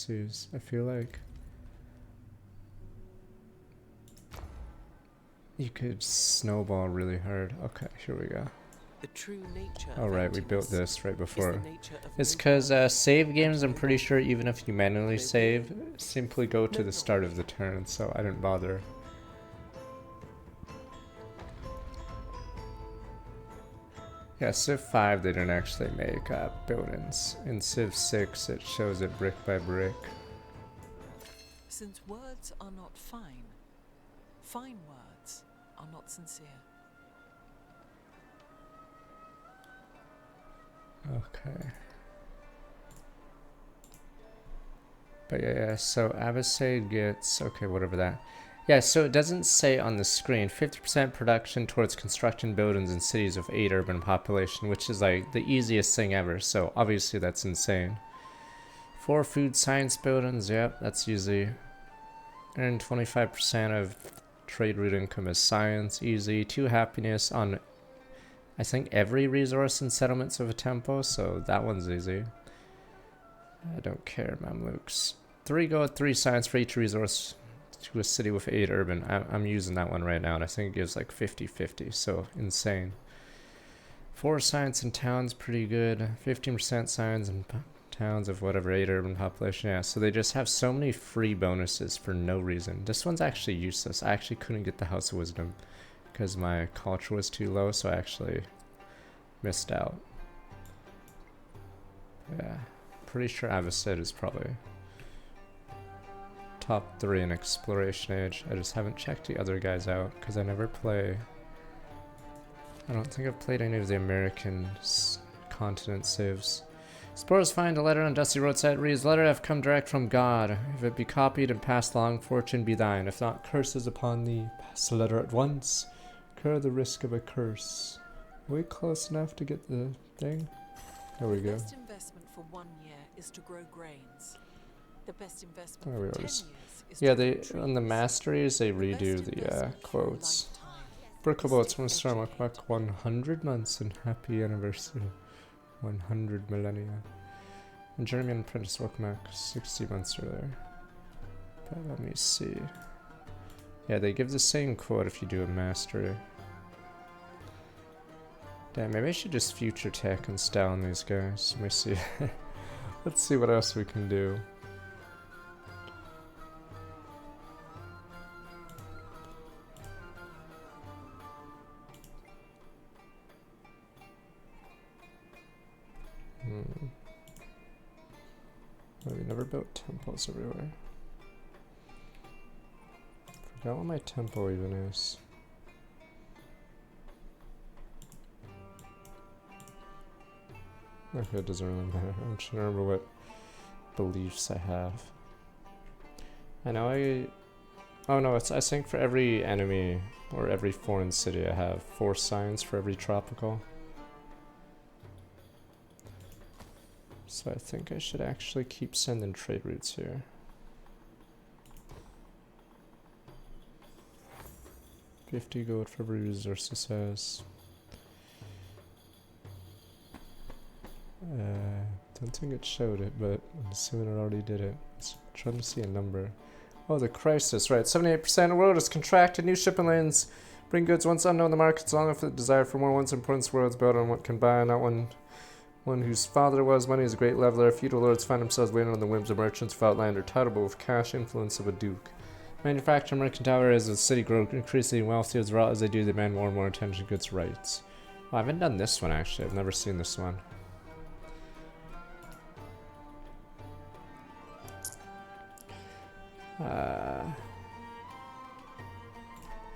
overseas, I feel like. You could snowball really hard. Okay, here we go. The true nature Oh of right, we built emptiness this right is the before. nature of It's no because God save games, and I'm no pretty body, sure even if you manually no save, being, simply go to no the start of knowledge. the turn, so I didn't bother. Yeah, Civ 5 they didn't actually make buildings. In Civ 6 it shows it brick by brick. Since words are not fine, fine words are not sincere. Okay. But yeah, so Abbasid gets, okay, whatever that. Yeah, so it doesn't say on the screen, 50% production towards construction buildings in cities with 8 urban population, which is like the easiest thing ever, so obviously that's insane. 4 food science buildings, yep, that's easy. Earn 25% of trade route income is science, easy. 2 happiness on, I think, every resource and settlements of a temple, so that one's easy. I don't care, Mamluks. 3 gold, 3 science for each resource to a city with 8 urban. I'm using that one right now, and I think it gives like 50-50, so insane. 4 science in towns, pretty good. 15% science in towns of whatever 8 urban population. Yeah, so they just have so many free bonuses for no reason. This one's actually useless. I actually couldn't get the House of Wisdom because my culture was too low, so I actually missed out. Yeah, pretty sure Avocet is probably top 3 in exploration age. I just haven't checked the other guys out because I never play. I don't think I've played any of the American continent civs. Spores find a letter on dusty roadside. Reads, letter have come direct from God. If it be copied and passed along, fortune be thine. If not, curses upon thee. Pass the letter at once. Incur the risk of a curse. Are we close enough to get the thing? There we go. The best investment for 1 year is to grow grains. The best investment Oh, for we 10 already years is yeah, to they grow trees. on the masteries they The redo best the investment for a quotes. lifetime Brickleboats is from to Storm educate. Buck 100 months and happy anniversary. 100 millennia. And Journeyman Apprentice welcome back 60 months earlier. But let me see. Yeah, they give the same quote if you do a mastery. Damn, maybe I should just future tech and style on these guys. Let me see. Let's see what else we can do. Well, we never built temples everywhere. Forgot what my temple even is. Okay, it doesn't really matter. I'm trying to remember what beliefs I have. I know oh no, it's I think for every enemy or every foreign city I have 4 signs for every tropical. So I think I should actually keep sending trade routes here. $50 gold for every resource this has. Don't think it showed it, but I'm assuming it already did it. Let's try to see a number. Oh, the crisis, right. 78% of the world is contracted. New shipping lanes bring goods once unknown in the markets, along with the desire for more once important worlds built on what can buy, not one whose father was. Money is a great leveler. Feudal lords find themselves waiting on the whims of merchants without land or title, but with cash influence of a duke. Manufacturing mercantile as the city grows increasingly wealthy as well as they do, they demand more and more attention to goods rights. Oh, I haven't done this one actually. I've never seen this one.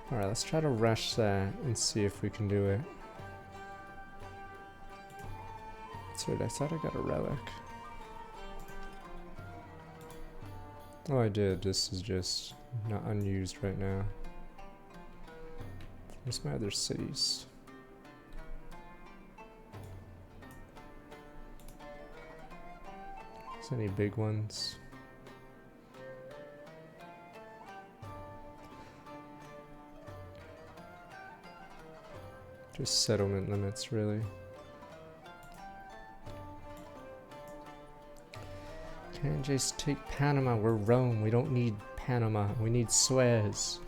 Alright, let's try to rush that and see if we can do it. That's weird, I thought I got a relic. Oh, I did. This is just not unused right now. Where's my other cities? Is any big ones? Just settlement limits, really. Can't just take Panama. We're Rome. We don't need Panama. We need Suez.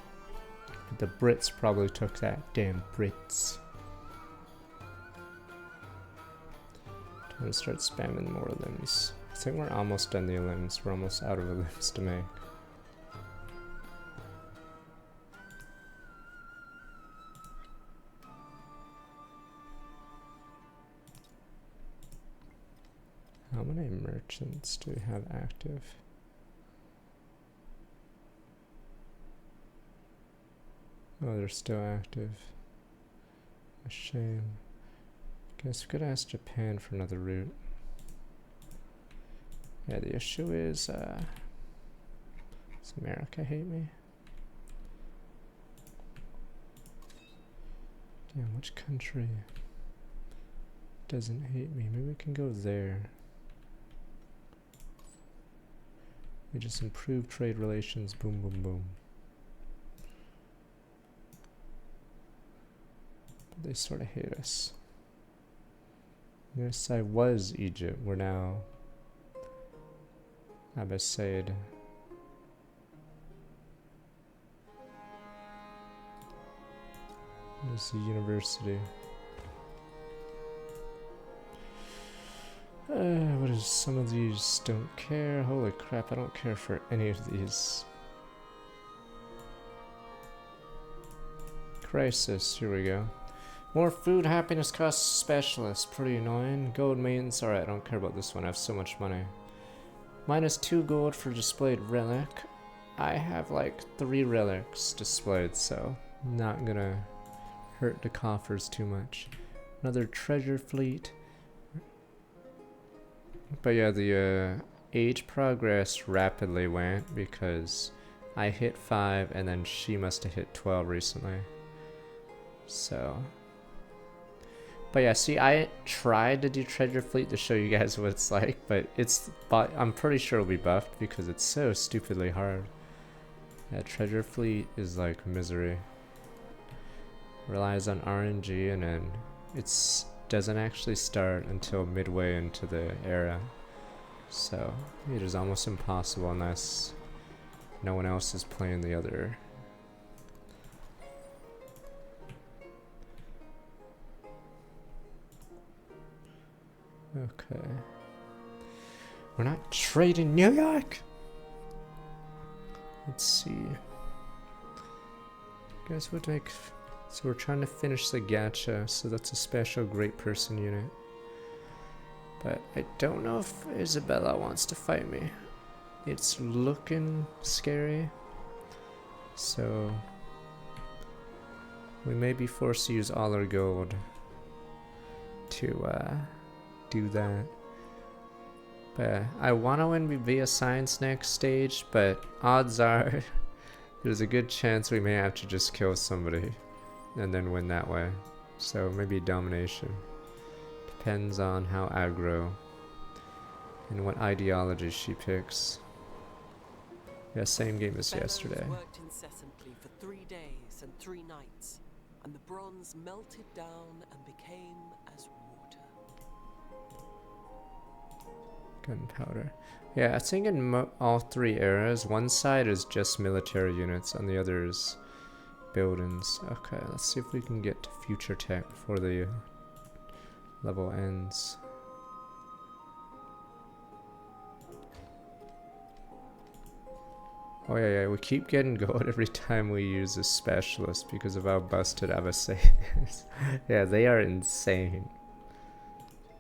But the Brits probably took that. Damn Brits. Trying to start spamming more limbs. I think we're almost done the limbs. We're almost out of limbs to make. How many merchants do we have active? Oh, they're still active. A shame. Guess we could ask Japan for another route. Yeah, the issue is, does America hate me? Damn, which country doesn't hate me? Maybe we can go there. We just improve trade relations, boom, boom, boom. But they sort of hate us. Yes, I was Egypt. We're now Abbasid. There's the university. What is some of these don't care? Holy crap, I don't care for any of these. Crisis, here we go. More food, happiness cost specialist. Pretty annoying. Gold maintenance, alright, I don't care about this one. I have so much money. -2 gold for displayed relic. I have like 3 relics displayed, so not gonna hurt the coffers too much. Another treasure fleet. But yeah, the age progress rapidly went because I hit 5 and then she must have hit 12 recently. So, but yeah, see, I tried to do treasure fleet to show you guys what it's like, but I'm pretty sure it'll be buffed because it's so stupidly hard. Yeah, treasure fleet is like misery. Relies on RNG and then it's doesn't actually start until midway into the era, so it is almost impossible unless no one else is playing the other. Okay, we're not trading New York. Let's see, guys would make. So we're trying to finish the gacha, so that's a special great person unit. But I don't know if Isabella wants to fight me. It's looking scary. So we may be forced to use all our gold to do that. But I want to win via science next stage, but odds are there's a good chance we may have to just kill somebody and then win that way. So maybe domination. Depends on how aggro and what ideology she picks. Yeah, same game as yesterday. Worked incessantly for 3 days and 3 nights, and the bronze melted down and became as water. Gunpowder. Yeah, I think in all 3 eras, one side is just military units, and the other is buildings. Okay, let's see if we can get to future tech before the level ends. Oh yeah, we keep getting gold every time we use a specialist because of how busted Avasay is. Yeah, they are insane.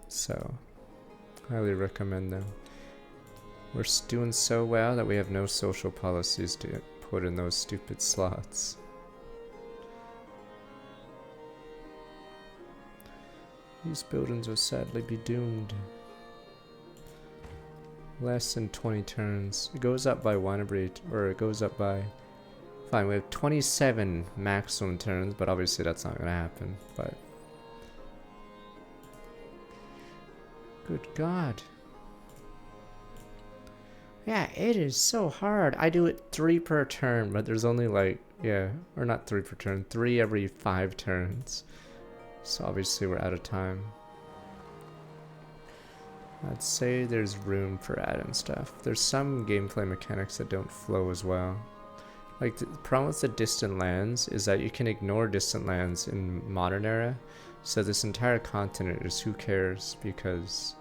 So, highly recommend them. We're doing so well that we have no social policies to put in those stupid slots. These buildings will sadly be doomed. Less than 20 turns. It goes up by 1 every, or it goes up by... Fine, we have 27 maximum turns, but obviously that's not gonna happen, but... Good God. Yeah, it is so hard. I do it 3 per turn, but there's only like, yeah, or not 3 per turn, 3 every 5 turns. So obviously we're out of time. I'd say there's room for adding stuff. There's some gameplay mechanics that don't flow as well. Like, the problem with the distant lands is that you can ignore distant lands in modern era. So this entire continent is who cares, because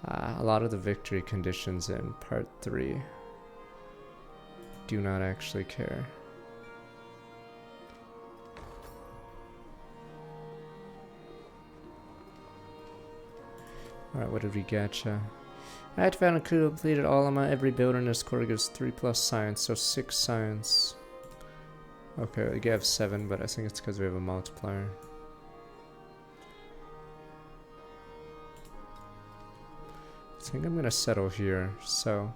a lot of the victory conditions in part 3 do not actually care. Alright, what did we getcha? I had found a clue completed all of my every builder in this core gives 3+ science, so 6 science. Okay, we have 7, but I think it's because we have a multiplier. I think I'm gonna settle here. So,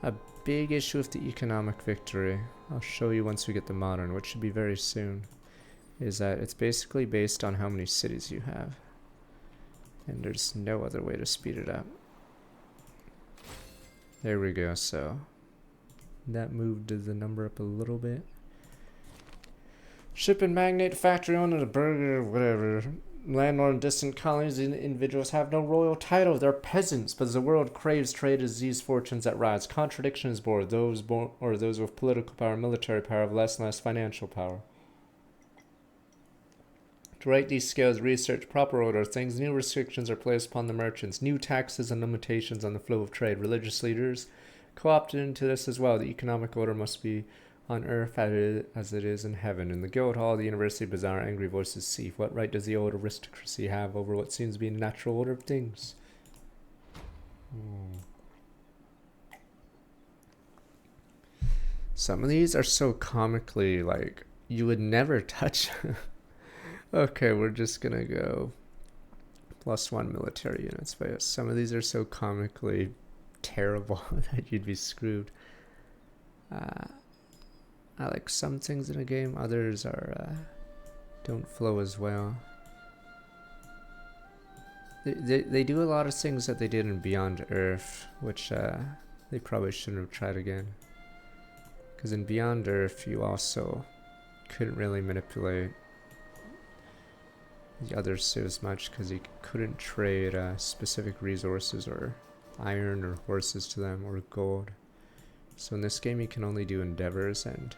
a big issue with the economic victory, I'll show you once we get the modern, which should be very soon, is that it's basically based on how many cities you have. And there's no other way to speed it up. There we go, so that moved the number up a little bit. Shipping magnate, factory owner, the burger, whatever. Landlord in distant colonies, individuals have no royal title. They're peasants, but the world craves trade as these fortunes that rise. Contradiction is born. Those with political power, military power, have less and less financial power. To write these scales, research proper order of things, new restrictions are placed upon the merchants, new taxes and limitations on the flow of trade. Religious leaders co-opted into this as well. The economic order must be on earth as it is in heaven. In the guild hall, the university bazaar, angry voices cease. What right does the old aristocracy have over what seems to be the natural order of things? Some of these are so comically, like, you would never touch. Okay, we're just gonna go +1 military units, but yes, some of these are so comically terrible that you'd be screwed. I like some things in a game, others are don't flow as well. They do a lot of things that they did in Beyond Earth, which they probably shouldn't have tried again. Because in Beyond Earth, you also couldn't really manipulate the other civs much because you couldn't trade specific resources or iron or horses to them or gold. So in this game you can only do endeavors and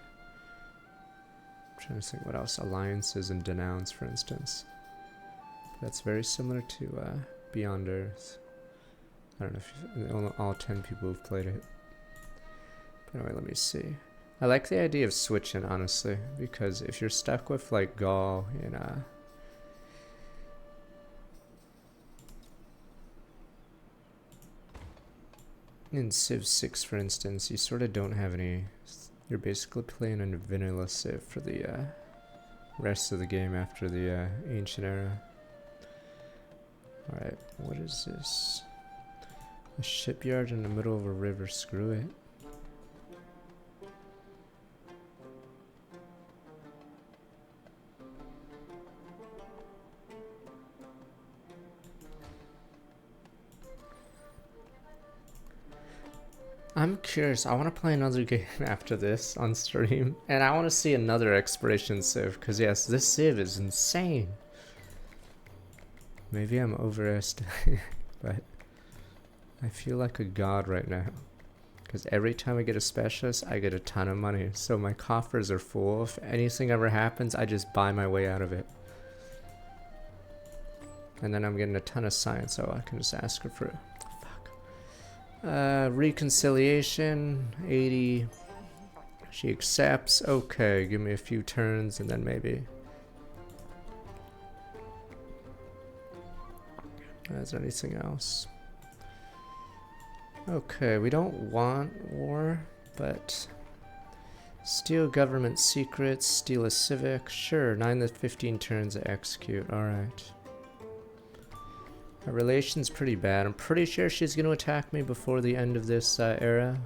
I'm trying to think what else, alliances and denounce, for instance. That's very similar to Beyond Earth. I don't know if all 10 people who've played it. But anyway, let me see. I like the idea of switching, honestly, because if you're stuck with like Gaul in Civ 6, for instance, you sort of don't have any. You're basically playing a vanilla Civ for the rest of the game after the ancient era. Alright, what is this? A shipyard in the middle of a river, screw it. I'm curious, I want to play another game after this on stream, and I want to see another exploration Civ, because yes, this Civ is insane. Maybe I'm overestimating, but I feel like a god right now. Because every time I get a specialist, I get a ton of money, so my coffers are full. If anything ever happens, I just buy my way out of it. And then I'm getting a ton of science, so I can just ask her for it. Reconciliation, 80. She accepts. Okay, give me a few turns and then maybe. Is there anything else? Okay, we don't want war, but steal government secrets, steal a civic. Sure, 9 to 15 turns to execute. Alright. Our relation's pretty bad. I'm pretty sure she's going to attack me before the end of this era.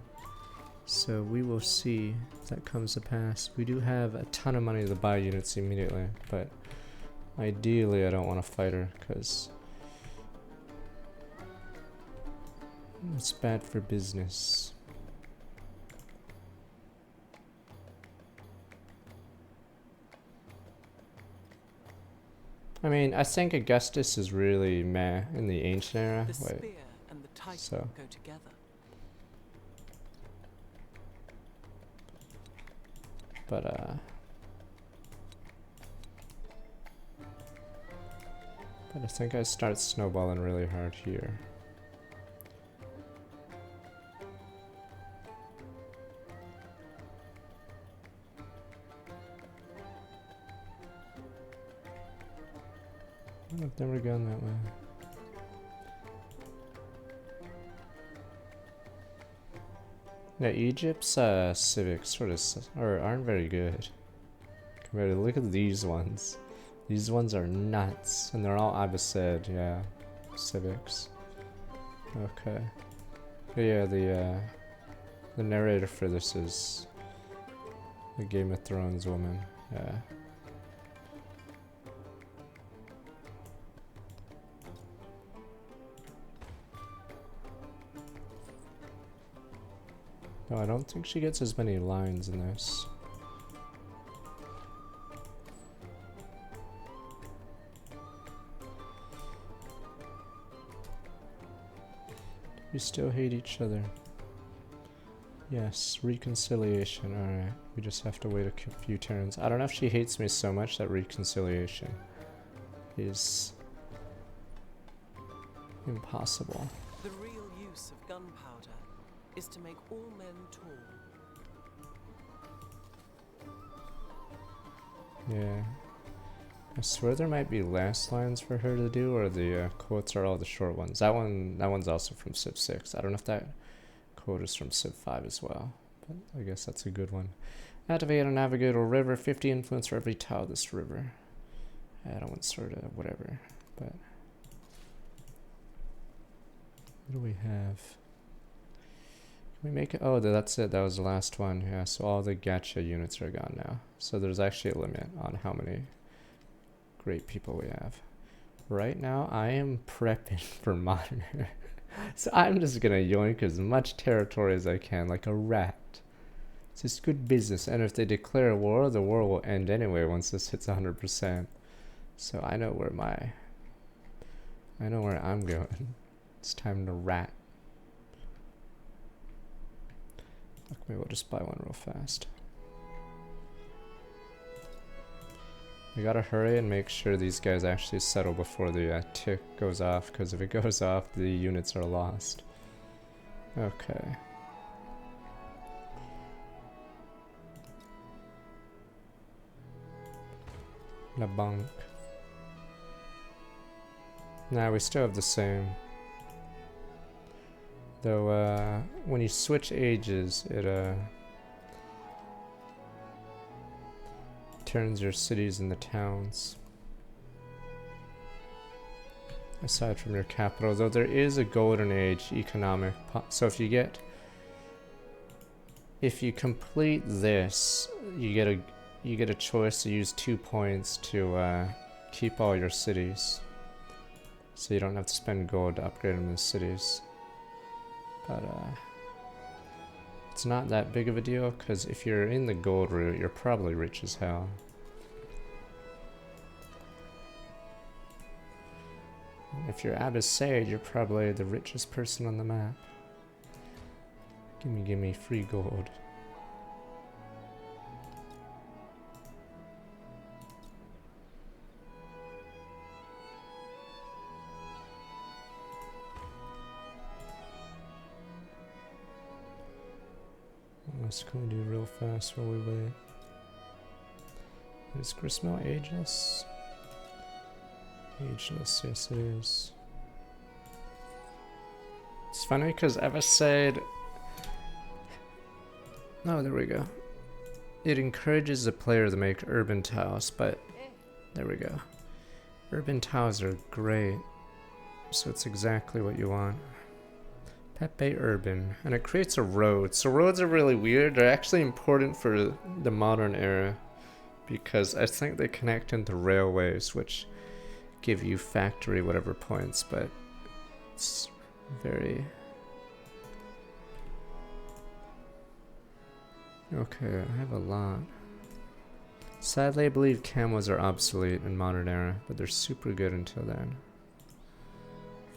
So we will see if that comes to pass. We do have a ton of money to buy units immediately, but ideally I don't want to fight her because it's bad for business. I mean, I think Augustus is really meh in the ancient era. The Wait. spear Titan So. go together. But I think I start snowballing really hard here. I've never gone that way. Yeah, Egypt's civics sort of aren't very good. Compared to, look at these ones. These ones are nuts, and they're all Abbasid, yeah, civics. Okay. But yeah, the narrator for this is the Game of Thrones woman. Yeah. No, I don't think she gets as many lines in this. We still hate each other. Yes, reconciliation. Alright, we just have to wait a few turns. I don't know if she hates me so much that reconciliation is impossible. The real use of gunpowder is to make all men tall. Yeah. I swear there might be less lines for her to do, or the quotes are all the short ones. That one's also from Civ 6. I don't know if that quote is from Civ 5 as well, but I guess that's a good one. Activate a navigable river, 50 influence for every tile of this river. I don't want sort of whatever, but what do we have? Can we make it? Oh, that's it. That was the last one. Yeah, so all the gacha units are gone now. So there's actually a limit on how many great people we have. Right now, I am prepping for modern era. So I'm just gonna yoink as much territory as I can, like a rat. It's just good business. And if they declare war, the war will end anyway once this hits 100%. So I know where I'm going. It's time to rat. Maybe we'll just buy one real fast. We gotta hurry and make sure these guys actually settle before the tick goes off, because if it goes off, the units are lost. Okay. La banque. Nah, we still have the same. Though, when you switch ages, it turns your cities into towns. Aside from your capital, though there is a golden age economic so if you complete this, you get a choice to use 2 points to keep all your cities. So you don't have to spend gold to upgrade them as cities. But it's not that big of a deal, because if you're in the gold route, you're probably rich as hell. If you're Abbasid, you're probably the richest person on the map. Gimme free gold. What else can we do real fast while we wait? Is Gristmill ageless? Ageless, yes it is. It's funny because Abbasid... Oh, there we go. It encourages the player to make urban tiles, but... There we go. Urban tiles are great. So it's exactly what you want. Pepe Urban. And it creates a road. So roads are really weird. They're actually important for the modern era, because I think they connect into railways, which give you factory whatever points, but it's very... Okay, I have a lot. Sadly, I believe camos are obsolete in modern era, but they're super good until then.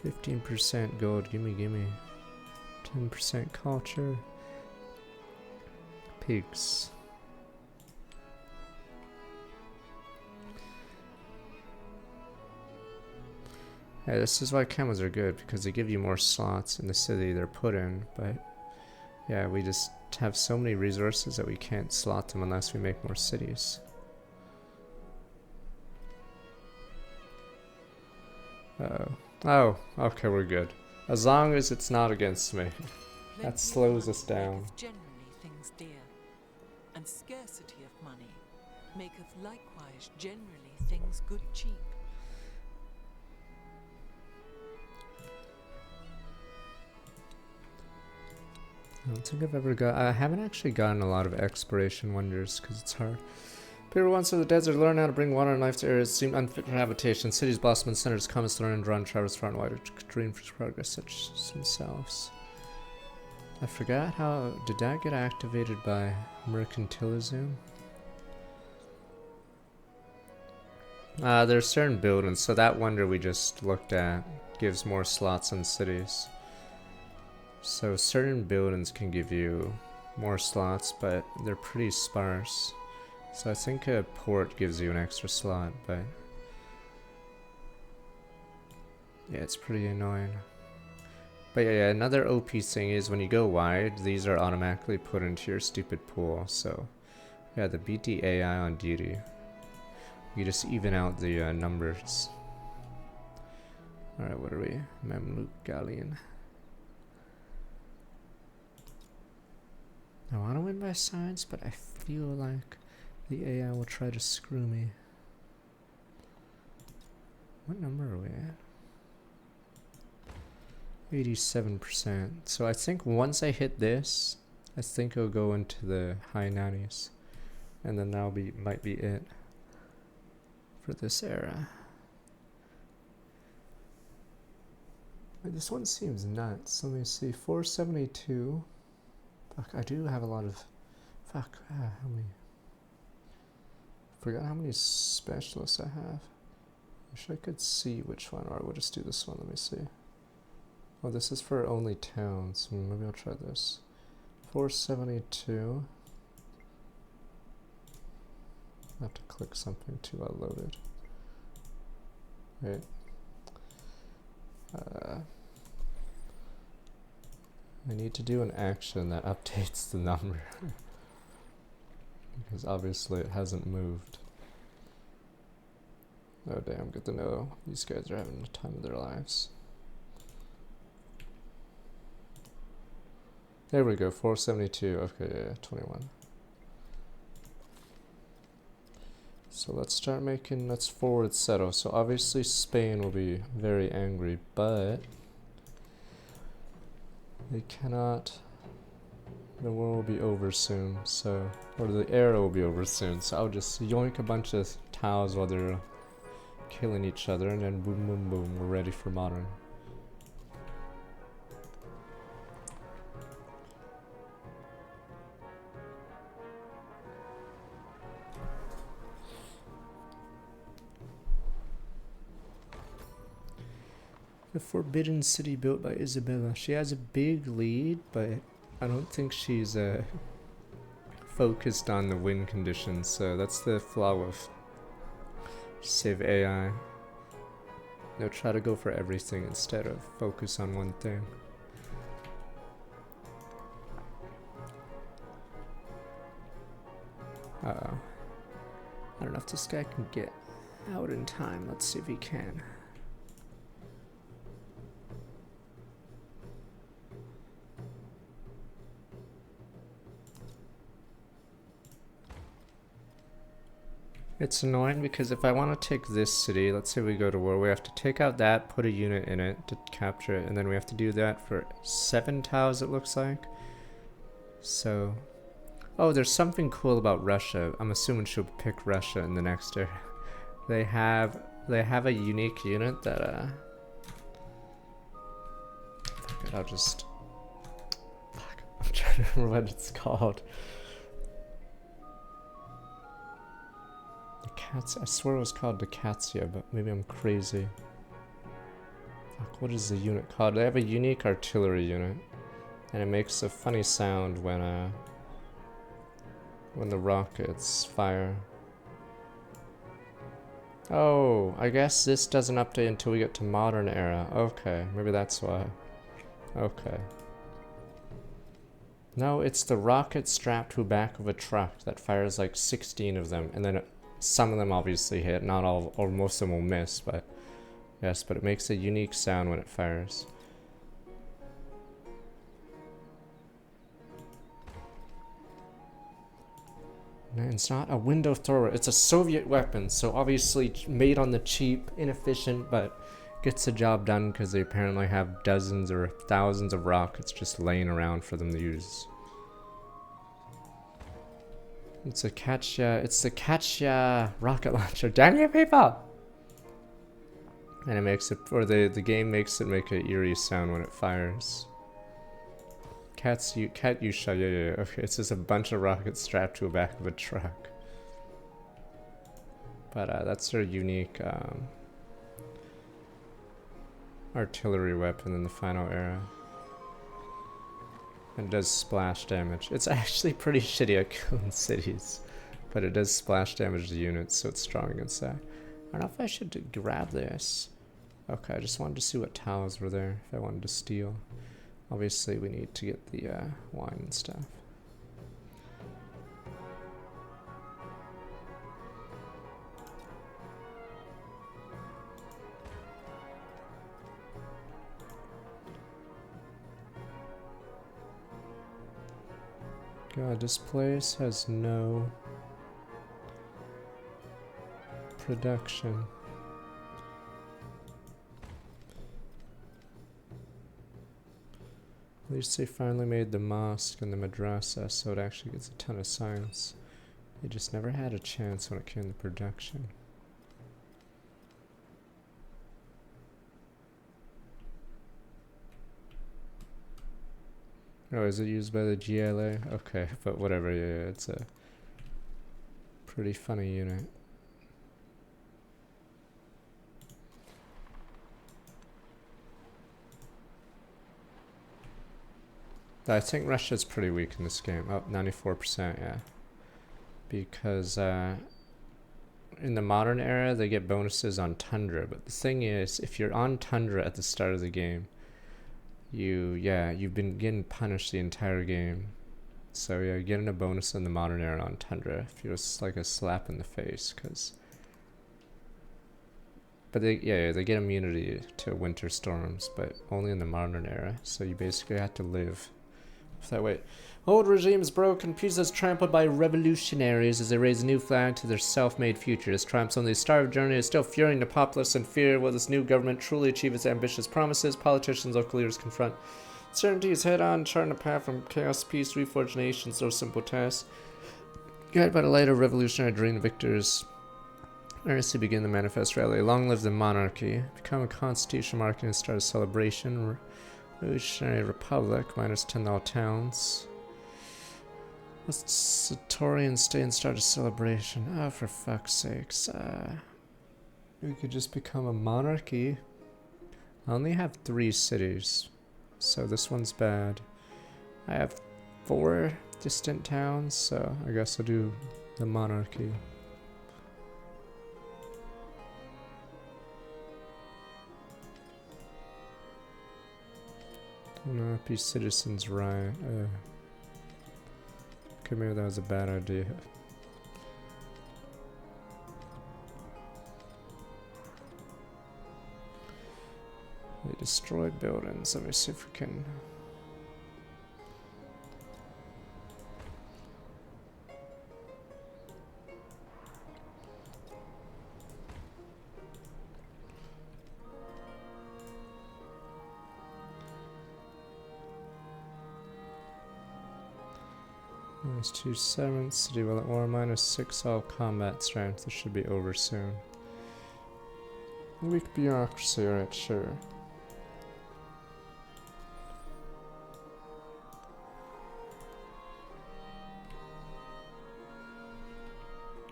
15% gold, gimme, gimme. 10% culture. Pigs. Yeah, this is why camels are good, because they give you more slots in the city they're put in, but yeah, we just have so many resources that we can't slot them unless we make more cities. Oh, okay, we're good. As long as it's not against me. That slows us down. Generally things dear, and scarcity of money maketh likewise generally things good cheap. I don't think I've ever got. I haven't actually gotten a lot of exploration wonders because it's hard. People once in the desert learn how to bring water and life to areas seem unfit for habitation. Cities blossom and centers come to learn and draw and traverse far and wide to dream for progress such as themselves. I forgot how. Did that get activated by mercantilism? There's certain buildings, so that wonder we just looked at gives more slots in cities. So certain buildings can give you more slots, but they're pretty sparse. So I think a port gives you an extra slot, but yeah, it's pretty annoying. But yeah, another OP thing is when you go wide, these are automatically put into your stupid pool. So yeah, the BT AI on Deity, you just even out the numbers. Alright, what are we? Mamluk Galleon. I want to win by science, but I feel like the AI will try to screw me. What number are we at? 87%. So I think once I hit this, I think it'll go into the high 90s. And then that'll be might be it for this era. Wait, this one seems nuts. Let me see. 472. Fuck, I do have a lot of... Fuck, how many... Forgot how many specialists I have. Wish I could see which one, or we'll just do this one. Let me see. Oh, this is for only towns. Maybe I'll try this. 472. I have to click something to load it. Wait. I need to do an action that updates the number. Because obviously it hasn't moved. Oh damn, good to know. These guys are having the time of their lives. There we go, 472. Okay, yeah, 21. So let's start making, let's forward settle. So obviously Spain will be very angry, but they cannot, the war will be over soon, so, or the era will be over soon, so I'll just yoink a bunch of tiles while they're killing each other, and then boom boom boom, we're ready for modern. The Forbidden City built by Isabella. She has a big lead, but I don't think she's focused on the win conditions, so that's the flaw with Civ AI. They'll try to go for everything instead of focus on one thing. Uh-oh. I don't know if this guy can get out in time. Let's see if he can. It's annoying because if I want to take this city, let's say we go to war, we have to take out that, put a unit in it to capture it, and then we have to do that for 7 tiles, it looks like. So, oh, there's something cool about Russia. I'm assuming she'll pick Russia in the next area. They have a unique unit that fuck it, I'll just I'm trying to remember what it's called. I swear it was called Decatia, but maybe I'm crazy. Fuck, what is the unit called? They have a unique artillery unit. And it makes a funny sound when the rockets fire. Oh, I guess this doesn't update until we get to modern era. Okay, maybe that's why. Okay. No, it's the rocket strapped to the back of a truck that fires like 16 of them, and then some of them obviously hit, not all, or most of them will miss, but yes, but it makes a unique sound when it fires. And it's not a window thrower, it's a Soviet weapon, so obviously made on the cheap, inefficient, but gets the job done because they apparently have dozens or thousands of rockets just laying around for them to use. It's the Katya rocket launcher. Damn you people! And it makes it, or the game makes it make an eerie sound when it fires. Katyusha, yeah. Okay, it's just a bunch of rockets strapped to the back of a truck. But that's their unique artillery weapon in the final era. And it does splash damage. It's actually pretty shitty at killing cities, but it does splash damage to units, so it's strong against that. I don't know if I should grab this. Okay, I just wanted to see what towers were there, if I wanted to steal. Obviously, we need to get the wine and stuff. God, this place has no production. At least they finally made the mosque and the madrasa, so it actually gets a ton of science. They just never had a chance when it came to production. Oh, is it used by the GLA? Okay, but whatever, yeah, it's a pretty funny unit. I think Russia's pretty weak in this game. Oh, 94%, yeah. Because in the modern era, they get bonuses on Tundra. But the thing is, if you're on Tundra at the start of the game, you've been getting punished the entire game. So yeah, you're getting a bonus in the modern era on Tundra. Feels like a slap in the face, but they get immunity to winter storms, but only in the modern era. So you basically have to live that way. Old regime is broken, peace is trampled by revolutionaries as they raise a new flag to their self-made future. This triumph's only the start of a journey is still fueling the populace in fear. Will this new government truly achieve its ambitious promises? Politicians, local leaders confront certainties head on, charting a path from chaos to peace, reforge nations, no simple task. Guided by the light of revolutionary dream, the victors earnestly begin the manifest rally. Long live the monarchy. Become a constitutional monarchy and start a celebration. Revolutionary Republic, minus 10 all towns. Let's Satorian stay and start a celebration. Oh, for fuck's sakes. We could just become a monarchy. I only have 3 cities, so this one's bad. I have 4 distant towns, so I guess I'll do the monarchy. No, happy citizens riot. Okay, maybe that was a bad idea. They destroyed buildings. Let me see if we can. Minus 2/7 city will at war, minus 6 all combat strength. This should be over soon. Weak bureaucracy, alright, sure.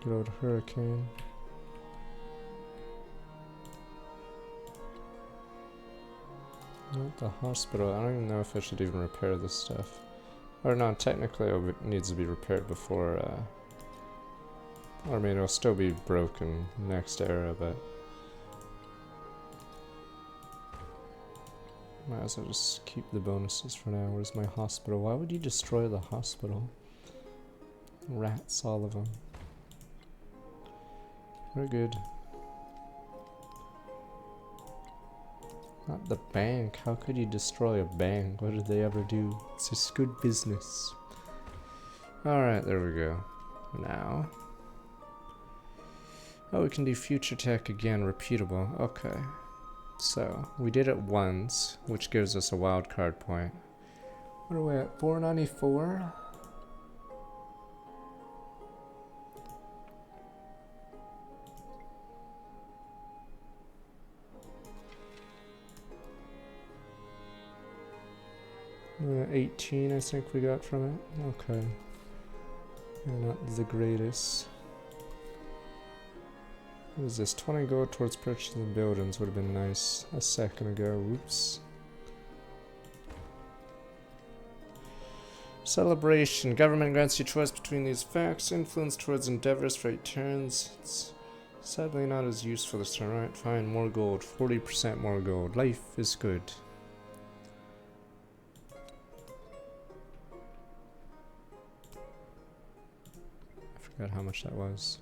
Good old hurricane. Not the hospital. I don't even know if I should even repair this stuff. Or no, technically it needs to be repaired before, or I mean it'll still be broken next era, but might as well just keep the bonuses for now. Where's my hospital? Why would you destroy the hospital? Rats, all of them. We're good. Not the bank. How could you destroy a bank? What did they ever do? It's just good business. Alright, there we go. Now. Oh, we can do future tech again, repeatable. Okay. So, we did it once, which gives us a wild card point. What are we at? 494? Uh, 18 I think we got from it. Okay. Yeah, not the greatest. What is this? 20 gold towards purchasing the buildings would have been nice a second ago. Whoops. Celebration. Government grants you choice between these facts. Influence towards endeavors for 8 turns. It's sadly not as useful this turn. Alright, fine. More gold. 40% more gold. Life is good. I forgot how much that was.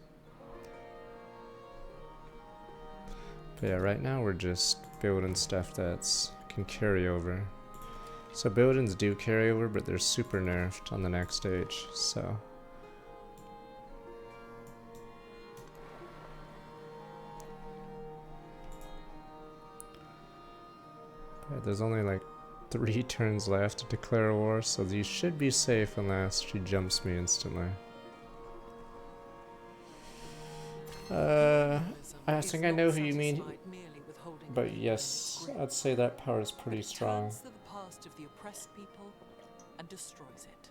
But yeah, right now we're just building stuff that's can carry over. So buildings do carry over, but they're super nerfed on the next stage, so. Yeah, there's only like 3 turns left to declare war, so these should be safe unless she jumps me instantly. I think I know who you mean, but yes, I'd say that power is pretty strong. To the past of the oppressed people and destroys it.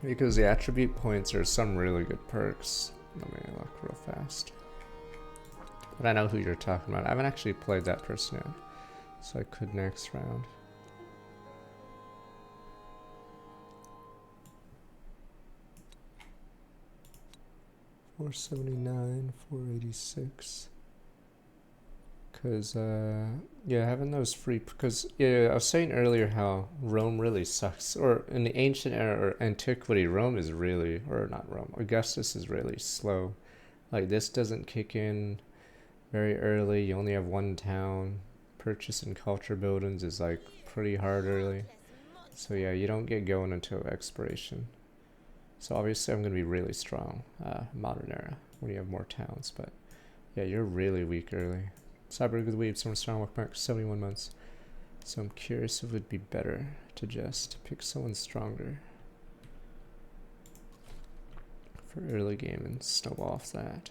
Because the attribute points are some really good perks. Let me look real fast. But I know who you're talking about. I haven't actually played that person yet, so I could next round. $479, $486. Cause yeah, having those free. Because yeah, I was saying earlier how Rome really sucks. Or in the ancient era or antiquity, Rome is really, or not Rome, Augustus is really slow. Like this doesn't kick in very early. You only have 1 town. Purchasing culture buildings is like pretty hard early. So yeah, you don't get going until expiration. So obviously I'm going to be really strong modern era when you have more towns, but yeah, you're really weak early. Cyber good weave, someone strong work mark 71 months. So I'm curious if it would be better to just pick someone stronger for early game and snowball off that.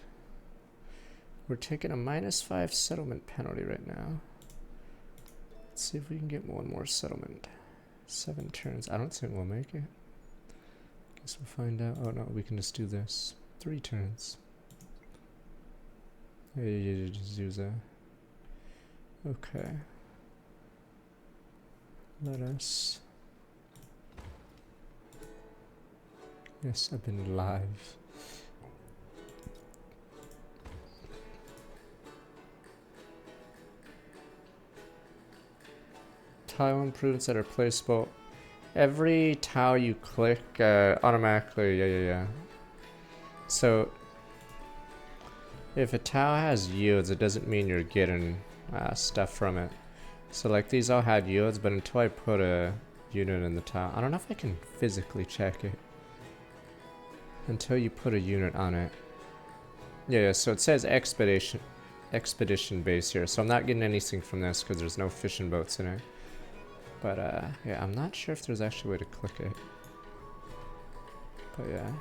We're taking a -5 settlement penalty right now. Let's see if we can get 1 more settlement. 7 turns. I don't think we'll make it. Guess we'll find out. Oh no, we can just do this. 3 turns. Yeah, you just use that. Okay. Let us. Yes, I've been live. Tile improvements that are placeable. Every tile you click automatically, yeah. So if a tile has yields, it doesn't mean you're getting stuff from it. So like these all had yields, but until I put a unit in the tile, I don't know if I can physically check it. Until you put a unit on it. Yeah, so it says expedition base here, so I'm not getting anything from this because there's no fishing boats in it. But yeah, I'm not sure if there's actually a way to click it. But yeah.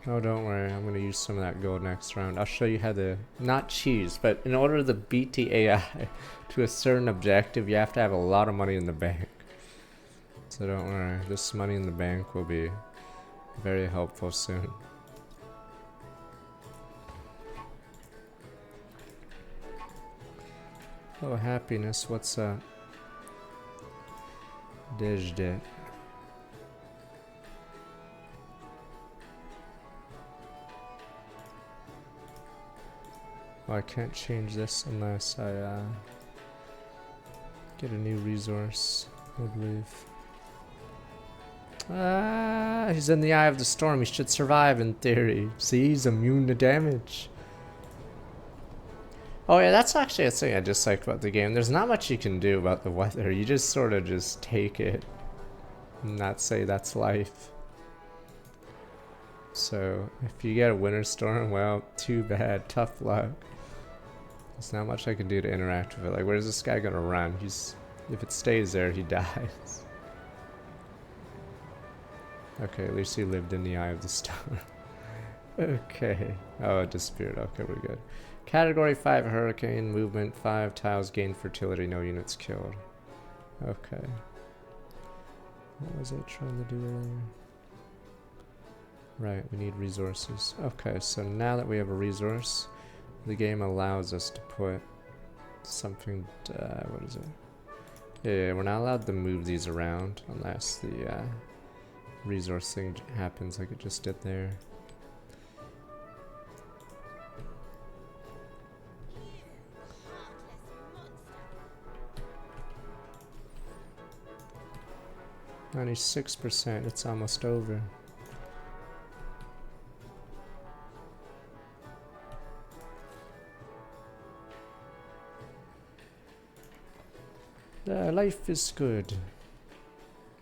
Oh, don't worry, I'm gonna use some of that gold next round. I'll show you how to, not cheese, but in order to beat the AI to a certain objective, you have to have a lot of money in the bank. So don't worry, this money in the bank will be very helpful soon. Oh, happiness, what's up? Dejde. Oh, I can't change this unless I get a new resource, I believe. He's in the eye of the storm. He should survive in theory. See, he's immune to damage. Oh yeah, that's actually a thing I disliked about the game. There's not much you can do about the weather. You just sort of just take it and not say that's life. So if you get a winter storm, well, too bad. Tough luck. There's not much I can do to interact with it. Like, where's this guy gonna run? If it stays there, he dies. Okay, at least he lived in the eye of the storm. Okay. Oh, it disappeared. Okay, we're good. Category 5 hurricane, movement 5, tiles gain fertility, no units killed. Okay. What was I trying to do earlier? Right, we need resources. Okay, so now that we have a resource, the game allows us to put something, what is it? Yeah, we're not allowed to move these around unless the resource thing happens like it just did there. Only 6%, it's almost over. Life is good.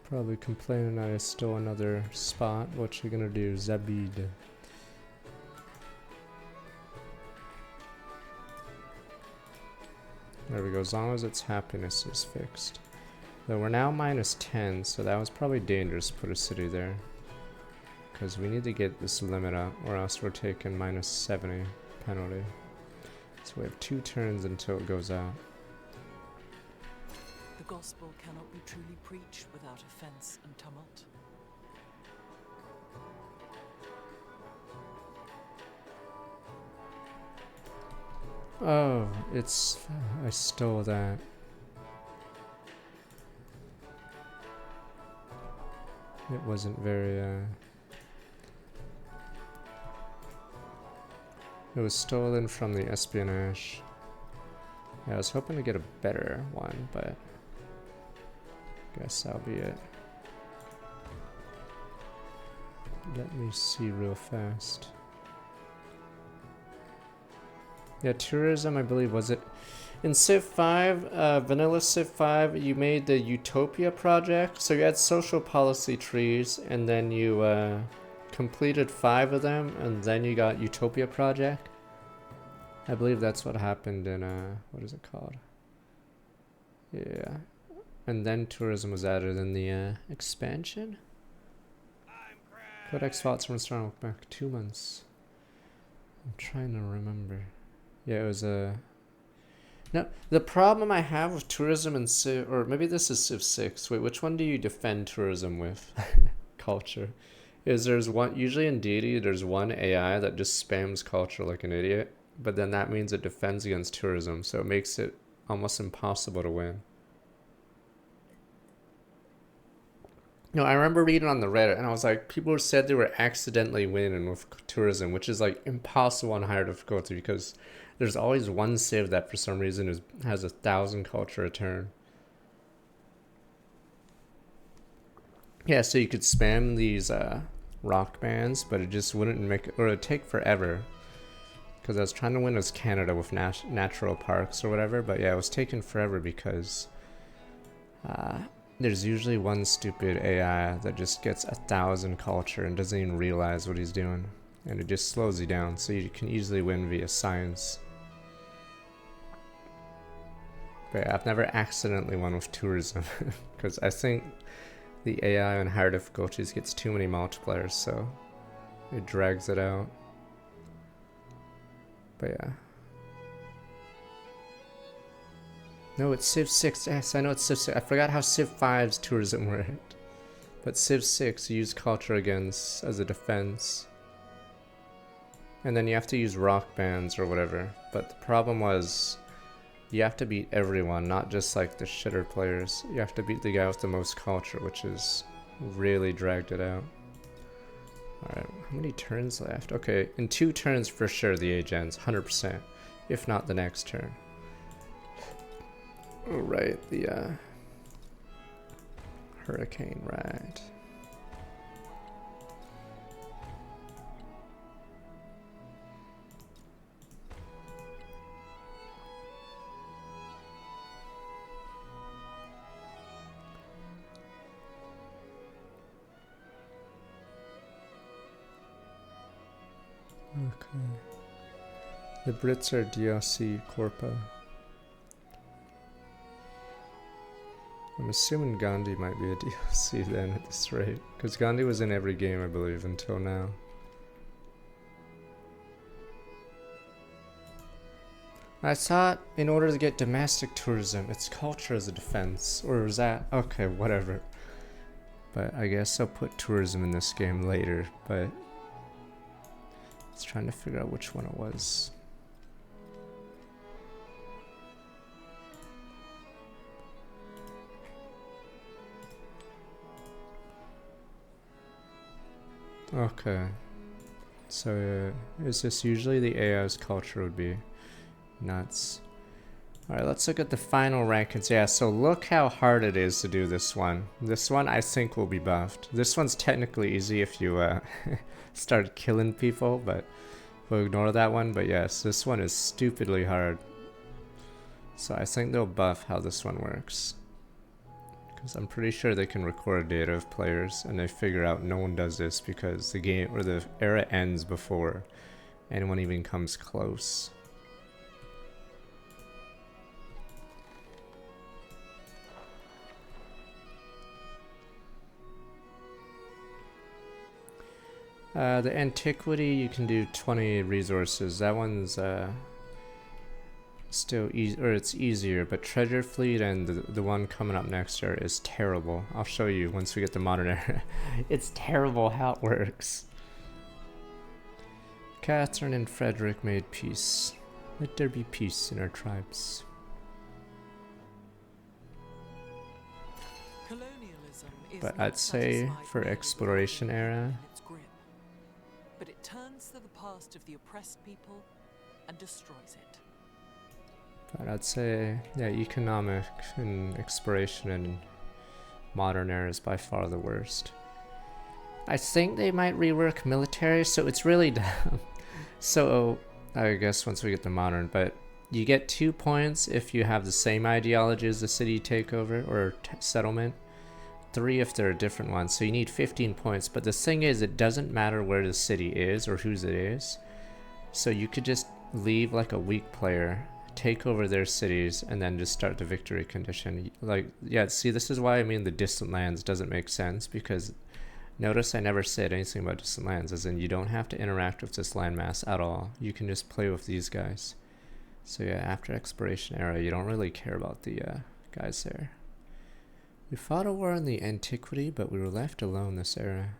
Probably complaining I stole another spot. What you gonna do, Zabid? There we go, as long as its happiness is fixed. Though we're now minus 10, so that was probably dangerous to put a city there. Because we need to get this limit up, or else we're taking minus 70 penalty. So we have 2 turns until it goes out. The gospel cannot be truly preached without offense and tumult. Oh, I stole that. It wasn't very, it was stolen from the espionage. Yeah, I was hoping to get a better one, but guess that'll be it. Let me see real fast. Yeah, tourism, I believe, was it? In Civ 5, vanilla Civ 5, you made the Utopia project. So you had social policy trees, and then you completed 5 of them, and then you got Utopia project. I believe that's what happened in, what is it called? Yeah. And then tourism was added in the expansion? Codex Vaults from Strong back 2 months. I'm trying to remember. Yeah, it was a... No, the problem I have with tourism in Civ... Or maybe this is Civ 6. Wait, which one do you defend tourism with? Culture. There's one... Usually in Deity, there's one AI that just spams culture like an idiot. But then that means it defends against tourism. So it makes it almost impossible to win. No, I remember reading on the Reddit, and I was like, people said they were accidentally winning with tourism, which is like impossible on higher difficulty because there's always one civ that for some reason has 1,000 culture a turn. Yeah, so you could spam these rock bands, but it just wouldn't make it, or it'd take forever. Because I was trying to win as Canada with natural parks or whatever, but yeah, it was taking forever because there's usually one stupid AI that just gets 1,000 culture and doesn't even realize what he's doing. And it just slows you down, so you can easily win via science. But yeah, I've never accidentally won with tourism, because I think the AI on higher difficulties gets too many multipliers, so it drags it out. But yeah. No, it's Civ 6. Yes, I know it's Civ 6. I forgot how Civ 5's tourism worked. But Civ 6, you use culture against as a defense. And then you have to use rock bands or whatever. But the problem was, you have to beat everyone, not just like the shitter players. You have to beat the guy with the most culture, which is really dragged it out. Alright, how many turns left? Okay, in 2 turns for sure the age ends, 100%. If not the next turn. Alright, the hurricane, right. Okay. The Brits are DLC Corpo. I'm assuming Gandhi might be a DLC then at this rate. Because Gandhi was in every game, I believe, until now. I thought in order to get domestic tourism, it's culture as a defense. Or is that? Okay, whatever. But I guess I'll put tourism in this game later, but it's trying to figure out which one it was. Okay. So is this usually the AI's culture would be nuts. Alright, let's look at the final rankings. Yeah, so look how hard it is to do this one. This one I think will be buffed. This one's technically easy if you start killing people, but we'll ignore that one. But yes, this one is stupidly hard. So I think they'll buff how this one works. Because I'm pretty sure they can record data of players and they figure out no one does this because the game or the era ends before anyone even comes close. The antiquity, you can do 20 resources. That one's still easy, or it's easier, but treasure fleet and the one coming up next year is terrible. I'll show you once we get the modern era. It's terrible how it works. Catherine and Frederick made peace. Let there be peace in our tribes. Colonialism is But not I'd say satisfied for merely with exploration holding era, in its grip, but it turns to the past of the oppressed people and destroys it. but I'd say, yeah, economic and exploration and modern era is by far the worst. I think they might rework military, so it's really dumb. So, I guess once we get to modern, but you get 2 points if you have the same ideology as the city takeover or settlement. 3 if they're a different one, so you need 15 points. But the thing is, it doesn't matter where the city is or whose it is. So you could just leave like a weak player, take over their cities, and then just start the victory condition. Like, yeah, see, this is why I mean the distant lands doesn't make sense, because notice I never said anything about distant lands, as in you don't have to interact with this landmass at all. You can just play with these guys. So yeah, after exploration era, you don't really care about the guys there. We fought a war in the antiquity, but we were left alone this era.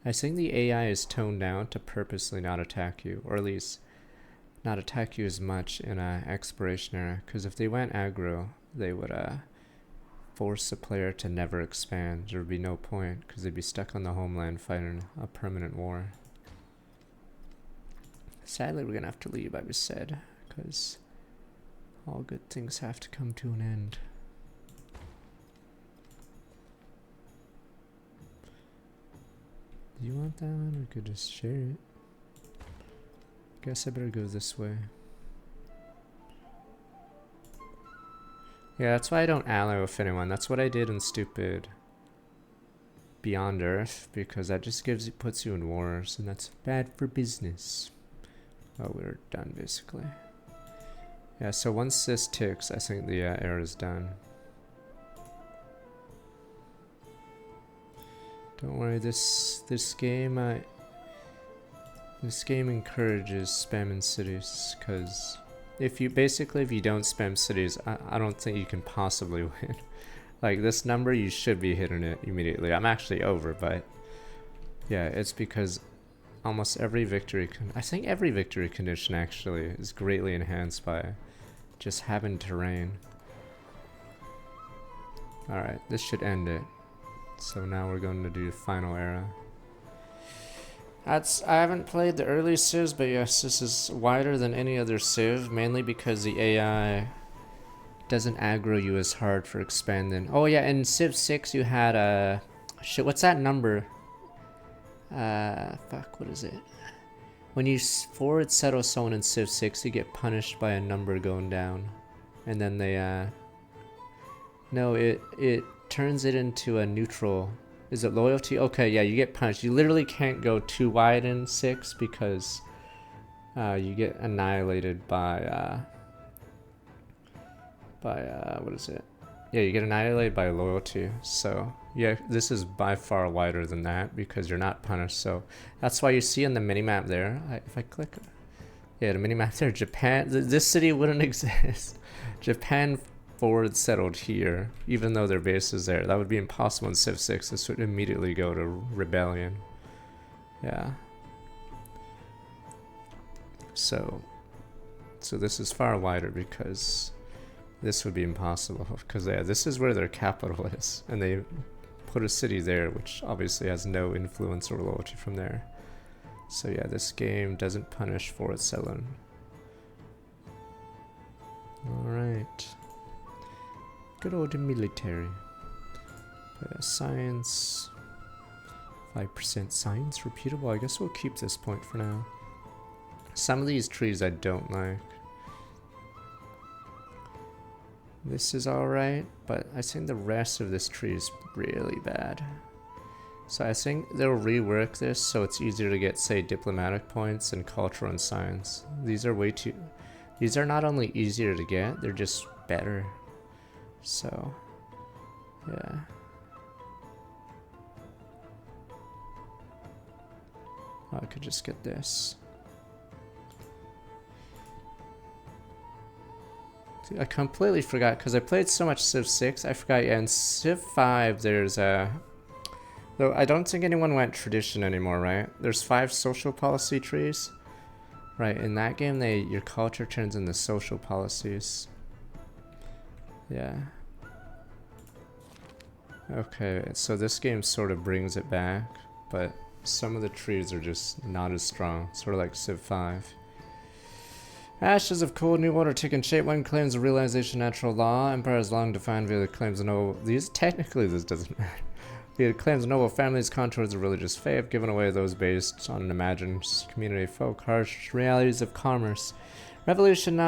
I think the AI is toned down to purposely not attack you, or at least not attack you as much in exploration era, because if they went aggro, they would force the player to never expand. There would be no point, because they'd be stuck on the homeland fighting a permanent war. Sadly, we're gonna have to leave, I just said, because all good things have to come to an end. Do you want that one? We could just share it. Guess I better go this way. Yeah, that's why I don't ally with anyone. That's what I did in stupid Beyond Earth, because that just puts you in wars, and that's bad for business. Oh, we're done basically. Yeah, so once this ticks, I think the era is done. Don't worry, this game encourages spamming cities, because if you don't spam cities, I don't think you can possibly win. Like, this number, you should be hitting it immediately. I'm actually over, but yeah, it's because almost every victory I think every victory condition actually is greatly enhanced by just having terrain. Alright, this should end it. So now we're going to do final era. I haven't played the early civs, but yes, this is wider than any other civ, mainly because the AI doesn't aggro you as hard for expanding. Oh yeah, in Civ 6 you had a... shit, what's that number? Fuck, what is it? When you forward settle someone in Civ 6, you get punished by a number going down. And then they, no, it turns it into a neutral. Is it loyalty? Okay, yeah, you get punished. You literally can't go too wide in 6 because you get annihilated by what is it? Yeah, you get annihilated by loyalty. So yeah, this is by far wider than that because you're not punished. So that's why you see in the minimap there, if I click, yeah, the minimap there, Japan, this city wouldn't exist. Japan forward settled here, even though their base is there. That would be impossible in Civ 6. This would immediately go to rebellion. Yeah. So this is far wider because this would be impossible because yeah, this is where their capital is, and they put a city there, which obviously has no influence or loyalty from there. So yeah, this game doesn't punish forward settling. Alright. Good old military. Science. 5% science reputable. I guess we'll keep this point for now. Some of these trees I don't like. This is alright, but I think the rest of this tree is really bad. So I think they'll rework this so it's easier to get, say, diplomatic points and cultural and science. These are way too... These are not only easier to get, they're just better. So, yeah. Oh, I could just get this. I completely forgot because I played so much Civ 6. I forgot. Yeah, in Civ 5 there's a... Though I don't think anyone went tradition anymore, right? There's 5 social policy trees. Right, in that game your culture turns into social policies. Yeah. Okay, so this game sort of brings it back, but some of the trees are just not as strong. Sort of like Civ 5. Ashes of cold new order taking shape. One claims the realization of natural law. Empire is long defined via the claims of noble. Technically this doesn't matter. The claims of noble families, contours of religious faith, given away those based on an imagined community folk, harsh realities of commerce. Revolution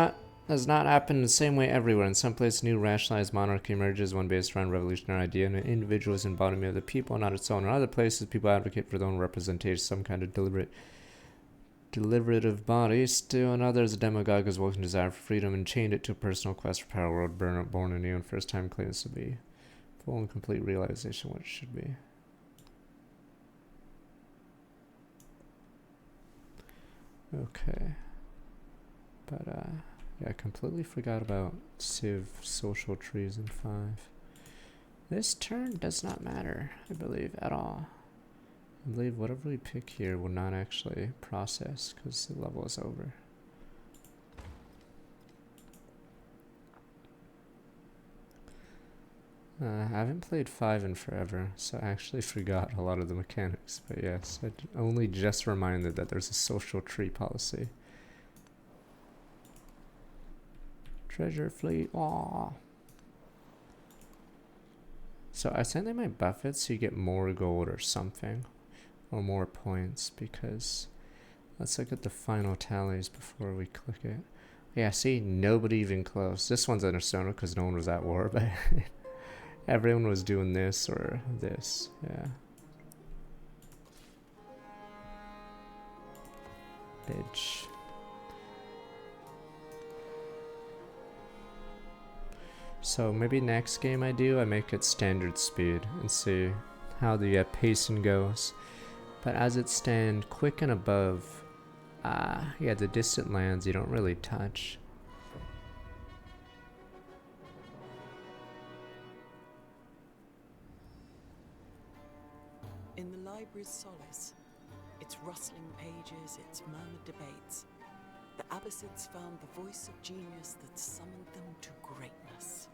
has not happened in the same way everywhere. In some places, new rationalized monarchy emerges, one based around revolutionary idea, and an individual is embodiment of the people, not its own. In other places, people advocate for their own representation, some kind of deliberative body. Still in others, a demagogue has woken desire for freedom and chained it to a personal quest for power. World burnout, born anew, and first time claims to be full and complete realization of what it should be. Okay. But, yeah, I completely forgot about Civ social trees in 5. This turn does not matter, I believe, at all. I believe whatever we pick here will not actually process because the level is over. I haven't played 5 in forever, so I actually forgot a lot of the mechanics. But yes, I only just reminded that there's a social tree policy. Treasure fleet, aww. So I think they might buff it so you get more gold or something. Or more points, because... Let's look at the final tallies before we click it. Yeah, see? Nobody even close. This one's understandable because no one was at war, but... Everyone was doing this or this, yeah. Bitch. So maybe next game I make it standard speed and see how the pacing goes. But as it stands, quick and above, yeah, the distant lands you don't really touch. In the library's solace, its rustling pages, its murmured debates, the Abbasids found the voice of genius that summoned them to greatness.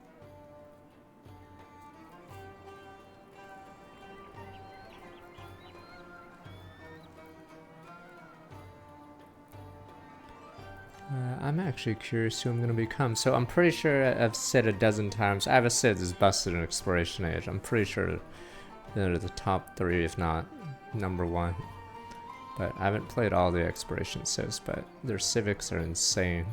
I'm actually curious who I'm going to become. So I'm pretty sure I've said a dozen times, Abbasids is busted in Exploration Age. I'm pretty sure they're the top 3, if not number 1. But I haven't played all the Exploration Civs, but their civics are insane.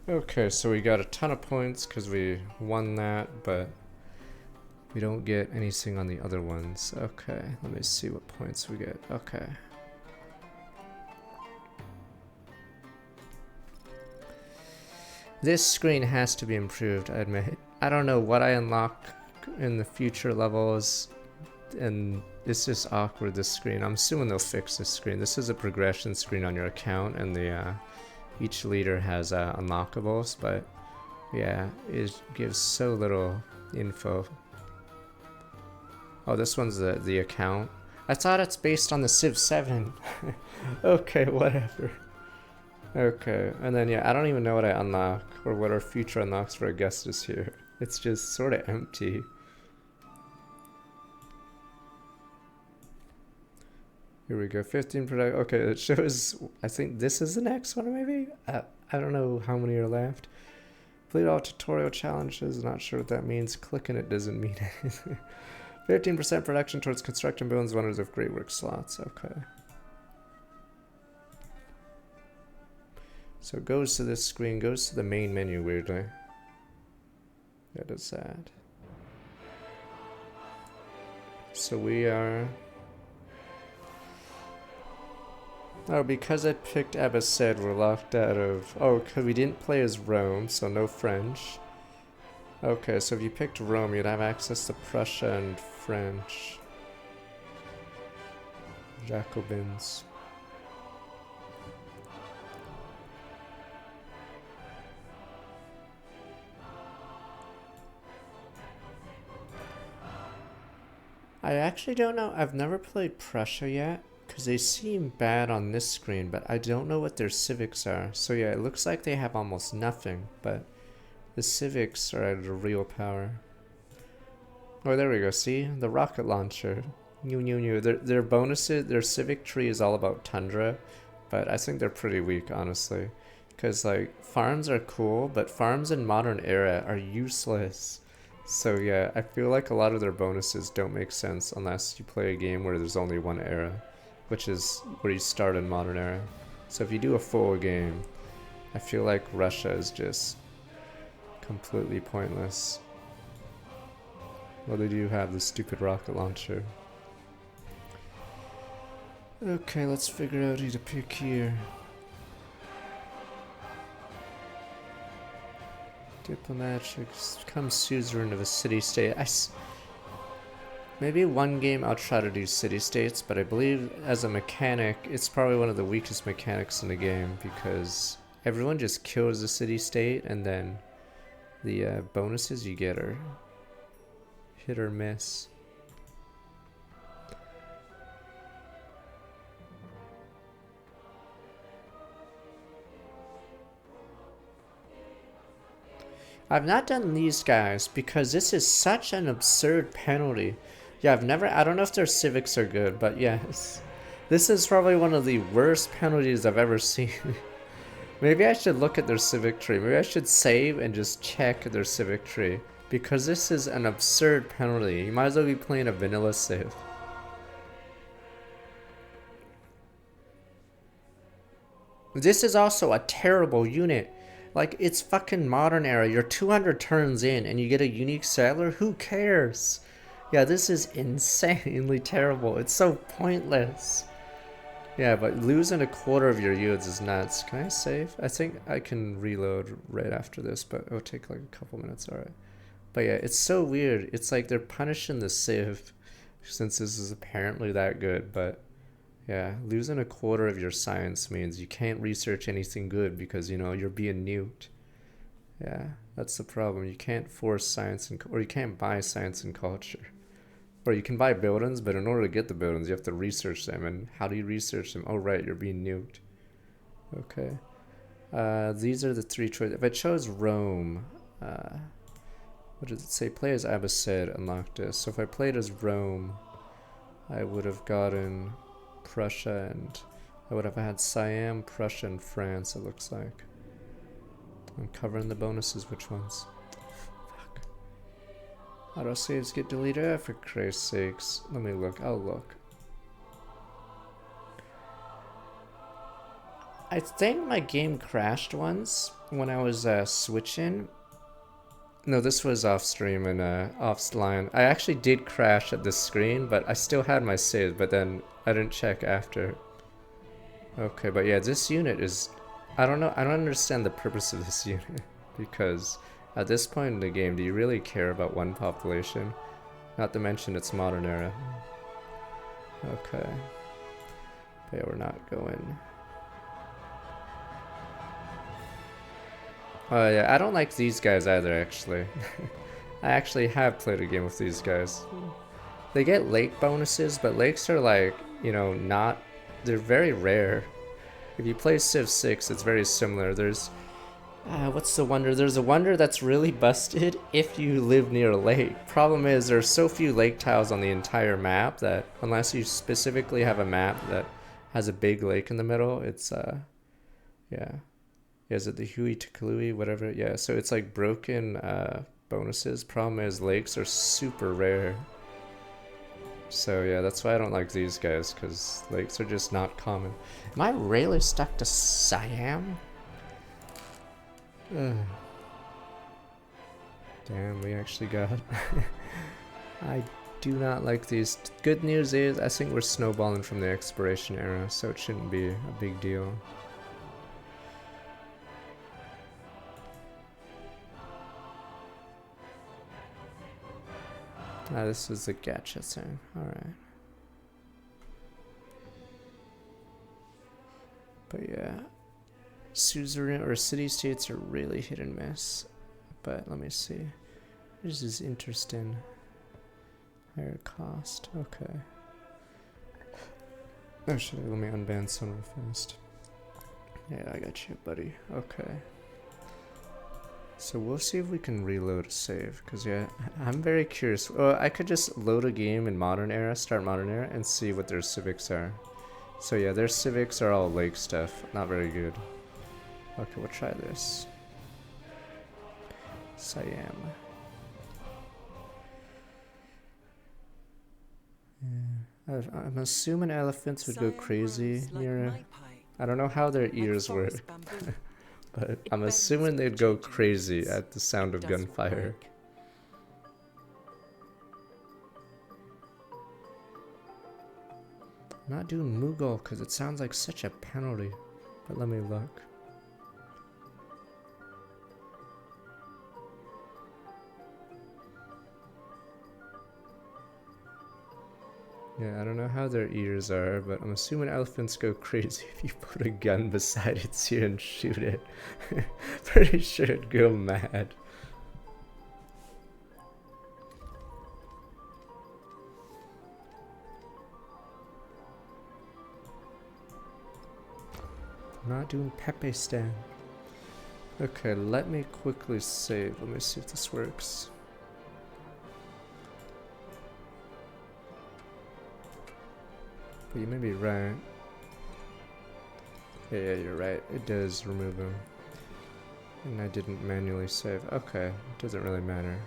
Okay, so we got a ton of points because we won that, but we don't get anything on the other ones. Okay, let me see what points we get. Okay. This screen has to be improved, I admit. I don't know what I unlock in the future levels, and it's just awkward, this screen. I'm assuming they'll fix this screen. This is a progression screen on your account, and the each leader has unlockables, but yeah, it gives so little info. Oh, this one's the account. I thought it's based on the Civ 7. Okay, whatever. Okay, and then yeah, I don't even know what I unlock or what our future unlocks for Augustus here. It's just sort of empty. Here we go, 15 product. Okay, it shows, I think this is the next one maybe? I don't know how many are left. Complete all tutorial challenges, not sure what that means. Clicking it doesn't mean anything. 15% production towards construction buildings, wonders of great work slots. Okay. So it goes to this screen, goes to the main menu weirdly. That is sad. So we are... Oh, because I picked Abbasid, we're locked out of... Oh, because we didn't play as Rome, so no French. Okay, so if you picked Rome, you'd have access to Prussia and French. Jacobins. I actually don't know. I've never played Prussia yet, because they seem bad on this screen, but I don't know what their civics are. So yeah, it looks like they have almost nothing, but the civics are at a real power. Oh, there we go. See? The rocket launcher. Their bonuses, their civic tree is all about tundra, but I think they're pretty weak, honestly. Because, like, farms are cool, but farms in modern era are useless. So yeah, I feel like a lot of their bonuses don't make sense unless you play a game where there's only one era, which is where you start in modern era. So if you do a full game, I feel like Russia is just completely pointless. Well, they do have the stupid rocket launcher. Okay, let's figure out who to pick here. Diplomatic, become suzerain of a city-state. Maybe one game I'll try to do city-states, but I believe as a mechanic, it's probably one of the weakest mechanics in the game because everyone just kills the city-state and then the bonuses you get are hit or miss. I've not done these guys because this is such an absurd penalty. Yeah, I don't know if their civics are good, but yes. This is probably one of the worst penalties I've ever seen. Maybe I should look at their civic tree. Maybe I should save and just check their civic tree. Because this is an absurd penalty. You might as well be playing a vanilla civ. This is also a terrible unit. Like, it's fucking modern era. You're 200 turns in and you get a unique settler? Who cares? Yeah, this is insanely terrible. It's so pointless. Yeah, but losing a quarter of your yields is nuts. Can I save? I think I can reload right after this, but it'll take like a couple minutes. Alright. But yeah, it's so weird. It's like they're punishing the civ since this is apparently that good, but... Yeah, losing a quarter of your science means you can't research anything good because, you know, you're being nuked. Yeah, that's the problem. You can't force science or you can't buy science and culture. Or you can buy buildings, but in order to get the buildings, you have to research them. And how do you research them? Oh, right, you're being nuked. Okay. These are the three choices. If I chose Rome, what does it say? Play as Abbasid, unlocked this. So if I played as Rome, I would have gotten Prussia, and I would have had Siam, Prussia, and France, it looks like. I'm covering the bonuses, which ones? Fuck. Autosaves get deleted? For Christ's sakes. Let me look, I'll look. I think my game crashed once when I was switching. No, this was off stream and offline. I actually did crash at the screen, but I still had my save, but then I didn't check after. Okay, but yeah, this unit is... I don't know, I don't understand the purpose of this unit. Because at this point in the game, do you really care about one population? Not to mention it's modern era. Okay. But yeah, we're not going... Oh yeah, I don't like these guys either, actually. I actually have played a game with these guys. They get lake bonuses, but lakes are like, you know, not... They're very rare. If you play Civ 6, it's very similar. There's... what's the wonder? There's a wonder that's really busted if you live near a lake. Problem is, there's so few lake tiles on the entire map that unless you specifically have a map that has a big lake in the middle, it's, yeah. Is it the Hui Tukalui, whatever? Yeah, so it's like broken bonuses. Problem is lakes are super rare. So yeah, that's why I don't like these guys, because lakes are just not common. Am I really stuck to Siam? Damn, we actually got... I do not like these. Good news is, I think we're snowballing from the exploration era, so it shouldn't be a big deal. Ah, this is the gacha thing. Alright. But yeah. Suzerain or city-states are really hit and miss. But let me see. This is interesting. Higher cost. Okay. Actually, let me unban some real fast. Yeah, I got you, buddy. Okay. So we'll see if we can reload a save, because yeah, I'm very curious. Well, I could just load a game in modern era, start modern era, and see what their civics are. So yeah, their civics are all lake stuff, not very good. Okay, we'll try this. Siam. Yeah. I'm assuming elephants would go crazy near... I don't know how their ears work. But I'm assuming they'd go crazy at the sound of gunfire. I'm not doing Mughal because it sounds like such a penalty. But let me look. Yeah, I don't know how their ears are, but I'm assuming elephants go crazy if you put a gun beside its ear and shoot it. Pretty sure it'd go mad. I'm not doing Pepe Stan. Okay, let me quickly save. Let me see if this works. But you may be right. Yeah, you're right. It does remove them. And I didn't manually save. Okay, it doesn't really matter.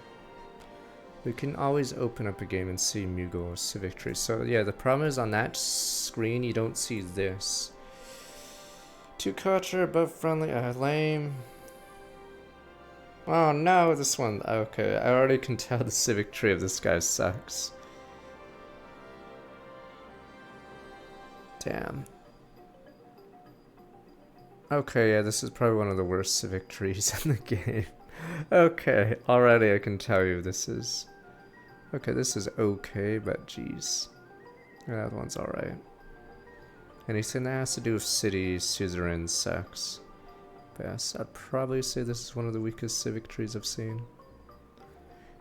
We can always open up a game and see Mughal civic tree. So yeah, the problem is on that screen you don't see this. Two culture, above friendly, lame. Oh no, this one. Okay, I already can tell the civic tree of this guy sucks. Damn. Okay, yeah, this is probably one of the worst civic trees in the game. Okay, already I can tell you this is... Okay, this is okay, but jeez. That one's alright. Anything that has to do with cities, suzerain sucks. But yes, I'd probably say this is one of the weakest civic trees I've seen.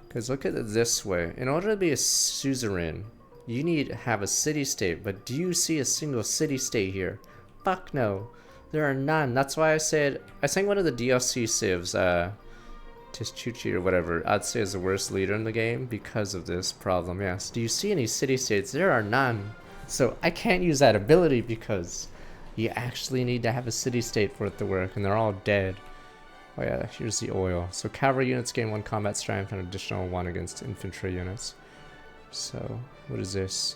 Because look at it this way. In order to be a suzerain, you need to have a city-state, but do you see a single city-state here? Fuck no. There are none. That's why I said, I think one of the DLC civs, Tischuchi or whatever, I'd say is the worst leader in the game because of this problem, yes. Do you see any city-states? There are none. So I can't use that ability because you actually need to have a city-state for it to work, and they're all dead. Oh yeah, here's the oil. So cavalry units gain 1 combat strength and an additional 1 against infantry units. So, what is this?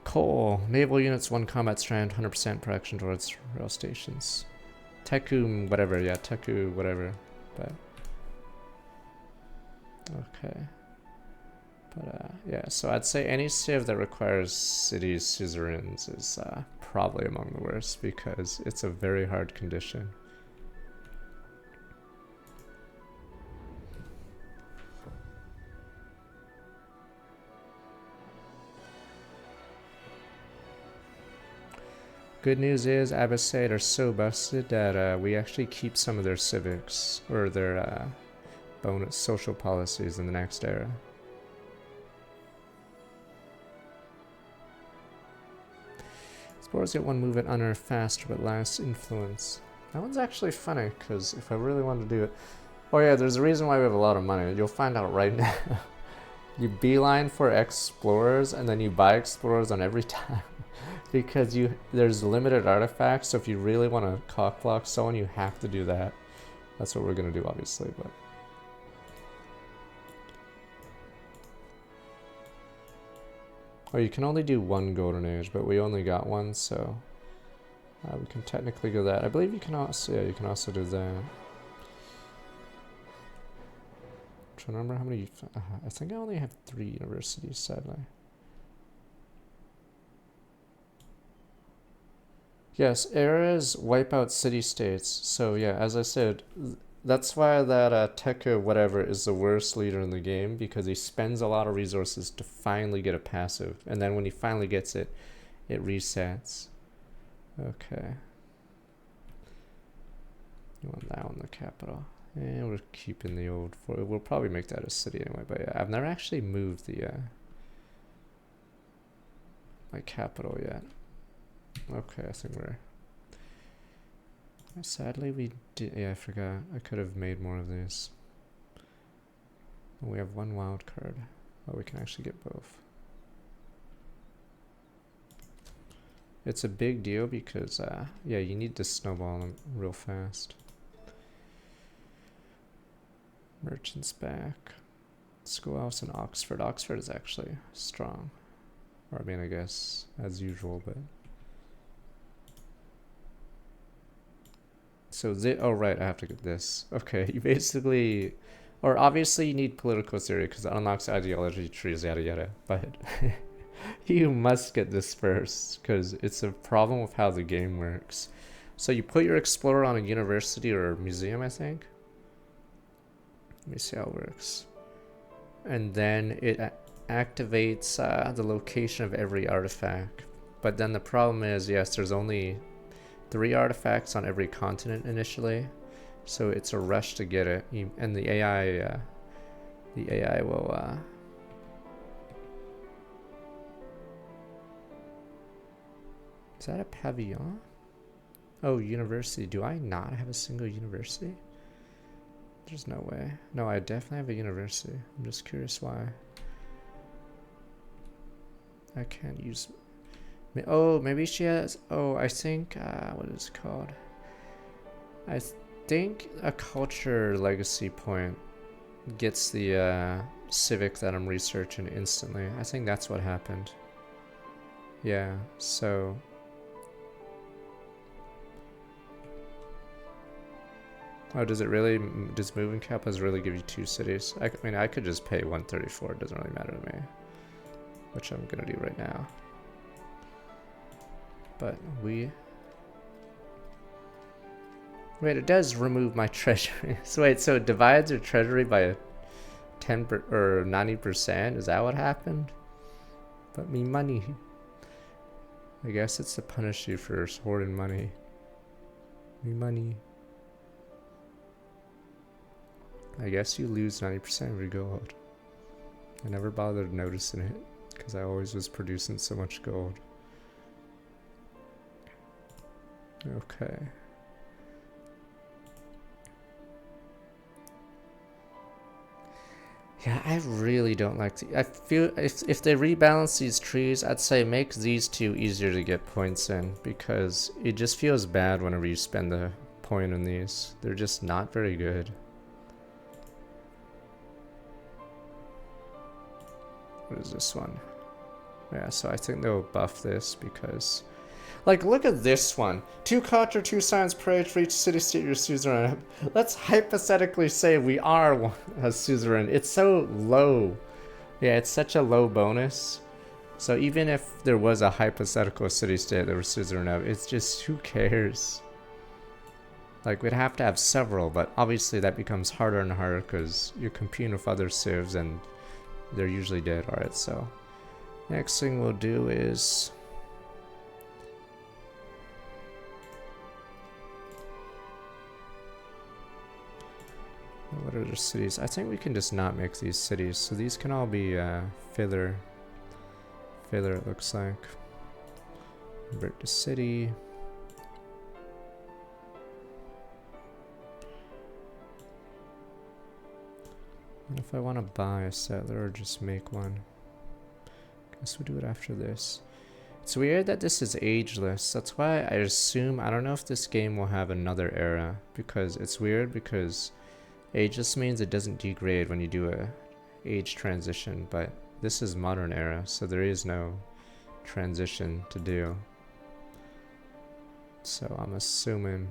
Coal. Naval units 1 combat strength, 100% production towards rail stations. Teku whatever, yeah, Teku whatever. But okay. But yeah, so I'd say any civ that requires city suzerains is probably among the worst because it's a very hard condition. Good news is Abbasid are so busted that we actually keep some of their civics or their bonus social policies in the next era. Explorers get 1 movement on her faster but less influence. That one's actually funny because if I really wanted to do it. Oh yeah, there's a reason why we have a lot of money. You'll find out right now. You beeline for explorers and then you buy explorers on every time. Because there's limited artifacts, so if you really want to cockblock someone, you have to do that. That's what we're going to do, obviously, but... Oh, you can only do 1 golden age, but we only got 1, so... we can technically go that. I believe you can also, yeah, you can also do that. I'm trying to remember how many... I think I only have 3 universities, sadly. Yes, eras wipe out city-states. So yeah, as I said, that's why that Tekka whatever is the worst leader in the game, because he spends a lot of resources to finally get a passive. And then when he finally gets it, it resets. Okay. You want that one, the capital. And we're keeping the old fort. We'll probably make that a city anyway, but yeah, I've never actually moved the my capital yet. Okay, I think we're... Sadly we did... Yeah, I forgot. I could have made more of these. We have 1 wild card. Oh, we can actually get both. It's a big deal because, yeah, you need to snowball them real fast. Merchants back. Schoolhouse in Oxford. Oxford is actually strong. Or I mean, I guess, as usual, but... So, oh right, I have to get this. Okay, you basically... Or obviously you need political theory because it unlocks ideology trees, yada yada. But you must get this first because it's a problem with how the game works. So you put your explorer on a university or a museum, I think. Let me see how it works. And then it activates the location of every artifact. But then the problem is, yes, there's only 3 artifacts on every continent initially. So it's a rush to get it, and the AI will. Is that a pavilion? Oh, university. Do I not have a single university? There's no way. No, I definitely have a university. I'm just curious why. I can't use. Oh, maybe she has. Oh, I think. What is it called? I think a culture legacy point gets the civic that I'm researching instantly. I think that's what happened. Yeah, so... Oh, does it really... Does moving capitas really give you 2 cities? I mean, I could just pay 134. It doesn't really matter to me. Which I'm gonna do right now. But we... Wait, it does remove my treasury. So wait, so it divides your treasury by 10% or 90%? Is that what happened? But me money. I guess it's to punish you for hoarding money. Me money. I guess you lose 90% of your gold. I never bothered noticing it because I always was producing so much gold. Okay. Yeah, I really don't like I feel if they rebalance these trees, I'd say make these two easier to get points in, because it just feels bad whenever you spend the point on these. They're just not very good. What is this one? Yeah, so I think they'll buff this because... Like, look at this one. 2 culture, 2 science per age for each city-state your suzerain. Let's hypothetically say we are a suzerain. It's so low. Yeah, it's such a low bonus. So even if there was a hypothetical city-state that we're suzerain of, it's just, who cares? Like, we'd have to have several, but obviously that becomes harder and harder because you're competing with other civs and they're usually dead. Alright, so next thing we'll do is... What are the cities? I think we can just not make these cities. So these can all be filler. Filler, it looks like. Convert to city. And if I want to buy a settler or just make one. Guess we'll do it after this. It's weird that this is ageless. That's why I assume, I don't know if this game will have another era. Because it's weird because ageless means it doesn't degrade when you do a age transition, but this is modern era, so there is no transition to do. So I'm assuming...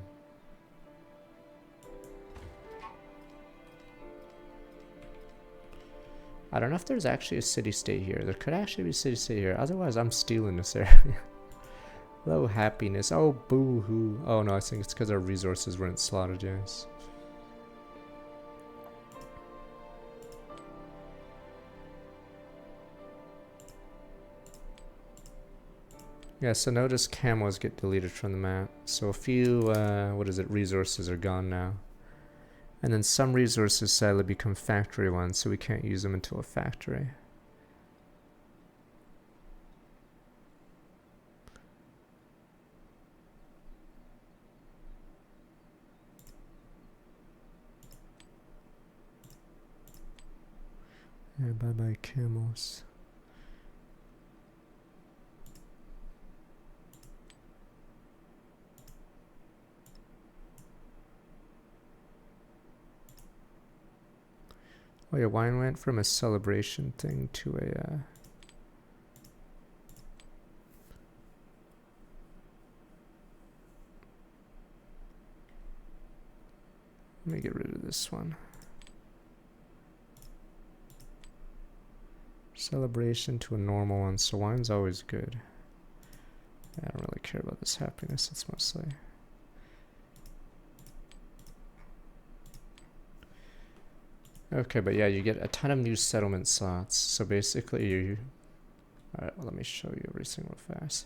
I don't know if there's actually a city-state here. There could actually be a city-state here. Otherwise, I'm stealing this area. Low happiness. Oh, boo-hoo. Oh, no, I think it's because our resources weren't slotted, yes. Yeah, so notice camos get deleted from the map. So a few, what is it, resources are gone now. And then some resources sadly become factory ones, so we can't use them until a factory. Yeah, bye-bye camels. Oh yeah, wine went from a celebration thing to a... Let me get rid of this one. Celebration to a normal one, so wine's always good. I don't really care about this happiness, it's mostly... Okay, but yeah, you get a ton of new settlement slots. So basically you... Alright, well, let me show you everything real fast.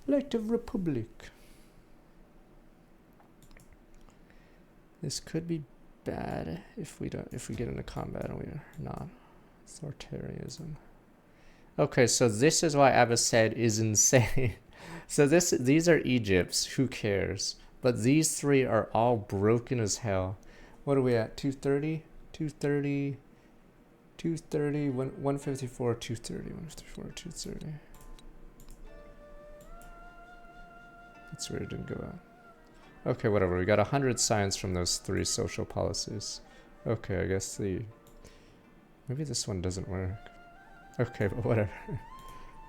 Elective Republic. This could be bad if we get into combat and we're not. Authoritarianism. Okay, so this is why Abbasid is insane. So these are Egypt's, who cares? But these three are all broken as hell. What are we at? 230? 230, 230, 154, 230, 154, 230. That's where it didn't go out. Okay, whatever. We got 100 signs from those 3 social policies. Okay, I guess maybe this one doesn't work. Okay, but whatever.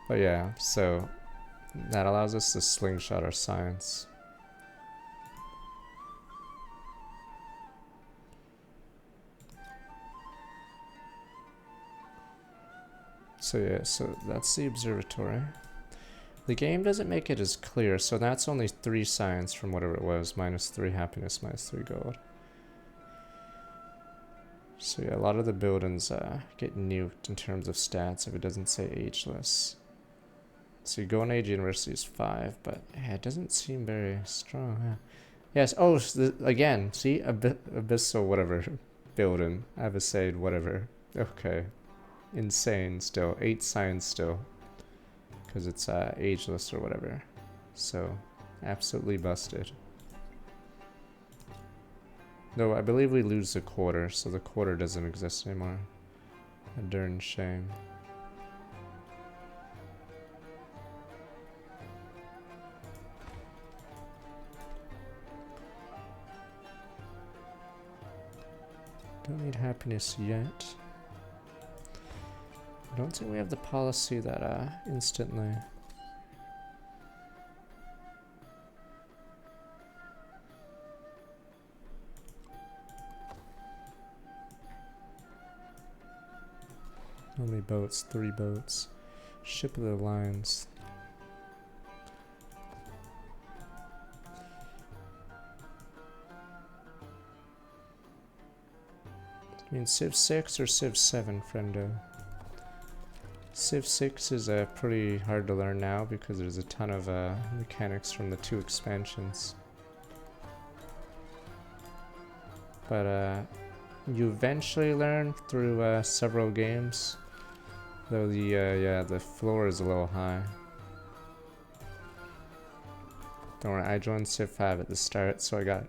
But yeah, so that allows us to slingshot our science. So yeah, so that's the observatory. The game doesn't make it as clear, so that's only 3 science from whatever it was, -3 happiness, -3 gold. So yeah, a lot of the buildings get nuked in terms of stats if it doesn't say ageless. So you go on Age University is 5, but yeah, it doesn't seem very strong. Yeah. Yes, oh, so again, see, abyssal whatever building, Abbasid whatever. Okay. Insane still. 8 science still. Because it's ageless or whatever. So, absolutely busted. Though I believe we lose the quarter, so the quarter doesn't exist anymore. A darn shame. Don't need happiness yet. I don't think we have the policy that instantly. How many boats? 3 boats. Ship of the Alliance. I mean Civ 6 or Civ 7, friendo? Civ 6 is pretty hard to learn now because there's a ton of mechanics from the 2 expansions. But you eventually learn through several games. Though the floor is a little high. Don't worry, I joined Civ 5 at the start, so I got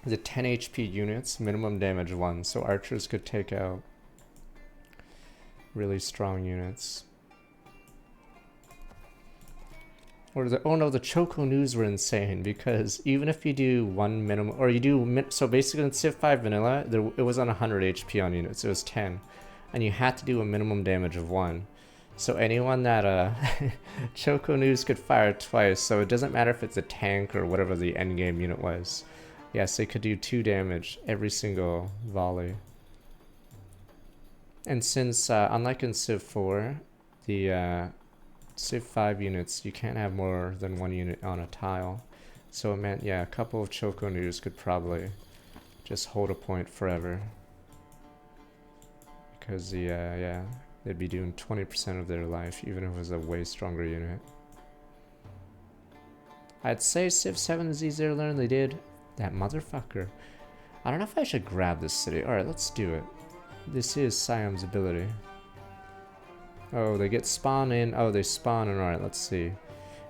the 10 HP units, minimum damage 1, so archers could take out really strong units. Or oh no, the Choco News were insane because even if you do one minimum, or you do, so basically in Civ 5 vanilla, it was on 100 HP on units, it was 10. And you had to do a minimum damage of 1. So anyone that Choco News could fire twice, so it doesn't matter if it's a tank or whatever the endgame unit was. Yes, they could do 2 damage every single volley. And since, unlike in Civ 4, the Civ 5 units, you can't have more than 1 unit on a tile. So it meant, yeah, a couple of Choco News could probably just hold a point forever. Because they'd be doing 20% of their life, even if it was a way stronger unit. I'd say Civ 7 is easier to learn. They did. That motherfucker. I don't know if I should grab this city. Alright, let's do it. This is Siam's ability. Oh, they get spawn in. Oh, they spawn in. Alright, let's see.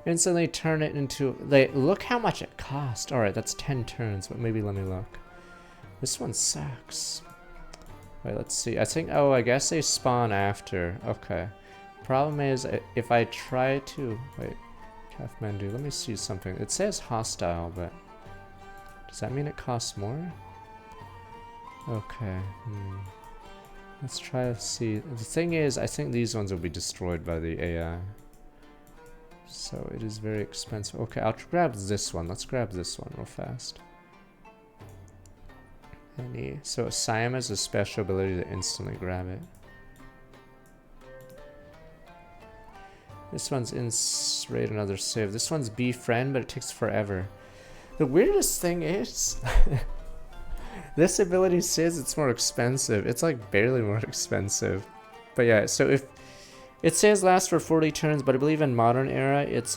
Instantly turn it into... look how much it cost. Alright, that's 10 turns, but maybe let me look. This one sucks. Wait, let's see. I think, oh, I guess they spawn after. Okay. Problem is, if I try to, wait, Kathmandu, let me see something. It says hostile, but does that mean it costs more? Okay. Let's try to see. The thing is, I think these ones will be destroyed by the AI. So it is very expensive. Okay, I'll grab this one. Let's grab this one real fast. So Siam has a special ability to instantly grab it. This one's in raid another civ. This one's befriend, but it takes forever. The weirdest thing is this ability says it's more expensive. It's like barely more expensive. But yeah, so if it says lasts for 40 turns, but I believe in modern era it's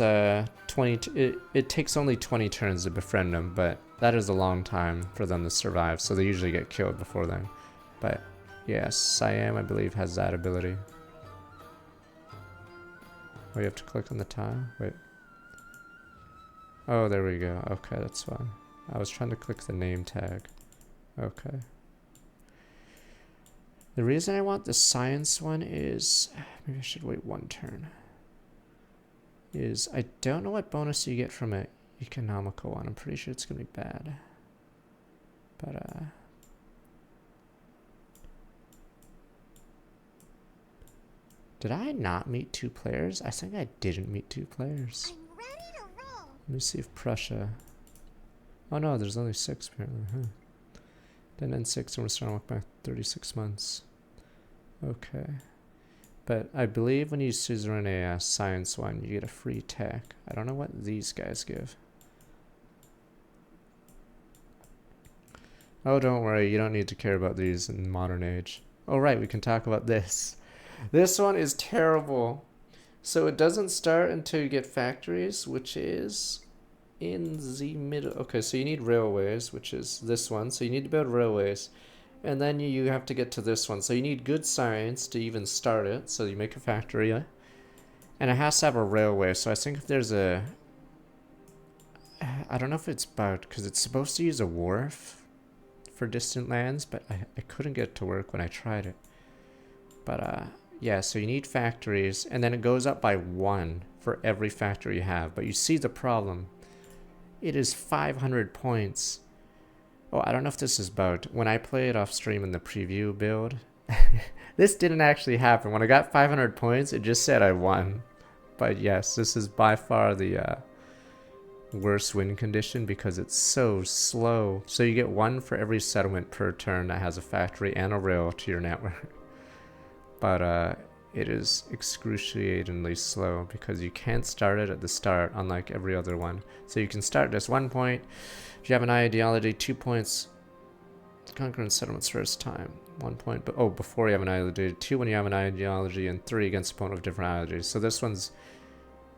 20. It takes only 20 turns to befriend them, but that is a long time for them to survive, so they usually get killed before then. But yes, Siam I believe has that ability. Oh, you have to click on the tile? Wait. Oh, there we go. Okay, that's fine. I was trying to click the name tag. Okay. The reason I want the science one is... maybe I should wait 1 turn. Is I don't know what bonus you get from an economical one. I'm pretty sure it's going to be bad. But, did I not meet 2 players? I think I didn't meet 2 players. I'm ready to roll. Let me see if Prussia... oh no, there's only 6 apparently, huh? Then N6 and we're starting to look back 36 months. Okay. But I believe when you suzerain a science one, you get a free tech. I don't know what these guys give. Oh, don't worry, you don't need to care about these in modern age. Oh right, we can talk about this. This one is terrible. So it doesn't start until you get factories, which is in the middle. Okay, so you need railways, which is this one. So you need to build railways. And then you have to get to this one. So you need good science to even start it. So you make a factory. And it has to have a railway. So I think if there's a... I don't know if it's bugged, because it's supposed to use a wharf for distant lands, but I couldn't get it to work when I tried it. But yeah, so you need factories, and then it goes up by 1 for every factory you have. But you see the problem. It is 500 points. Oh, I don't know if this is bugged. When I play it off stream in the preview build, this didn't actually happen. When I got 500 points, it just said I won. But yes, this is by far the worst win condition because it's so slow. So you get 1 for every settlement per turn that has a factory and a rail to your network. But it is excruciatingly slow because you can't start it at the start, unlike every other one. So you can start this 1 point if you have an ideology, 2 points conquering settlements first time, 1 point but before you have an ideology, 2 when you have an ideology, and 3 against opponent of different ideologies. So this one's,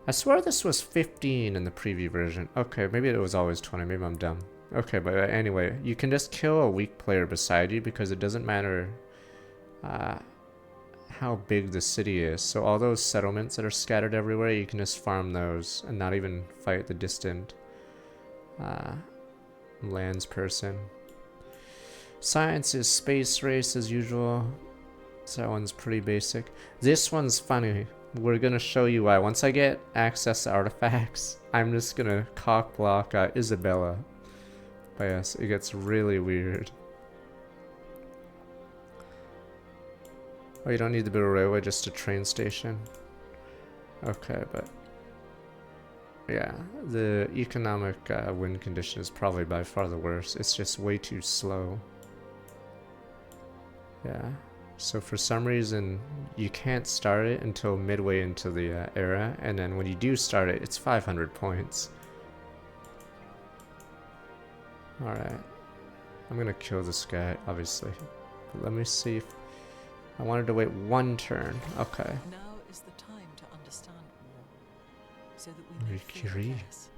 I swear this was 15 in the preview version. Okay, maybe it was always 20, maybe I'm dumb. Okay, but anyway, you can just kill a weak player beside you because it doesn't matter how big the city is. So all those settlements that are scattered everywhere, you can just farm those and not even fight the distant lands person. Science is space race as usual. So that one's pretty basic. This one's funny. We're gonna show you why. Once I get access to artifacts, I'm just gonna cock block Isabella. But yes, it gets really weird. Oh, you don't need to build a railway, just a train station. Okay, but yeah, the economic win condition is probably by far the worst. It's just way too slow. Yeah, so for some reason you can't start it until midway into the era, and then when you do start it, it's 500 points. Alright, I'm gonna kill this guy, obviously. But let me see if I wanted to wait 1 turn. Okay. Now is the time to understand war, so that we may fear Mercury. less.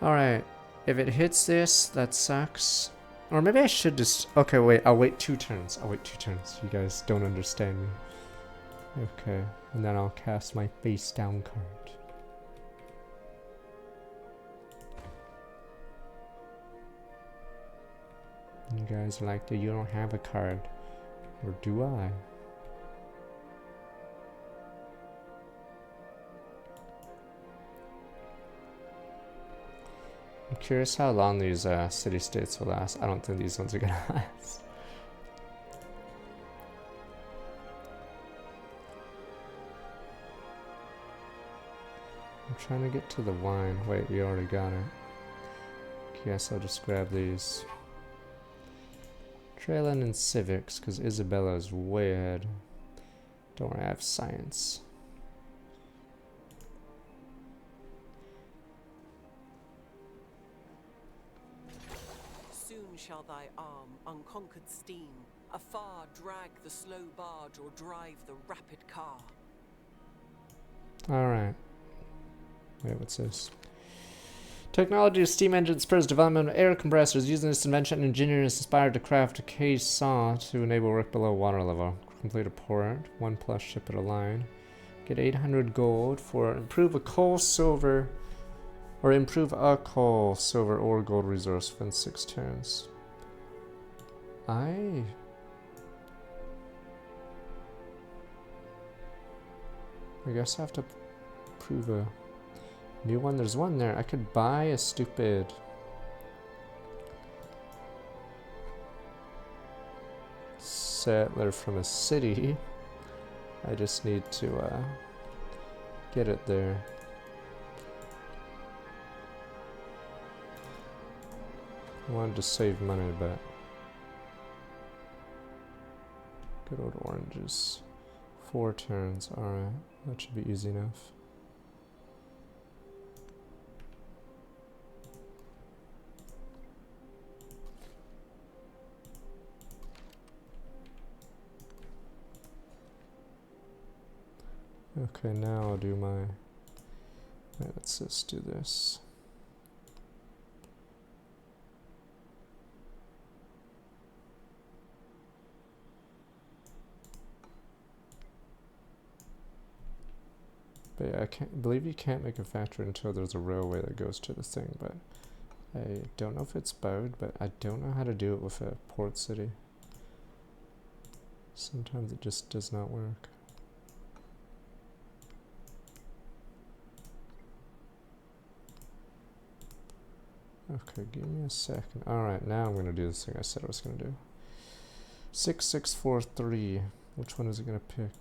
Alright, if it hits this, that sucks. Or maybe I should just... Okay, wait, I'll wait 2 turns. I'll wait 2 turns. You guys don't understand me. Okay, and then I'll cast my face down card. You guys are like, you don't have a card. Or do I? I'm curious how long these city-states will last. I don't think these ones are gonna last. I'm trying to get to the wine. Wait, we already got it. Guess I'll just grab these. Trailing and civics, because Isabella's way ahead. Don't worry, I have science. Soon shall thy arm, unconquered steam, afar drag the slow barge or drive the rapid car. Alright. Wait, what's this? Technology of steam engine spurs development of air compressors. Using this invention, engineers inspired to craft a case saw to enable work below water level. Complete a port. 1+ ship at a line. Get 800 gold for improve a coal, silver, or improve a coal, silver, or gold resource within 6 turns. I guess I have to prove a new one. There's one there. I could buy a stupid settler from a city. I just need to get it there. I wanted to save money, but good old oranges. 4 turns. Alright, that should be easy enough. Okay, now I'll do my... Right, let's just do this. But yeah, I can't believe you can't make a factory until there's a railway that goes to the thing, but I don't know if it's bugged, but I don't know how to do it with a port city. Sometimes it just does not work. Okay, give me a second. Alright, now I'm gonna do this thing I said I was gonna do. 6643. Which one is it gonna pick?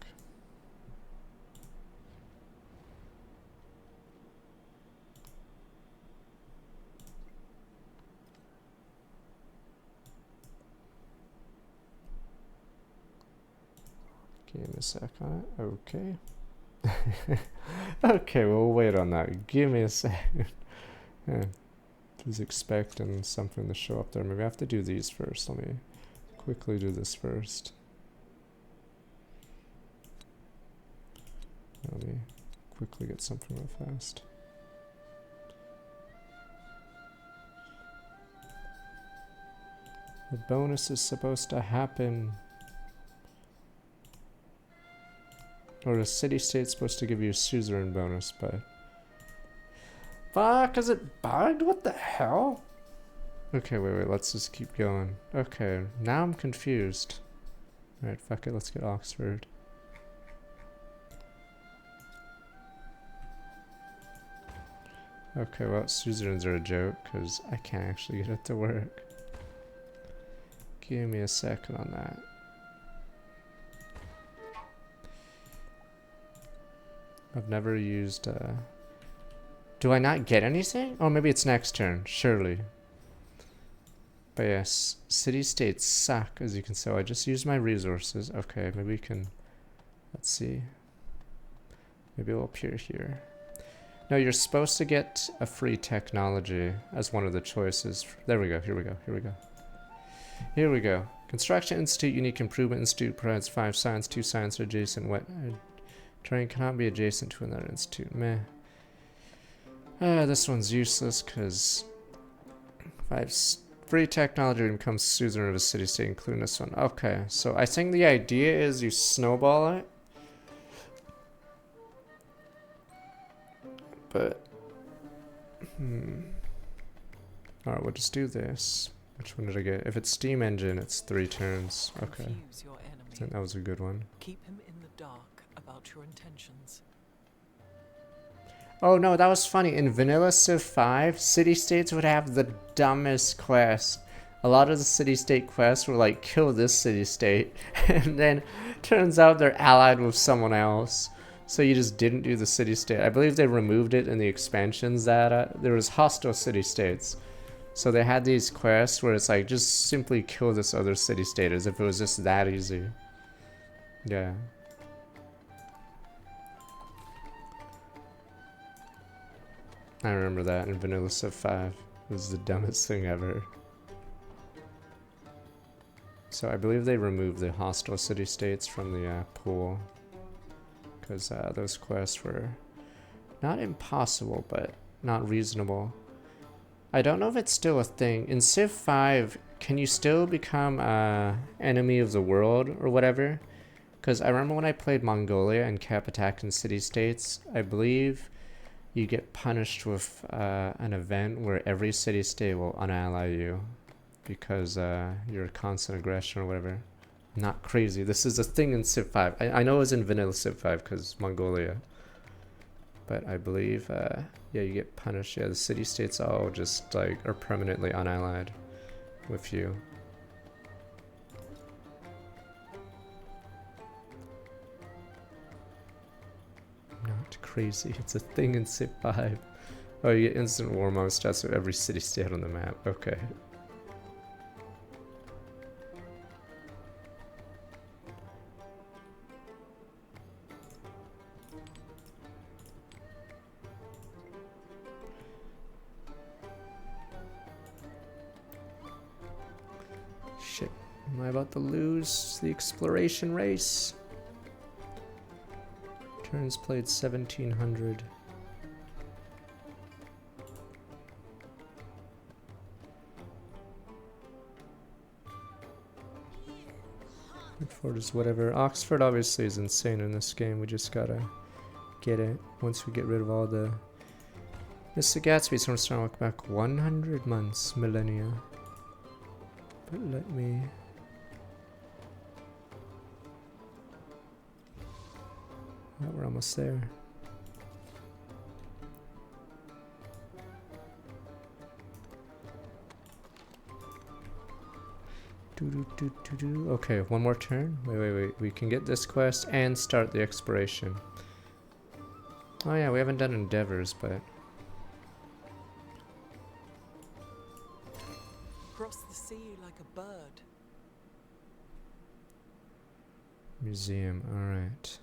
Give me a sec on it. Okay. Okay, we'll wait on that. Give me a second. Yeah. Was expecting something to show up there. Maybe I have to do these first. Let me quickly do this first. Let me quickly get something real fast. The bonus is supposed to happen. Or the city-state's supposed to give you a suzerain bonus, but... Fuck, is it bugged? What the hell? Okay, wait, let's just keep going. Okay, now I'm confused. Alright, fuck it, let's get Oxford. Okay, well, suzerains are a joke, because I can't actually get it to work. Give me a second on that. I've never used, Do I not get anything? Oh, maybe it's next turn, surely. But yes, city-states suck, as you can see. I just used my resources. Okay, maybe we can... Let's see. Maybe it'll appear here. No, you're supposed to get a free technology as one of the choices. There we go, here we go, here we go. Here we go. Construction Institute, Unique Improvement Institute provides 5 science, 2 science are adjacent. What terrain cannot be adjacent to another institute? Meh. This one's useless because 5 free technology becomes suzerain of a city-state, including this one. Okay, so I think the idea is you snowball it. But, Alright, we'll just do this. Which one did I get? If it's steam engine, it's 3 turns. Okay. I think that was a good one. Keep him in the dark about your intentions. Oh no, that was funny. In Vanilla Civ 5, city-states would have the dumbest quests. A lot of the city-state quests were like, kill this city-state. And then, turns out they're allied with someone else. So you just didn't do the city-state. I believe they removed it in the expansions that there was hostile city-states. So they had these quests where it's like, just simply kill this other city-state as if it was just that easy. Yeah. I remember that in Vanilla Civ 5. It was the dumbest thing ever. So I believe they removed the hostile city-states from the pool. Because those quests were not impossible, but not reasonable. I don't know if it's still a thing. In Civ 5, can you still become enemy of the world or whatever? Because I remember when I played Mongolia and kept attacking city-states, I believe you get punished with an event where every city-state will unally you because you're a constant aggression or whatever. Not crazy. This is a thing in Civ 5. I know it was in Vanilla Civ 5 because Mongolia. But I believe, yeah, you get punished. Yeah, the city-states all just, like, are permanently unallied with you. Not crazy. It's a thing in Civ 5. Oh, you get instant war mode stats with every city-state on the map. Okay. Shit. Am I about to lose the exploration race? Turns played 1700. Oxford is whatever. Oxford obviously is insane in this game. We just gotta get it once we get rid of all the Mr. Gatsby, someone's trying to look back 100 months, millennia. But let me... Oh, we're almost there. Okay, one more turn. Wait. We can get this quest and start the exploration. Oh yeah, we haven't done endeavors, but... Cross the sea like a bird. Museum, alright.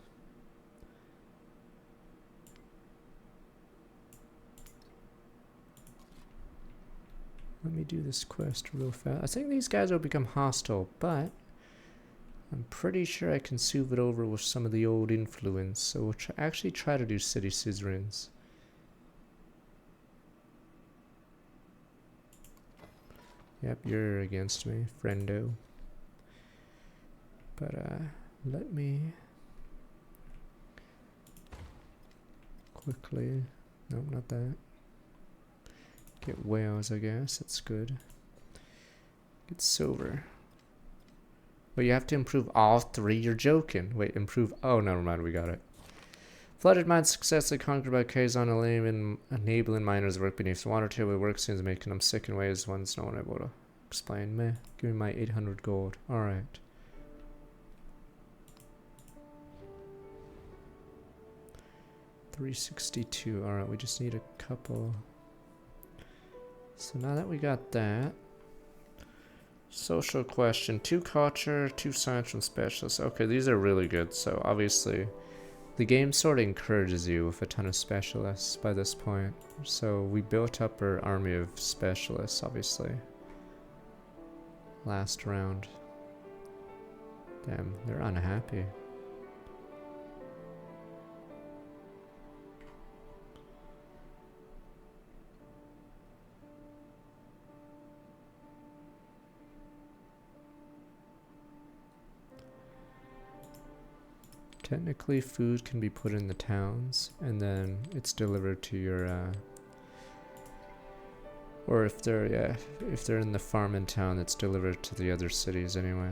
Let me do this quest real fast. I think these guys will become hostile, but I'm pretty sure I can soothe it over with some of the old influence. So we'll actually try to do city suzerains. Yep, you're against me, friendo. But let me quickly... Nope, not that. Get whales, I guess. That's good. Get silver. Well, you have to improve all three. You're joking. Wait, improve. Oh, never mind. We got it. Flooded mines successfully conquered by Kazon, enabling miners to work beneath the water table. Work seems making them sick in ways one's no one able to explain. Meh. Give me my 800 gold. Alright. $362. Alright, we just need a couple. So now that we got that, social question, 2 culture, 2 science from specialists. Okay, these are really good. So obviously the game sort of encourages you with a ton of specialists by this point. So we built up our army of specialists, obviously. Last round. Damn, they're unhappy. Technically, food can be put in the towns, and then it's delivered to your, or if they're in the farm in town, it's delivered to the other cities anyway.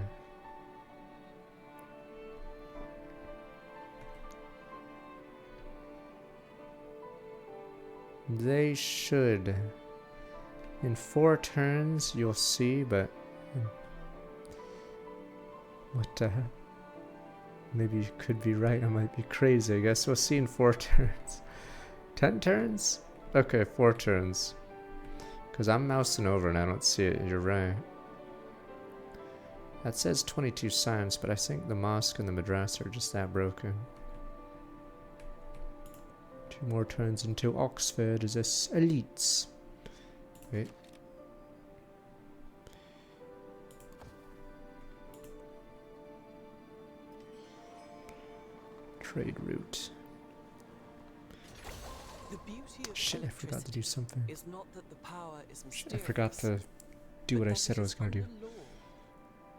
They should. In 4 turns, you'll see, but... What the heck? Maybe you could be right, I might be crazy. I guess we'll see in 4 turns. 10 turns? Okay, 4 turns. Because I'm mousing over and I don't see it. You're right. That says 22 science, but I think the mosque and the madrasa are just that broken. 2 more turns until Oxford is this elites. Wait. Trade route. The beauty of Shit, I forgot to do something. is not that the power is Shit, I forgot to do what I said I was going to do. law,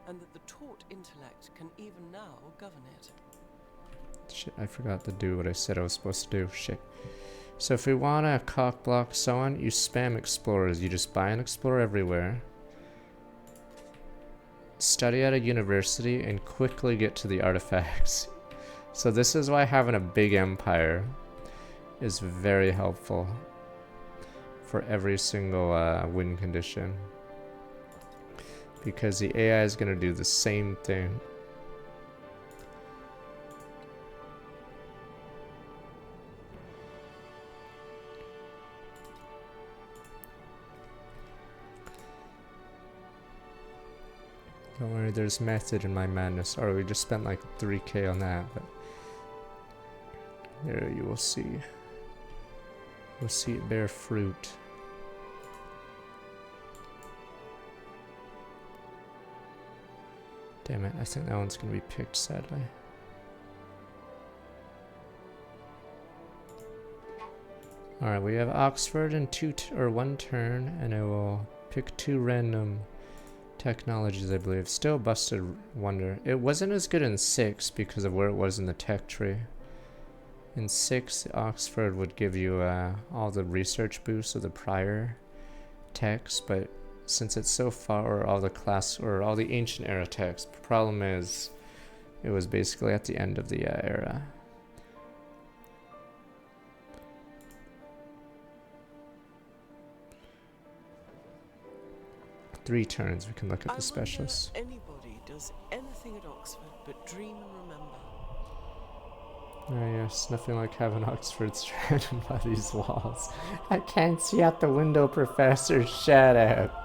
and that the taught intellect can even now govern it. Shit, I forgot to do what I said I was supposed to do. Shit. So if we want a cock block, so on, you spam explorers. You just buy an explorer everywhere. Study at a university and quickly get to the artifacts. So this is why having a big empire is very helpful for every single win condition. Because the AI is going to do the same thing. Don't worry, there's method in my madness. Or we just spent like 3k on that, but there you will see. You'll see it bear fruit. Damn it, I think that one's gonna be picked, sadly. Alright, we have Oxford in 1 turn, and I will pick 2 random technologies, I believe. Still busted wonder. It wasn't as good in 6 because of where it was in the tech tree. In 6, Oxford would give you all the research boosts of the prior text, but since it's so far, or all the class or all the ancient era text, the problem is it was basically at the end of the era. Three turns, we can look at the specialists. Anybody does anything at Oxford but dream and remember. Oh yes, nothing like having Oxford stranded by these walls. I can't see out the window, Professor. Shut up.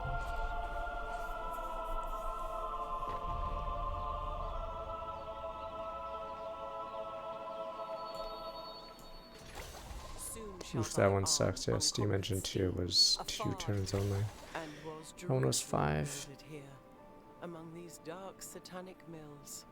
Oof, that one sucks. Yeah, Steam Engine 2 was 2 turns only. That one was 5. Here, among these dark satanic mills.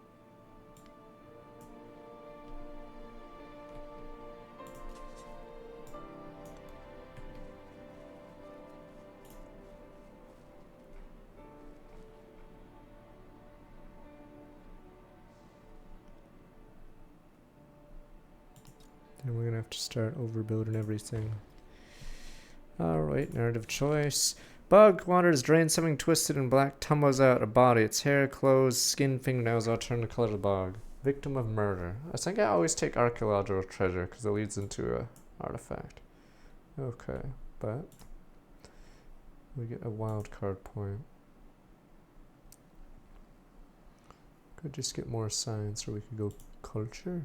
And we're gonna have to start overbuilding everything. Alright, narrative choice. Bug wanders, drains something twisted and black, tumbles out a body. Its hair, clothes, skin, fingernails all turn the color of the bog. Victim of murder. I think I always take archaeological treasure because it leads into a artifact. Okay, but we get a wild card point. Could just get more science, or we could go culture.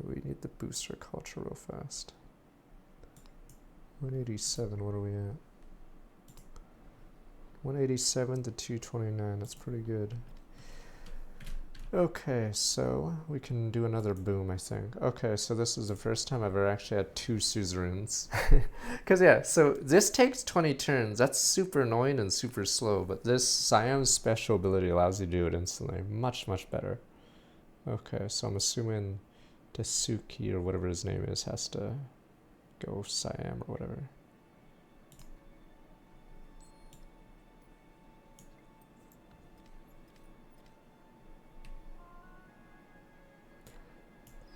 We need the booster culture real fast. 187, what are we at? 187 to 229, that's pretty good. Okay, so we can do another boom, I think. Okay, so this is the first time I've ever actually had 2 suzerains. Because yeah, so this takes 20 turns. That's super annoying and super slow, but this Siam's special ability allows you to do it instantly. Much, much better. Okay, so I'm assuming Tasuki, or whatever his name is, has to go Siam or whatever.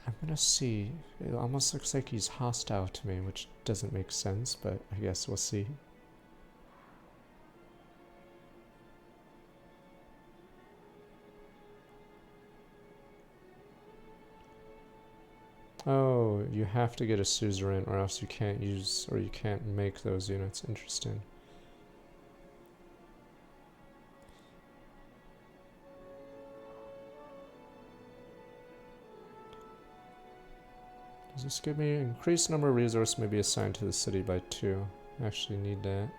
I'm gonna see. It almost looks like he's hostile to me, which doesn't make sense, but I guess we'll see. Oh, you have to get a suzerain or else you can't use, or you can't make those units. Interesting. Does this give me increased number of resources may be assigned to the city by 2? I actually need that.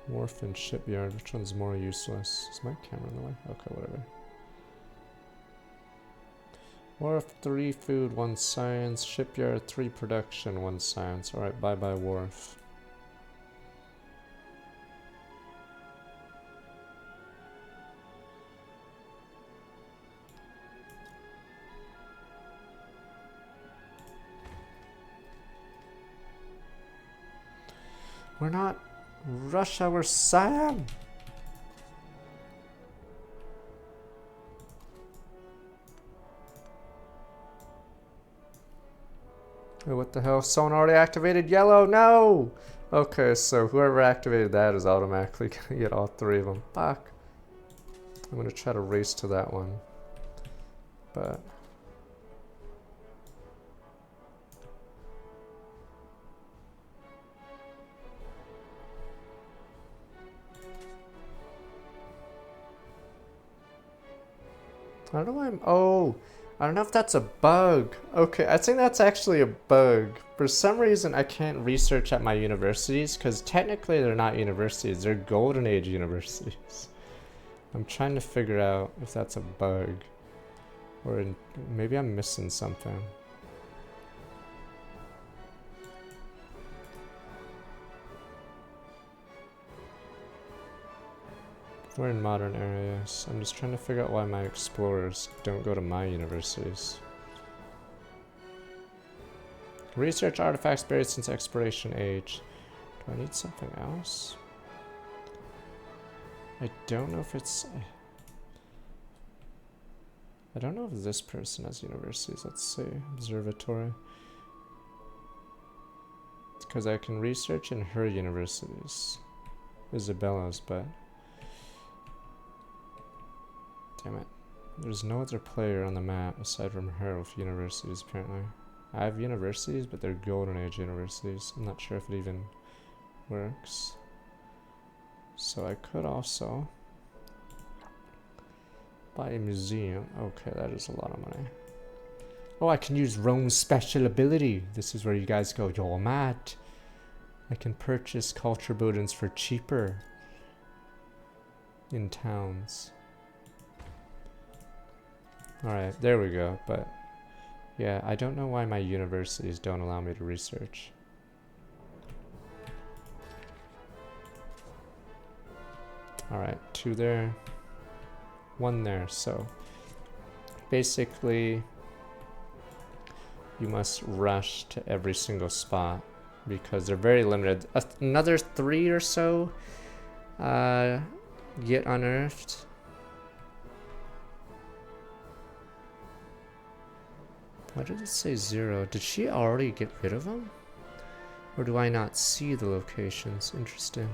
Wharf and shipyard, which one's more useless? Is my camera in the way? Okay, whatever. Wharf, 3 food, 1 science. Shipyard, 3 production, 1 science. Alright, bye bye wharf. We're not rush hour Siam. Oh, what the hell? Someone already activated yellow? No! Okay, so whoever activated that is automatically gonna get all 3 of them. Fuck. I'm gonna try to race to that one. But I don't know why I don't know if that's a bug. Okay, I think that's actually a bug. For some reason, I can't research at my universities, because technically they're not universities, they're Golden Age universities. I'm trying to figure out if that's a bug. Or maybe I'm missing something. We're in modern areas. I'm just trying to figure out why my explorers don't go to my universities. Research artifacts buried since exploration age. Do I need something else? I don't know if it's... I don't know if this person has universities. Let's see. Observatory. Because I can research in her universities. Isabella's, but... Damn it. There's no other player on the map aside from her with universities, apparently. I have universities, but they're Golden Age universities. I'm not sure if it even works. So I could also buy a museum. Okay, that is a lot of money. Oh, I can use Rome's special ability. This is where you guys go, you're mad. I can purchase culture buildings for cheaper in towns. Alright, there we go. But yeah, I don't know why my universities don't allow me to research. Alright, 2 there, 1 there. So basically you must rush to every single spot because they're very limited. Another 3 or so get unearthed. Why did it say 0? Did she already get rid of them? Or do I not see the locations? Interesting.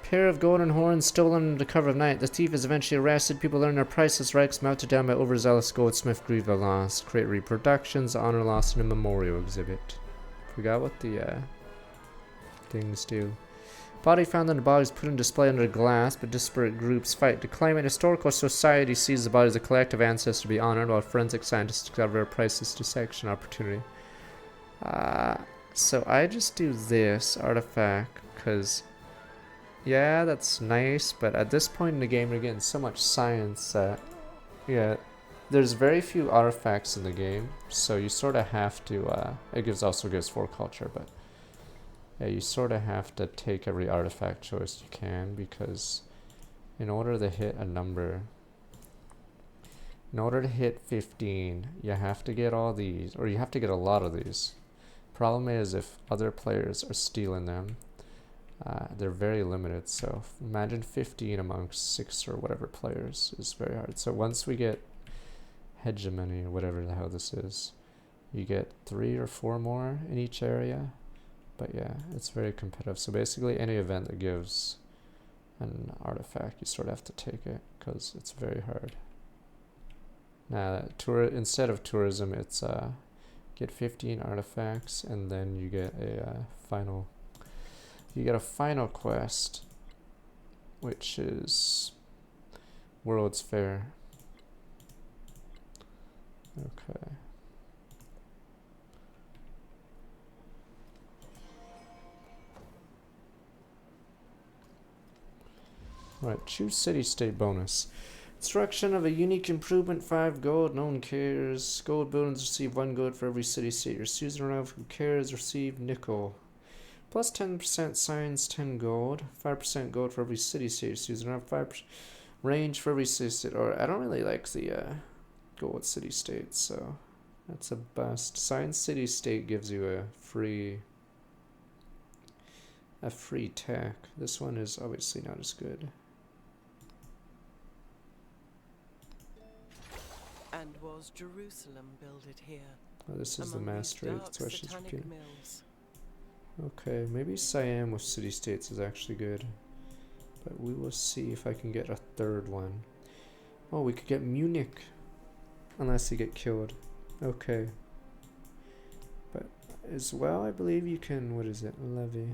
Pair of golden horns stolen under the cover of night. The thief is eventually arrested. People learn their priceless relics melted down by overzealous goldsmith. Grieve the loss. Create reproductions. Honor lost in a memorial exhibit. Forgot what the things do. Body found in the body is put on display under glass, but disparate groups fight to claim it. Historical society sees the body as a collective ancestor to be honored, while forensic scientists discover a priceless dissection opportunity. So I just do this artifact, because, yeah, that's nice, but at this point in the game, we're getting so much science that, yeah, there's very few artifacts in the game, so you sort of have to, it also gives 4 culture, but yeah, you sort of have to take every artifact choice you can, because in order to hit a number, in order to hit 15, you have to get all these, or you have to get a lot of these. Problem is, if other players are stealing them, they're very limited, so imagine 15 amongst 6 or whatever players is very hard. So once we get hegemony, or whatever the hell this is, you get 3 or 4 more in each area. But yeah, it's very competitive. So basically any event that gives an artifact, you sort of have to take it, because it's very hard. Now, instead of tourism, it's get 15 artifacts, and then you get a final quest, which is World's Fair. Okay. Alright, choose city-state bonus. Instruction of a unique improvement, 5 gold, no one cares. Gold buildings receive 1 gold for every city-state you're choosing around. Who cares? Receive nickel. Plus 10% science, 10 gold. 5% gold for every city-state you're choosing around. 5% range for every city-state. Or I don't really like the gold city-state, so that's a bust. Science city-state gives you a free tech. This one is obviously not as good. And was Jerusalem builded here? Oh, this is the among mass these trade. dark That's why she's satanic looking. mills? Okay, maybe Siam with city-states is actually good. But we will see if I can get a 3rd one. Oh, we could get Munich. Unless you get killed. Okay. But as well, I believe you can, what is it, levy.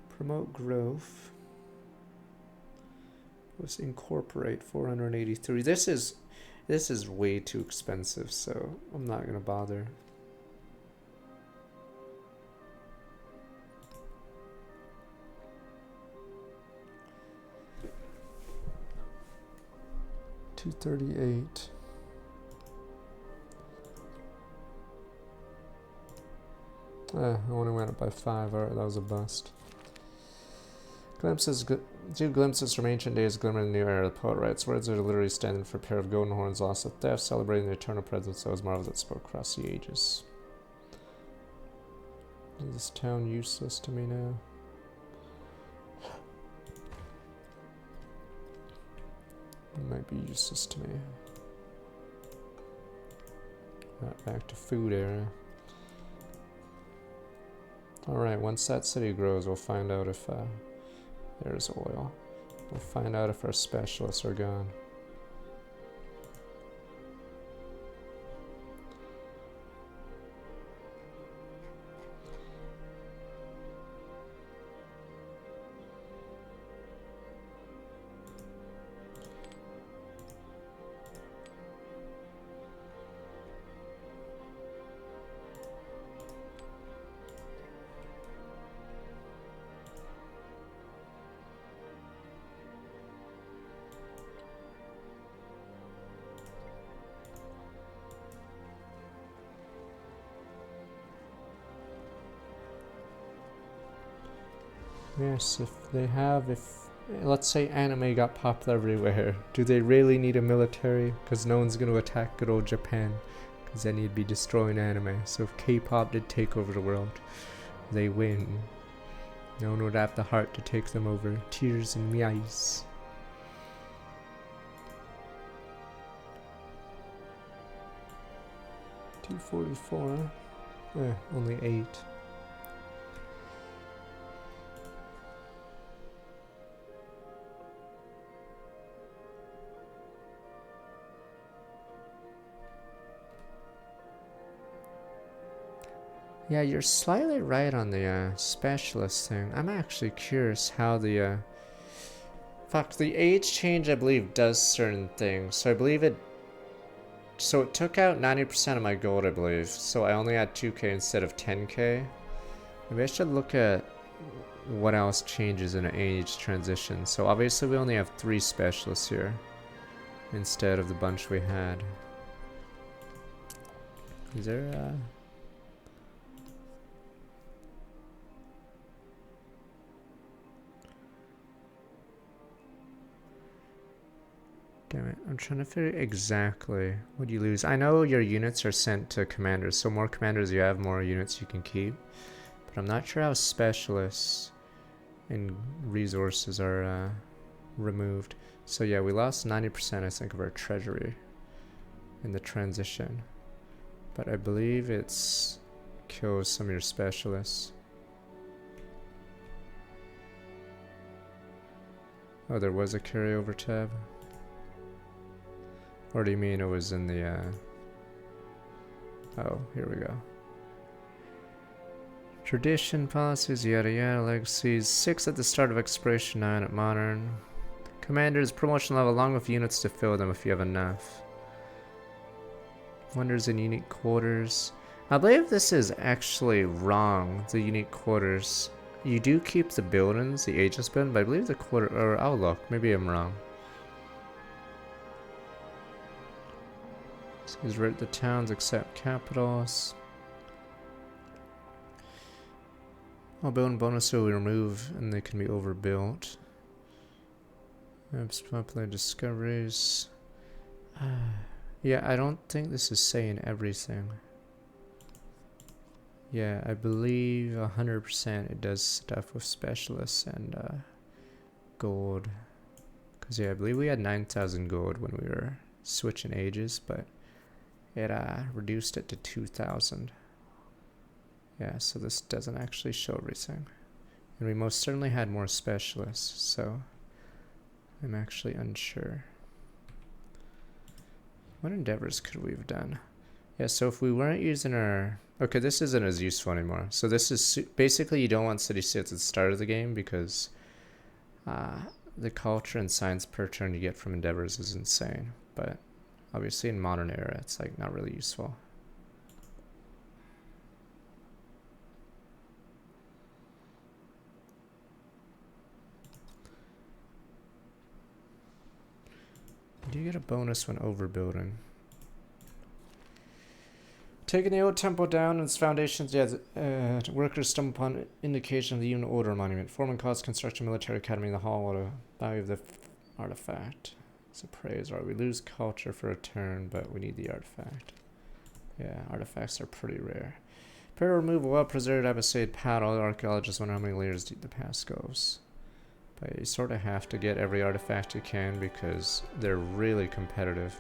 Promote growth. Let's incorporate 483. This is way too expensive, so I'm not gonna bother. $238. I only went up by 5. Alright, that was a bust. Two glimpses from ancient days glimmer in the new era. The poet writes, words are literally standing for a pair of golden horns lost to theft, celebrating the eternal presence that was marvelous that spoke across the ages. Is this town useless to me now? It might be useless to me. Right, back to food area. Alright, once that city grows, we'll find out if there's oil. We'll find out if our specialists are gone. Yes, let's say anime got popular everywhere, do they really need a military? Because no one's going to attack good old Japan, because then you'd be destroying anime. So if K-pop did take over the world, they win. No one would have the heart to take them over. Tears in my eyes. $244. Only 8. Yeah, you're slightly right on the specialist thing. I'm actually curious how the fuck, the age change I believe does certain things. So I believe it took out 90% of my gold, I believe. So I only had 2k instead of 10k. Maybe I should look at what else changes in an age transition. So obviously we only have 3 specialists here instead of the bunch we had. Is there damn it, I'm trying to figure exactly what you lose. I know your units are sent to commanders, so more commanders you have, more units you can keep. But I'm not sure how specialists and resources are removed. So yeah, we lost 90% I think of our treasury in the transition. But I believe it's kills some of your specialists. Oh, there was a carryover tab? Or do you mean it was in the, oh, here we go. Tradition, policies, yada yada, legacies. 6 at the start of expiration, 9 at modern. Commanders, promotion level along with units to fill them if you have enough. Wonders and unique quarters. I believe this is actually wrong, the unique quarters. You do keep the buildings, the ageless building, but I believe the quarter, or I'll look, maybe I'm wrong. He's written the towns except capitals. All building bonus will remove and they can be overbuilt. Maps popular discoveries. Yeah, I don't think this is saying everything. Yeah, I believe 100% it does stuff with specialists and gold. Because yeah, I believe we had 9,000 gold when we were switching ages, but it reduced it to 2,000. Yeah, so this doesn't actually show everything. And we most certainly had more specialists, so I'm actually unsure. What endeavors could we have done? Yeah, so if we weren't using our... Okay, this isn't as useful anymore. So this is... Basically, you don't want city states at the start of the game because the culture and science per turn you get from endeavors is insane. But obviously in modern era, it's like not really useful. Do you get a bonus when overbuilding? Taking the old temple down and its foundations, yeah, workers stumble upon indication of the unit order monument. Foreman caused construction military academy in the hall while the value of the artifact. It's a praise. Alright, we lose culture for a turn, but we need the artifact. Yeah, artifacts are pretty rare. Prepare to remove a well-preserved Abbasid pad. All the archaeologists wonder how many layers deep the pass goes. But you sort of have to get every artifact you can because they're really competitive.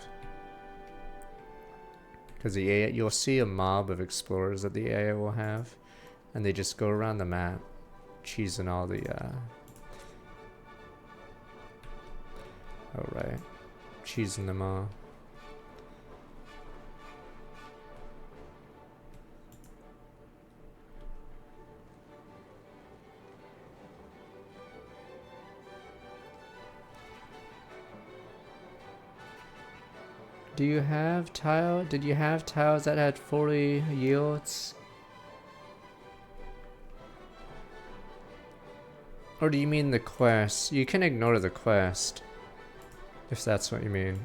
Because the AI, you'll see a mob of explorers that the AI will have, and they just go around the map, cheesing all the, oh right, cheesing them all. Do you have tile? Did you have tiles that had 40 yields? Or do you mean the quest? You can ignore the quest, if that's what you mean.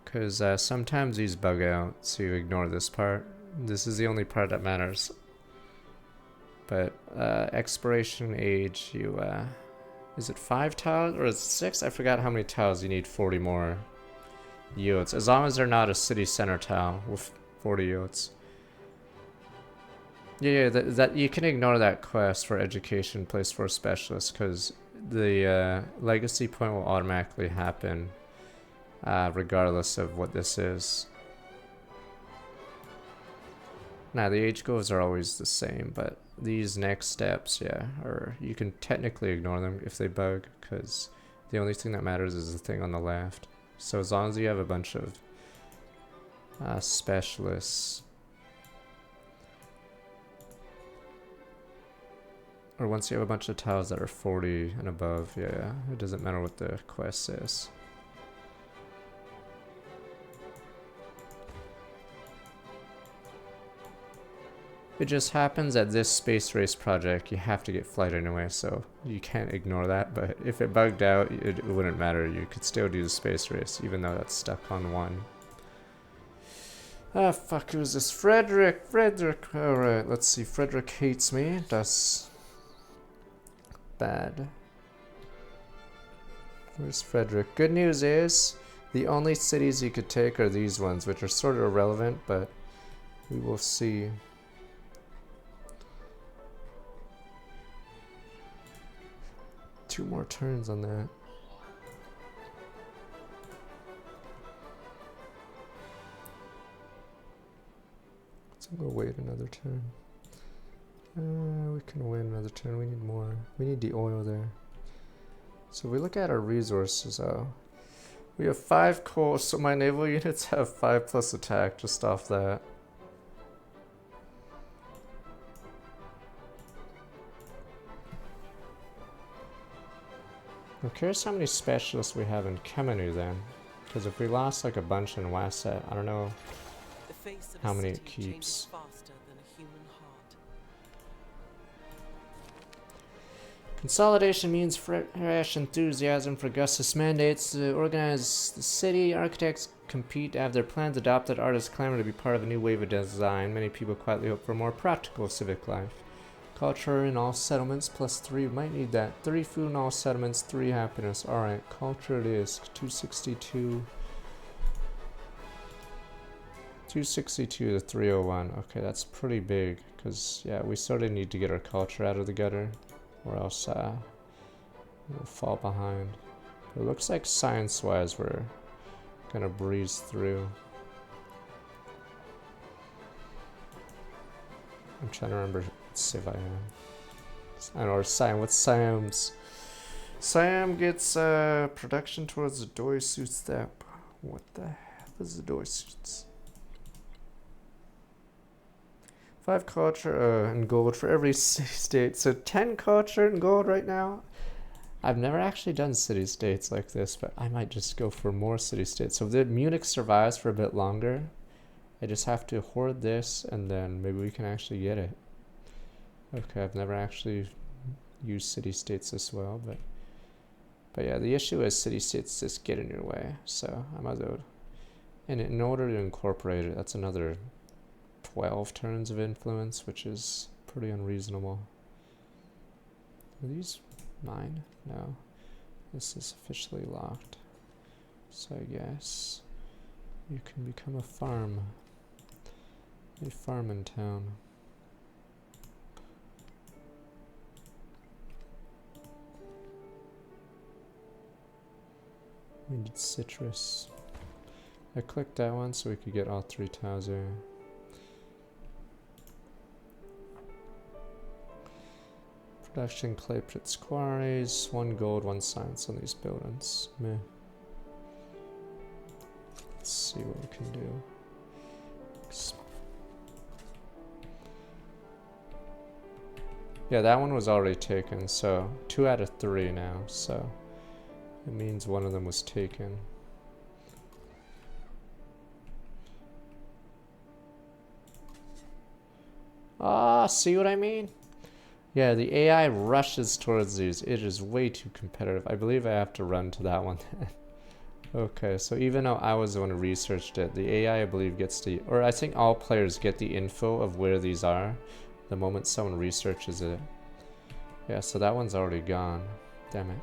Because sometimes these bug out, so you ignore this part. This is the only part that matters. But expiration age, you is it 5 tiles or is it 6? I forgot how many tiles you need 40 more yields. As long as they're not a city center tile with 40 yields. Yeah, that you can ignore that quest for education place for a specialist because the legacy point will automatically happen regardless of what this is. Now the age goals are always the same, but these next steps, yeah, or you can technically ignore them if they bug, because the only thing that matters is the thing on the left. So as long as you have a bunch of specialists, or once you have a bunch of tiles that are 40 and above, yeah, it doesn't matter what the quest says. It just happens at this space race project, you have to get flight anyway, so you can't ignore that, but if it bugged out, it wouldn't matter. You could still do the space race, even though that's stuck on 1. Ah, fuck, who's this? Frederick! Alright, let's see. Frederick hates me. That's bad. Where's Frederick? Good news is, the only cities you could take are these ones, which are sort of irrelevant, but we will see. Two more turns on that. So I'm gonna wait another turn. We can wait another turn. We need more. We need the oil there. So if we look at our resources, we have 5 coal, so my naval units have 5 plus attack just off that. I'm curious how many specialists we have in Kemenu then. Because if we lost like a bunch in Wasset, I don't know how many it keeps. Consolidation means fresh enthusiasm for Augustus mandates to organize the city. Architects compete to have their plans adopted. Artists clamor to be part of a new wave of design. Many people quietly hope for a more practical civic life. Culture in all settlements plus 3. We might need that. 3 food in all settlements, 3 happiness. Alright, culture it is. 262. 262 to 301. Okay, that's pretty big. Because, yeah, we sort of need to get our culture out of the gutter. Or else we'll fall behind. It looks like science-wise we're gonna breeze through. I'm trying to remember what civ I am. I don't know, or Siam. What's Siam's? Siam gets production towards the Doysu step. What the hell is the Doysu? 5 culture and gold for every city state. So 10 culture and gold right now. I've never actually done city states like this, but I might just go for more city states. So if Munich survives for a bit longer, I just have to hoard this and then maybe we can actually get it. Okay, I've never actually used city states this well, but yeah, the issue is city states just get in your way. So I might as well. And in order to incorporate it, that's another 12 turns of influence, which is pretty unreasonable. Are these mine? No. This is officially locked. So I guess you can become a farm. A farm in town. We need citrus. I clicked that one so we could get all 3 tiles here. Production clay pits quarries. 1 gold, 1 science on these buildings. Meh. Let's see what we can do. Yeah, that one was already taken, so 2 out of 3 now, so it means one of them was taken. Ah, see what I mean? Yeah, the AI rushes towards these. It is way too competitive. I believe I have to run to that one. Okay, so even though I was the one who researched it, the AI I believe gets the, or I think all players get the info of where these are the moment someone researches it. Yeah, so that one's already gone. Damn it.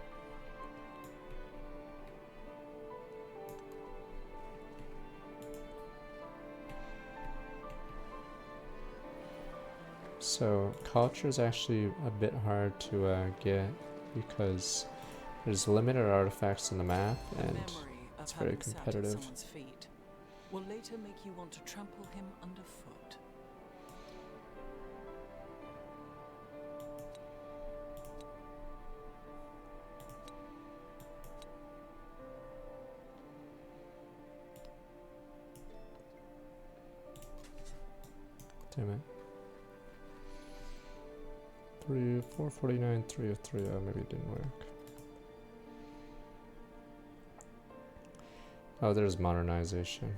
So culture is actually a bit hard to get because there's limited artifacts on the map and it's very competitive. Will later make you want to trample him underfoot. Damn it. 449, 303. Oh, maybe it didn't work. Oh, there's modernization.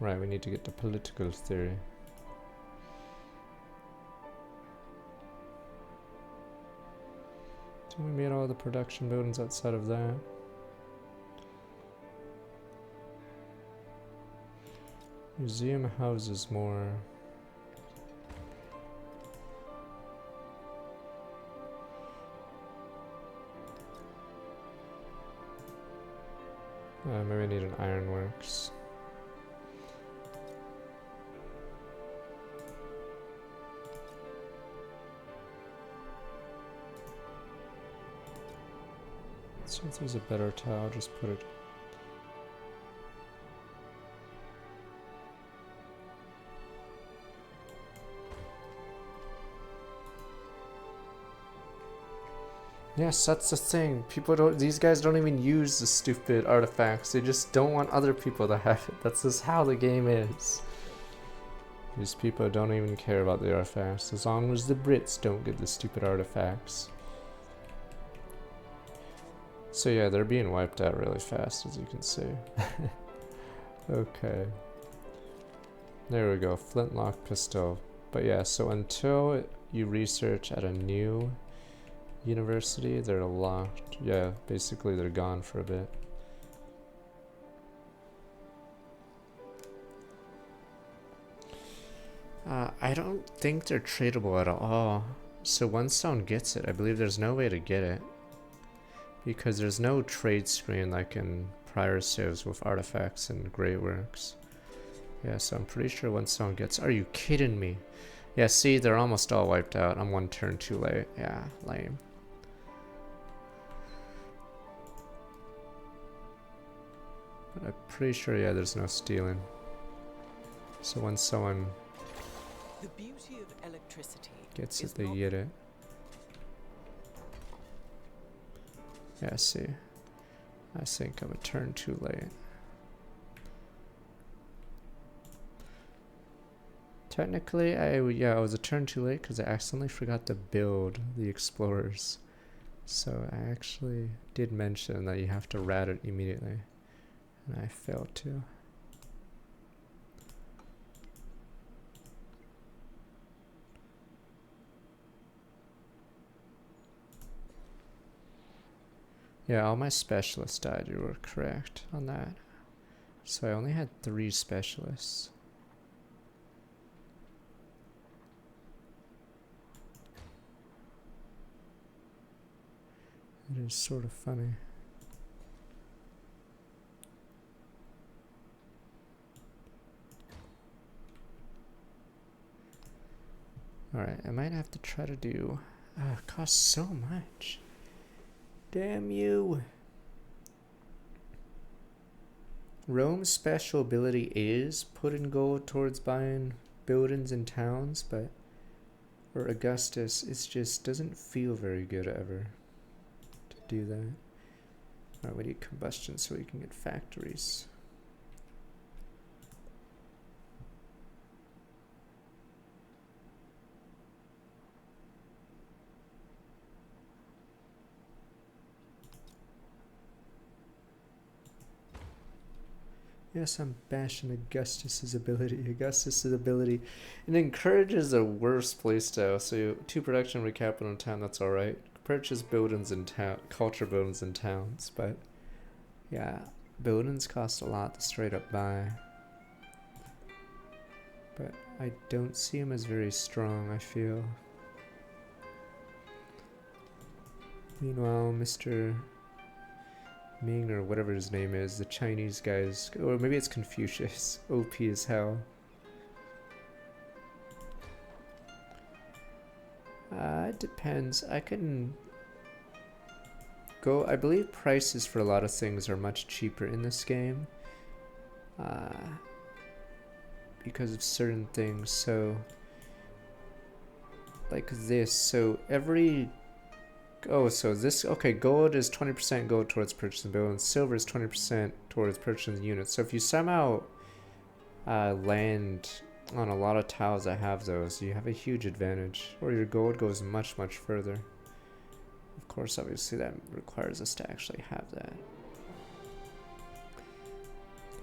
Right, we need to get to political theory. So we made all the production buildings outside of that. Museum houses more. Maybe I need an ironworks. Let's see if there's a better tile, just put it. Yes, that's the thing. People don't, these guys don't even use the stupid artifacts. They just don't want other people to have it. That's just how the game is. These people don't even care about the artifacts, as long as the Brits don't get the stupid artifacts. So yeah, they're being wiped out really fast, as you can see. Okay. There we go, flintlock pistol. But yeah, so until you research at a new university, they're locked. Yeah, basically they're gone for a bit. I don't think they're tradable at all. So once someone gets it, I believe there's no way to get it. Because there's no trade screen like in prior saves with artifacts and great works. Yeah, so I'm pretty sure once someone gets... Are you kidding me? Yeah, see, they're almost all wiped out. I'm 1 turn too late. Yeah, lame. But I'm pretty sure, yeah, there's no stealing. So when someone the beauty of electricity gets it, they get it. Yeah, see. I think I'm a turn too late. Technically, I was a turn too late because I accidentally forgot to build the explorers. So I actually did mention that you have to rat it immediately. And I failed to. Yeah, all my specialists died. You were correct on that. So I only had 3 specialists. It is sort of funny. Alright, I might have to try to do... it costs so much. Damn you. Rome's special ability is putting gold towards buying buildings and towns, but for Augustus, it just doesn't feel very good ever to do that. Alright, we need combustion so we can get factories. Yes, I'm bashing Augustus's ability. Augustus's ability, it encourages a worse playstyle. So 2 production per capital in town, that's alright. Purchase buildings in town, culture buildings in towns, but yeah, buildings cost a lot to straight up buy. But I don't see him as very strong, I feel. Meanwhile, Mr. Ming or whatever his name is, the Chinese guys, or maybe it's Confucius, OP as hell. It depends. I can go, I believe prices for a lot of things are much cheaper in this game. Because of certain things, so like this, so every so this, okay, gold is 20% gold towards purchasing buildings, silver is 20% towards purchasing units. So if you somehow land on a lot of tiles that have those, you have a huge advantage, or your gold goes much, much further. Of course, obviously that requires us to actually have that.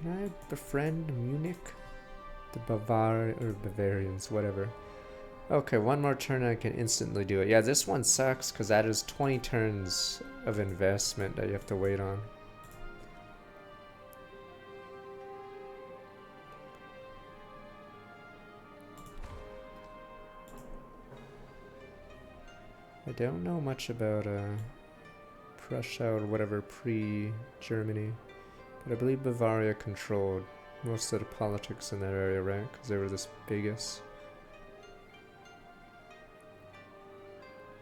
Can I befriend Munich? The Bavarians, whatever. Okay, 1 more turn and I can instantly do it. Yeah, this one sucks because that is 20 turns of investment that you have to wait on. I don't know much about Prussia or whatever pre-Germany, but I believe Bavaria controlled most of the politics in that area, right? Because they were the biggest.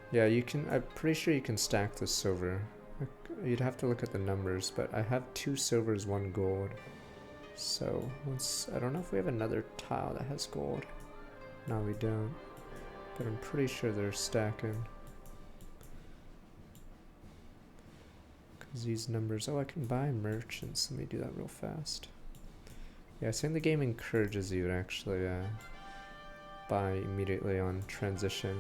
Yeah, you can, I'm pretty sure you can stack the silver. You'd have to look at the numbers, but I have 2 silvers, 1 gold. So, once, I don't know if we have another tile that has gold. No, we don't. But I'm pretty sure they're stacking. Because these numbers, oh, I can buy merchants. Let me do that real fast. Yeah, I think the game encourages you to actually buy immediately on transition.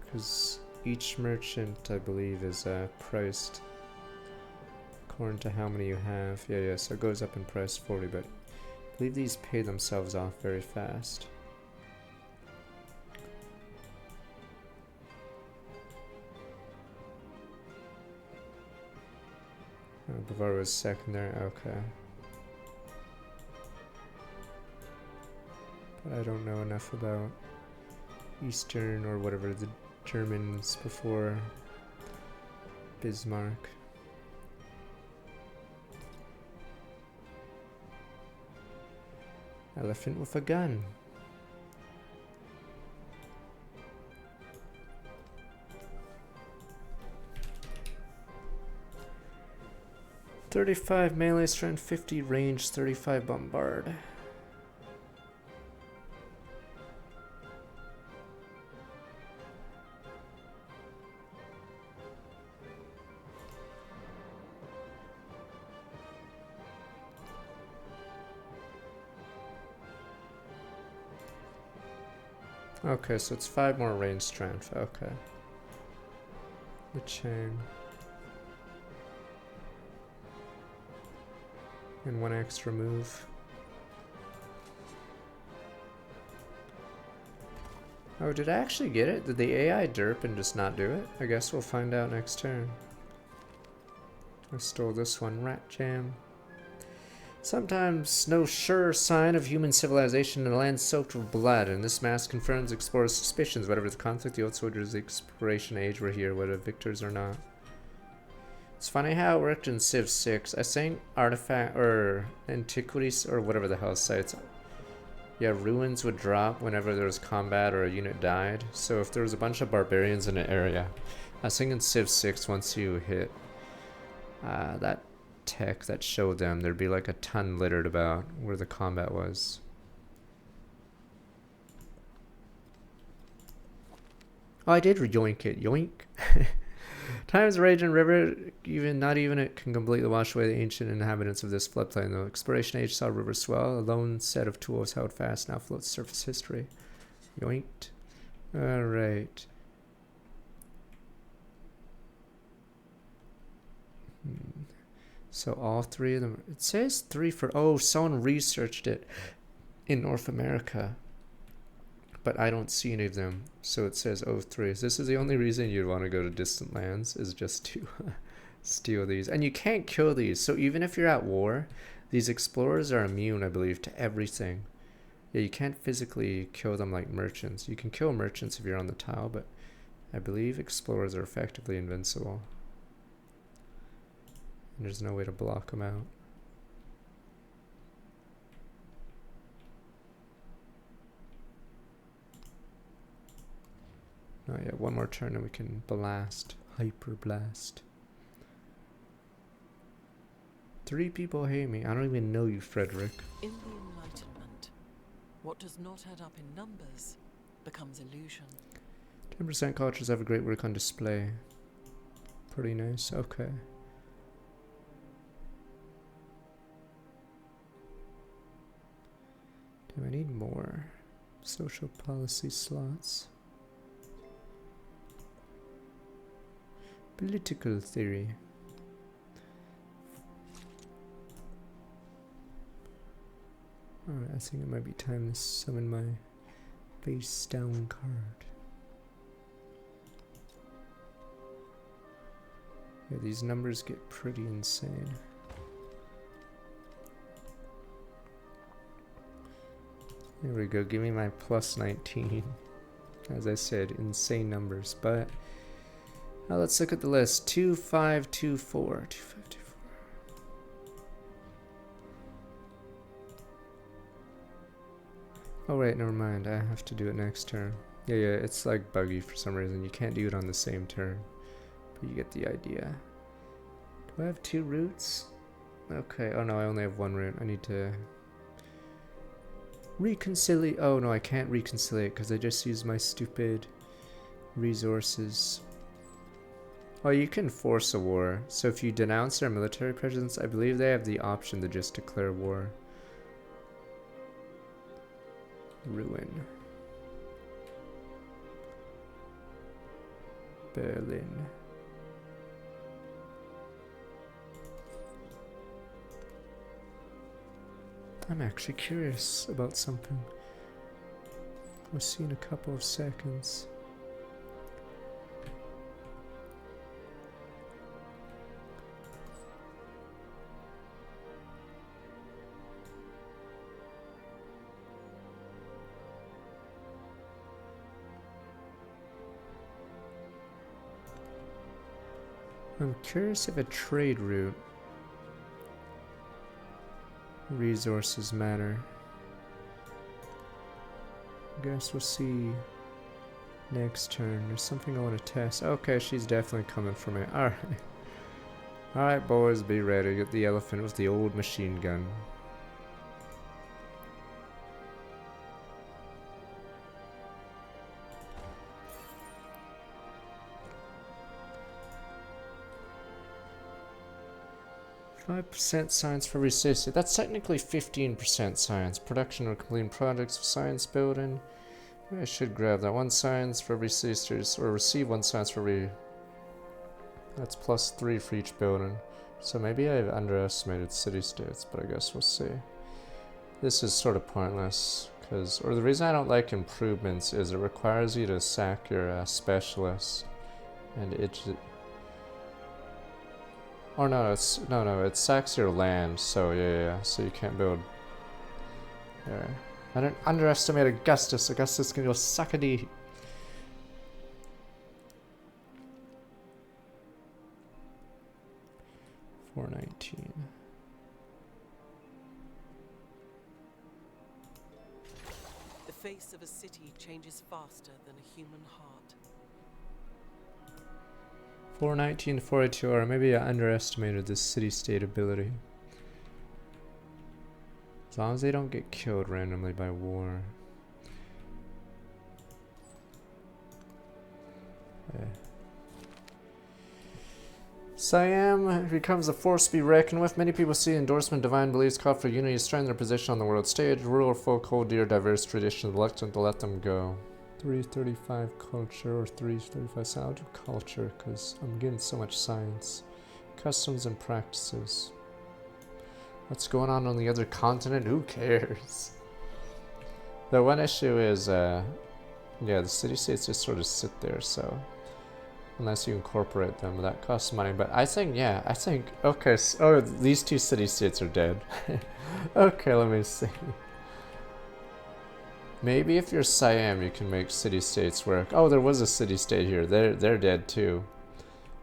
Because each merchant, I believe, is priced according to how many you have. Yeah, so it goes up in price 40, but I believe these pay themselves off very fast. Oh, Bavaria was second there, okay. But I don't know enough about Eastern or whatever the Germans before Bismarck. Elephant with a gun. .35 melee strength, 50 range, 35 bombard. Okay, so it's 5 more range strength. Okay. The chain. And 1 extra move. Oh, did I actually get it? Did the AI derp and just not do it? I guess we'll find out next turn. I stole this one, Rat Jam. Sometimes no sure sign of human civilization in a land soaked with blood, and this mass confirms explorers' suspicions. Whatever the conflict, the old soldiers, the exploration age were here, whether victors or not. It's funny how it worked in Civ 6. I think artifact or antiquities or whatever the hell sites Yeah, ruins would drop whenever there was combat or a unit died. So if there was a bunch of barbarians in an area, I was thinking Civ 6, once you hit that tech that showed them, there'd be like a ton littered about where the combat was. Oh, I did yoink it. Yoink. Times rage and river, not even it can completely wash away the ancient inhabitants of this floodplain. The exploration age saw rivers swell. A lone set of tools held fast now floats surface history. Yoinked. Alright. So all three of them. It says 3 for. Oh, someone researched it in North America. But I don't see any of them. So it says 03. So this is the only reason you'd want to go to distant lands, is just to steal these. And you can't kill these. So even if you're at war, these explorers are immune, I believe, to everything. Yeah, you can't physically kill them like merchants. You can kill merchants if you're on the tile, but I believe explorers are effectively invincible. And there's no way to block them out. Oh yeah, one more turn and we can blast. Hyper blast. 3 people hate me. I don't even know you, Frederick. In the Enlightenment, what does not add up in numbers becomes illusion. 10% cultures have a great work on display. Pretty nice. Okay. Do I need more social policy slots? Political theory. Alright, I think it might be time to summon my face down card. Yeah, these numbers get pretty insane. There we go, give me my plus 19. As I said, insane numbers, but now let's look at the list. 2524. 2524. Oh wait, never mind. I have to do it next turn. Yeah, it's like buggy for some reason. You can't do it on the same turn. But you get the idea. Do I have 2 routes? Okay, oh no, I only have 1 route. I need to reconciliate. Oh no, I can't reconciliate because I just used my stupid resources. Oh, you can force a war. So if you denounce their military presence, I believe they have the option to just declare war. Ruin. Berlin. I'm actually curious about something. We'll see in a couple of seconds. I'm curious if a trade route resources matter. I guess we'll see next turn. There's something I want to test. Okay, she's definitely coming for me. Alright. Alright, boys, be ready. Get the elephant with the old machine gun. %, science for every city. That's technically 15% science. Production or completing products of science building. I should grab that. 1 science for every city, or receive 1 science for every. That's +3 for each building. So maybe I've underestimated city states, but I guess we'll see. This is sort of pointless, or the reason I don't like improvements is it requires you to sack your specialists, and it. Or no, it sacks your land, so yeah, so you can't build there. I don't underestimate Augustus. Augustus can go suck a D. $419. face of a city changes faster than a human heart. 419, 482, or maybe I underestimated this city-state ability. As long as they don't get killed randomly by war. Siam becomes a force to be reckoned with. Many people see endorsement divine beliefs call for unity, strengthen their position on the world stage. Rural folk hold dear diverse traditions, reluctant to let them go. 335 culture or 335 science. I'll do culture because I'm getting so much science. Customs and practices. What's going on the other continent? Who cares? The one issue is, yeah, the city-states just sort of sit there, so unless you incorporate them, that costs money. But I think, yeah, okay, so, oh, these two city-states are dead. Okay, let me see. Maybe if you're Siam, you can make city-states work. Oh, there was a city-state here. They're dead too.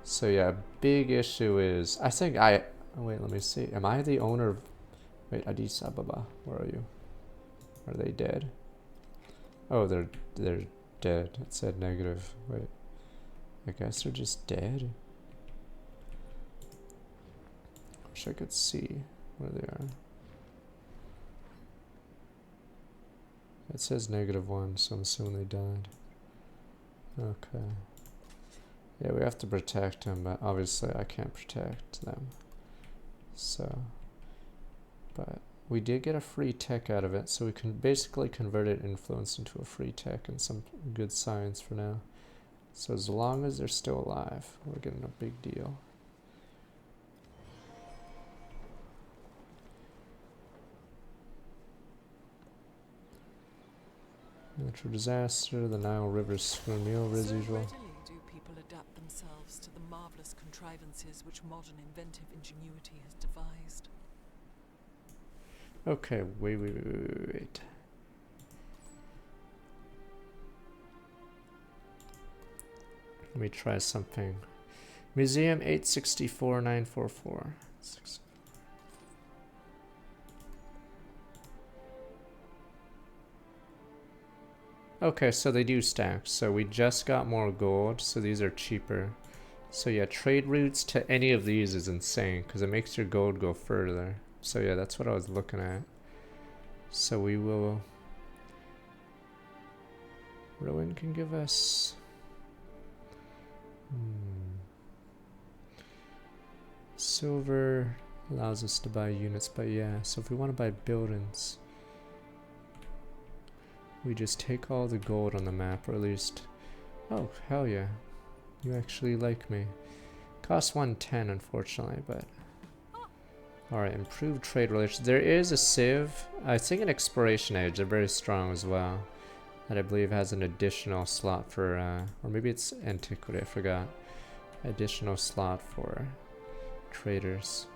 So yeah, big issue is, I think oh, wait, let me see. Am I the owner of, wait, Addis Ababa, where are you? Are they dead? Oh, they're dead. It said negative. Wait, I guess they're just dead. Wish I could see where they are. It says -1, so I'm assuming they died. Okay. Yeah, we have to protect them, but obviously I can't protect them. So, but we did get a free tech out of it, so we can basically convert it influence into a free tech and some good science for now. So as long as they're still alive, we're getting a big deal. Natural disaster, the Nile River screwing me over as usual. Readily do people adapt themselves to the marvelous contrivances which modern inventive ingenuity has devised. Okay, wait. Let me try something. Museum 864944. Okay, so they do stack. So we just got more gold, so these are cheaper. So yeah, trade routes to any of these is insane because it makes your gold go further. So yeah, that's what I was looking at. So we will... Rowan can give us... Silver allows us to buy units, but yeah, so if we want to buy buildings, we just take all the gold on the map, or at least... Oh, hell yeah. You actually like me. Costs 110, unfortunately, but... Alright, improved trade relations. There is a Civ, I think an Exploration Age, they're very strong as well, that I believe has an additional slot for, or maybe it's Antiquity, I forgot. Additional slot for traders.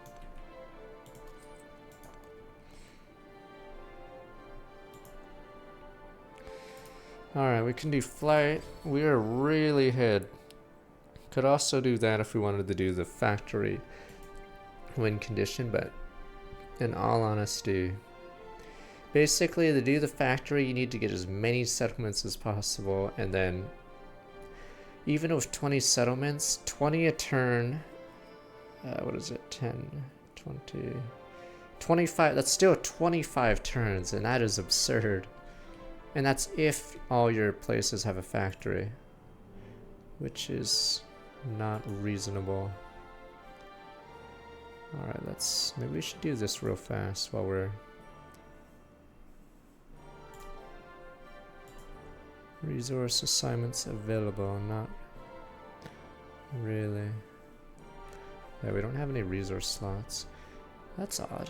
Alright, we can do flight. We are really ahead. Could also do that if we wanted to do the factory win condition, but in all honesty, basically to do the factory you need to get as many settlements as possible, and then even with 20 settlements, 20 a turn, what is it, 10, 20, 25, that's still 25 turns, and that is absurd. And that's if all your places have a factory, which is not reasonable. Alright, maybe we should do this real fast while we're... Resource assignments available, not really. Yeah, we don't have any resource slots. That's odd.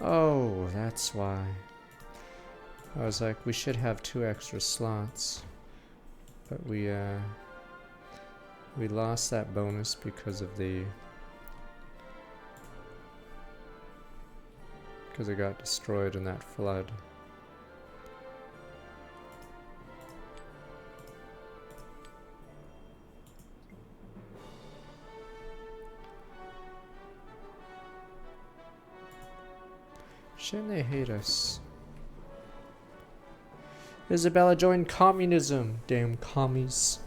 Oh, that's why. I was like, we should have 2 extra slots, but we lost that bonus because of the... because it got destroyed in that flood. Shame they hate us. Isabella joined communism. Damn commies.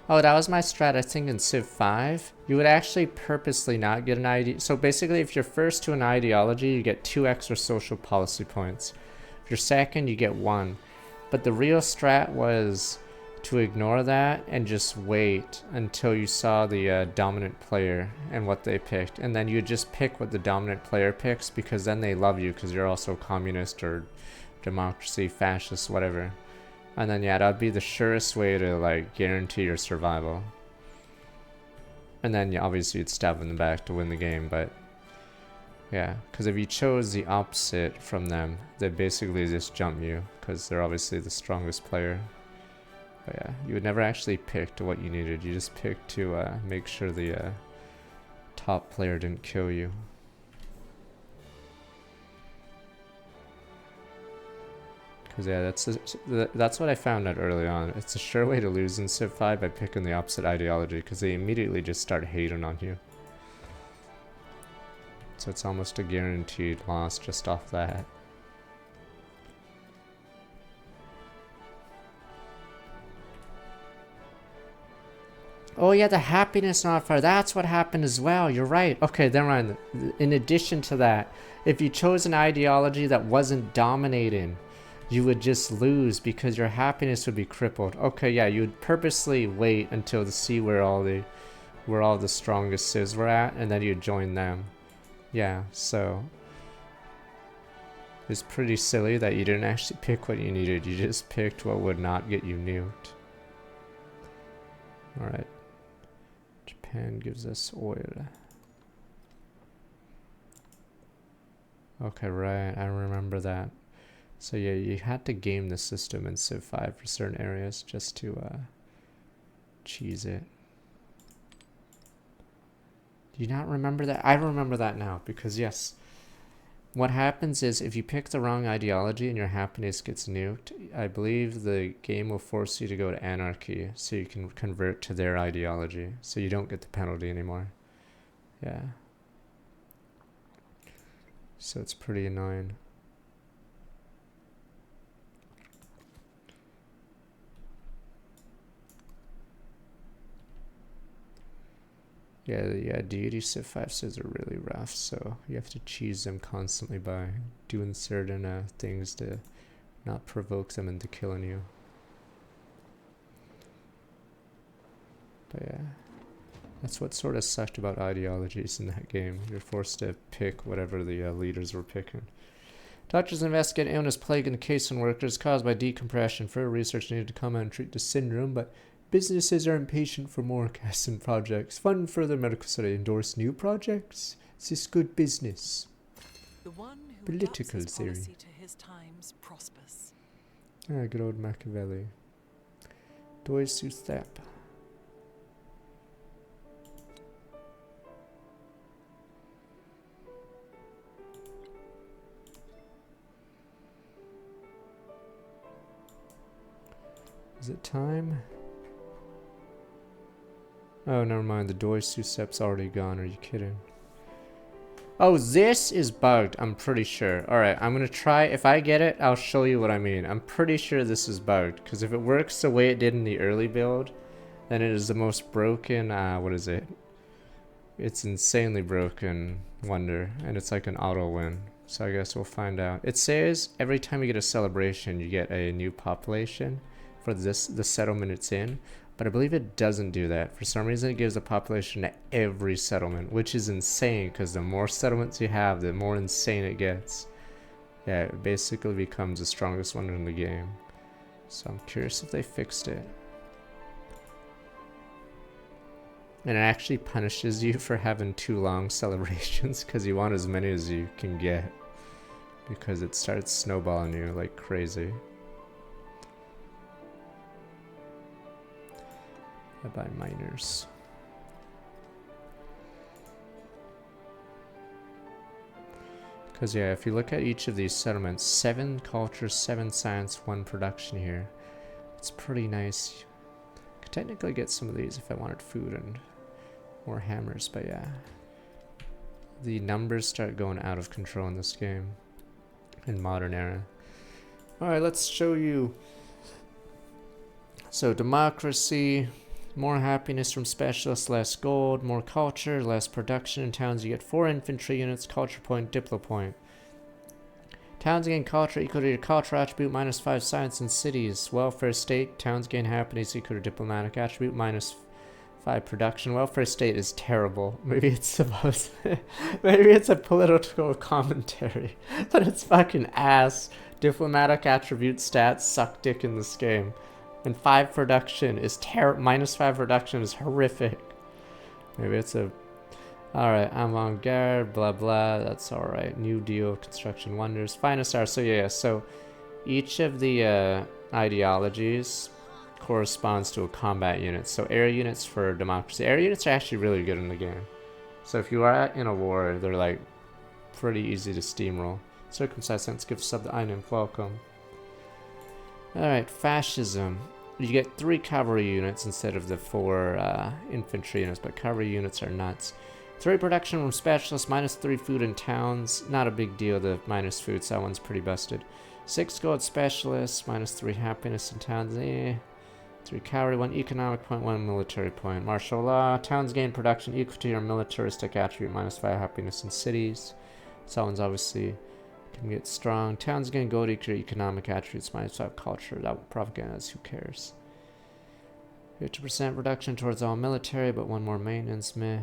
Oh, that was my strat, I think, in Civ 5. You would actually purposely not get an ide. So basically, if you're first to an ideology, you get 2 extra social policy points. If you're second, you get 1. But the real strat was to ignore that and just wait until you saw the dominant player and what they picked. And then you just pick what the dominant player picks, because then they love you because you're also communist or democracy, fascist, whatever. And then, yeah, that'd be the surest way to, like, guarantee your survival. And then, yeah, obviously you'd stab in the back to win the game, but... yeah, because if you chose the opposite from them, they basically just jump you, because they're obviously the strongest player. But yeah, you would never actually pick to what you needed. You just picked to make sure the top player didn't kill you. Because yeah, that's what I found out early on. It's a sure way to lose in Civ 5 by picking the opposite ideology, because they immediately just start hating on you. So it's almost a guaranteed loss just off that. Oh yeah, the happiness modifier. That's what happened as well. You're right. Okay, then mind. In addition to that, if you chose an ideology that wasn't dominating, you would just lose because your happiness would be crippled. Okay, yeah, you would purposely wait until to see where all the strongest civs were at, and then you'd join them. Yeah, so it's pretty silly that you didn't actually pick what you needed. You just picked what would not get you nuked. Alright. Japan gives us oil. Okay, right, I remember that. So yeah, you had to game the system in Civ 5 for certain areas just to cheese it. Do you not remember that? I remember that now, because yes, what happens is if you pick the wrong ideology and your happiness gets nuked, I believe the game will force you to go to anarchy so you can convert to their ideology, so you don't get the penalty anymore. Yeah. So it's pretty annoying. Yeah, Deity Civ 5 civs are really rough, so you have to cheese them constantly by doing certain things to not provoke them into killing you. But yeah, that's what sort of sucked about ideologies in that game. You're forced to pick whatever the leaders were picking. Doctors investigate illness plaguing the casein workers caused by decompression. Further research needed to come out and treat the syndrome, but businesses are impatient for more casein projects. Fund further medical study. Endorse new projects. Is this good business? The one who Political adapts his theory. policy to his times prospers. Ah, good old Machiavelli. Dois Sustap. Is it time? Oh, never mind. The Doi Susep's already gone. Are you kidding? Oh, this is bugged. I'm pretty sure. Alright, I'm going to try. If I get it, I'll show you what I mean. I'm pretty sure this is bugged. Because if it works the way it did in the early build, then it is the most broken, what is it? It's insanely broken wonder. And it's like an auto win. So I guess we'll find out. It says every time you get a celebration, you get a new population for the settlement it's in. But I believe it doesn't do that. For some reason, it gives a population to every settlement, which is insane because the more settlements you have, the more insane it gets. Yeah, it basically becomes the strongest one in the game. So I'm curious if they fixed it. And it actually punishes you for having too long celebrations because you want as many as you can get. Because it starts snowballing you like crazy. By miners. Because yeah, if you look at each of these settlements, 7 culture, 7 science, 1 production here. It's pretty nice. Could technically get some of these if I wanted food and more hammers, but yeah. the numbers start going out of control in this game in modern era. Alright, let's show you. So democracy, more happiness from specialists, less gold, more culture, less production. In towns you get 4 infantry units, culture point, diplo point. Towns gain culture equal to your culture attribute minus 5 science. In cities, welfare state, towns gain happiness equal to diplomatic attribute minus 5 production. Welfare state is terrible. Maybe it's supposed maybe it's a political commentary, but it's fucking ass. Diplomatic attribute stats suck dick in this game. And 5 production is minus 5 production is horrific. Maybe it's a... Alright, avant-garde, blah blah, that's alright. New Deal, construction wonders, finest hour. So yeah, so each of the ideologies corresponds to a combat unit. So air units for democracy. Air units are actually really good in the game. So if you are in a war, they're like pretty easy to steamroll. Circumcised sense gives sub the Einen, welcome. Alright, fascism. You get 3 cavalry units instead of the 4 infantry units, but cavalry units are nuts. 3 production from specialists, minus 3 food in towns. Not a big deal, the minus food, so that one's pretty busted. 6 gold specialists, minus 3 happiness in towns. 3 cavalry, 1 economic point, 1 military point. Martial law, towns gain production equal to your militaristic attribute, minus 5 happiness in cities. So that one's obviously can get strong. Towns gain gold equal to economic attributes, minus 5 culture. That propaganda is who cares. 50% reduction towards all military, but 1 more maintenance, meh.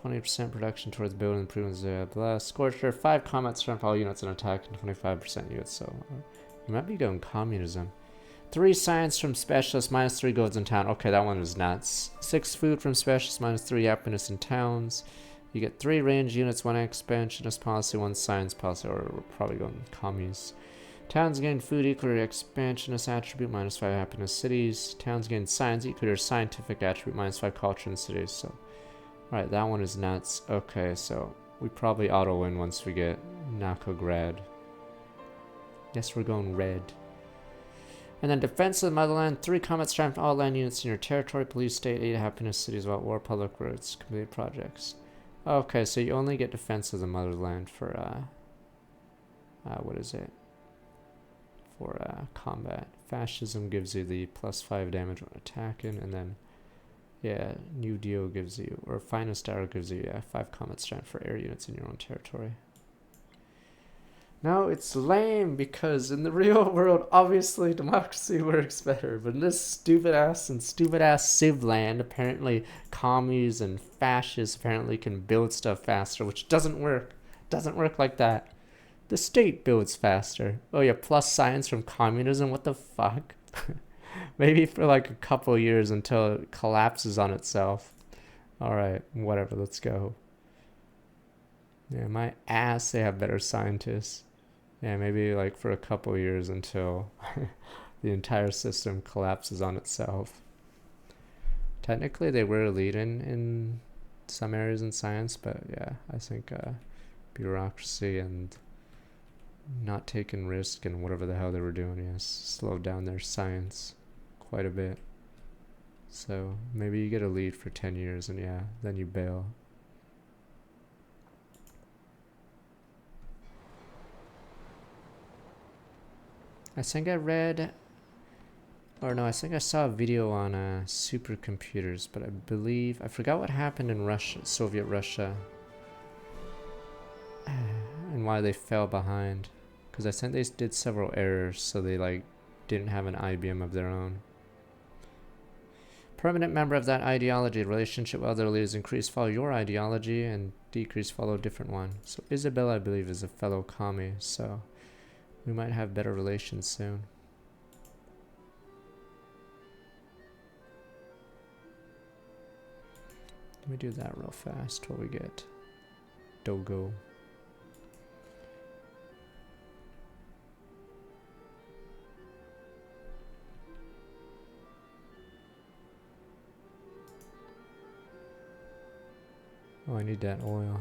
20% production towards building improvements, blah. Scorcher, 5 combat strength all units and attack, and 25% units, so you might be going communism. 3 science from specialists, minus 3 golds in town. Okay, that one was nuts. 6 food from specialists, minus 3 happiness in towns. You get 3 range units, 1 expansionist policy, 1 science policy, or we're probably going commies. Towns gain food equal to your expansionist attribute, minus 5 happiness cities. Towns gain science equal to your scientific attribute, minus 5 culture in cities, so... Right, that one is nuts. Okay, so we probably auto-win once we get Nakograd. Yes, we're going red. And then defense of the motherland, 3 combat strength, all land units in your territory, police state, 8 happiness cities, about war, public roads, complete projects. Okay, so you only get defense of the motherland for, what is it? For, combat. Fascism gives you the plus 5 damage when attacking, and then... Yeah, New Deal gives you, or Finest Hour gives you, 5 combat strength for air units in your own territory. No, it's lame, because in the real world, obviously, democracy works better. But in this stupid-ass Civ land, apparently, commies and fascists apparently can build stuff faster, which doesn't work. Doesn't work like that. The state builds faster. Oh yeah, plus science from communism, what the fuck? Maybe for like a couple years until it collapses on itself. Alright, whatever, let's go. Yeah, my ass, they have better scientists. Yeah, maybe like for a couple years until the entire system collapses on itself. Technically, they were leading in some areas in science, but yeah, I think bureaucracy and not taking risk and whatever the hell they were doing has slowed down their science quite a bit. So maybe you get a lead for 10 years and yeah, then you bail. I think I read, or no, I think I saw a video on supercomputers, but I believe, I forgot what happened in Russia, Soviet Russia, and why they fell behind. Because I think they did several errors, so they like didn't have an IBM of their own. Permanent member of that ideology, relationship with other leaders increase, follow your ideology, and decrease, follow a different one. So Isabel, I believe, is a fellow commie, so we might have better relations soon. Let me do that real fast while we get Dogo. Oh, I need that oil.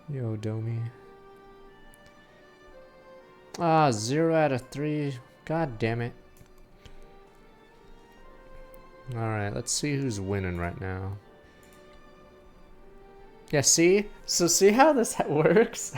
Yo, Domi. Ah, 0 out of 3. God damn it. Alright, let's see who's winning right now. Yeah, see? So see how this works?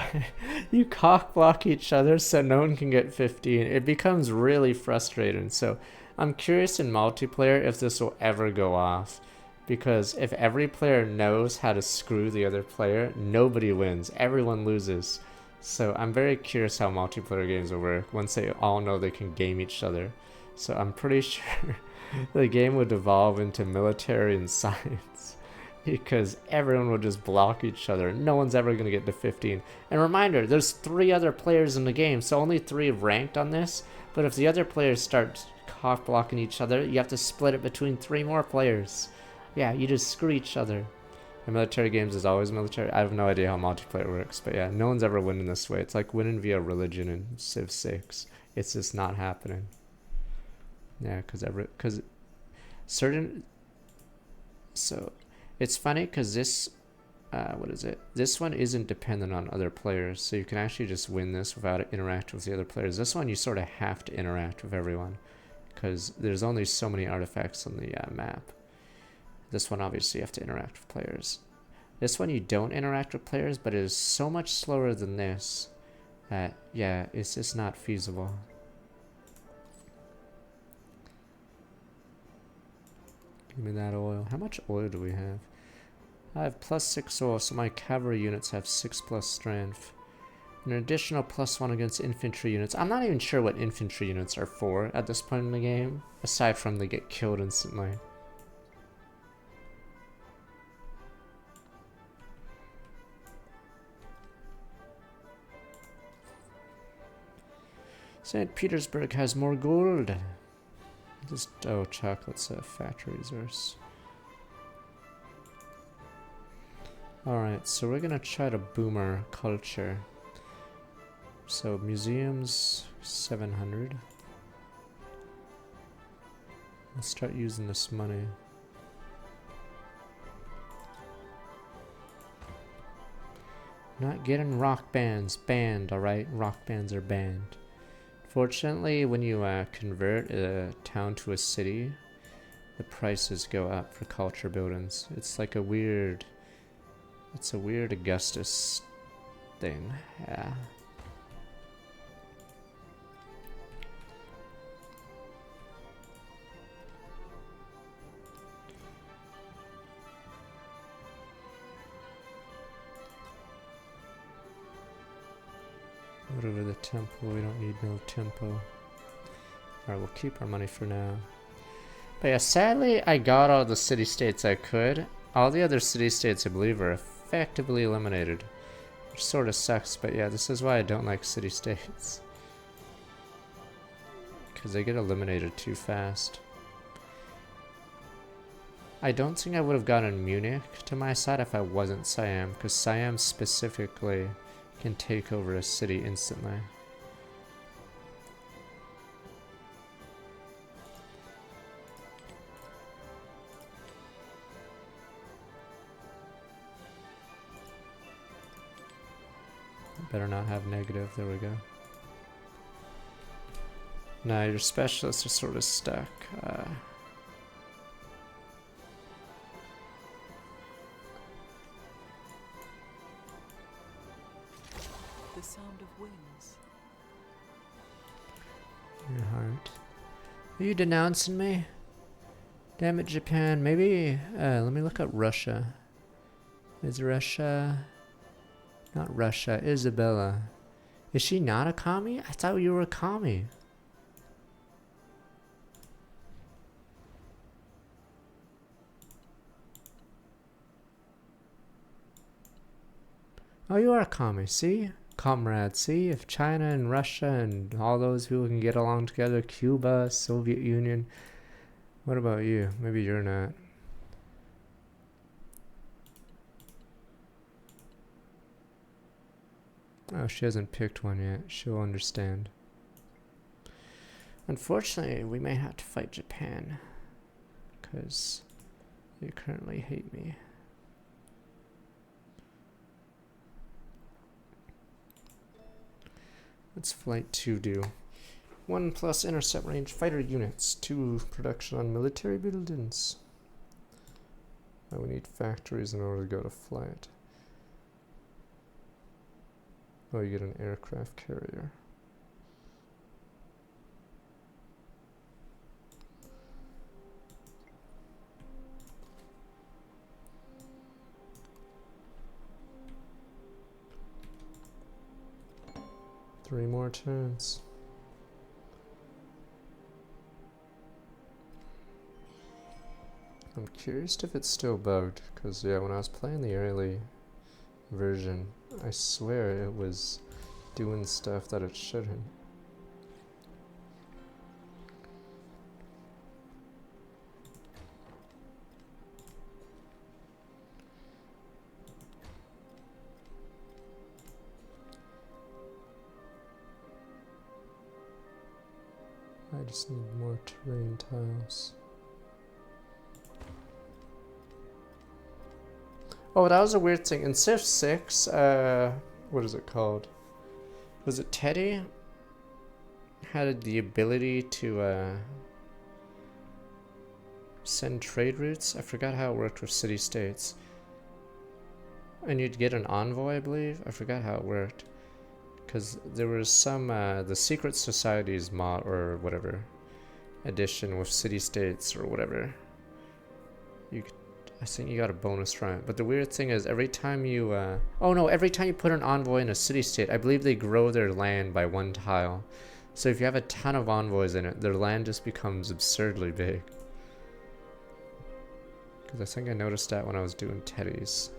You cock block each other so no one can get 15. It becomes really frustrating. So I'm curious in multiplayer if this will ever go off. Because if every player knows how to screw the other player, nobody wins. Everyone loses. So I'm very curious how multiplayer games will work once they all know they can game each other. So I'm pretty sure the game would evolve into military and science. Because everyone will just block each other. No one's ever going to get to 15. And reminder, there's 3 other players in the game, so only 3 have ranked on this. But if the other players start cock blocking each other, you have to split it between 3 more players. Yeah, you just screw each other. In military games is always military. I have no idea how multiplayer works, but yeah, no one's ever winning this way. It's like winning via religion in Civ 6. It's just not happening. Yeah, because certain... So... It's funny because this, what is it? This one isn't dependent on other players, so you can actually just win this without interacting with the other players. This one you sort of have to interact with everyone because there's only so many artifacts on the map. This one obviously you have to interact with players. This one you don't interact with players, but it is so much slower than this that, yeah, it's just not feasible. Give me that oil. How much oil do we have? I have +6 oil, so my cavalry units have 6+ strength. An additional +1 against infantry units. I'm not even sure what infantry units are for at this point in the game, aside from they get killed instantly. St. Petersburg has more gold. Just, oh, chocolate's a factory resource. Alright, so we're gonna try to boom our culture. So, museums, 700. Let's start using this money. Not getting rock bands banned, alright? Rock bands are banned. Fortunately, when you convert a town to a city, the prices go up for culture buildings. It's like a weird... It's a weird Augustus thing, yeah. Whatever the temple, we don't need no tempo. Alright, we'll keep our money for now. But yeah, sadly, I got all the city-states I could. All the other city-states, I believe, are effectively eliminated. Which sort of sucks, but yeah, this is why I don't like city-states. Because they get eliminated too fast. I don't think I would have gotten Munich to my side if I wasn't Siam, because Siam specifically can take over a city instantly. Better not have negative, there we go. Nah, your specialists are sort of stuck. The sound of wings. Your heart. Are you denouncing me? Damn it, Japan. Maybe, let me look up Russia. Is Russia... Not Russia, Isabella. Is she not a commie? I thought you were a commie. Oh, you are a commie, see? Comrade, see? If China and Russia and all those people can get along together, Cuba, Soviet Union. What about you? Maybe you're not. Oh, she hasn't picked one yet. She'll understand. Unfortunately, we may have to fight Japan. Because they currently hate me. What's Flight 2 do? 1 plus intercept range fighter units. 2 production on military buildings. Oh, we need factories in order to go to flight. Oh, you get an aircraft carrier. Three more turns. I'm curious if it's still bugged, because yeah, when I was playing the early version, I swear it was doing stuff that it shouldn't. I just need more terrain tiles. Oh, that was a weird thing. In Civ 6, what is it called? Was it Teddy? Had the ability to send trade routes? I forgot how it worked with city-states. And you'd get an envoy, I believe? I forgot how it worked. Because there was some, the Secret Societies mod, or whatever, edition with city-states or whatever. You could, I think you got a bonus from it. But the weird thing is, every time you, oh no, every time you put an envoy in a city-state, I believe they grow their land by 1 tile. So if you have a ton of envoys in it, their land just becomes absurdly big. Because I think I noticed that when I was doing Teddy's.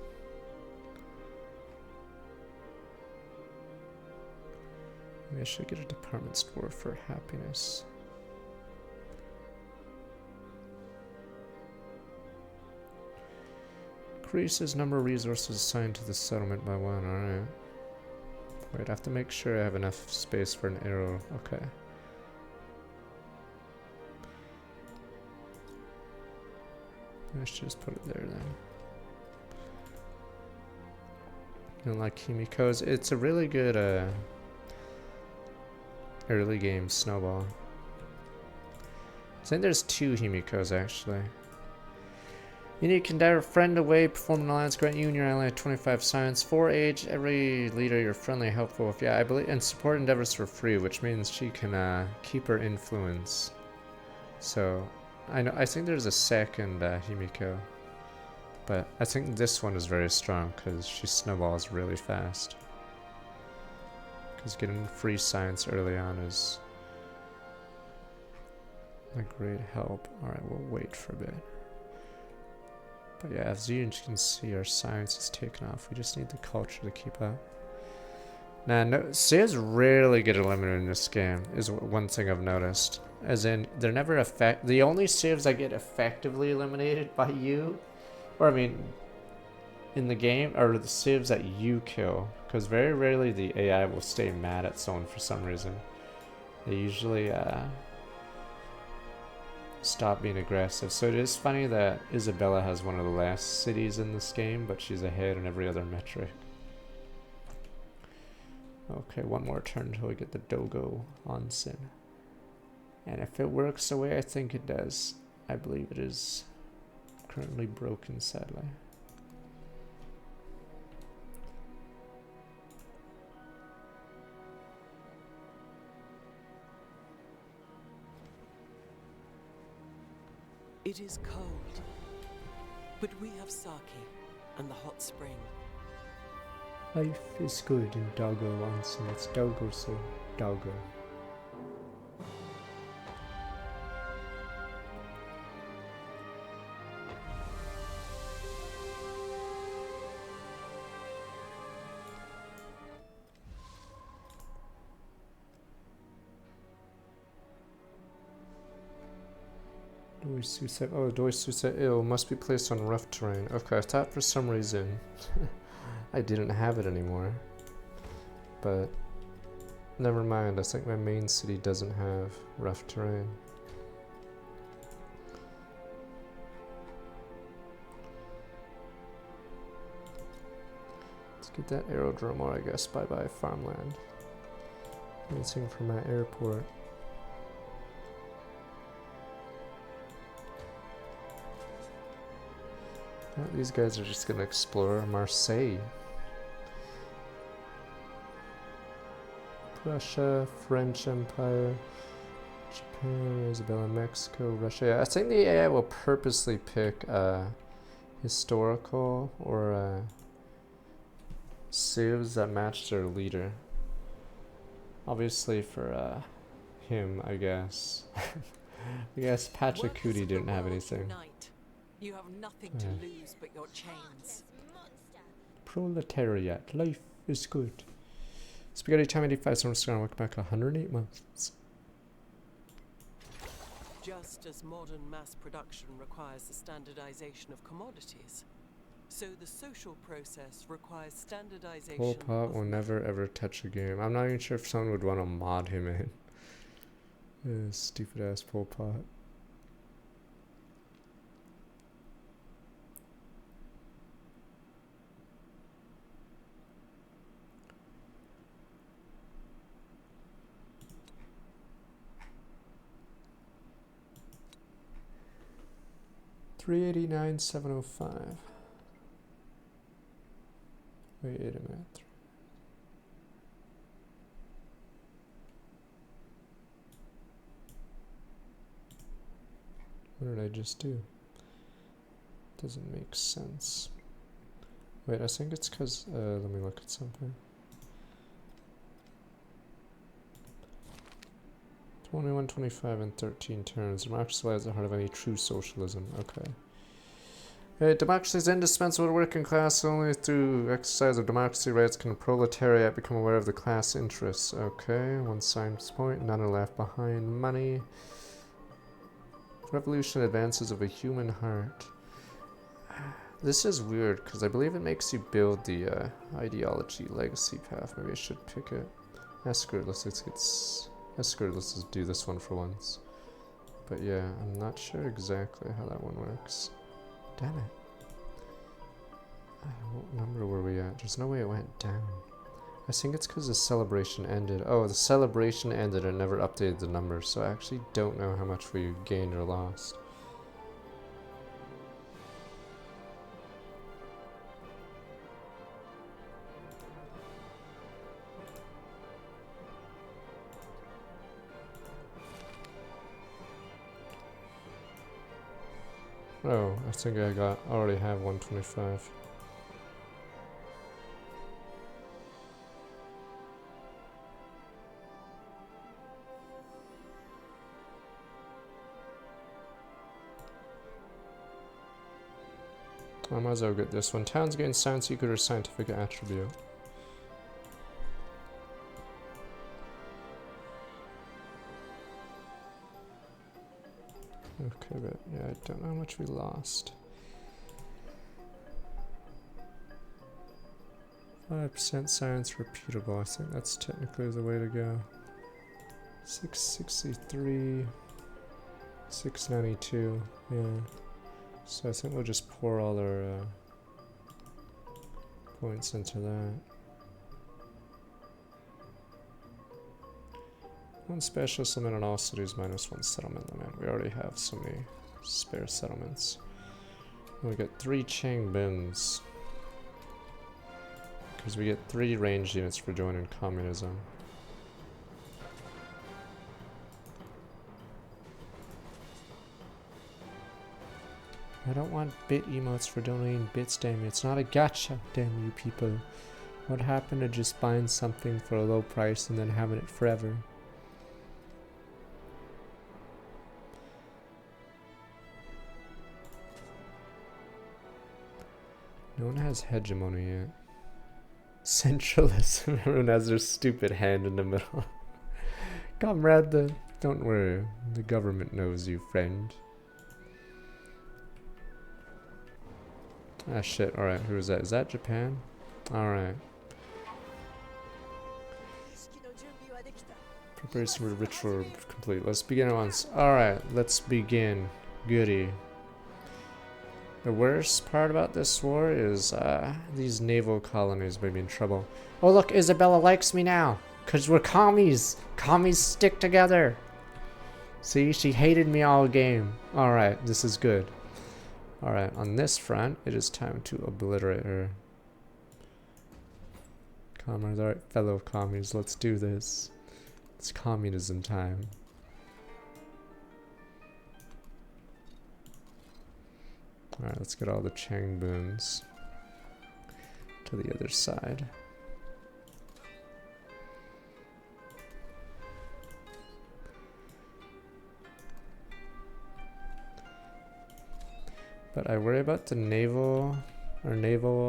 Maybe I should get a department store for happiness. Increases number of resources assigned to the settlement by 1, alright. Wait, I have to make sure I have enough space for an arrow. Okay. I should just put it there then. You don't like Himiko's? It's a really good early game snowball. I think there's 2 Himiko's actually. You need to conduct a friend away, perform an alliance, grant you and your ally 25 science, 4 age, every leader you're friendly, helpful with. Yeah, I believe, and support endeavors for free, which means she can keep her influence. So, I think there's a second Himiko, but I think this one is very strong because she snowballs really fast. Because getting free science early on is a great help. Alright, we'll wait for a bit. But yeah, as you can see, our science is taken off. We just need the culture to keep up. Now, no, saves rarely get eliminated in this game, is one thing I've noticed. As in, they're never the only saves that get effectively eliminated by you, or I mean, in the game, are the saves that you kill. Because very rarely the AI will stay mad at someone for some reason. They usually, stop being aggressive. So it is funny that Isabella has one of the last cities in this game, but she's ahead in every other metric. Okay, 1 more turn until we get the Dogo Onsen. And if it works the way I think it does, I believe it is currently broken, sadly. It is cold, but we have sake and the hot spring. Life is good in Dogo Onsen. It's Dogo, so Dogo. Oh, Doisusa ill must be placed on rough terrain. Okay, I thought for some reason I didn't have it anymore. But never mind, I think my main city doesn't have rough terrain. Let's get that aerodrome, or I guess bye-bye farmland. Anything from my airport. Oh, these guys are just gonna explore Marseille. Russia, French Empire, Japan, Isabella, Mexico, Russia. Yeah, I think the AI will purposely pick historical or civs that match their leader. Obviously for him, I guess. I guess Pachacuti didn't have anything. Unite. You have nothing to lose but your chains. Proletariat, life is good. Spaghetti time 85, so we're just gonna look back 108 months. Just as modern mass production requires the standardization of commodities, so the social process requires standardization. Pol Pot will never ever touch a game. I'm not even sure if someone would want to mod him in. Stupid ass Pol Pot. $389,705. Wait a minute. What did I just do? Doesn't make sense. Wait, I think it's because, let me look at something. 21, 25, and 13 turns. Democracy lies at the heart of any true socialism. Okay. Democracy is indispensable to the working class. Only through exercise of democracy rights can the proletariat become aware of the class interests. Okay, one science point. None are left behind. Money. Revolution advances of a human heart. This is weird because I believe it makes you build the ideology legacy path. Maybe I should pick it. Screw it. Let's just do this one for once. But yeah, I'm not sure exactly how that one works. Damn it. What number were we at? There's no way it went down. I think it's because the celebration ended. Oh, the celebration ended and never updated the numbers, so I actually don't know how much we gained or lost. Oh, I think I already have 125. I might as well get this one. Towns gain science secret or scientific attribute. Okay, but yeah, I don't know how much we lost. 5% science repeatable. I think that's technically the way to go. 663, 692. Yeah. So I think we'll just pour all our points into that. One specialist limit on all cities minus one settlement limit. We already have so many spare settlements. And we get 3 Chang Bins. Because we get 3 ranged units for joining communism. I don't want bit emotes for donating bits, damn you. It's not a gacha, damn you people. What happened to just buying something for a low price and then having it forever? No one has hegemony yet. Centralism. Everyone has their stupid hand in the middle. Comrade, don't worry. The government knows you, friend. Ah shit, alright, who is that? Is that Japan? Alright. Preparation for the ritual complete. Let's begin at once. Alright, let's begin. Goody. The worst part about this war is these naval colonies may be in trouble. Oh look, Isabella likes me now! Because we're commies. Commies stick together. See, she hated me all game. Alright, this is good. Alright, on this front, it is time to obliterate her. Comrades, alright, fellow commies, let's do this. It's communism time. Alright, let's get all the Chang boons to the other side. But I worry about the naval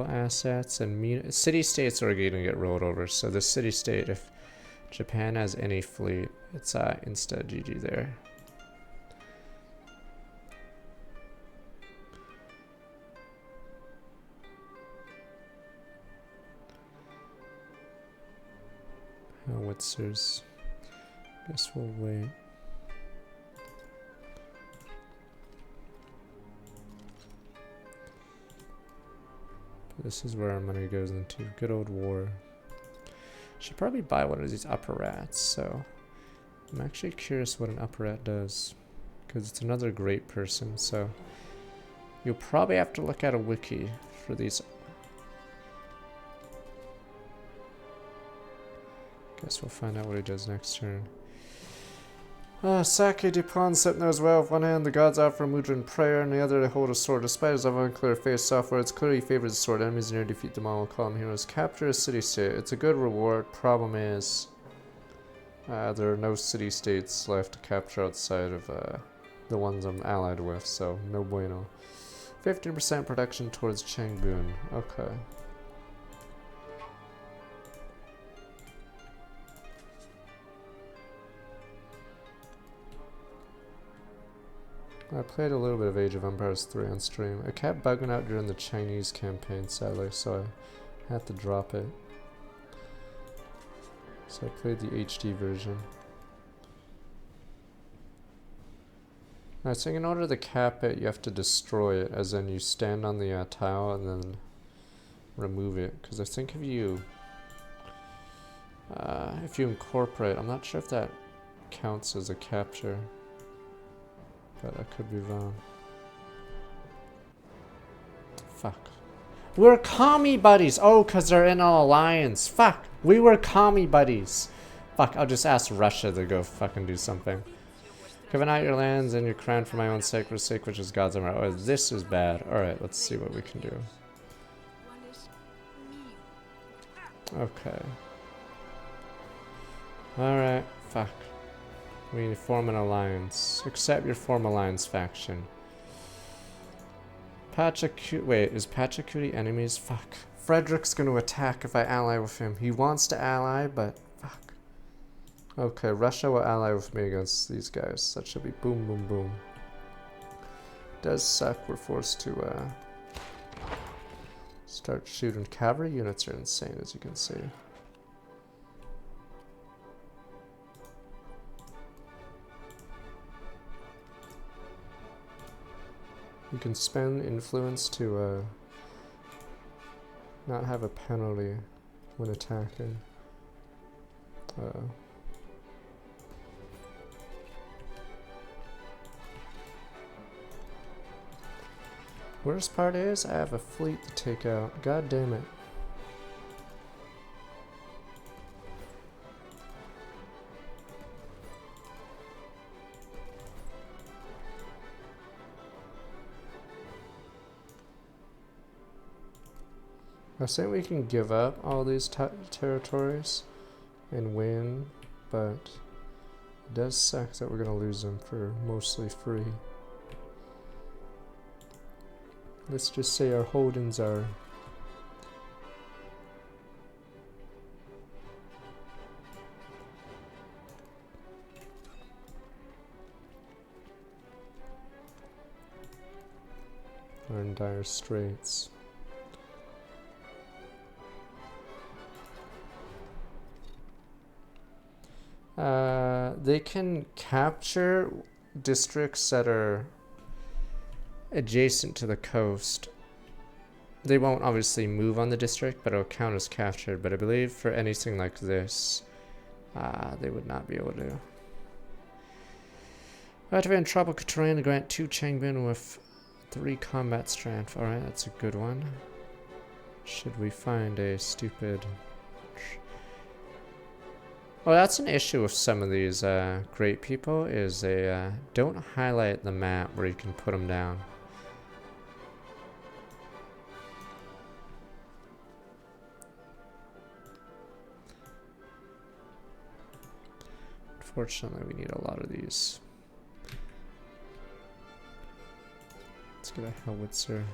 assets and city-states are going to get rolled over. So the city-state, if Japan has any fleet, it's insta GG there. Howitzers. Guess we'll wait. This is where our money goes into. Good old war. Should probably buy one of these upper rats, so I'm actually curious what an upper rat does. Because it's another great person, so you'll probably have to look at a wiki for these. Guess we'll find out what he does next turn. Sake Dupont knows well. With one hand, the gods offer mudra in prayer, and the other they hold a sword. Despite his unclear face software, it's clear he favors the sword. Enemies near defeat them all will call him heroes. Capture a city-state. It's a good reward. Problem is, there are no city-states left to capture outside of the ones I'm allied with, so no bueno. 15% production towards Changboon. Okay. I played a little bit of Age of Empires 3 on stream. It kept bugging out during the Chinese campaign, sadly, so I had to drop it. So I played the HD version. I think in order to cap it, you have to destroy it, as in you stand on the tile and then remove it. Because I think if you incorporate, I'm not sure if that counts as a capture. But I could be wrong. Fuck. We're commie buddies! Oh, because they're in an alliance. Fuck! We were commie buddies. Fuck, I'll just ask Russia to go fucking do something. Giving out your lands and your crown for my own sacred sake, which is God's own right. Oh, this is bad. Alright, let's see what we can do. Okay. Alright, fuck. We need to form an alliance. Accept your form alliance faction. Wait, is Pachacuti enemies? Fuck. Frederick's gonna attack if I ally with him. He wants to ally, but fuck. Okay, Russia will ally with me against these guys. That should be boom, boom, boom. Does suck. We're forced to start shooting. Cavalry units are insane, as you can see. You can spend influence to not have a penalty when attacking. Worst part is I have a fleet to take out. God damn it. I think we can give up all these territories and win, but it does suck that we're going to lose them for mostly free. Let's just say our holdings are in dire straits. They can capture districts that are adjacent to the coast. They won't obviously move on the district, but it'll count as captured. But I believe for anything like this, They would not be able to. Activate in tropical terrain to grant 2 Changbin with 3 combat strength. Alright, that's a good one. Should we find a stupid... Well, that's an issue with some of these great people, is they don't highlight the map where you can put them down. Unfortunately, we need a lot of these. Let's get a howitzer.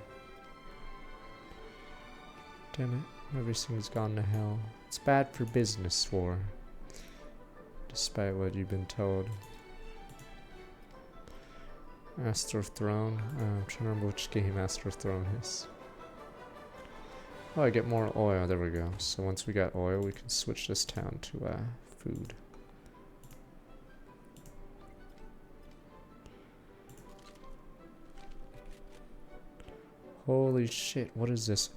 Damn it, everything's gone to hell. It's bad for business war. Despite what you've been told. Astro Throne. I'm trying to remember which game Astro Throne is. Oh, I get more oil. There we go. So once we got oil, we can switch this town to food. Holy shit, what is this?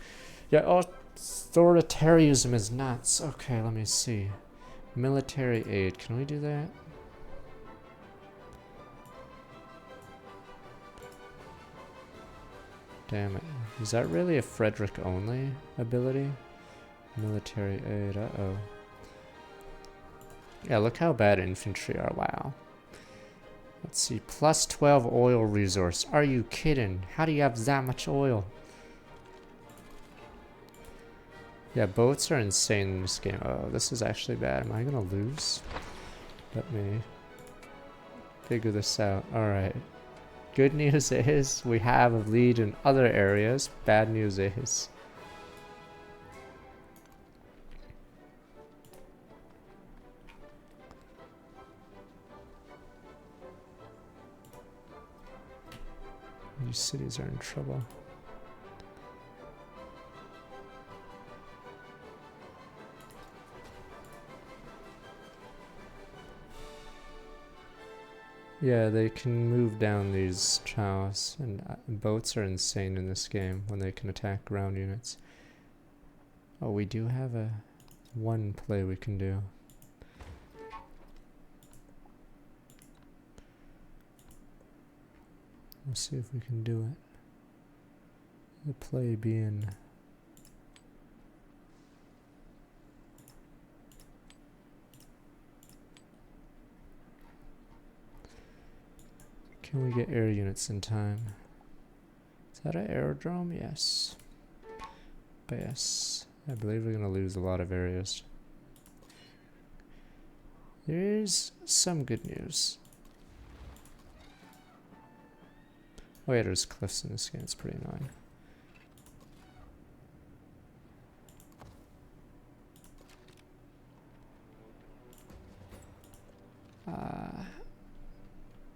Yeah, authoritarianism is nuts. Okay, let me see. Military aid, can we do that? Damn it. Is that really a Frederick only ability? Military aid, uh-oh. Yeah, look how bad infantry are, wow. Let's see, plus 12 oil resource. Are you kidding? How do you have that much oil? Yeah, boats are insane in this game. Oh, this is actually bad. Am I gonna lose? Let me figure this out. Alright. Good news is we have a lead in other areas. Bad news is... these cities are in trouble. Yeah, they can move down these chows, and boats are insane in this game when they can attack ground units. Oh, we do have one play we can do. Let's see if we can do it. The play being... Can we get air units in time? Is that an aerodrome? Yes. But yes, I believe we're going to lose a lot of areas. There is some good news. Oh yeah, there's cliffs in this game. It's pretty annoying.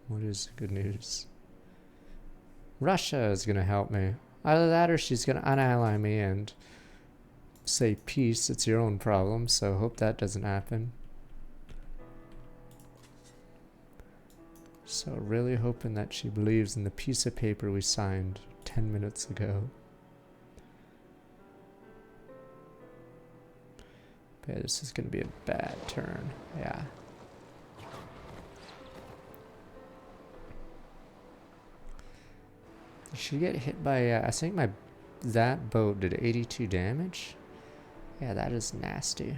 What is good news? Russia is gonna help me. Either that or she's gonna unally me and say peace, it's your own problem, so hope that doesn't happen. So really hoping that she believes in the piece of paper we signed 10 minutes ago. But yeah, this is gonna be a bad turn. Yeah. She get hit by, I think that boat did 82 damage. Yeah, that is nasty.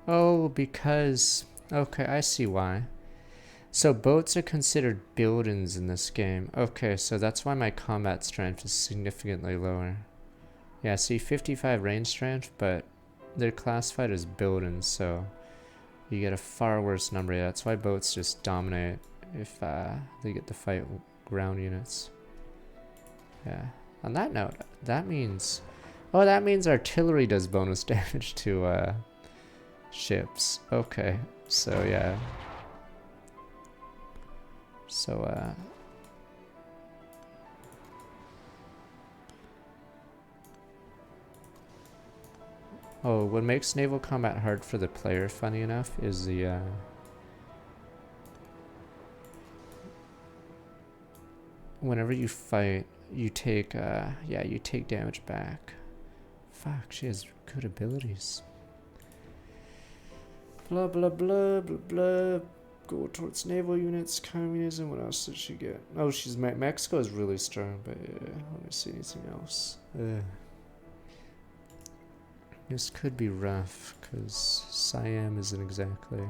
Oh, because, okay, I see why. So boats are considered buildings in this game. Okay, so that's why my combat strength is significantly lower. Yeah, see, 55 range strength, but they're classified as buildings, so you get a far worse number. Yeah, that's why boats just dominate if they get to fight ground units. Yeah. On that note, that means... Oh, that means artillery does bonus damage to ships. Okay, so yeah. So, oh, what makes naval combat hard for the player, funny enough, is the whenever you fight, you take, yeah, you take damage back. Fuck, she has good abilities. Blah, blah, blah, blah, blah. Go towards naval units, communism. What else did she get? Oh, she's Mexico is really strong, but let me see anything else. This could be rough, because Siam isn't exactly...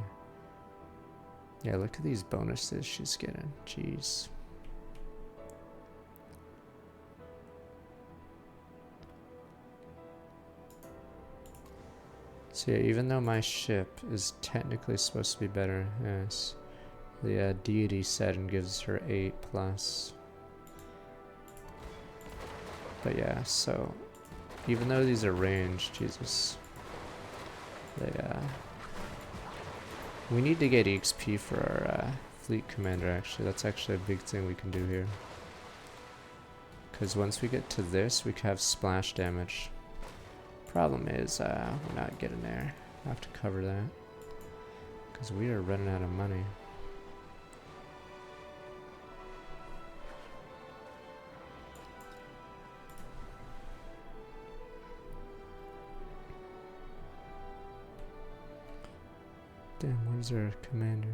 Yeah, look at these bonuses she's getting. Jeez. So yeah, even though my ship is technically supposed to be better, yes, the Deity set and gives her 8+. But yeah, so even though these are ranged, Jesus, they we need to get EXP for our fleet commander. Actually, that's actually a big thing we can do here. Because once we get to this, we can have splash damage. Problem is, we're not getting there. I have to cover that. Because we are running out of money. Damn, where's our commander?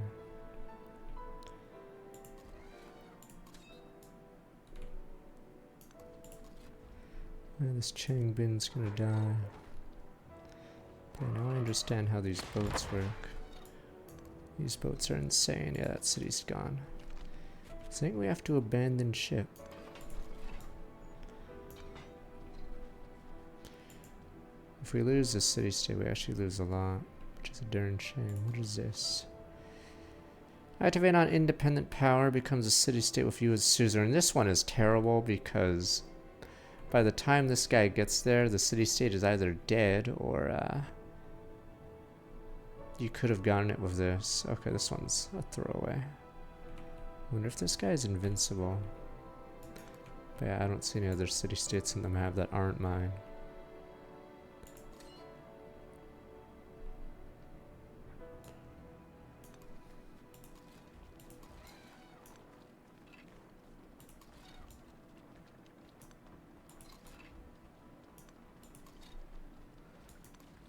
This Chang Bin's gonna die. But now I understand how these boats work. These boats are insane. Yeah, that city's gone. I think we have to abandon ship. If we lose this city-state, we actually lose a lot, which is a darn shame. What is this? Activate on independent power, becomes a city-state with you as suzerain. This one is terrible because by the time this guy gets there, the city-state is either dead or you could have gotten it with this. Okay, this one's a throwaway. I wonder if this guy is invincible. But yeah, I don't see any other city-states in the map that aren't mine.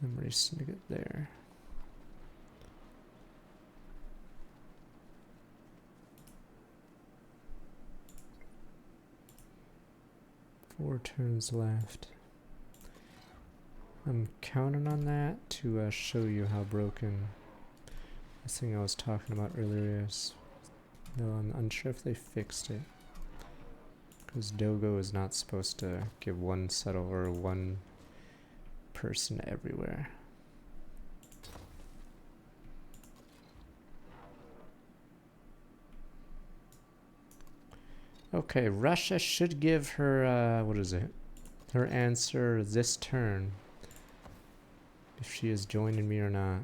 I'm racing to get there. Four turns left. I'm counting on that to show you how broken this thing I was talking about earlier is. Though I'm unsure if they fixed it. Because Dogo is not supposed to give one settle or one person everywhere. Okay, Russia should give her, what is it? Her answer this turn. If she is joining me or not.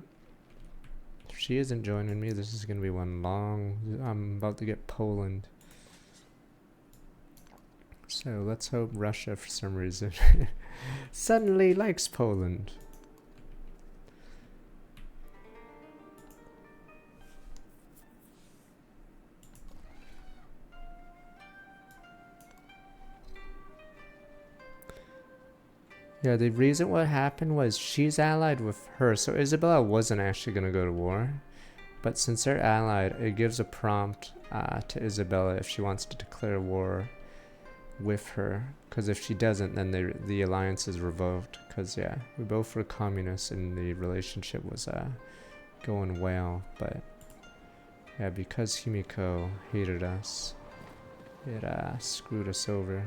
If she isn't joining me, this is going to be one long... I'm about to get Poland. So let's hope Russia, for some reason, suddenly likes Poland. Yeah, the reason what happened was she's allied with her, so Isabella wasn't actually going to go to war. But since they're allied, it gives a prompt to Isabella if she wants to declare war with her. Because if she doesn't, then the alliance is revoked. Because, yeah, we both were communists and the relationship was going well. But, yeah, because Himiko hated us, it screwed us over.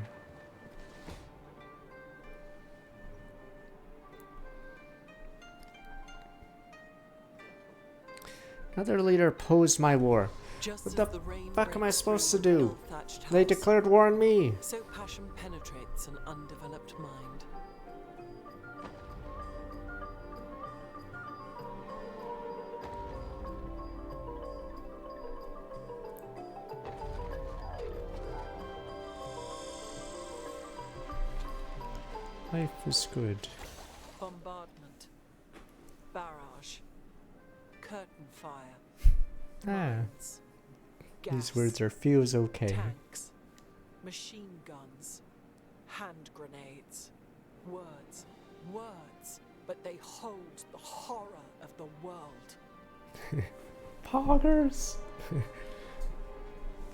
Another leader opposed my war. Just What as the rain fuck am I breaks supposed to through the do? ill-thatched They house, declared war on me. so passion penetrates an undeveloped mind. Life is good. Bombardment, barrage, curtain fire, Ah, mines, these gas, words are feels okay. tanks, Machine guns, hand grenades, words, words, but they hold the horror of the world. Poggers!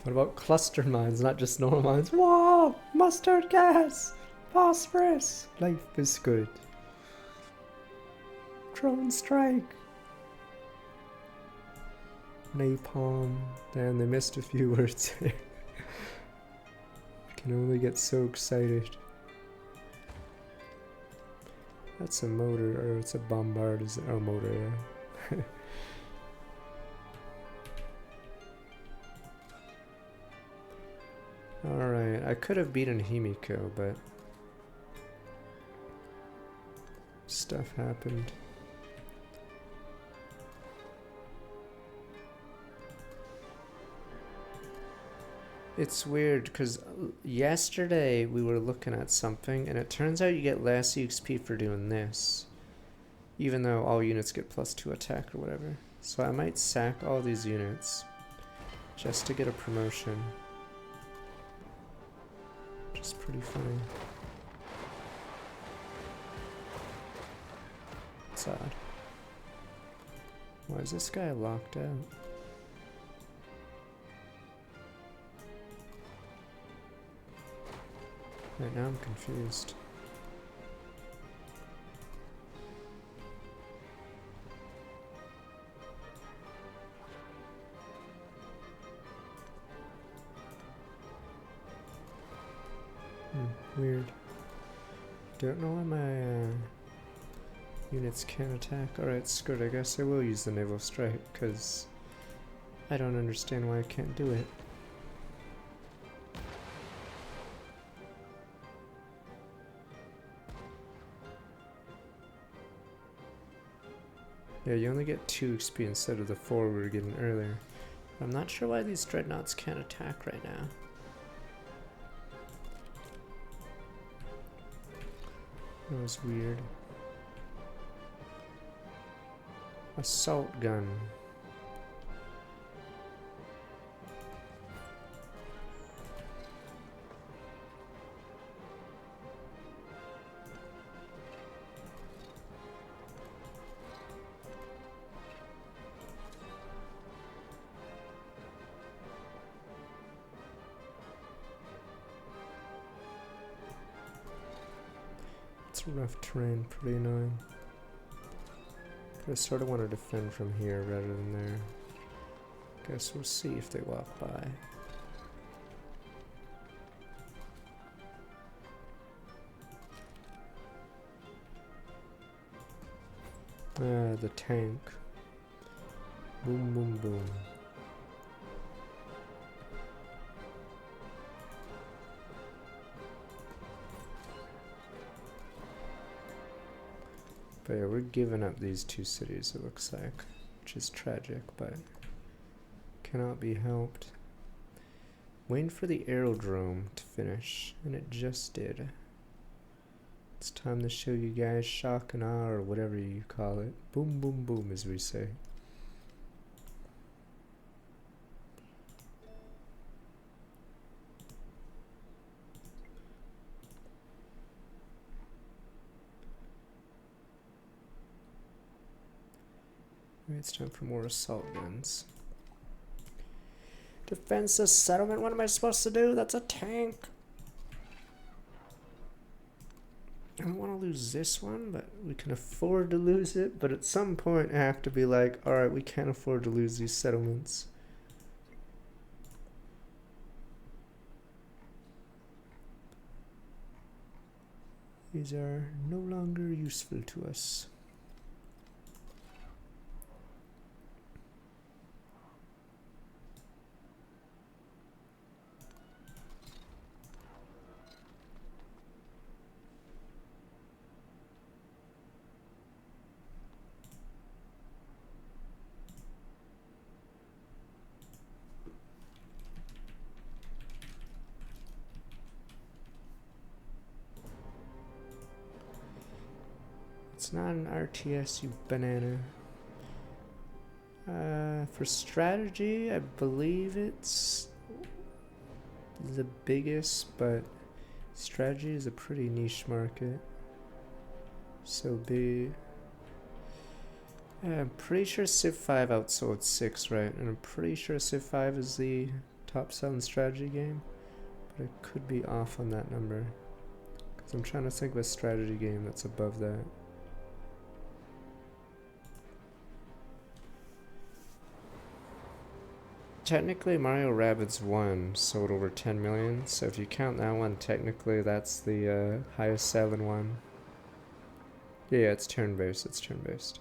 What about cluster mines, not just normal mines? Whoa! Mustard gas! Phosphorus! Life is good. Drone strike! Napalm. Damn, they missed a few words there. I can only get so excited. That's a motor, or it's a bombard, is it? Oh, motor, yeah. Alright, I could have beaten Himiko, but stuff happened. It's weird because yesterday we were looking at something and it turns out you get less XP for doing this, even though all units get +2 attack or whatever. So I might sack all these units just to get a promotion. Which is pretty funny. It's odd. Why is this guy locked out? Right now I'm confused. Weird. Don't know why my units can't attack. Alright, screw it. I guess I will use the naval strike, because I don't understand why I can't do it. Yeah, you only get 2 XP instead of the 4 we were getting earlier. I'm not sure why these dreadnoughts can't attack right now. That was weird. Assault gun. Rough terrain, pretty annoying. I sort of want to defend from here rather than there. Guess we'll see if they walk by. Ah, the tank. Boom, boom, boom. But yeah, we're giving up these 2 cities, it looks like, which is tragic, but cannot be helped. Waiting for the aerodrome to finish, and it just did. It's time to show you guys shock and awe, or whatever you call it. Boom, boom, boom, as we say. It's time for more assault guns. Defensive settlement, what am I supposed to do? That's a tank. I don't want to lose this one, but we can afford to lose it. But at some point I have to be like, alright, we can't afford to lose these settlements. These are no longer useful to us. It's not an RTS, you banana. For strategy, I believe it's the biggest, but strategy is a pretty niche market. So I'm pretty sure Civ 5 outsold 6, right? And I'm pretty sure Civ 5 is the top selling strategy game, but I could be off on that number. Because I'm trying to think of a strategy game that's above that. Technically, Mario Rabbids 1 sold over 10 million, so if you count that one, technically that's the highest selling one. Yeah, it's turn-based, it's turn-based.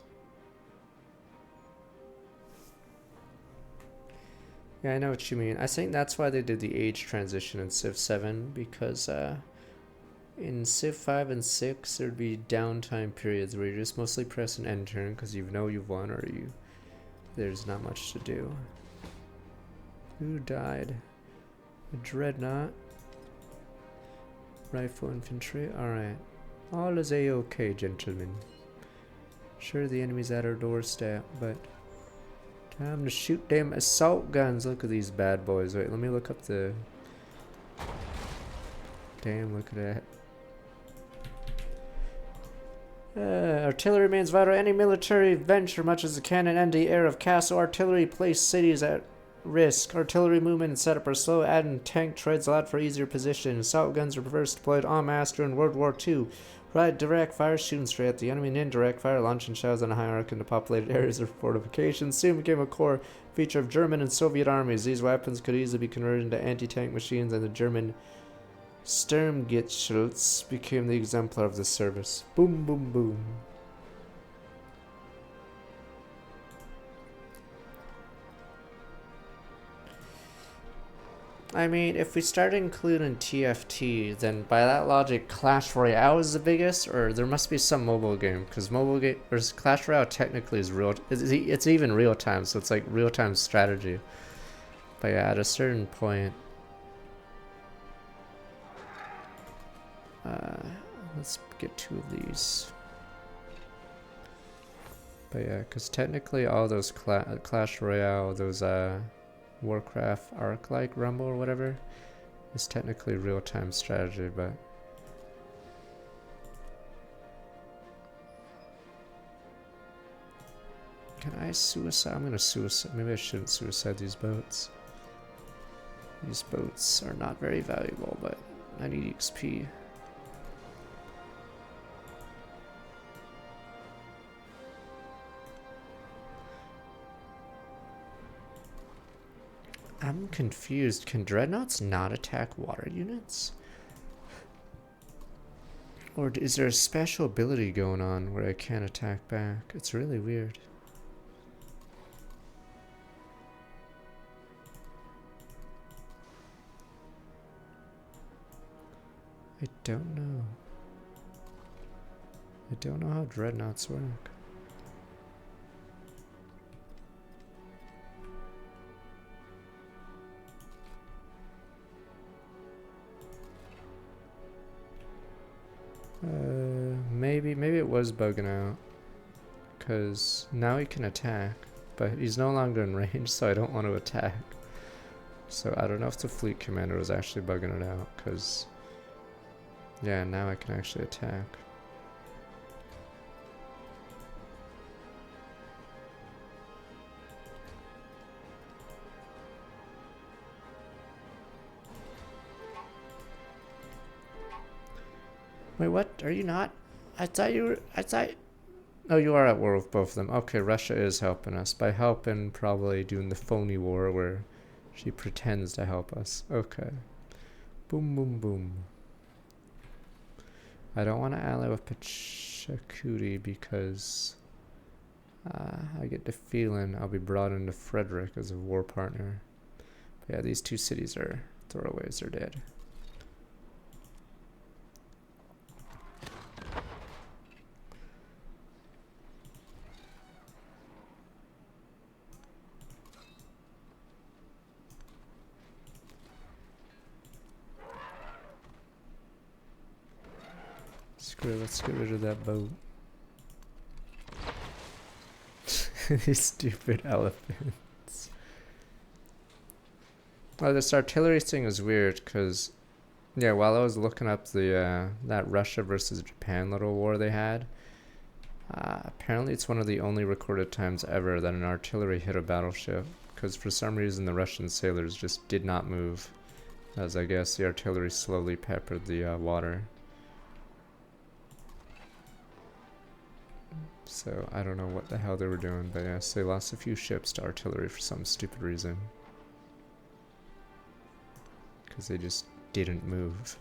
Yeah, I know what you mean. I think that's why they did the age transition in Civ 7, because in Civ 5 and 6, there'd be downtime periods where you're just mostly pressing end turn because you know you've won or there's not much to do. Who died? A dreadnought. Rifle infantry. Alright. All is a-okay, gentlemen. Sure, the enemy's at our doorstep, but time to shoot them assault guns. Look at these bad boys. Wait, let me look up the... Damn, look at that. Artillery remains vital. Any military venture, much as the cannon and the air of castle artillery, place cities at risk. Artillery movement and setup are slow, adding tank treads allowed for easier position. Assault guns are first deployed en masse during World War II. Right, direct fire, shooting straight at the enemy, and indirect fire, launching shells on a hierarchy into populated areas or fortifications. Soon became a core feature of German and Soviet armies. These weapons could easily be converted into anti-tank machines, and the German Sturmgeschütz became the exemplar of this service. Boom, boom, boom. I mean, if we start including TFT, then by that logic, Clash Royale is the biggest, or there must be some mobile game, because Clash Royale technically is real. It's even real time, so it's like real time strategy. But yeah, at a certain point, let's get 2 of these. But yeah, because technically all those Clash Royale, those Warcraft Arc-like Rumble or whatever is technically real-time strategy, but can I suicide? I'm gonna suicide. Maybe I shouldn't suicide these boats. These boats are not very valuable, but I need XP. I'm confused. Can dreadnoughts not attack water units? Or is there a special ability going on where I can't attack back? It's really weird. I don't know. I don't know how dreadnoughts work. Maybe it was bugging out, because now he can attack, but he's no longer in range, so I don't want to attack. So I don't know if the fleet commander was actually bugging it out, because yeah, now I can actually attack. Wait, what? Are you not? I thought you were... Oh, you are at war with both of them. Okay, Russia is helping us. By helping, probably doing the phony war where she pretends to help us. Okay. Boom, boom, boom. I don't want to ally with Pachacuti because I get the feeling I'll be brought into Frederick as a war partner. But yeah, these 2 cities are throwaways. They're dead. Let's get rid of that boat. These stupid elephants. Oh, this artillery thing is weird because, yeah, while I was looking up the that Russia versus Japan little war they had, apparently it's one of the only recorded times ever that an artillery hit a battleship. Because for some reason the Russian sailors just did not move, as I guess the artillery slowly peppered the water. So I don't know what the hell they were doing, but yes, they lost a few ships to artillery for some stupid reason. Because they just didn't move.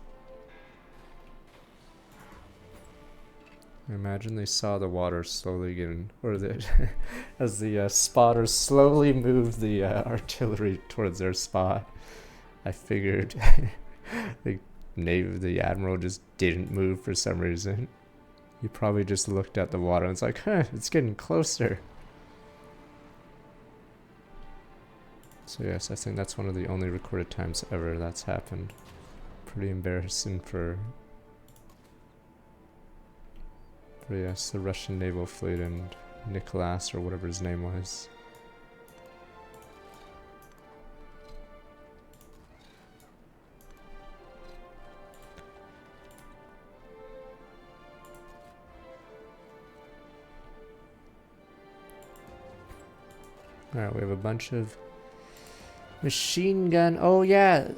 I imagine they saw the water slowly getting, or that as the spotters slowly moved the artillery towards their spot. I figured the admiral just didn't move for some reason. He probably just looked at the water and it's like, huh, it's getting closer. So yes, I think that's one of the only recorded times ever that's happened. Pretty embarrassing for yes, the Russian naval fleet and Nicholas, or whatever his name was. Alright, we have a bunch of machine gun. Oh yeah,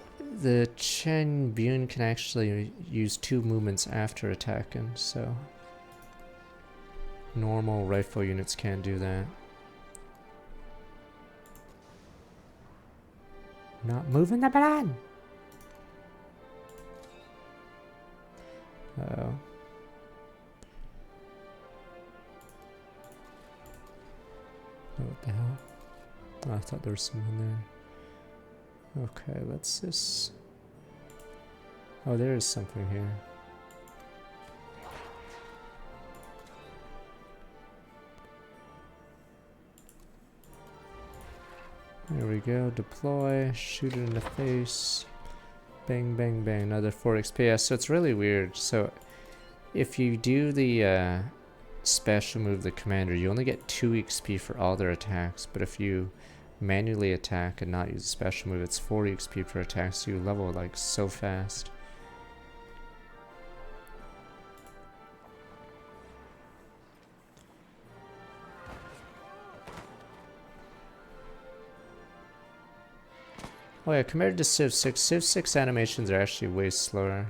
the Chen Bun can actually use 2 movements after attacking, so normal rifle units can't do that. Not moving the plan. Uh-oh. What the hell? Oh, I thought there was someone there. Okay, let's just... Oh, there is something here. There we go, deploy, shoot it in the face, bang, bang, bang, another 4 XP. Yeah, so it's really weird. So if you do the special move, the commander, you only get 2 XP for all their attacks, but if you manually attack and not use a special move, it's 4 XP per attack, so you level like so fast. Oh yeah, compared to Civ 6, Civ 6 animations are actually way slower.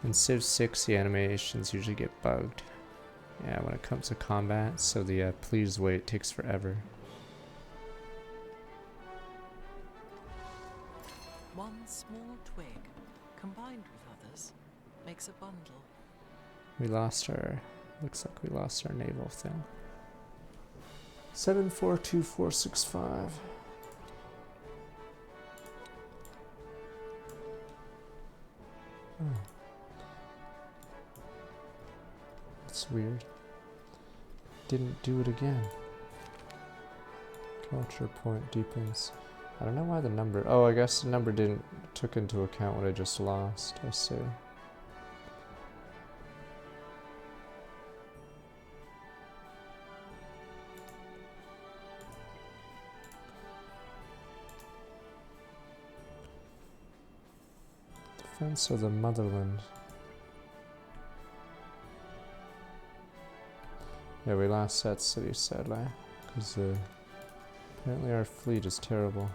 In Civ 6, the animations usually get bugged. Yeah, when it comes to combat, so the please wait takes forever. One small twig, combined with others, makes a bundle. We lost our... Looks like we lost our naval thing. 742465. Oh. That's weird. Didn't do it again. Culture point deepens. I don't know why the number... Oh, I guess the number didn't took into account what I just lost. I see. Defense of the motherland. Yeah, we lost that city, sadly, because apparently our fleet is terrible.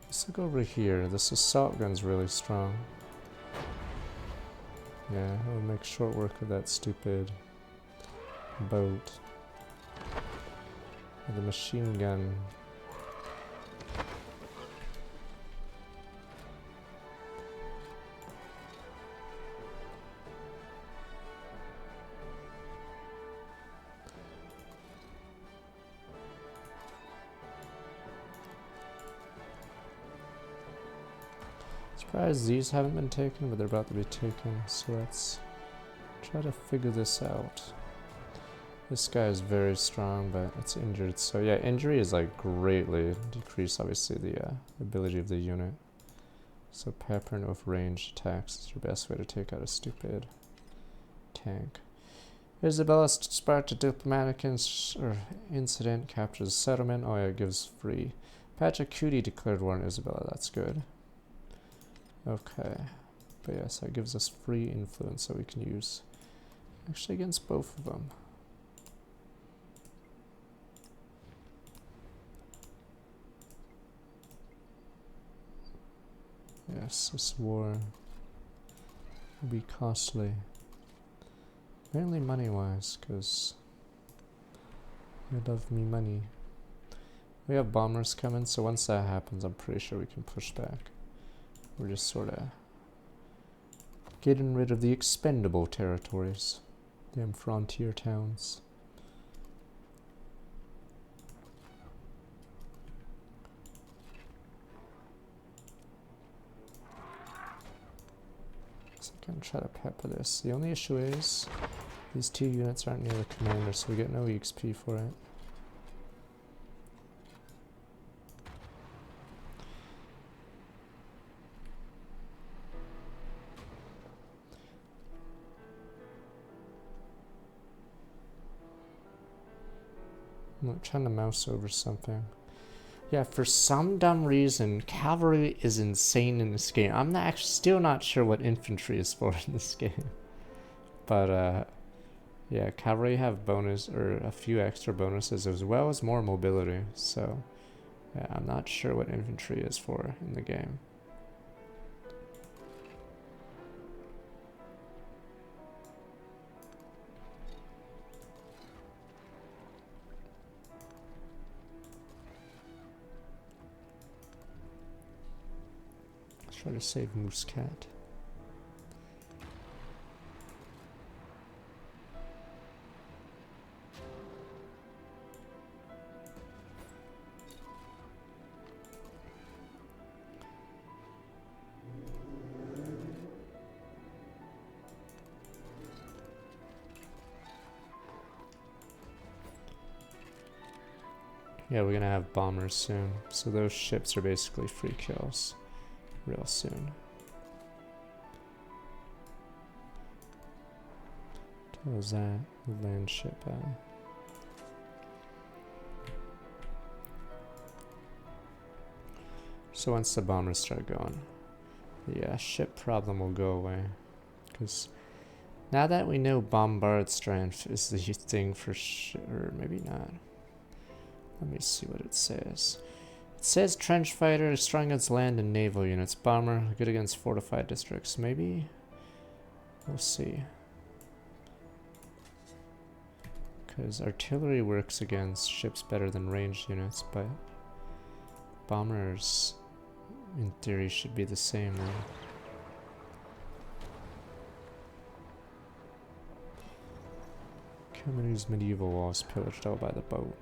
Let's look over here. This assault gun's really strong. Yeah, we'll make short work of that stupid boat. The machine gun. Surprised these haven't been taken, but they're about to be taken, so let's try to figure this out. This guy is very strong, but it's injured. So yeah, injury is like greatly decreased, obviously, the ability of the unit. So peppering with ranged attacks is your best way to take out a stupid tank. Isabella sparked a diplomatic incident, captures a settlement. Oh yeah, it gives free. Pachacuti declared war on Isabella, that's good. Okay. But yeah, so it gives us free influence that we can use. Actually against both of them. Yes, this war will be costly. Mainly money-wise, because I love me money. We have bombers coming, so once that happens, I'm pretty sure we can push back. We're just sort of getting rid of the expendable territories. Damn frontier towns. So I can try to pepper this. The only issue is these two units aren't near the commander, so we get no EXP for it. I'm trying to mouse over something. Yeah, for some dumb reason, cavalry is insane in this game. I'm not actually still not sure what infantry is for in this game. But yeah, cavalry have bonus or a few extra bonuses as well as more mobility. So yeah, I'm not sure what infantry is for in the game. Let's try to save Muscat. Yeah, we're gonna have bombers soon, so those ships are basically free kills real soon. What was that? The land ship. So once the bombers start going, the ship problem will go away. Because now that we know bombard strength is the thing for or maybe not. Let me see what it says. It says trench fighter is strong against land and naval units. Bomber good against fortified districts. Maybe we'll see. Because artillery works against ships better than ranged units, but bombers in theory should be the same though. Kamini's medieval walls pillaged all by the boat.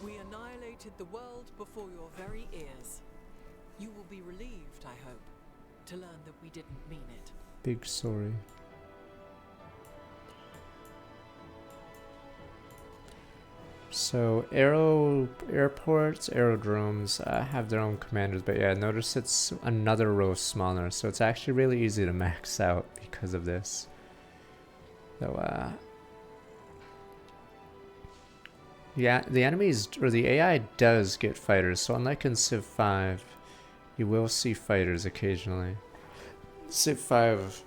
We annihilated the world before your very ears. You will be relieved, I hope, to learn that we didn't mean it. Big sorry. So airports, aerodromes have their own commanders, but yeah, notice it's another row smaller, so it's actually really easy to max out because of this. So yeah, the enemies or the AI does get fighters, so unlike in Civ 5, you will see fighters occasionally. Civ 5,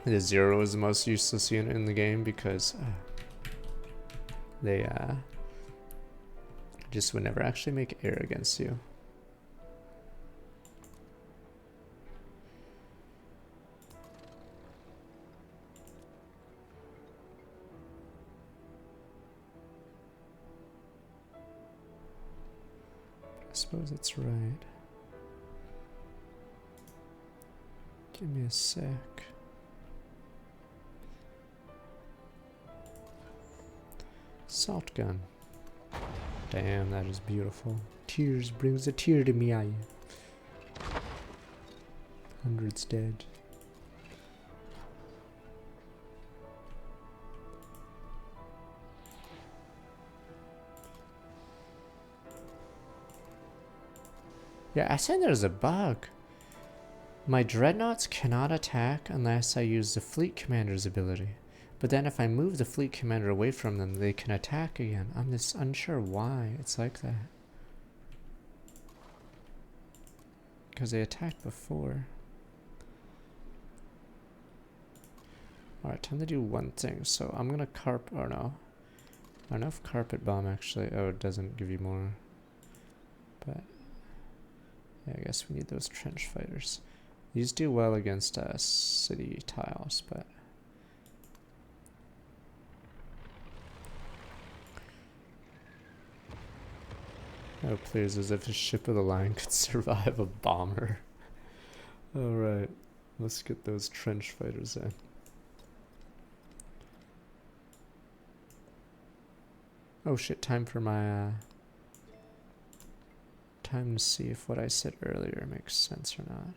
the Zero is the most useless unit in the game because they just would never actually make air against you. I suppose it's right. Give me a sec. Salt gun. Damn, that is beautiful. Tears brings a tear to me eye. Hundreds dead. Yeah, I said there's a bug. My dreadnoughts cannot attack unless I use the fleet commander's ability. But then if I move the fleet commander away from them, they can attack again. I'm just unsure why it's like that. Because they attacked before. Alright, time to do one thing. So I'm gonna or no. I don't know if carpet bomb actually, oh, it doesn't give you more. But, yeah, I guess we need those trench fighters. These do well against city tiles, but... Oh, please, as if a ship of the line could survive a bomber. Alright, let's get those trench fighters in. Oh shit, time for my, time to see if what I said earlier makes sense or not.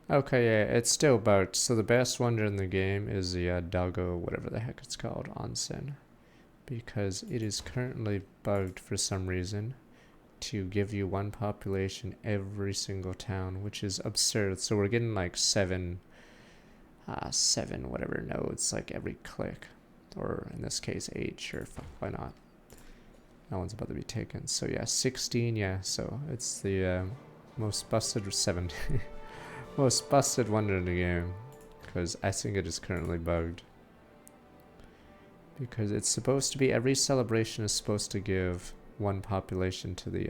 Okay, yeah, it's still bugged. So the best wonder in the game is the Dago, whatever the heck it's called, onsen. Because it is currently bugged for some reason to give you one population every single town, which is absurd. So we're getting like seven whatever nodes, like every click. Or in this case, 8, sure, fuck, why not? That one's about to be taken. So yeah, 16, yeah, so it's the most busted 70. Most busted wonder in the game, because I think it is currently bugged. Because it's supposed to be, every celebration is supposed to give one population to the,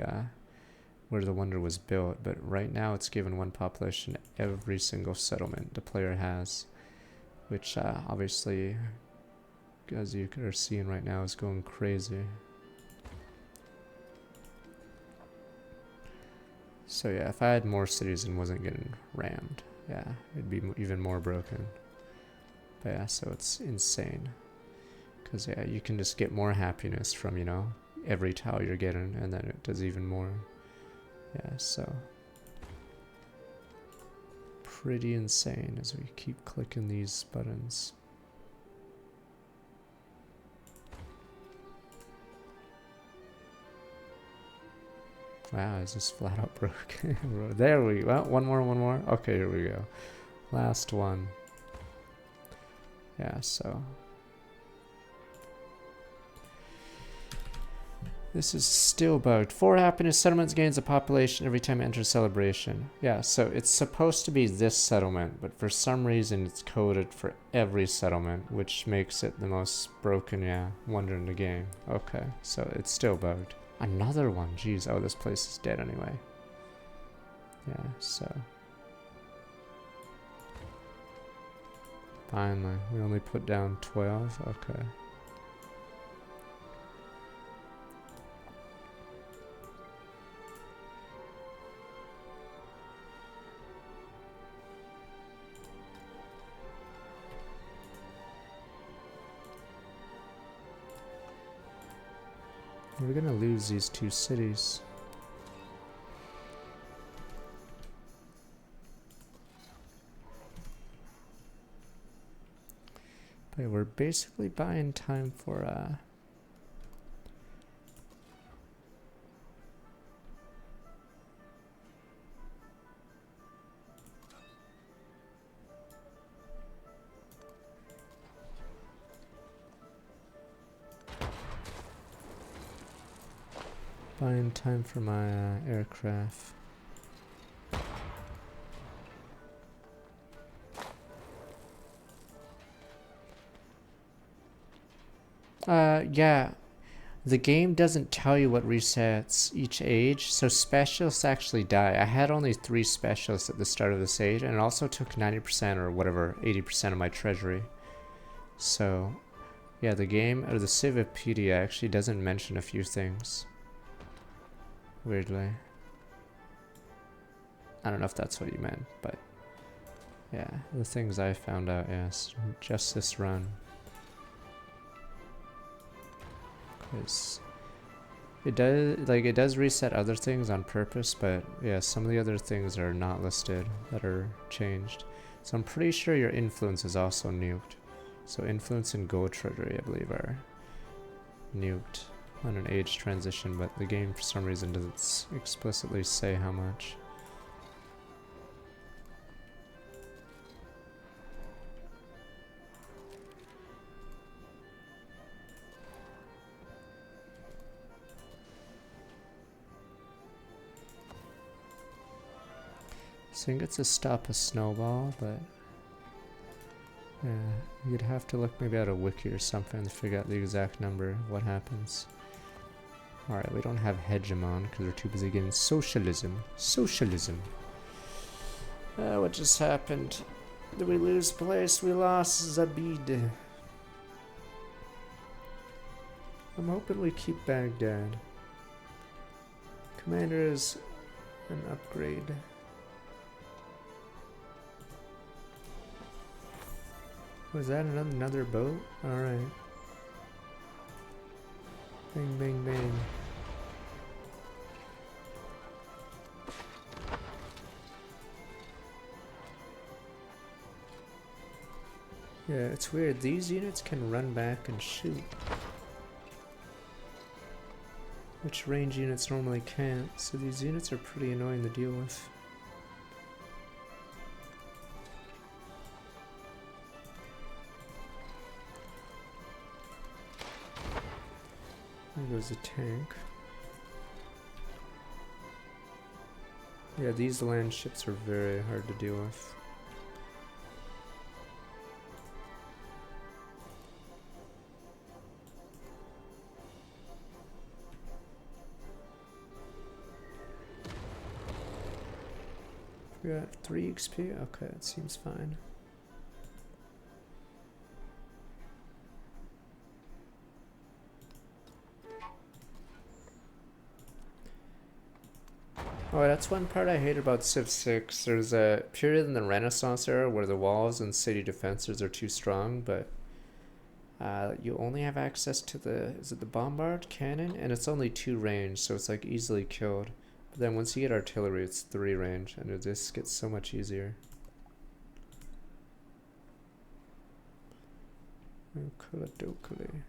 where the wonder was built, but right now it's given one population every single settlement the player has, which obviously, as you are seeing right now, is going crazy. So yeah, if I had more cities and wasn't getting rammed, yeah, it'd be even more broken. But yeah, so it's insane. Because yeah, you can just get more happiness from, you know, every tile you're getting, and then it does even more. Yeah, so pretty insane as we keep clicking these buttons. Wow, is this flat out broken? There we go. One more. Okay, here we go. Last one. Yeah, so this is still bugged. 4 happiness settlements gains a population every time it enters celebration. Yeah, so it's supposed to be this settlement, but for some reason it's coded for every settlement, which makes it the most broken, yeah, wonder in the game. Okay, so it's still bugged. Another one, jeez. Oh, this place is dead anyway. Yeah, so. Finally, we only put down 12, okay. We're gonna lose these 2 cities. But we're basically buying time for my aircraft. Yeah. The game doesn't tell you what resets each age, so specialists actually die. I had only 3 specialists at the start of this age, and it also took 90% or whatever, 80% of my treasury. So, yeah, the game, or the Civipedia actually doesn't mention a few things. Weirdly. I don't know if that's what you meant, but yeah, the things I found out, yes, just this run. Because it does reset other things on purpose, but yeah, some of the other things are not listed that are changed. So I'm pretty sure your influence is also nuked. So influence and gold treasury, I believe, are nuked on an age transition, but the game for some reason doesn't explicitly say how much. So you get to stop a snowball, but yeah, you'd have to look maybe at a wiki or something to figure out the exact number of what happens. Alright, we don't have hegemon because we're too busy getting socialism. Socialism. What just happened? Did we lose place? We lost Zabid. I'm hoping we keep Baghdad. Commander is an upgrade. Was that another boat? Alright. Bang, bang, bang. Yeah, it's weird. These units can run back and shoot, which range units normally can't, so these units are pretty annoying to deal with. There goes a tank. Yeah, these land ships are very hard to deal with. We got 3 XP? Okay, it seems fine. Oh, that's one part I hate about Civ 6. There's a period in the Renaissance era where the walls and city defenses are too strong, but you only have access to the, is it the bombard cannon? And it's only 2 range, so it's like easily killed. But then once you get artillery, it's 3 range, and this gets so much easier. Okuladokuli.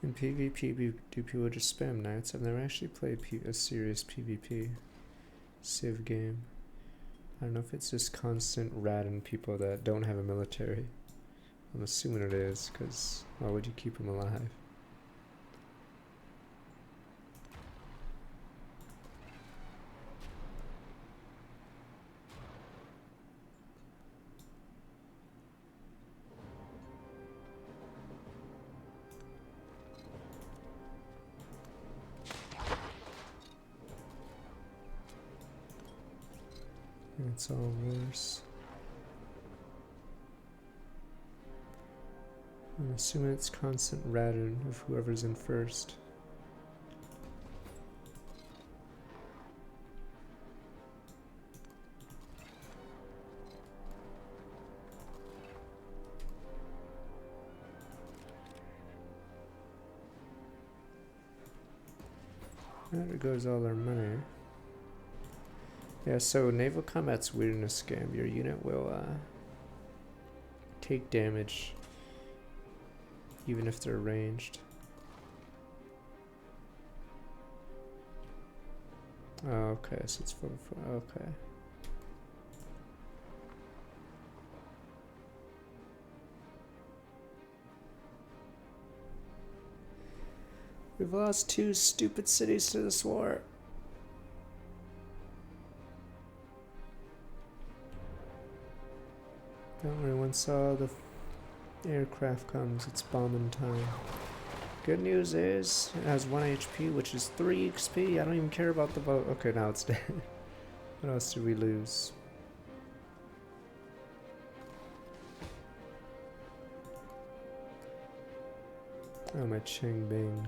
In PvP, do people just spam knights? I've never actually played a serious PvP Civ game. I don't know if it's just constant ratting people that don't have a military. I'm assuming it is, because why would you keep them alive? It's all worse. I'm assuming it's constant ratting of whoever's in first. There goes all our money. Yeah, so naval combat's weird in a scam. Your unit will take damage even if they're ranged. Oh, okay, so it's 4-4. Okay. We've lost 2 stupid cities to this war. Don't worry, once all the aircraft comes, it's bombing time. Good news is, it has 1 HP, which is 3 XP. I don't even care about the boat. Okay, now it's dead. What else did we lose? Oh, my Ching Bing.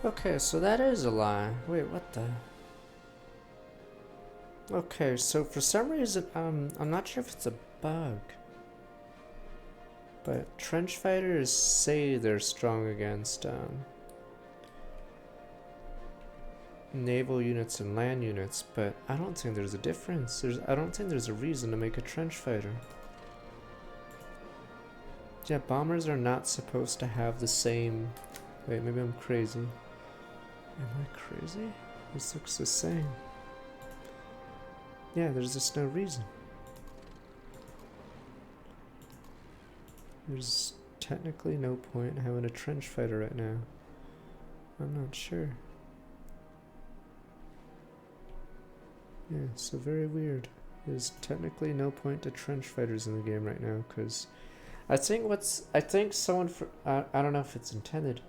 Okay, so that is a lie. Wait, what the? Okay, so for some reason, I'm not sure if it's a bug, but trench fighters say they're strong against naval units and land units, but I don't think there's a difference. I don't think there's a reason to make a trench fighter. Yeah, bombers are not supposed to have the same. Wait, maybe I'm crazy. Am I crazy? This looks the same. Yeah, there's just no reason. There's technically no point in having a trench fighter right now. I'm not sure. Yeah, so very weird. There's technically no point to trench fighters in the game right now, because I think someone I don't know if it's intended.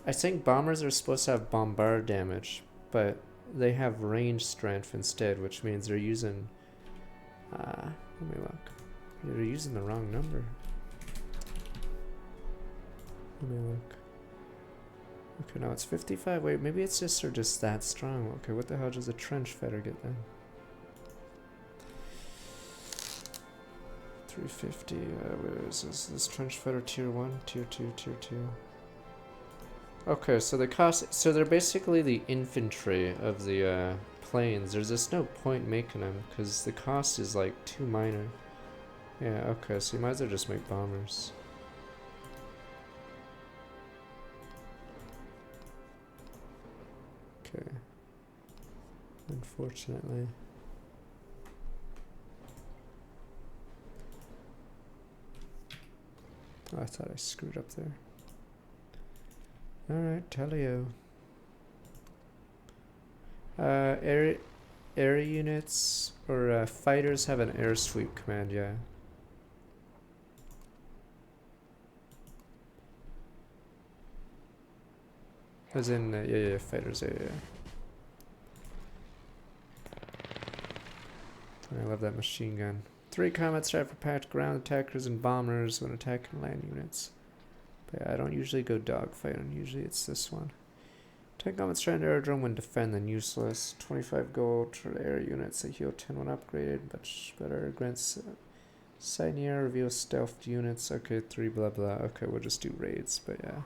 I think bombers are supposed to have bombard damage, but they have range strength instead, which means they're using let me look. They're using the wrong number. Let me look. Okay, no, it's 55. Wait, maybe it's just they're just that strong. Okay, what the hell does a trench fighter get then? 350. Where is this? This trench fighter tier 1, tier 2, tier 2. Okay, so the cost. So they're basically the infantry of the planes. There's just no point making them because the cost is like too minor. Yeah, okay, so you might as well just make bombers. Okay. Unfortunately. Oh, I thought I screwed up there. Alright, Telio. Air units or fighters have an air sweep command, yeah. As in, yeah, fighters, yeah. I love that machine gun. 3 combat strike for packed ground attackers and bombers when attacking land units. But yeah, I don't usually go dogfighting. Usually it's this one. 10 combat strike aerodrome when defending, useless. 25 gold for air units that heal 10 when upgraded. Much better against side air, reveal stealthed units. Okay, 3 blah blah. Okay, we'll just do raids, but yeah.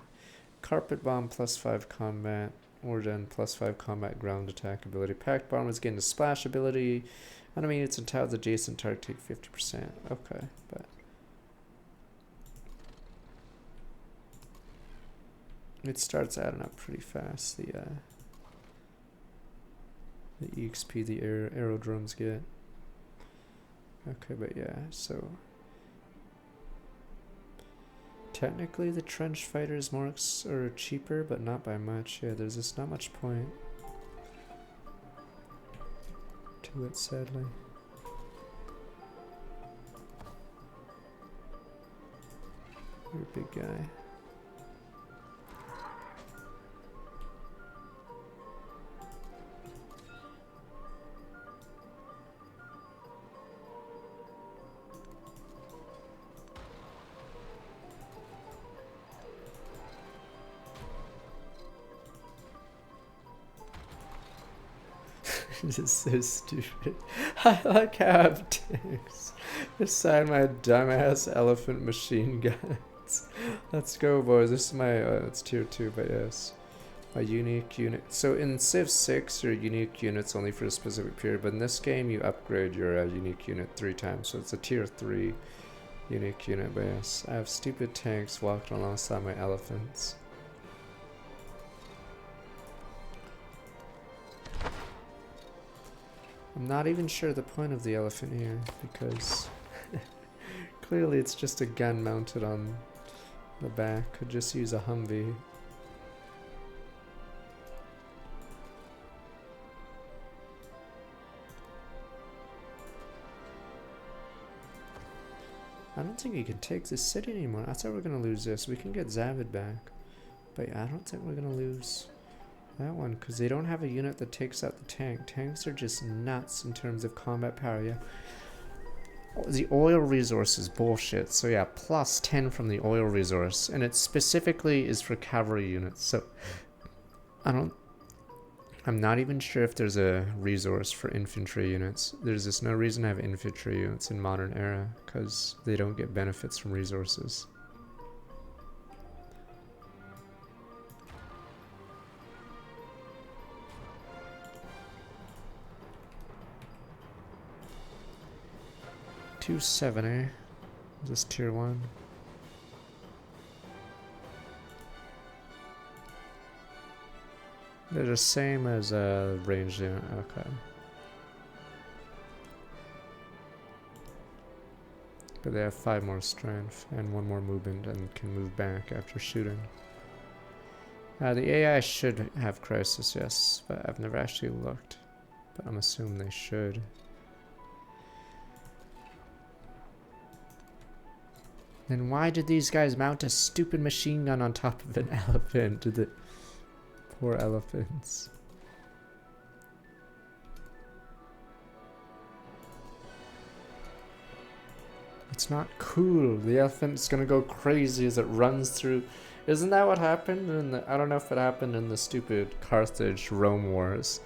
Carpet bomb +5 combat. Origin +5 combat ground attack ability. Packed bombers gain the splash ability. Enemy units and tiles adjacent target take 50%. Okay, but it starts adding up pretty fast. The EXP the aerodromes get. Okay, but yeah, so technically the trench fighter is more or cheaper, but not by much. Yeah, there's just not much point to it, sadly. You're a big guy. This is so stupid. I like how I have tanks beside my dumbass elephant machine guns. Let's go, boys. This is my, it's tier 2, but yes. A unique unit. So in Civ 6, your unique unit's only for a specific period, but in this game you upgrade your unique unit 3 times, so it's a tier 3 unique unit. But yes, I have stupid tanks walking alongside my elephants. I'm not even sure the point of the elephant here, because clearly it's just a gun mounted on the back. Could just use a Humvee. I don't think we can take this city anymore. I thought we were gonna lose this. We can get Zavid back, but I don't think we're gonna lose that one because they don't have a unit that takes out the tank. Tanks are just nuts in terms of combat power. Yeah, the oil resource is bullshit. So yeah, plus 10 from the oil resource, and it specifically is for cavalry units. So I'm not even sure if there's a resource for infantry units. There's just no reason to have infantry units in modern era because they don't get benefits from resources. Two 7A. Is this tier 1? They're the same as a ranged unit. Okay. But they have 5 more strength and 1 more movement and can move back after shooting. The AI should have crisis, yes, but I've never actually looked. But I'm assuming they should. Then why did these guys mount a stupid machine gun on top of an elephant? Did the poor elephants. It's not cool. The elephant's gonna go crazy as it runs through. Isn't that what happened in the, I don't know if it happened in the stupid Carthage Rome wars,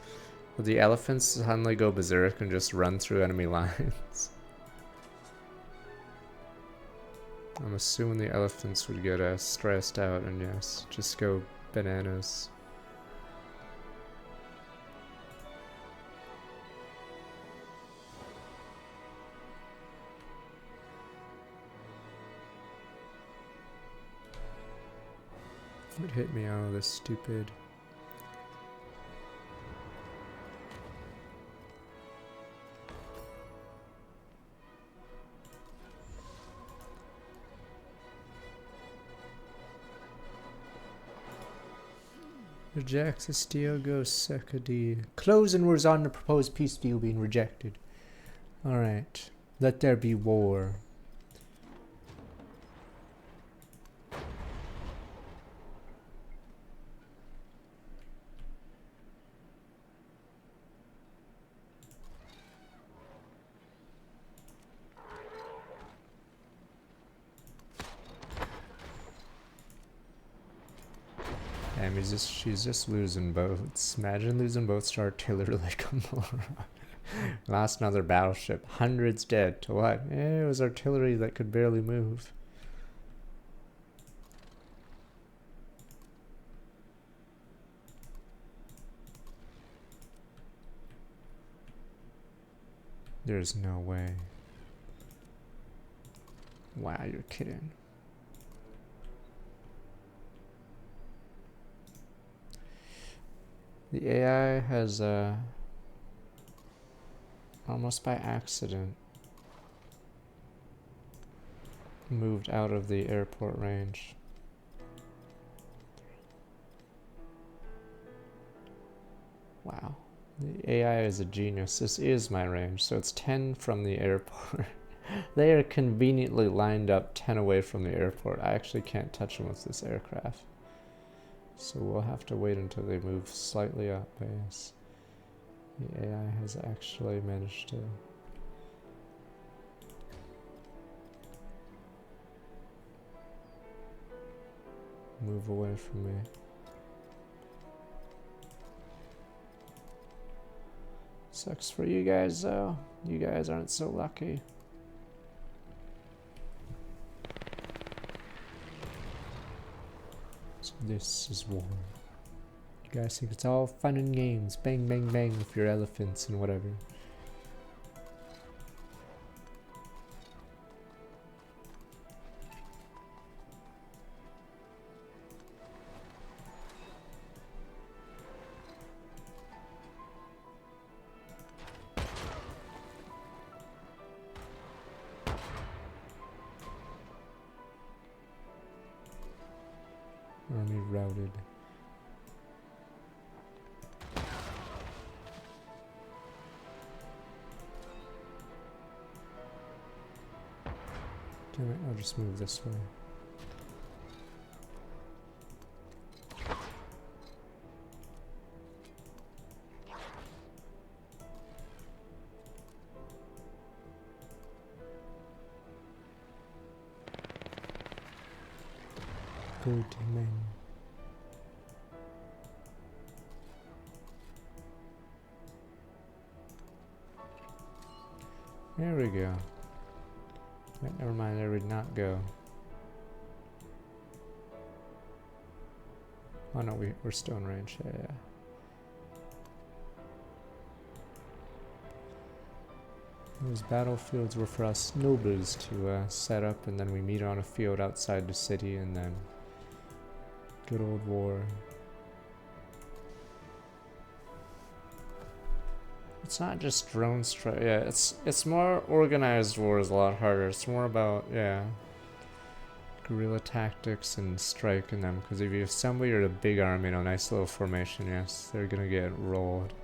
where the elephants suddenly go berserk and just run through enemy lines. I'm assuming the elephants would get stressed out and yes, just go bananas. It hit me out of this stupid. Rejects Estiogo Secadi. Closing words on the proposed peace deal being rejected. Alright. Let there be war. Damn, she's just losing boats. Imagine losing boats to artillery like Gamora. Lost another battleship. Hundreds dead. To what? It was artillery that could barely move. There's no way. Wow, you're kidding. The AI has almost by accident moved out of the airport range. Wow. The AI is a genius. This is my range, so it's 10 from the airport. They are conveniently lined up 10 away from the airport. I actually can't touch them with this aircraft. So we'll have to wait until they move slightly up base. The AI has actually managed to move away from me. Sucks for you guys though. You guys aren't so lucky. So this is war. guys think it's all fun and games. Bang, bang, bang with your elephants and whatever. Army routed. Damn it, I'll just move this way. Good man. There we go. Wait, never mind, there would not go. Oh no, we're still in range. Yeah. Those battlefields were for us nobles to set up, and then we meet on a field outside the city, and then good old war. It's not just drone strike. Yeah, it's more organized war is a lot harder. It's more about, yeah, guerrilla tactics and striking them. Because if you assemble your big army in a nice little formation, yes, they're gonna get rolled.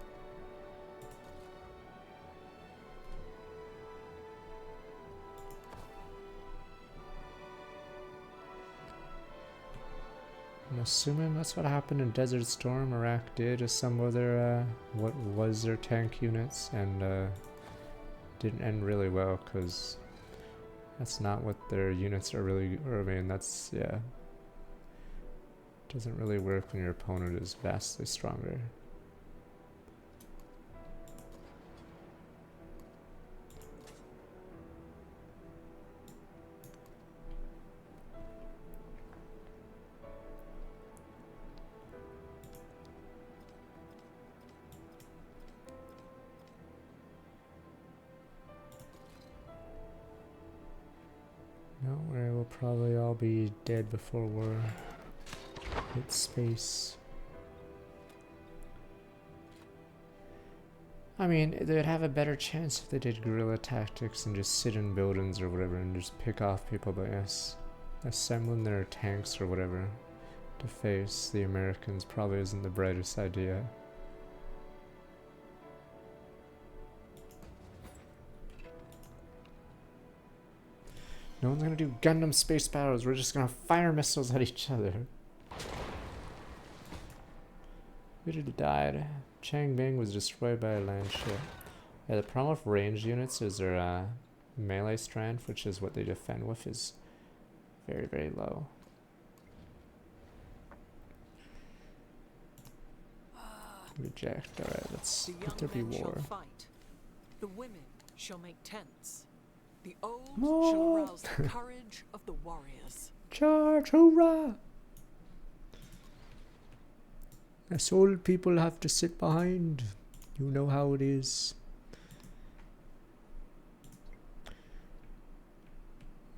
I'm assuming that's what happened in Desert Storm. Iraq did assemble their, what was their tank units, and didn't end really well, because that's not what their units are really, or I mean, that's, yeah. Doesn't really work when your opponent is vastly stronger. No, we will probably all be dead before war hits space. I mean, they'd have a better chance if they did guerrilla tactics and just sit in buildings or whatever and just pick off people, but yes, assembling their tanks or whatever to face the Americans probably isn't the brightest idea. No one's gonna do Gundam space battles, we're just gonna fire missiles at each other. We'd have died. Changbing was destroyed by a land ship. Yeah, the problem with ranged units is their melee strength, which is what they defend with, is very, very low. Reject. Alright, let there be war. Fight. The women shall make tents. The old shall arouse the courage of the warriors. Charge, hoorah! Us old people have to sit behind. You know how it is.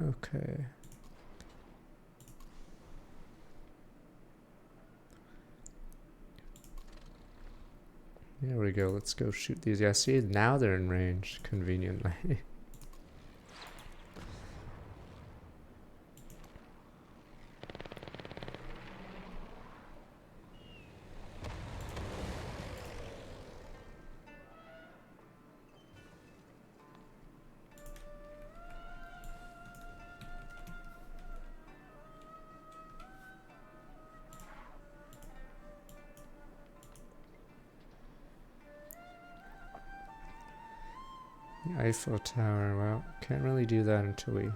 Okay. There we go, let's go shoot these guys. See, now they're in range, conveniently. The Eiffel Tower, well, can't really do that until we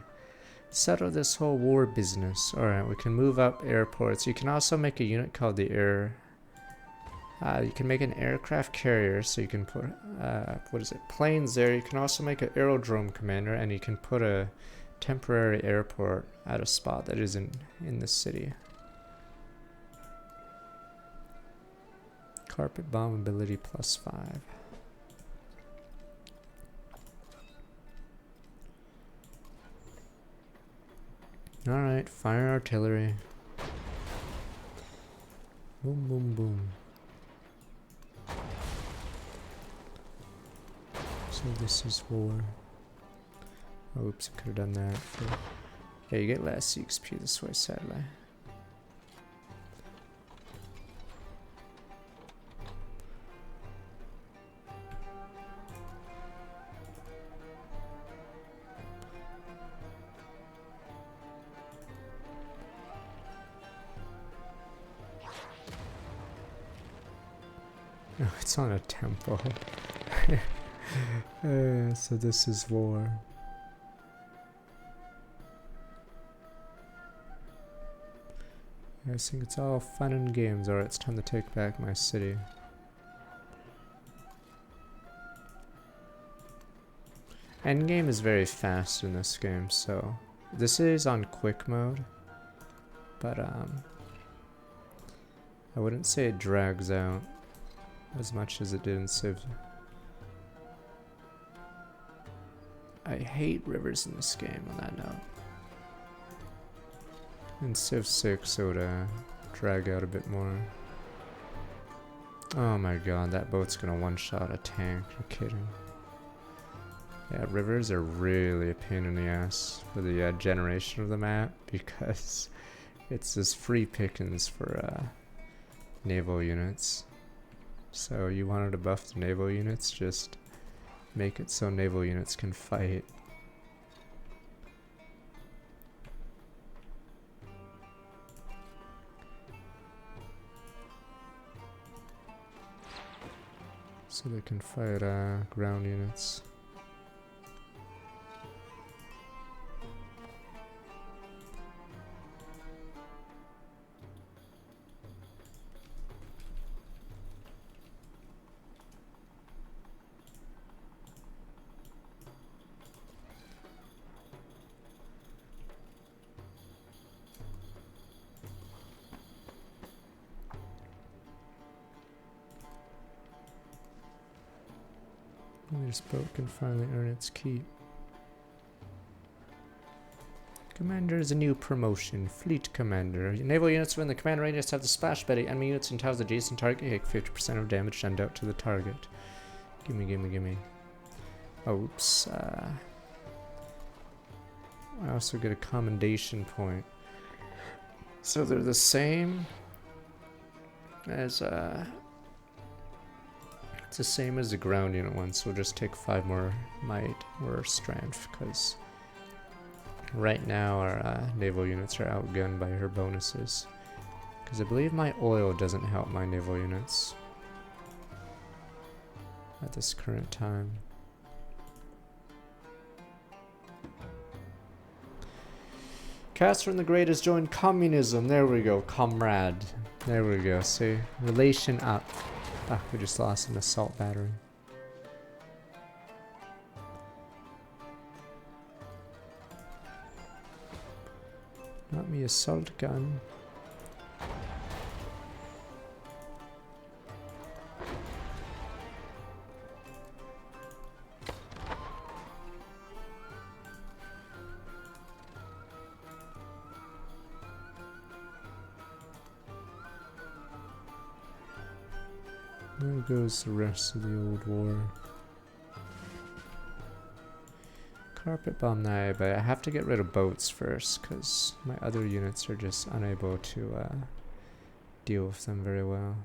settle this whole war business. Alright, we can move up airports. You can also make a unit called the air... you can make an aircraft carrier, so you can put, what is it, planes there. You can also make an aerodrome commander, and you can put a temporary airport at a spot that isn't in the city. Carpet bomb ability +5. Alright, fire artillery. Boom, boom, boom. So this is war. Oops, I could have done that. Yeah, you get less XP this way, sadly. No, it's on a temple. So this is war. I think it's all fun and games. Alright, it's time to take back my city. Endgame is very fast in this game, so this is on quick mode, but I wouldn't say it drags out as much as it did in Civ. I hate rivers in this game on that note. In Civ 6 it would drag out a bit more. Oh my god, that boat's gonna one-shot a tank, you're kidding. Yeah, rivers are really a pain in the ass for the generation of the map because it's this free pickings for naval units. So you wanted to buff the naval units, just make it so naval units can fight. So they can fight ground units. This boat can finally earn its keep. Commander is a new promotion. Fleet Commander. Naval units within the command radius have the splash ability. Enemy units and towers adjacent target take 50% of damage sent out to the target. Gimme, gimme, gimme. Oops. I also get a commendation point. So they're the same as it's the same as the ground unit one, so we'll just take 5 more might or strength, because right now our naval units are outgunned by her bonuses. Because I believe my oil doesn't help my naval units at this current time. Catherine the Great has joined communism. There we go, comrade. There we go, see? Relation up. Ah, we just lost an assault battery. Not me assault gun. There goes the rest of the old war. Carpet bomb now, but I have to get rid of boats first because my other units are just unable to deal with them very well.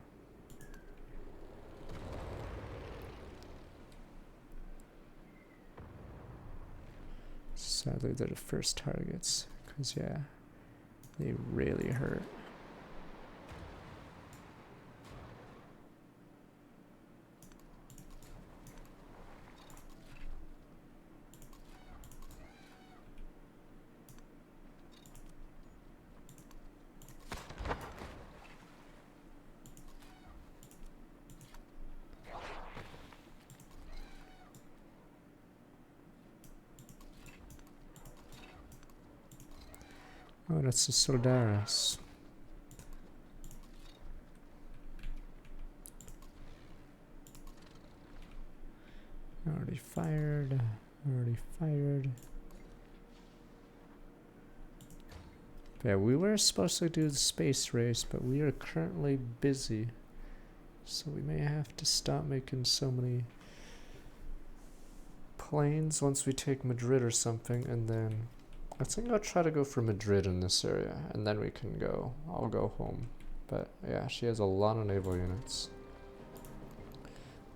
Sadly, they're the first targets because, yeah, they really hurt. Oh, that's the Soldaris. Already fired. Already fired. Yeah, we were supposed to do the space race, but we are currently busy. So we may have to stop making so many planes once we take Madrid or something, and then I think I'll try to go for Madrid in this area, and then we can go. I'll go home. But yeah, she has a lot of naval units.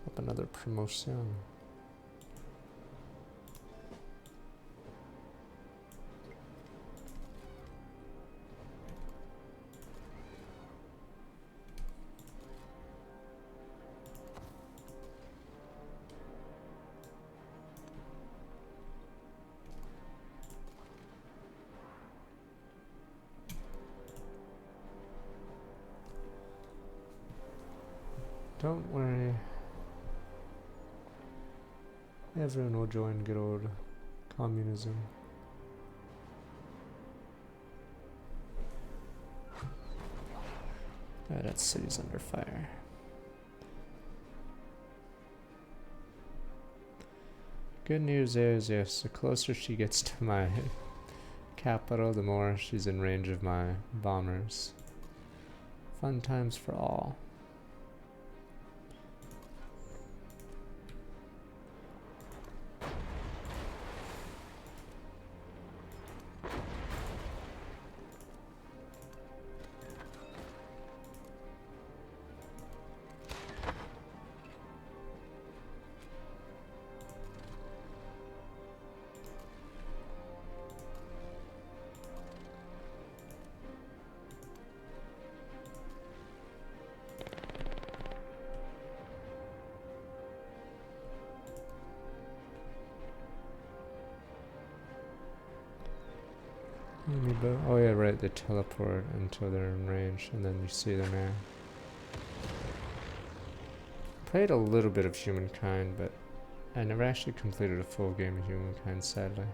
Up another promotion. Don't worry. Everyone will join good old communism. That city's under fire. Good news is, yes, the closer she gets to my capital, the more she's in range of my bombers. Fun times for all. Oh yeah, right, they teleport until they're in range, and then you see them there. Played a little bit of Humankind, but I never actually completed a full game of Humankind, sadly.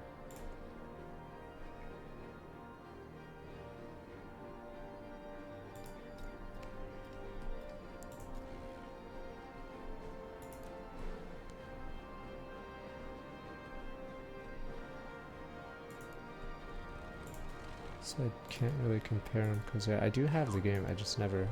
So I can't really compare them, because I do have the game, I just never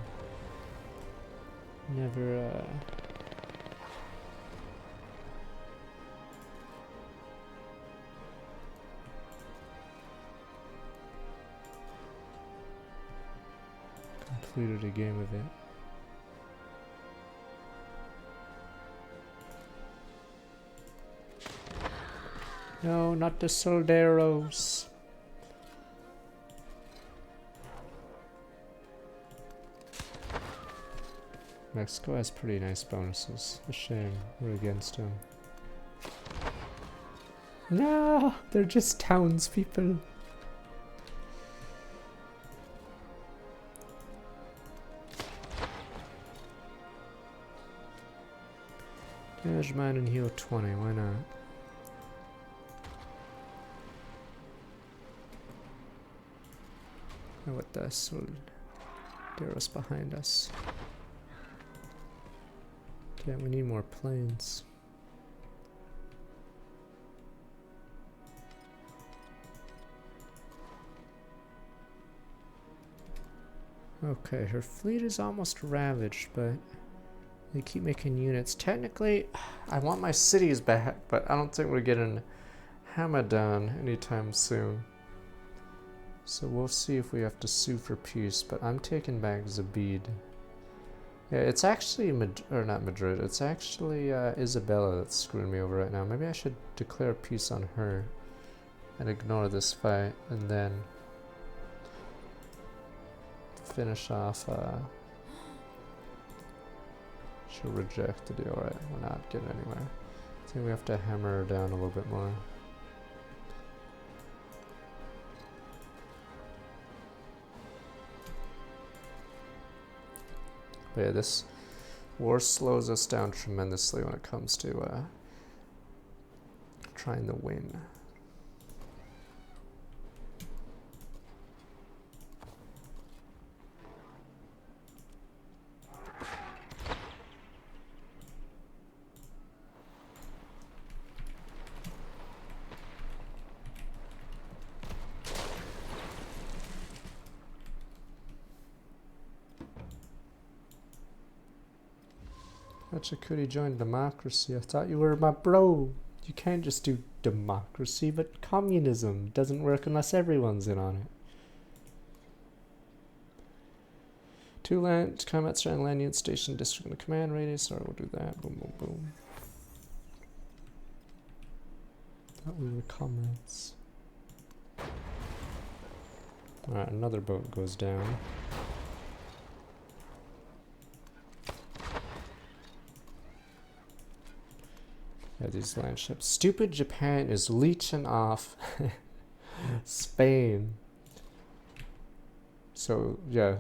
completed a game of it. No, not the soldados. Mexico has pretty nice bonuses. A shame we're against him. No, they're just townspeople. Damage mine and heal 20, why not? Oh, what the soldados behind us. Yeah, we need more planes. Okay, her fleet is almost ravaged, but they keep making units. Technically, I want my cities back, but I don't think we're getting Hamadan anytime soon. So we'll see if we have to sue for peace, but I'm taking back Zabid. Yeah, it's actually not Madrid. It's actually Isabella that's screwing me over right now. Maybe I should declare peace on her and ignore this fight, and then finish off. She'll reject the deal. Right? We're not getting anywhere. I think we have to hammer her down a little bit more. But yeah, this war slows us down tremendously when it comes to trying to win. Hachikuri joined democracy. I thought you were my bro. You can't just do democracy, but communism doesn't work unless everyone's in on it. 2 land combat strand land unit station district in the command radius. Alright, we'll do that. Boom, boom, boom. Thought we were comrades. Alright, another boat goes down. Yeah, these land ships. Stupid Japan is leeching off Spain. So, yeah,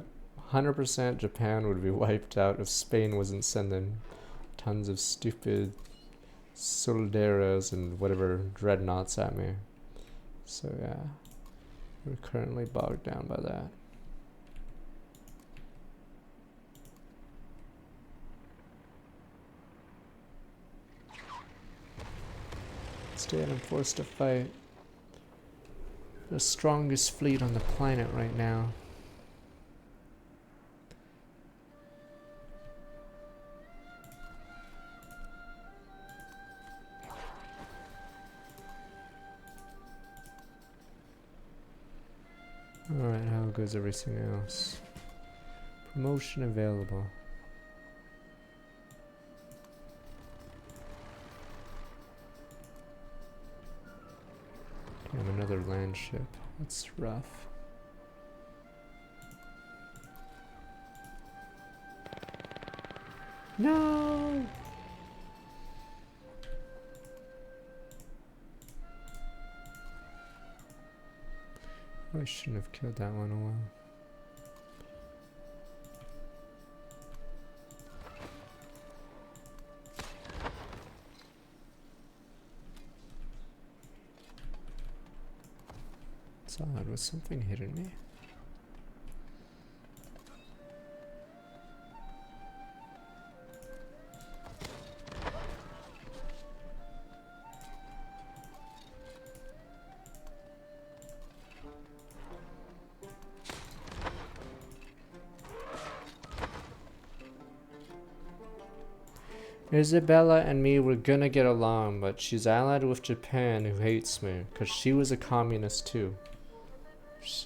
100% Japan would be wiped out if Spain wasn't sending tons of stupid soldados and whatever dreadnoughts at me. So, yeah, we're currently bogged down by that. Instead, I'm forced to fight the strongest fleet on the planet right now. Alright, how goes everything else? Promotion available. Damn, another land ship. That's rough. No! I shouldn't have killed that one. Oh well. It's odd. Was something hitting me? Isabella and me were gonna get along, but she's allied with Japan, who hates me, because she was a communist too.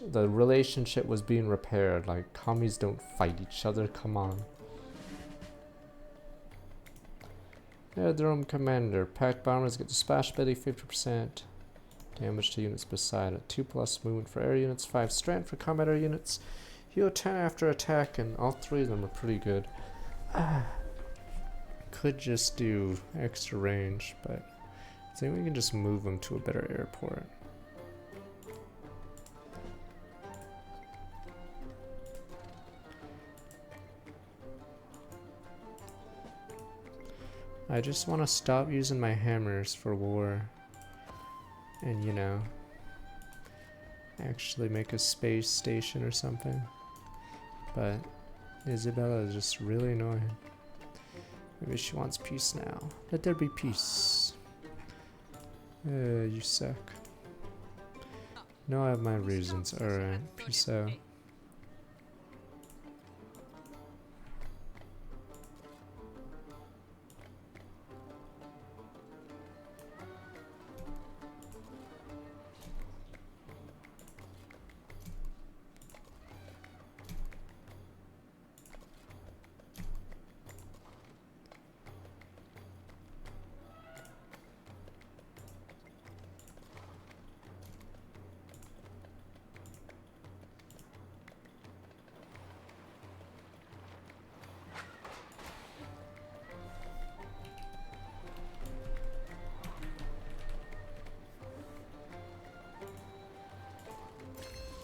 The relationship was being repaired. Like, commies don't fight each other, come on. Aerodrome Commander. Pack bombers get dispatch ability 50%. Damage to units beside it. 2+ movement for air units, 5 strength for combat air units. Heal 10 after attack, and all 3 of them are pretty good. Could just do extra range, but I think we can just move them to a better airport. I just want to stop using my hammers for war and, you know, actually make a space station or something. But Isabella is just really annoying. Maybe she wants peace now. Let there be peace. You suck. No, I have my reasons. Alright, peace out.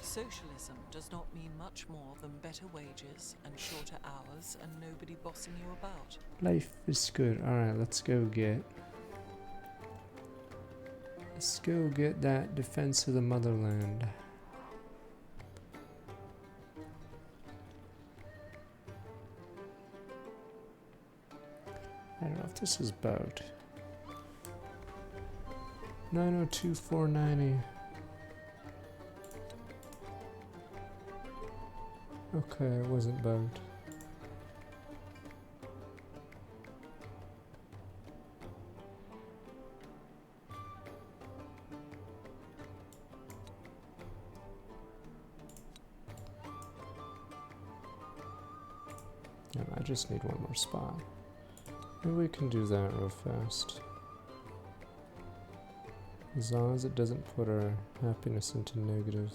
Socialism does not mean much more than better wages and shorter hours and nobody bossing you about. Life is good. Alright, let's go get that defense of the motherland. I don't know if this is boat. 902-490. Okay, it wasn't boat. I just need one more spot. Maybe we can do that real fast. As long as it doesn't put our happiness into negative.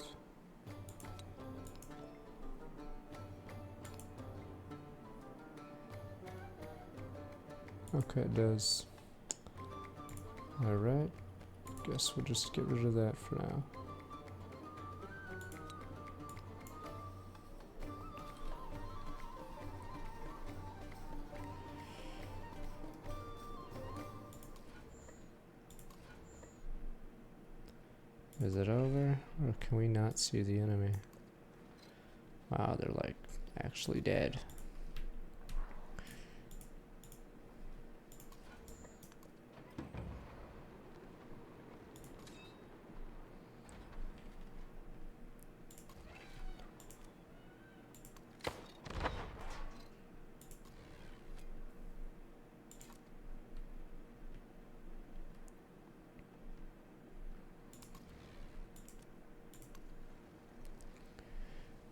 Okay, it does. Alright. Guess we'll just get rid of that for now. Is it over? Or can we not see the enemy? Wow, they're like actually dead.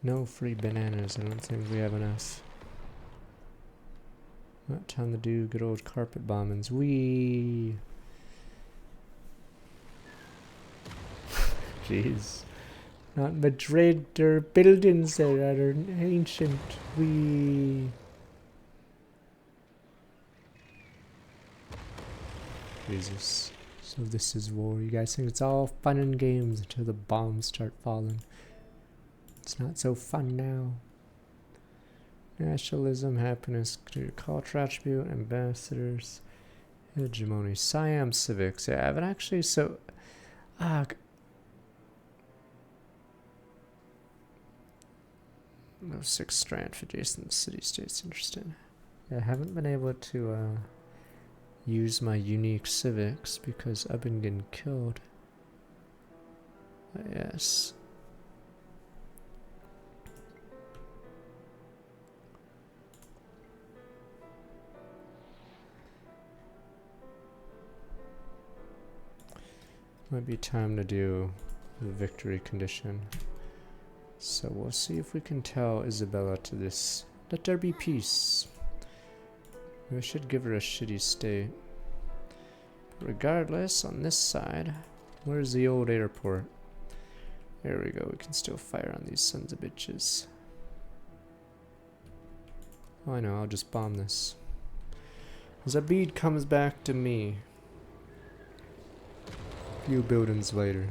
No free bananas, I don't think we have enough. Not time to do good old carpet bombings. Wee. Jeez. Not Madrid, there buildings there that are ancient. Wee. Jesus. So this is war. You guys think it's all fun and games until the bombs start falling. It's not so fun now. Nationalism, happiness, culture attribute, ambassadors, hegemony, Siam civics. Yeah, I haven't actually, so... no 6th strand for adjacent city-states, interesting. Yeah, I haven't been able to use my unique civics because I've been getting killed. But yes. Might be time to do the victory condition. So we'll see if we can tell Isabella to this. Let there be peace. We should give her a shitty state. Regardless, on this side, where's the old airport? There we go, we can still fire on these sons of bitches. Oh, I know, I'll just bomb this. Zabid comes back to me. Few buildings later.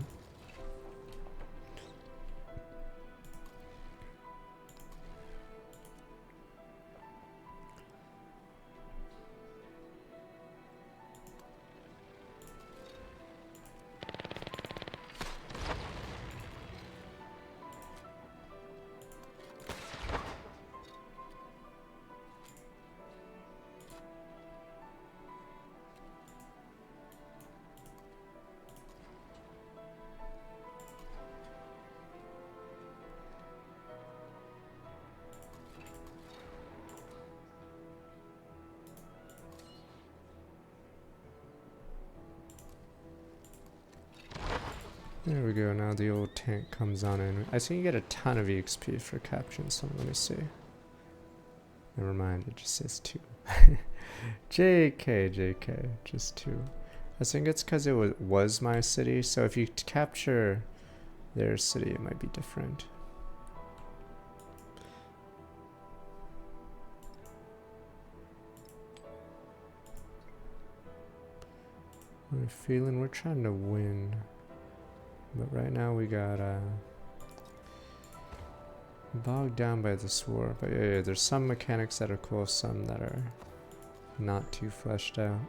There we go, now the old tank comes on in. I think you get a ton of EXP for capturing someone. Let me see. Never mind, it just says 2. JK, just 2. I think it's because it was my city, so if you capture their city, it might be different. I'm feeling we're trying to win. But right now we got bogged down by this war. But yeah, there's some mechanics that are cool, some that are not too fleshed out.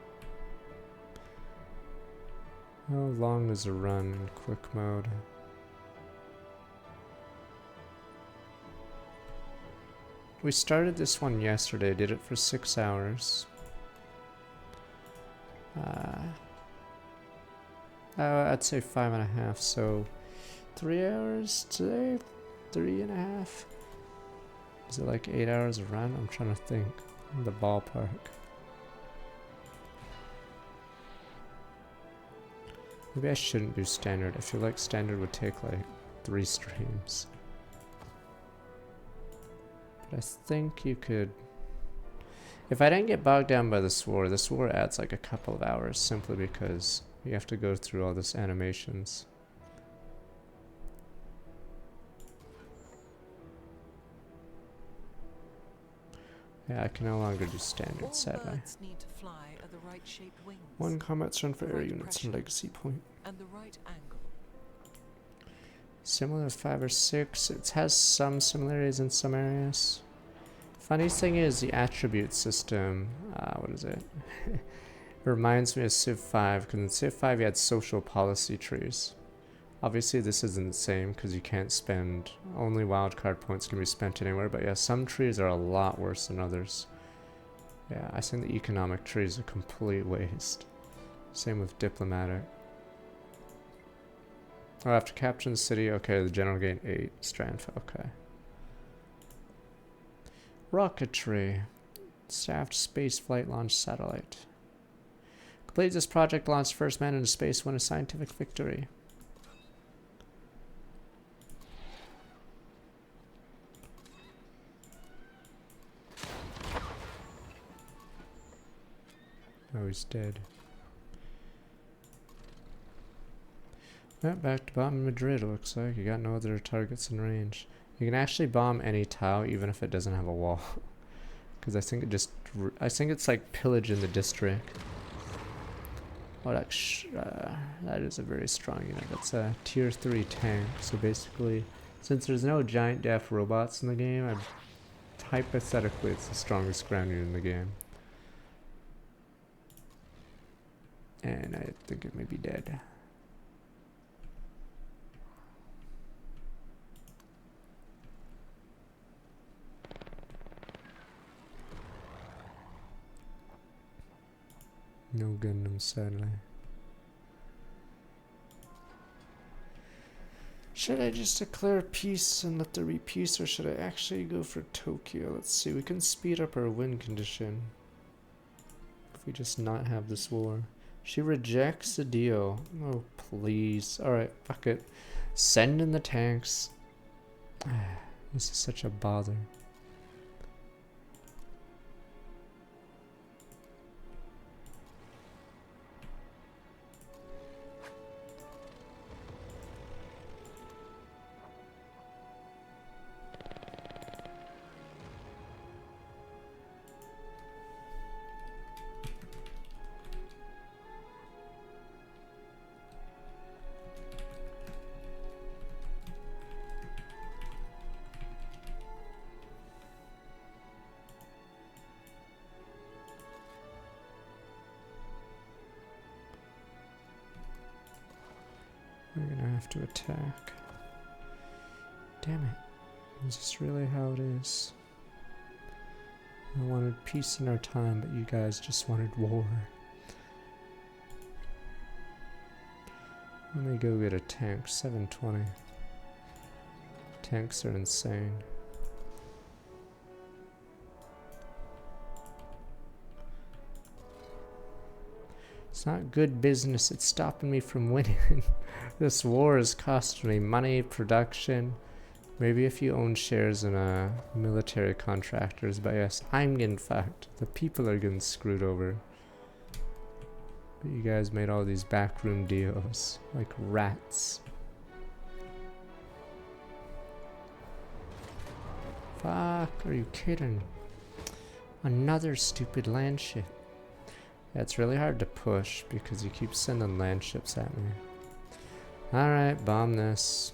How long is a run in quick mode? We started this one yesterday, did it for 6 hours. I'd say 5.5, so 3 hours today? 3.5? Is it like 8 hours a run? I'm trying to think. The ballpark. Maybe I shouldn't do standard. I feel like standard would take like 3 streams. But I think you could If I didn't get bogged down by this war adds like a couple of hours simply because you have to go through all this animations. Yeah, I can no longer do standard, sadly. Birds need to fly at the right shaped wings. 1 combat strength for the air right units and pressure, legacy point. and the right angle. Similar to 5 or 6. It has some similarities in some areas. Funniest thing is the attribute system. What is it? It reminds me of Civ 5, because in Civ 5 you had social policy trees. Obviously this isn't the same because you can't spend, only wildcard points can be spent anywhere, but yeah, some trees are a lot worse than others. Yeah, I think the economic tree is a complete waste. Same with diplomatic. Oh, after capturing the city, okay, the general gained 8 strength, okay. Rocketry. Staffed space flight launch satellite. Complete this project, launch first man into space, win a scientific victory. Oh, he's dead. Back to bombing Madrid, looks like. You got no other targets in range. You can actually bomb any tile, even if it doesn't have a wall. Because I think it's like pillage in the district. Oh, that is a very strong unit. That's a tier 3 tank. So basically, since there's no giant deaf robots in the game, hypothetically it's the strongest ground unit in the game. And I think it may be dead. No Gundam, sadly. Should I just declare peace and let there be peace, or should I actually go for Tokyo? Let's see, we can speed up our win condition if we just not have this war. She rejects the deal. Oh, please. Alright, fuck it. Send in the tanks. This is such a bother. We're gonna have to attack. Damn it. Is this really how it is? I wanted peace in our time, but you guys just wanted war. Let me go get a tank. 720. Tanks are insane. It's not good business. It's stopping me from winning. This war is costing me money, production. Maybe if you own shares in military contractors, but yes, I'm getting fucked. The people are getting screwed over. But you guys made all these backroom deals like rats. Fuck, are you kidding? Another stupid land ship. Yeah, it's really hard to push because you keep sending land ships at me. Alright, bomb this.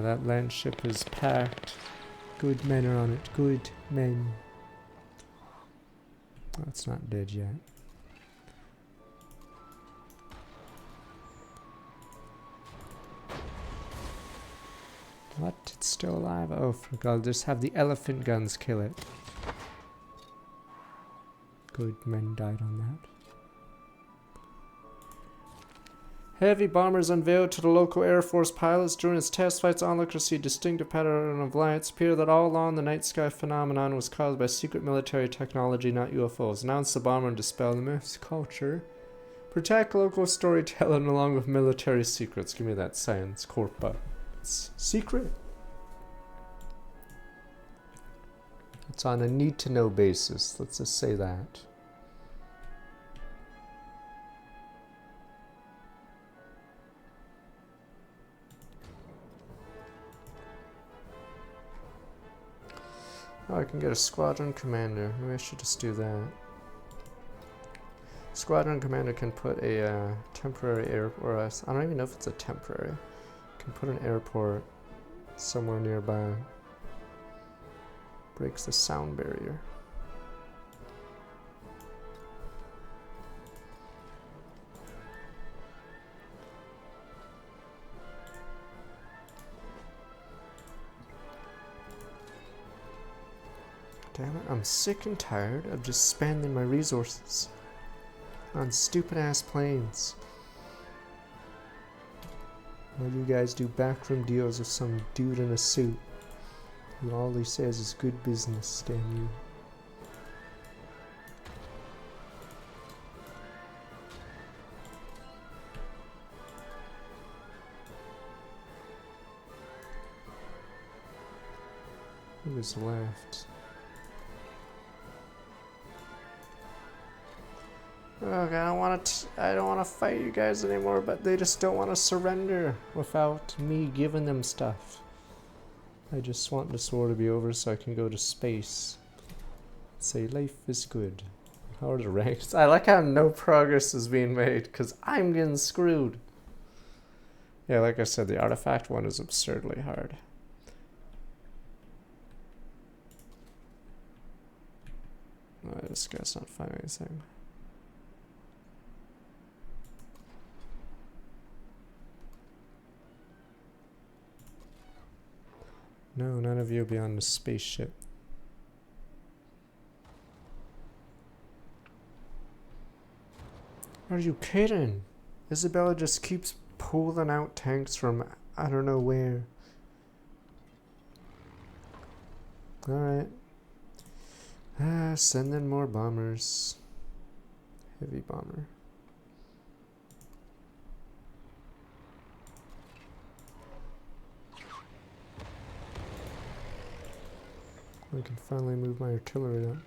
That land ship is packed. Good men are on it. Good men. Oh, it's not dead yet. What? It's still alive? Oh, fuck. I'll just have the elephant guns kill it. Good men died on that. Heavy bombers unveiled to the local Air Force pilots during its test flights. Onlookers see a distinctive pattern of lights. Appeared that all along the night sky phenomenon was caused by secret military technology, not UFOs. Announce the bomber and dispel the myth's culture. Protect local storytelling along with military secrets. Give me that science corpa. It's secret. It's on a need-to-know basis. Let's just say that. Oh, I can get a squadron commander. Maybe I should just do that. Squadron commander can put a temporary airport. I don't even know if it's a temporary. Can put an airport somewhere nearby. Breaks the sound barrier. Damn it, I'm sick and tired of just spending my resources on stupid ass planes. While you guys do backroom deals with some dude in a suit who all he says is good business, damn you. Who is left? Look, I don't want to fight you guys anymore, but they just don't want to surrender without me giving them stuff. I just want this war to be over so I can go to space. Say life is good. How are the ranks? I like how no progress is being made because I'm getting screwed. Yeah, like I said, the artifact one is absurdly hard. Oh, this guy's not finding anything. No, none of you will be on the spaceship. Are you kidding? Isabella just keeps pulling out tanks from I don't know where. Alright. Send in more bombers. Heavy bomber. I can finally move my artillery up.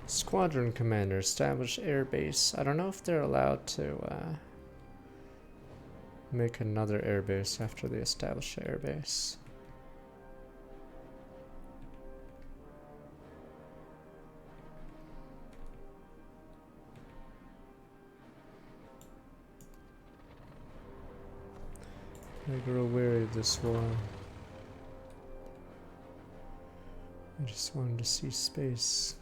Squadron commander, establish airbase. I don't know if they're allowed to make another airbase after they establish an airbase. I grow weary of this war. I just wanted to see space.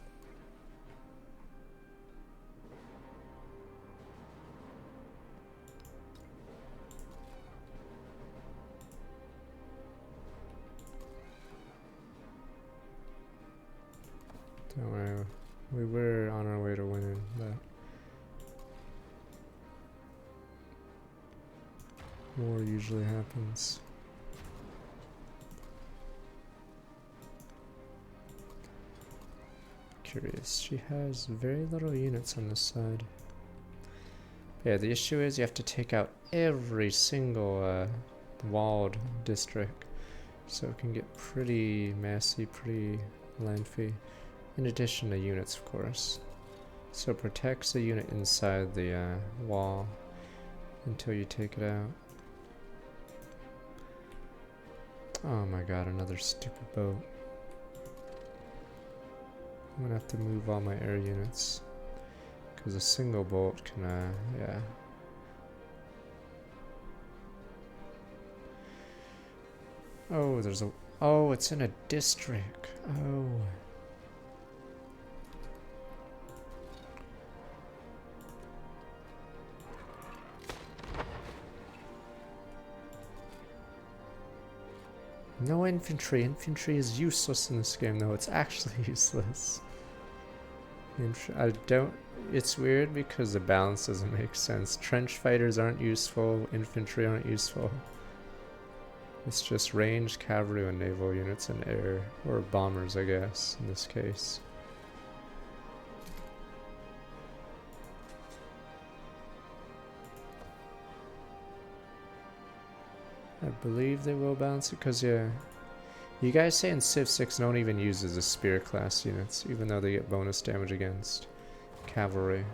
Don't worry, we were on our way to winning, but war usually happens. Curious, she has very little units on this side. Yeah, the issue is you have to take out every single walled district, so it can get pretty messy, pretty lengthy. In addition to units, of course. So it protects the unit inside the wall until you take it out. Oh my god, another stupid boat. I'm gonna have to move all my air units. Because a single bolt can, yeah. Oh, there's a... Oh, it's in a district. Oh. No infantry. Infantry is useless in this game, though. It's actually useless. I don't... It's weird because the balance doesn't make sense. Trench fighters aren't useful. Infantry aren't useful. It's just ranged cavalry and naval units and air, or bombers, I guess, in this case. I believe they will balance it, because, yeah. You guys say in Civ 6 no one even uses the spear class units, even though they get bonus damage against cavalry.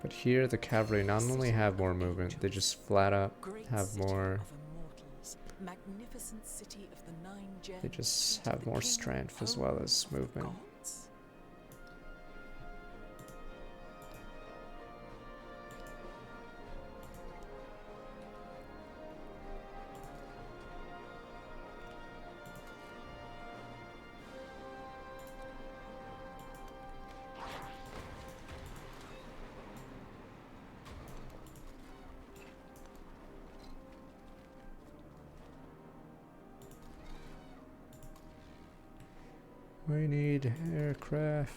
But here the cavalry not only have more movement, they just flat up have more... They just have more strength as well as movement. We need aircraft.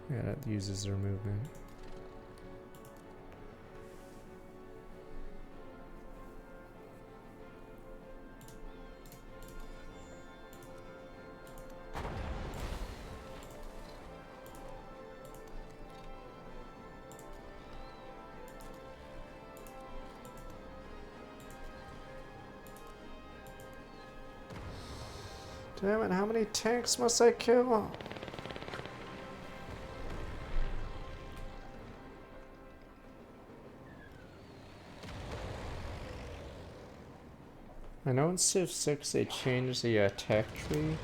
Yeah, that uses their movement. Damn it, how many tanks must I kill? I know in Civ 6 they changed the tech tree.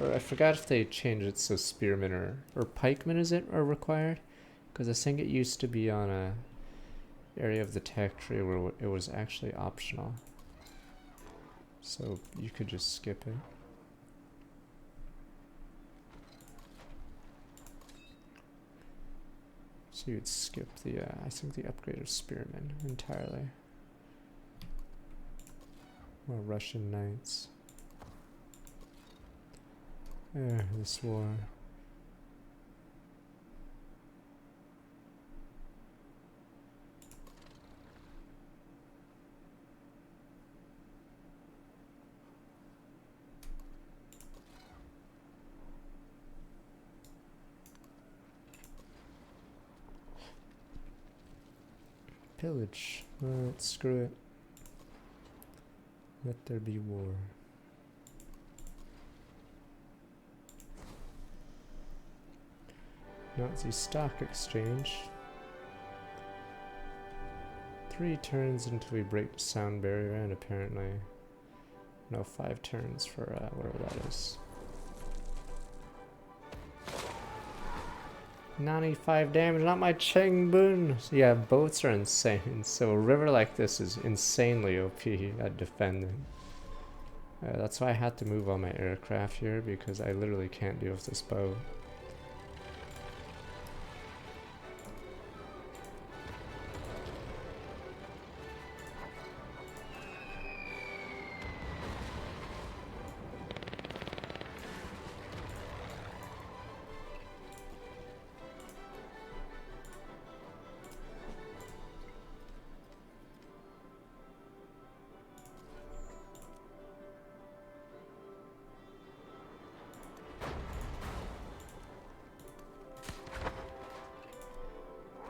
Or I forgot if they changed it so spearmen or pikemen are required. Because I think it used to be on a area of the tech tree where it was actually optional. So you could just skip it. So you'd skip the, I think the upgrade of spearmen entirely. More Russian knights. This war. Pillage. Alright, screw it. Let there be war. Nazi stock exchange. 3 turns until we break the sound barrier, and apparently no 5 turns for whatever that is. 95 damage, not my Cheng Bun. So yeah, boats are insane. So a river like this is insanely OP at defending. That's why I had to move all my aircraft here, because I literally can't deal with this boat.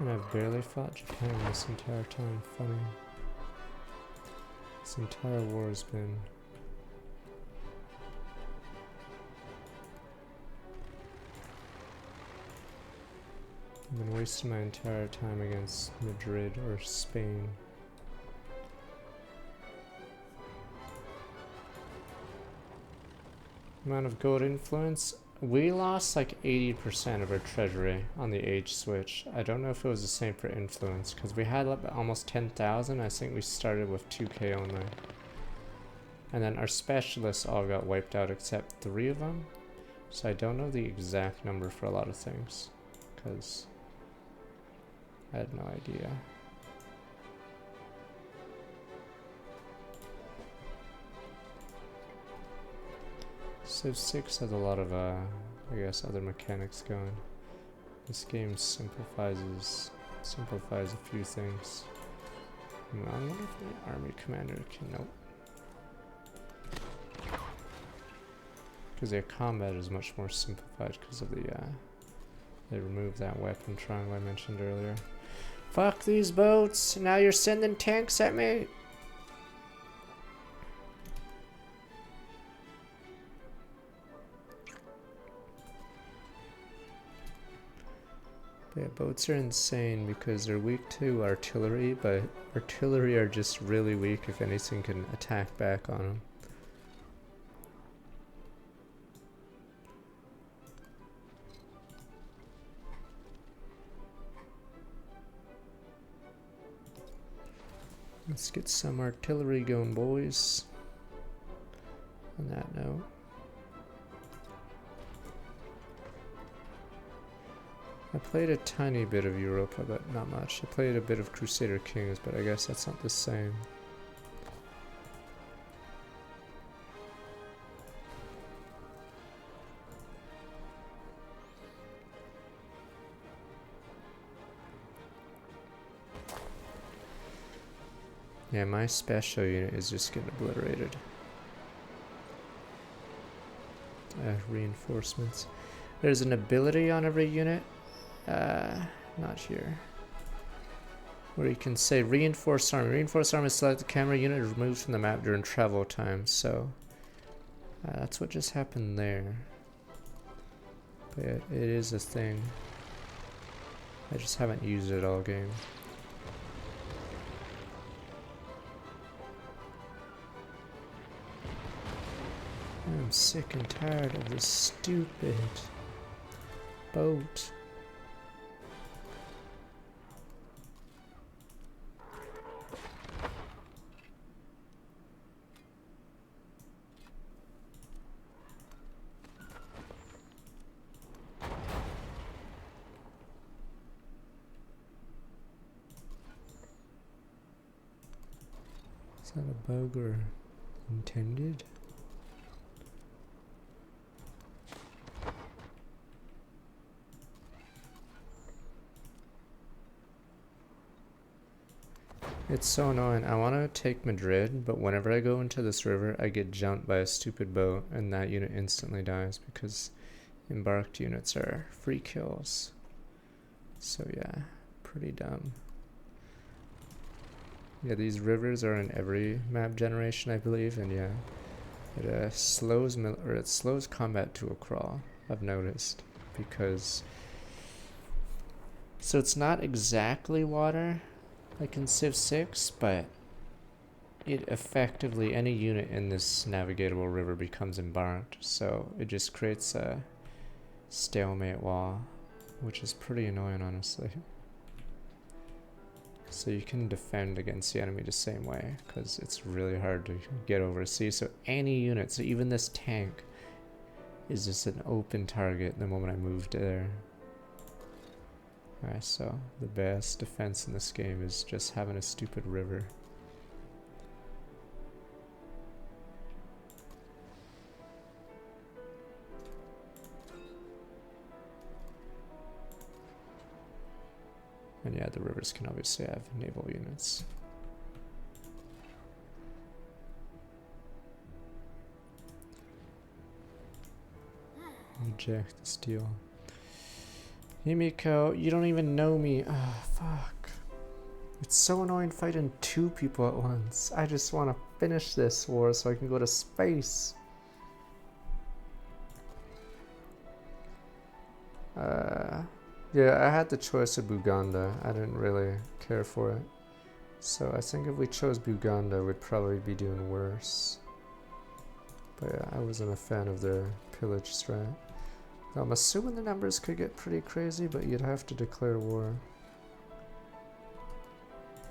And I've barely fought Japan this entire time. Funny. This entire war has been... I've been wasting my entire time against Madrid or Spain. Amount of gold influence. We lost like 80% of our treasury on the age switch. I don't know if it was the same for influence because we had almost 10,000. I think we started with 2k only. And then our specialists all got wiped out except 3 of them. So I don't know the exact number for a lot of things because I had no idea. Civ 6 has a lot of, I guess, other mechanics going. This game simplifies a few things. I wonder if the army commander can, nope. Because their combat is much more simplified because of the, they removed that weapon triangle I mentioned earlier. Fuck these boats! Now you're sending tanks at me! Yeah, boats are insane because they're weak to artillery, but artillery are just really weak if anything can attack back on them. Let's get some artillery going, boys. On that note. I played a tiny bit of Europa, but not much. I played a bit of Crusader Kings, but I guess that's not the same. Yeah, my special unit is just getting obliterated. Reinforcements. There's an ability on every unit. Not here. Where you can say reinforced army. Reinforced army select the camera unit removed from the map during travel time. So that's what just happened there. But it is a thing. I just haven't used it all game. I'm sick and tired of this stupid boat. Is that a bug or intended? It's so annoying. I want to take Madrid, but whenever I go into this river, I get jumped by a stupid boat, and that unit instantly dies because embarked units are free kills. So yeah, pretty dumb. Yeah, these rivers are in every map generation, I believe, and yeah, it slows combat to a crawl. I've noticed because so it's not exactly water. Like in Civ 6, but it effectively, any unit in this navigatable river becomes embarked, so it just creates a stalemate wall, which is pretty annoying, honestly. So you can defend against the enemy the same way, because it's really hard to get over the sea, so any unit, so even this tank, is just an open target the moment I moved there. Alright, so the best defense in this game is just having a stupid river. And yeah, the rivers can obviously have naval units. Reject the steel. Himiko, you don't even know me. Ah, fuck. It's so annoying fighting two people at once. I just want to finish this war so I can go to space. Yeah, I had the choice of Buganda. I didn't really care for it. So I think if we chose Buganda, we'd probably be doing worse. But yeah, I wasn't a fan of their pillage strat. Now, I'm assuming the numbers could get pretty crazy, but you'd have to declare war.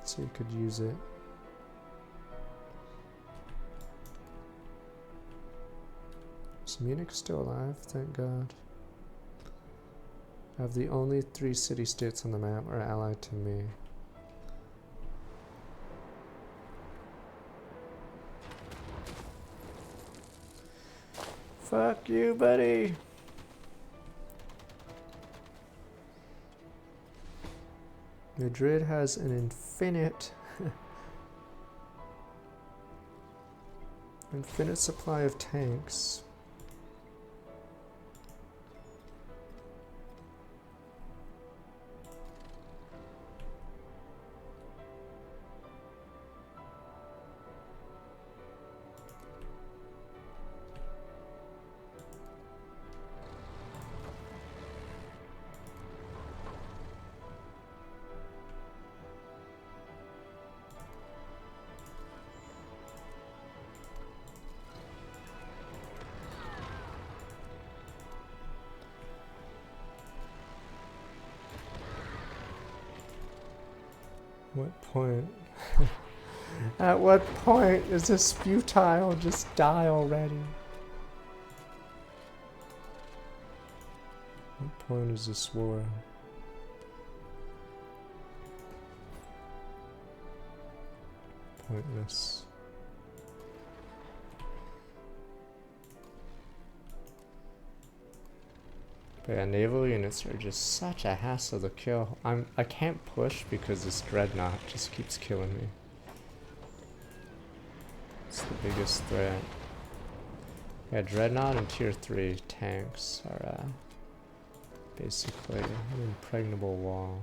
So you could use it. Is Munich still alive? Thank God. Of the only 3 city-states on the map are allied to me. Fuck you, buddy! Madrid has an infinite supply of tanks. What point? At what point is this futile? Just die already. What point is this war? Pointless. But yeah, naval units are just such a hassle to kill. I can't push because this dreadnought just keeps killing me. It's the biggest threat. Yeah, dreadnought and tier 3 tanks are basically an impregnable wall.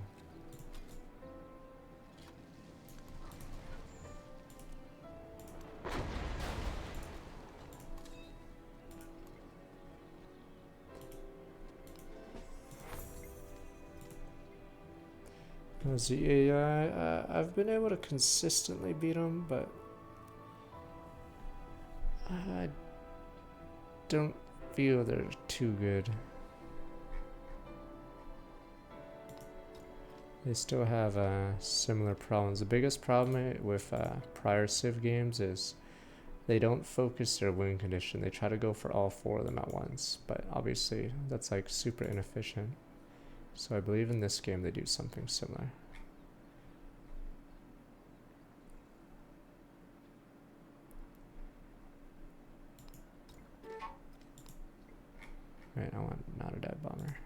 As the AI, I've been able to consistently beat them, but I don't feel they're too good. They still have similar problems. The biggest problem with prior Civ games is they don't focus their win condition. They try to go for all 4 of them at once, but obviously that's like super inefficient. So I believe in this game they do something similar. Right, I want not a dead bomber.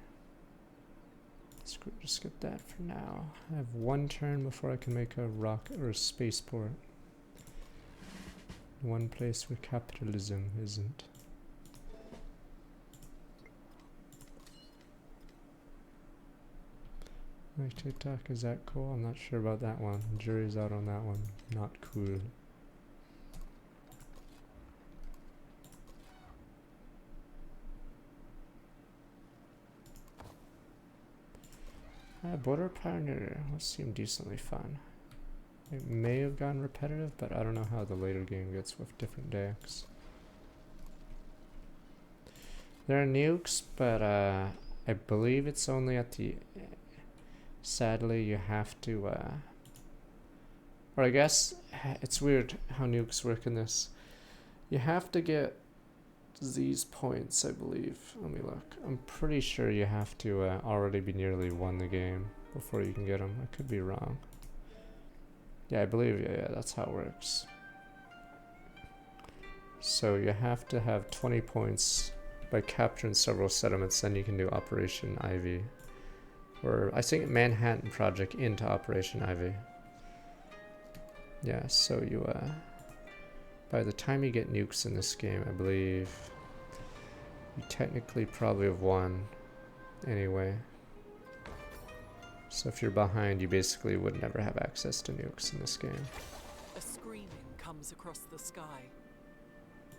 Screw, just get that for now. I have 1 turn before I can make a rock or a spaceport. One place where capitalism isn't. My TikTok, is that cool? I'm not sure about that one. Jury's out on that one. Not cool. Border Pioneer will seem decently fun. It may have gone repetitive, but I don't know how the later game gets with different decks. There are nukes, but I believe it's only at the... Sadly, you have to... or I guess it's weird how nukes work in this. You have to get these points, I believe. Let me look. I'm pretty sure you have to already be nearly won the game before you can get them. I could be wrong. Yeah, I believe, yeah, that's how it works. So you have to have 20 points by capturing several settlements, then you can do Operation Ivy. Or I think Manhattan Project into Operation Ivy. Yeah, so you, by the time you get nukes in this game, I believe you technically probably have won anyway. So if you're behind, you basically would never have access to nukes in this game. A screaming comes across the sky.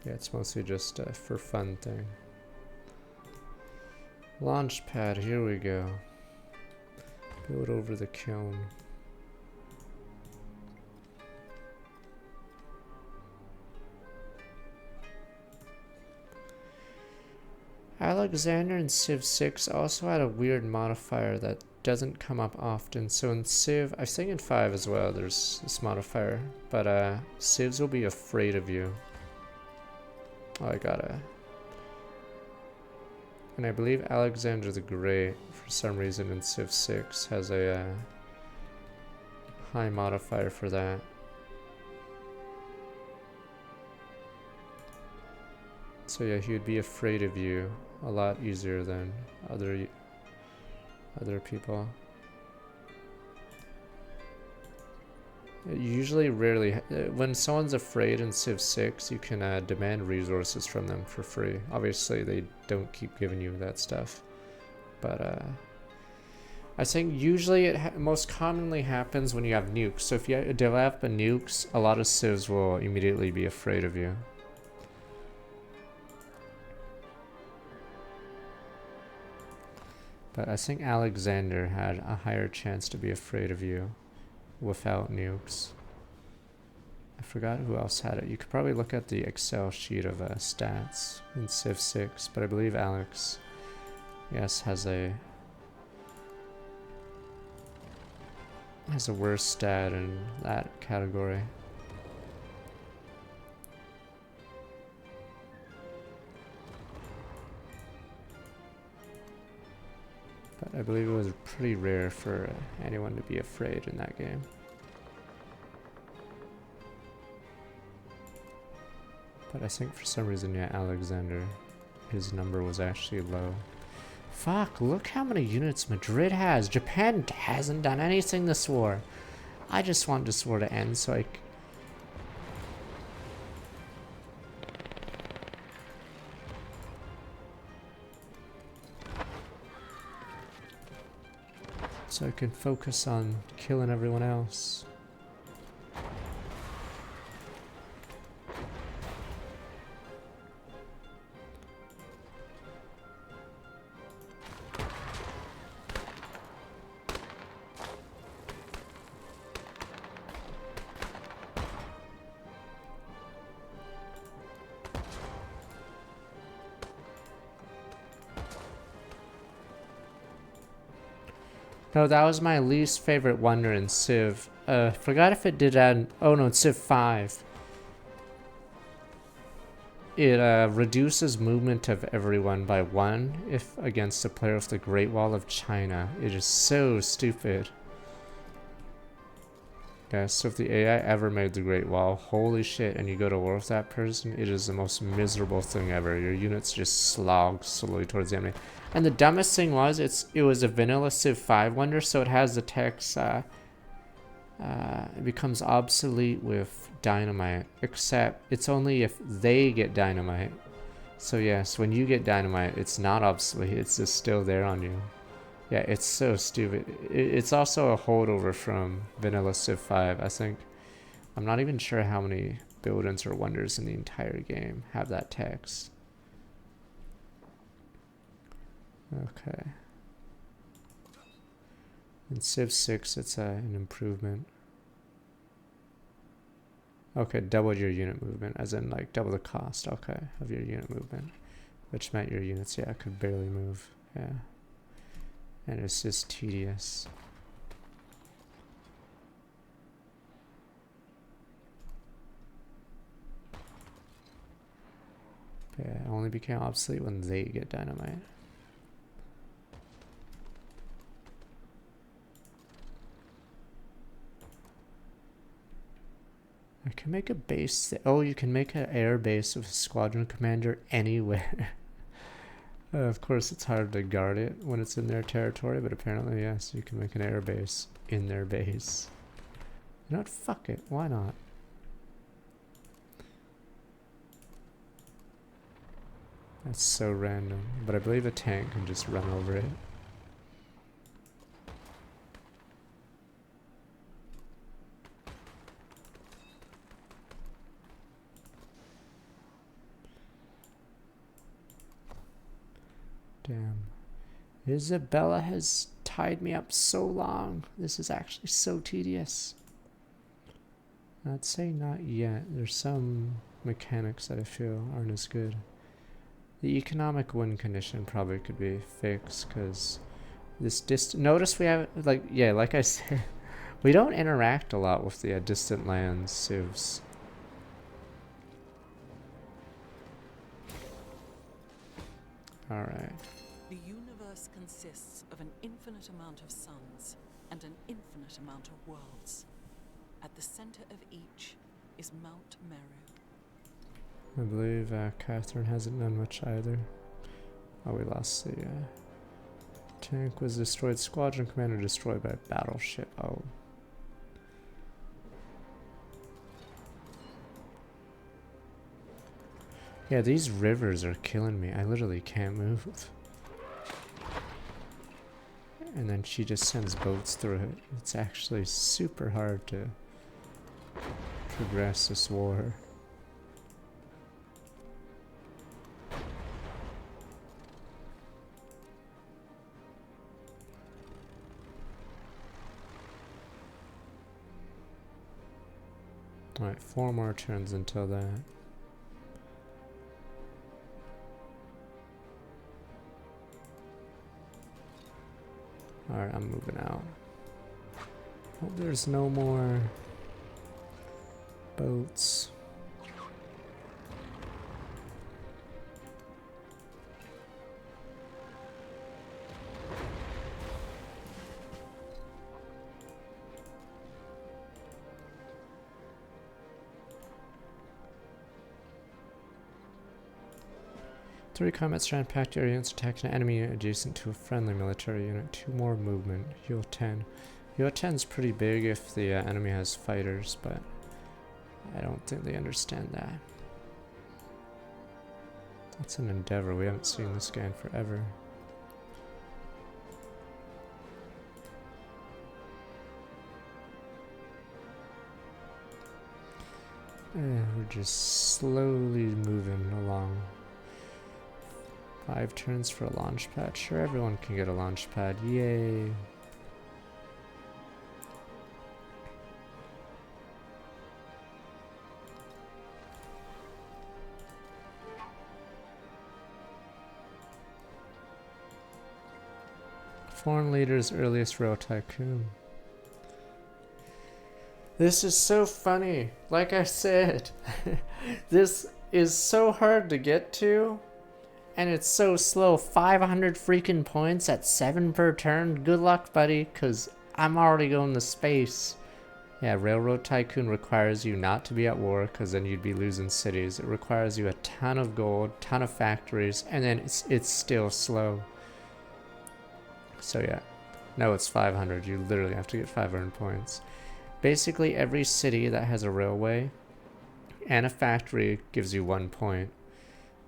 Yeah, it's mostly just a for fun thing. Launch pad, here we go. Build over the kiln. Alexander in Civ 6 also had a weird modifier that doesn't come up often. So in Civ, I think in 5 as well, there's this modifier. But Civs will be afraid of you. Oh, I gotta. And I believe Alexander the Great, for some reason in Civ 6, has a high modifier for that. So yeah, he would be afraid of you a lot easier than other people. Usually, rarely, when someone's afraid in Civ 6, you can demand resources from them for free. Obviously, they don't keep giving you that stuff. But I think usually it most commonly happens when you have nukes. So if you develop a nukes, a lot of Civs will immediately be afraid of you. But I think Alexander had a higher chance to be afraid of you without nukes. I forgot who else had it. You could probably look at the Excel sheet of stats in Civ 6, but I believe Alex, yes, has a worse stat in that category. But I believe it was pretty rare for anyone to be afraid in that game. But I think for some reason, yeah, Alexander, his number was actually low. Fuck, look how many units Madrid has. Japan hasn't done anything this war. I just want this war to end so I can focus on killing everyone else. No, that was my least favorite wonder in Civ. Forgot if it did add. Oh no, it's Civ 5. It reduces movement of everyone by 1 if against a player with the Great Wall of China. It is so stupid. Yeah, so if the AI ever made the Great Wall, holy shit, and you go to war with that person, it is the most miserable thing ever. Your units just slog slowly towards the enemy. And the dumbest thing was, it was a vanilla Civ 5 wonder, so it has the text, it becomes obsolete with dynamite, except it's only if they get dynamite. So yes, when you get dynamite, it's not obsolete, it's just still there on you. Yeah, it's so stupid. It's also a holdover from vanilla Civ 5, I think. I'm not even sure how many build-ins or wonders in the entire game have that text. Okay. In Civ 6, it's an improvement. Okay, double your unit movement, as in like double the cost, okay, of your unit movement. Which meant your units, yeah, could barely move, yeah. And it's just tedious. But yeah, it only became obsolete when they get dynamite. I can make a base. Oh, you can make an air base with a squadron commander anywhere. Of course, it's hard to guard it when it's in their territory, but apparently, yes, you can make an air base in their base. You know what? Fuck it. Why not? That's so random. But I believe a tank can just run over it. Damn. Isabella has tied me up so long. This is actually so tedious. I'd say not yet. There's some mechanics that I feel aren't as good. The economic win condition probably could be fixed because this notice we have, like, yeah, like I said, we don't interact a lot with the distant lands civs. Alright. The universe consists of an infinite amount of suns and an infinite amount of worlds. At the center of each is Mount Meru. I believe Catherine hasn't done much either. Oh, we lost the tank was destroyed. Squadron commander destroyed by battleship. Oh. Yeah, these rivers are killing me. I literally can't move. And then she just sends boats through it. It's actually super hard to progress this war. Alright, 4 more turns until that. Alright, I'm moving out. Hope there's no more boats. Three combat strand packed area units attack an enemy adjacent to a friendly military unit. 2 more movement. Heal 10. Heal 10 is pretty big if the enemy has fighters, but I don't think they understand that. That's an endeavor. We haven't seen this guy in forever. We're just slowly moving along. 5 turns for a launch pad. Sure, everyone can get a launch pad. Yay. Foreign leader's earliest rail tycoon. This is so funny. Like I said, this is so hard to get to. And it's so slow. 500 freaking points at 7 per turn. Good luck, buddy, because I'm already going to space. Yeah, Railroad Tycoon requires you not to be at war, because then you'd be losing cities. It requires you a ton of gold, ton of factories, and then it's still slow. So yeah. No, it's 500. You literally have to get 500 points. Basically, every city that has a railway and a factory gives you 1 point.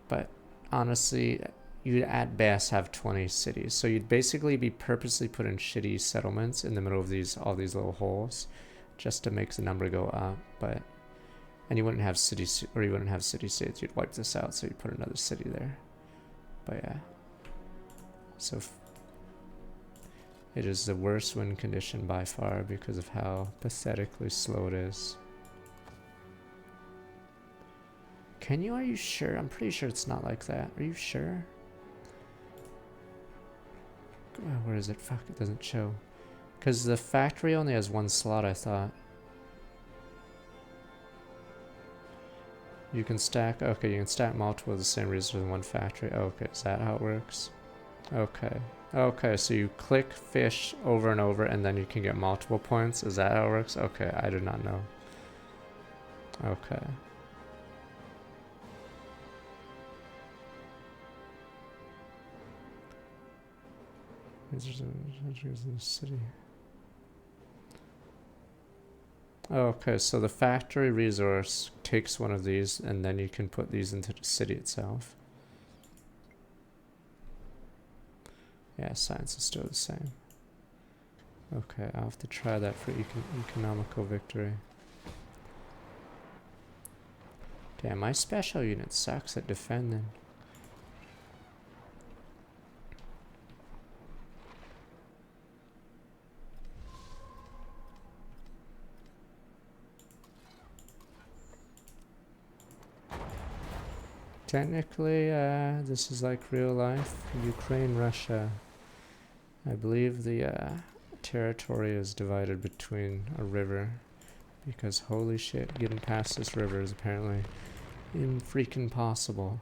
But honestly, you'd at best have 20 cities. So you'd basically be purposely putting shitty settlements in the middle of all these little holes just to make the number go up. And you wouldn't have city states. You'd wipe this out, so you'd put another city there. But yeah. So it is the worst win condition by far because of how pathetically slow it is. Can you? Are you sure? I'm pretty sure it's not like that. Are you sure? Where is it? Fuck, it doesn't show. Because the factory only has 1 slot, I thought. You can stack... Okay, you can stack multiple of the same resources in 1 factory. Okay, is that how it works? Okay. Okay, so you click fish over and over and then you can get multiple points. Is that how it works? Okay, I did not know. Okay. In the city. Okay, so the factory resource takes one of these and then you can put these into the city itself. Yeah, science is still the same. Okay, I'll have to try that for economical victory. Damn, my special unit sucks at defending. Technically, this is like real life. Ukraine, Russia. I believe the territory is divided between a river. Because holy shit, getting past this river is apparently freaking possible.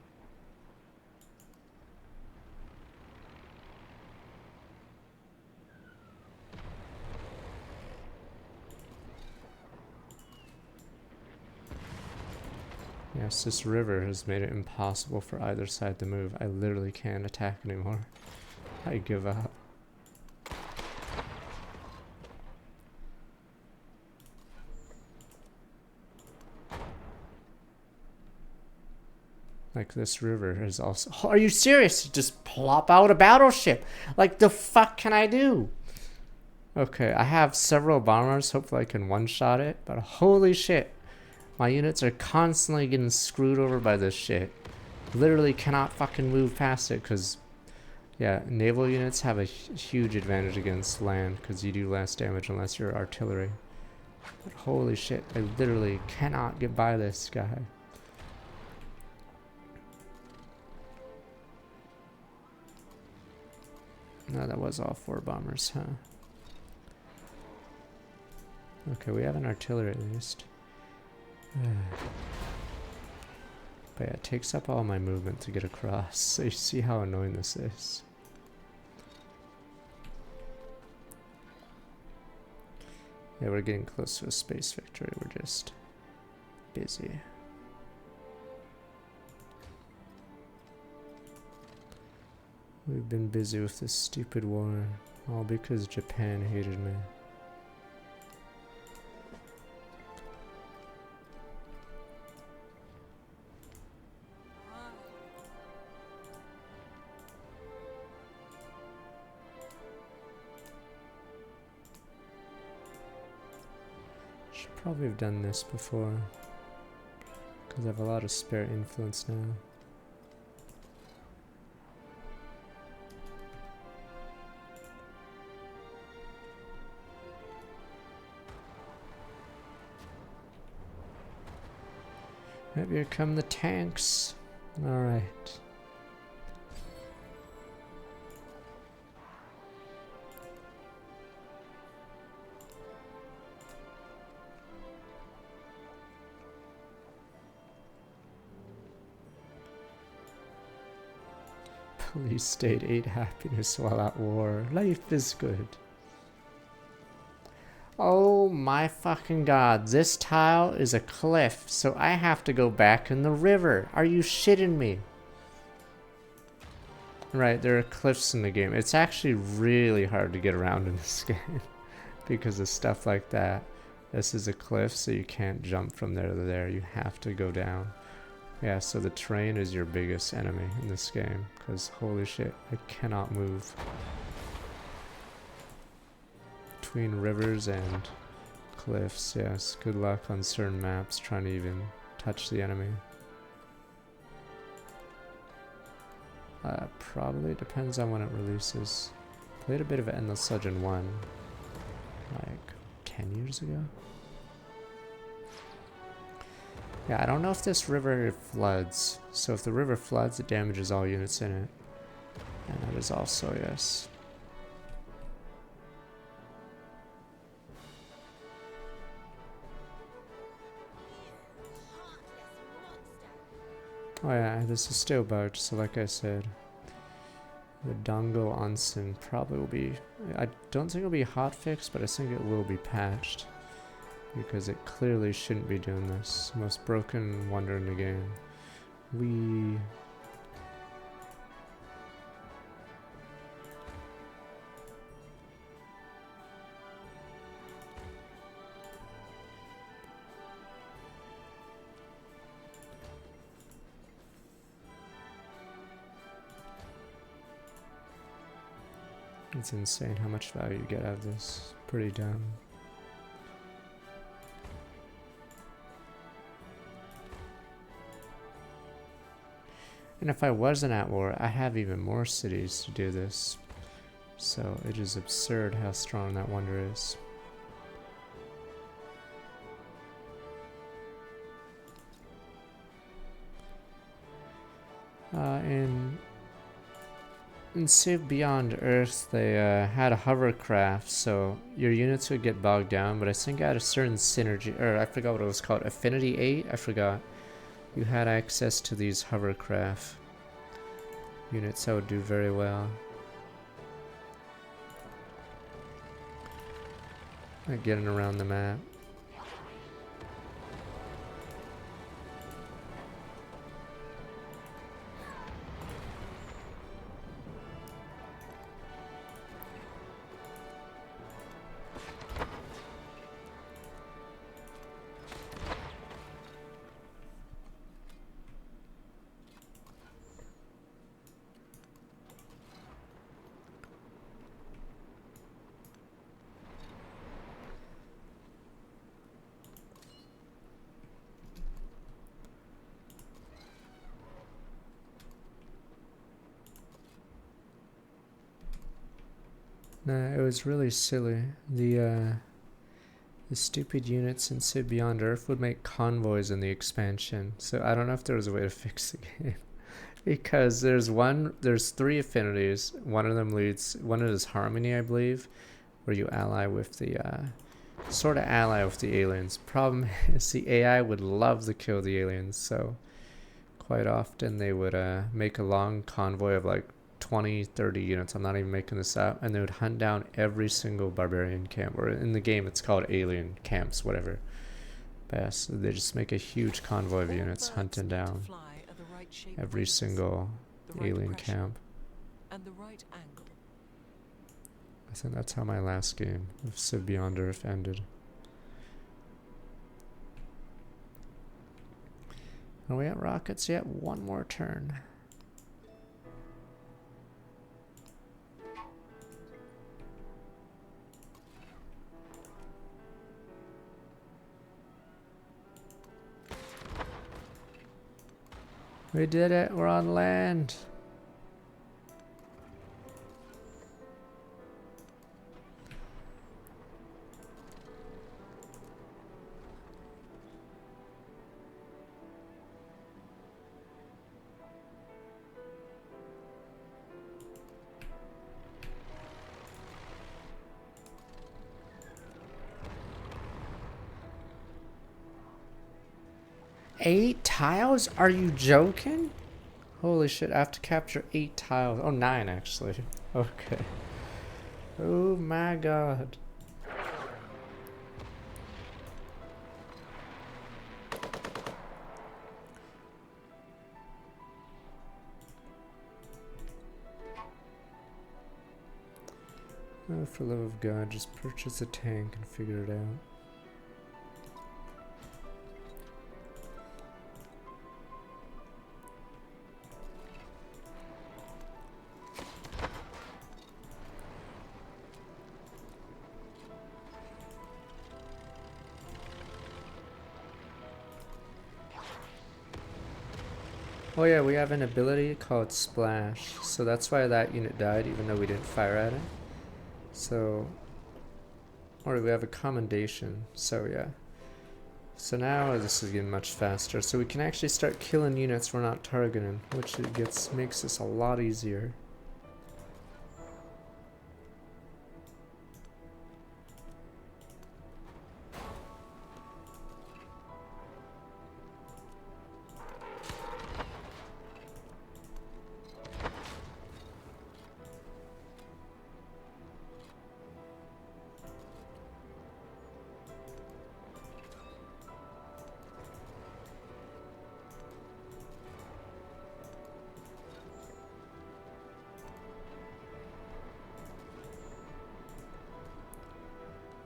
Yes, this river has made it impossible for either side to move. I literally can't attack anymore. I give up. Like, this river is also... Oh, are you serious? Just plop out a battleship. Like, the fuck can I do? Okay, I have several bombers. Hopefully I can one-shot it. But holy shit. My units are constantly getting screwed over by this shit. Literally cannot fucking move past it because... Yeah, naval units have a huge advantage against land because you do less damage unless you're artillery. But holy shit, I literally cannot get by this guy. No, that was all 4 bombers, huh? Okay, we have an artillery at least. But yeah, it takes up all my movement to get across, so you see how annoying this is. Yeah, we're getting close to a space victory, we're just busy. We've been busy with this stupid war, all because Japan hated me. Should probably have done this before, because I have a lot of spare influence now. Maybe here come the tanks. Alright. Police state 8 happiness while at war. Life is good. Oh my fucking god, this tile is a cliff, so I have to go back in the river. Are you shitting me? Right, there are cliffs in the game. It's actually really hard to get around in this game because of stuff like that. This is a cliff, so you can't jump from there to there. You have to go down. Yeah, so the terrain is your biggest enemy in this game because holy shit, I cannot move. Between rivers and cliffs, yes. Good luck on certain maps trying to even touch the enemy. Probably depends on when it releases. Played a bit of Endless Legend 1 like 10 years ago. Yeah, I don't know if this river floods. So if the river floods, it damages all units in it. And that is also, yes. Oh yeah, this is still bugged, so like I said, the Dango Onsen probably will be, I don't think it'll be hotfixed, but I think it will be patched. Because it clearly shouldn't be doing this. Most broken wonder in the game. It's insane how much value you get out of this. Pretty dumb. And if I wasn't at war, I have even more cities to do this. So it is absurd how strong that wonder is. In Civ Beyond Earth, they had a hovercraft, so your units would get bogged down, but I think at a certain synergy, or I forgot what it was called, Affinity 8, I forgot. You had access to these hovercraft units that would do very well. Like getting around the map. Nah, it was really silly. The stupid units in Civ Beyond Earth would make convoys in the expansion. So I don't know if there was a way to fix the game. Because there's 3 affinities. One of them leads, one is Harmony, I believe, where you ally with the, sort of ally with the aliens. Problem is the AI would love to kill the aliens, so quite often they would make a long convoy of like 20, 30 units, I'm not even making this up, and they would hunt down every single barbarian camp, or in the game it's called alien camps, whatever. But yeah, so they just make a huge convoy of units hunting down every single alien camp. And the right angle. I think that's how my last game of Civ Beyond Earth ended. Are we at rockets yet? One more turn. We did it, we're on land. Eight tiles? Are you joking? Holy shit, I have to capture 8 tiles. Oh, 9 actually. Okay. Oh my god. Oh, for the love of God, just purchase a tank and figure it out. Oh yeah, we have an ability called Splash, so that's why that unit died even though we didn't fire at it. So, or we have a commendation, so yeah. So now this is getting much faster, so we can actually start killing units we're not targeting, which makes this a lot easier.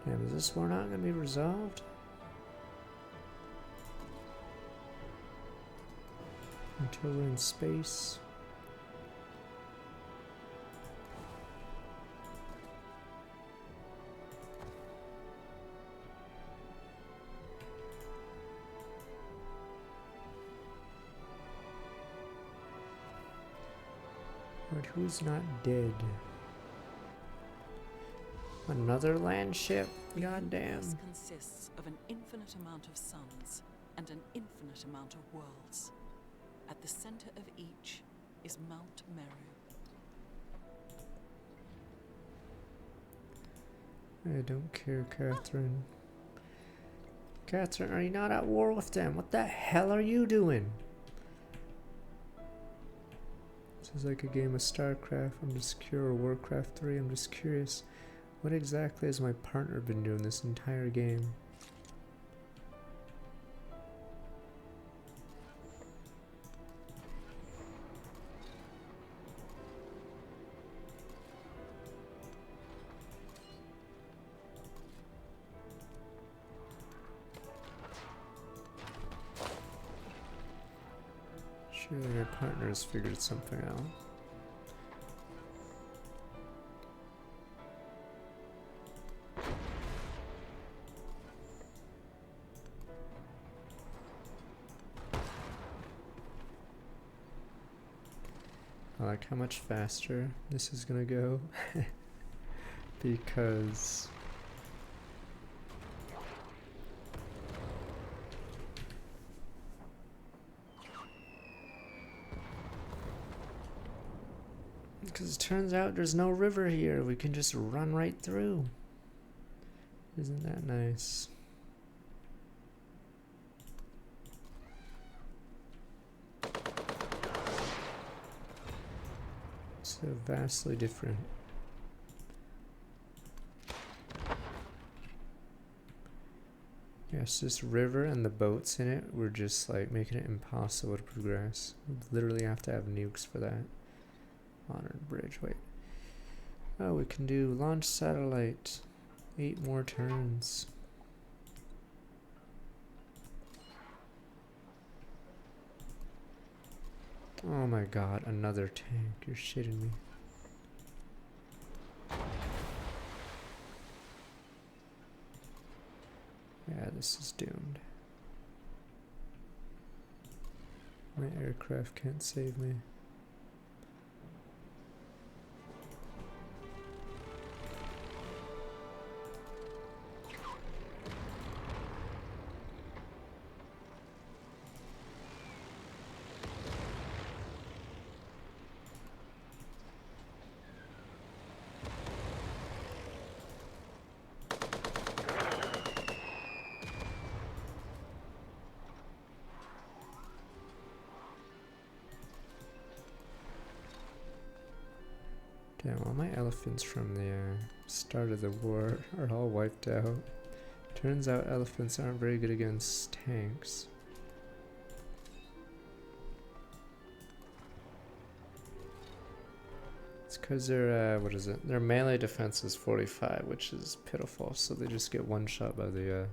Damn, is this war not going to be resolved? Until we're in space. But who's not dead? Another land ship? Goddamn. This consists of an infinite amount of suns and an infinite amount of worlds. At the center of each is Mount Meru. I don't care, Catherine. Catherine, are you not at war with them? What the hell are you doing? This is like a game of StarCraft. I'm just curious, or Warcraft 3. I'm just curious. What exactly has my partner been doing this entire game? Surely my partner has figured something out. I like how much faster this is gonna go. Because it turns out there's no river here. We can just run right through. Isn't that nice? So vastly different. Yes, this river and the boats in it were just like making it impossible to progress. We literally have to have nukes for that. Honored bridge, wait. Oh, we can do launch satellite. 8 more turns. Oh my god, another tank. You're shitting me. Yeah, this is doomed. My aircraft can't save me. Damn, all my elephants from the start of the war are all wiped out. Turns out elephants aren't very good against tanks. It's because their, what is it? Their melee defense is 45, which is pitiful, so they just get one shot by the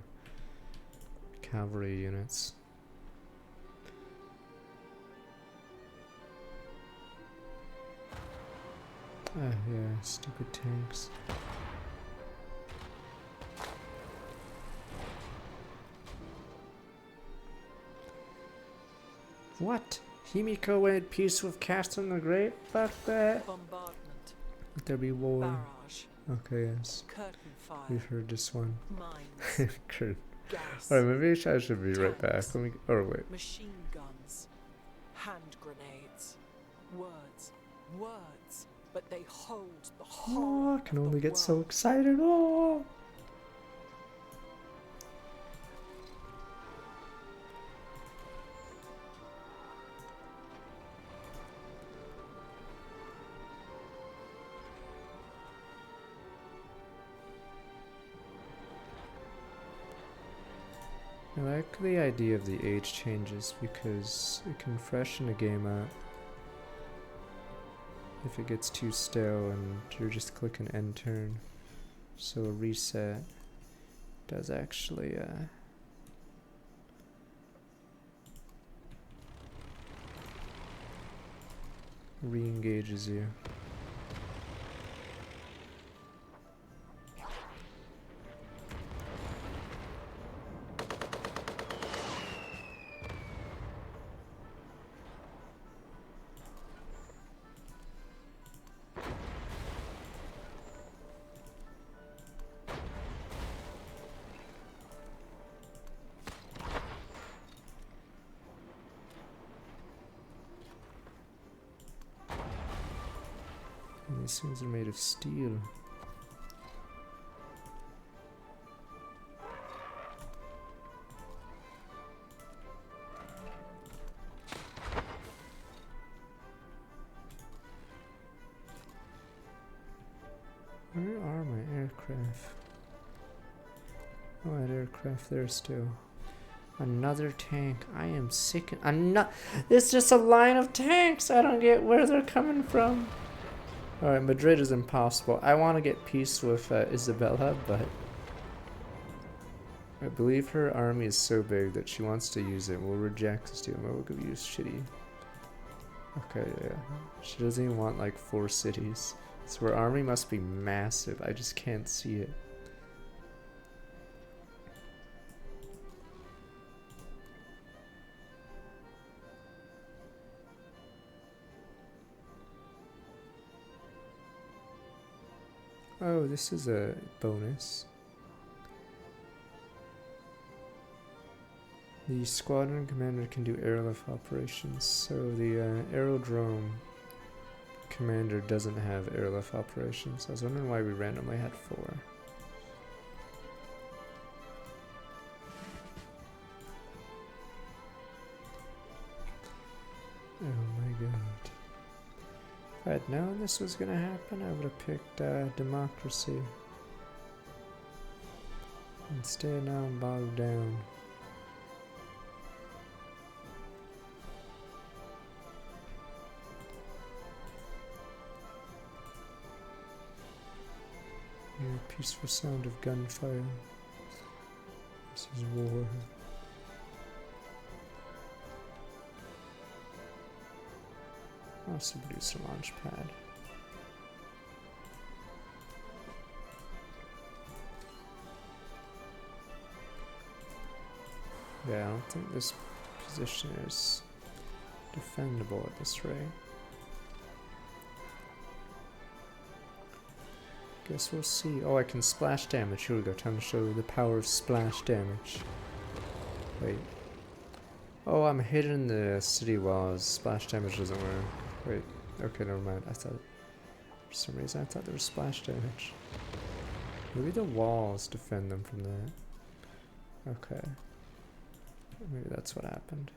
cavalry units. Ah, yeah, stupid tanks. What? Himiko made peace with Catherine the Great? Fuck that. Bombardment. Let there be war. Barrage. Okay, yes. Curtain fire. We've heard this one. Mines. Curtain. Gas. Alright, maybe I should be right back. Tanks. Let me. Oh, wait. Machine guns. Hand grenades. Words. Words. But they hold the whole. Oh, I can of the only get so world. excited. Oh! I like the idea of the age changes because it can freshen a game up. If it gets too stale and you're just clicking end turn. So a reset does actually re-engages you. these things are made of steel. Where are my aircraft? Oh, I had aircraft there still. Another tank. I am sick. It's just a line of tanks. I don't get where they're coming from. Alright, Madrid is impossible. I want to get peace with Isabella, but I believe her army is so big that she wants to use it. We'll reject the steel. We'll go use shitty. Okay, yeah. She doesn't even want like 4 cities. So her army must be massive. I just can't see it. Oh, this is a bonus. The squadron commander can do airlift operations, so the aerodrome commander doesn't have airlift operations. I was wondering why we randomly had 4. Oh my god. If I had known this was gonna happen, I would have picked democracy. Instead, now I'm bogged down. Hear a peaceful sound of gunfire. This is war. Also produce a launch pad. Yeah, I don't think this position is defendable at this rate. Guess we'll see. Oh, I can splash damage. Here we go. Time to show the power of splash damage. Wait. Oh, I'm hitting the city walls. Splash damage doesn't work. Wait. Okay, never mind. I thought, for some reason, I thought there was splash damage. Maybe the walls defend them from that. Okay. Maybe that's what happened.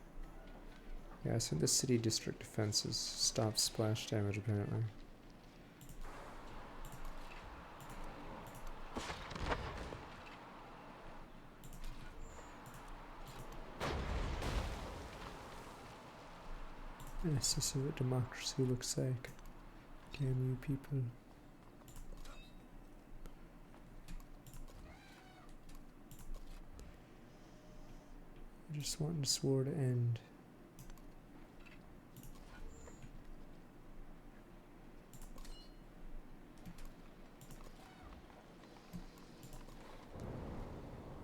Yeah, so the city district defenses stop splash damage apparently. Yes, this is what democracy looks like. Damn you people. I just want this war to end.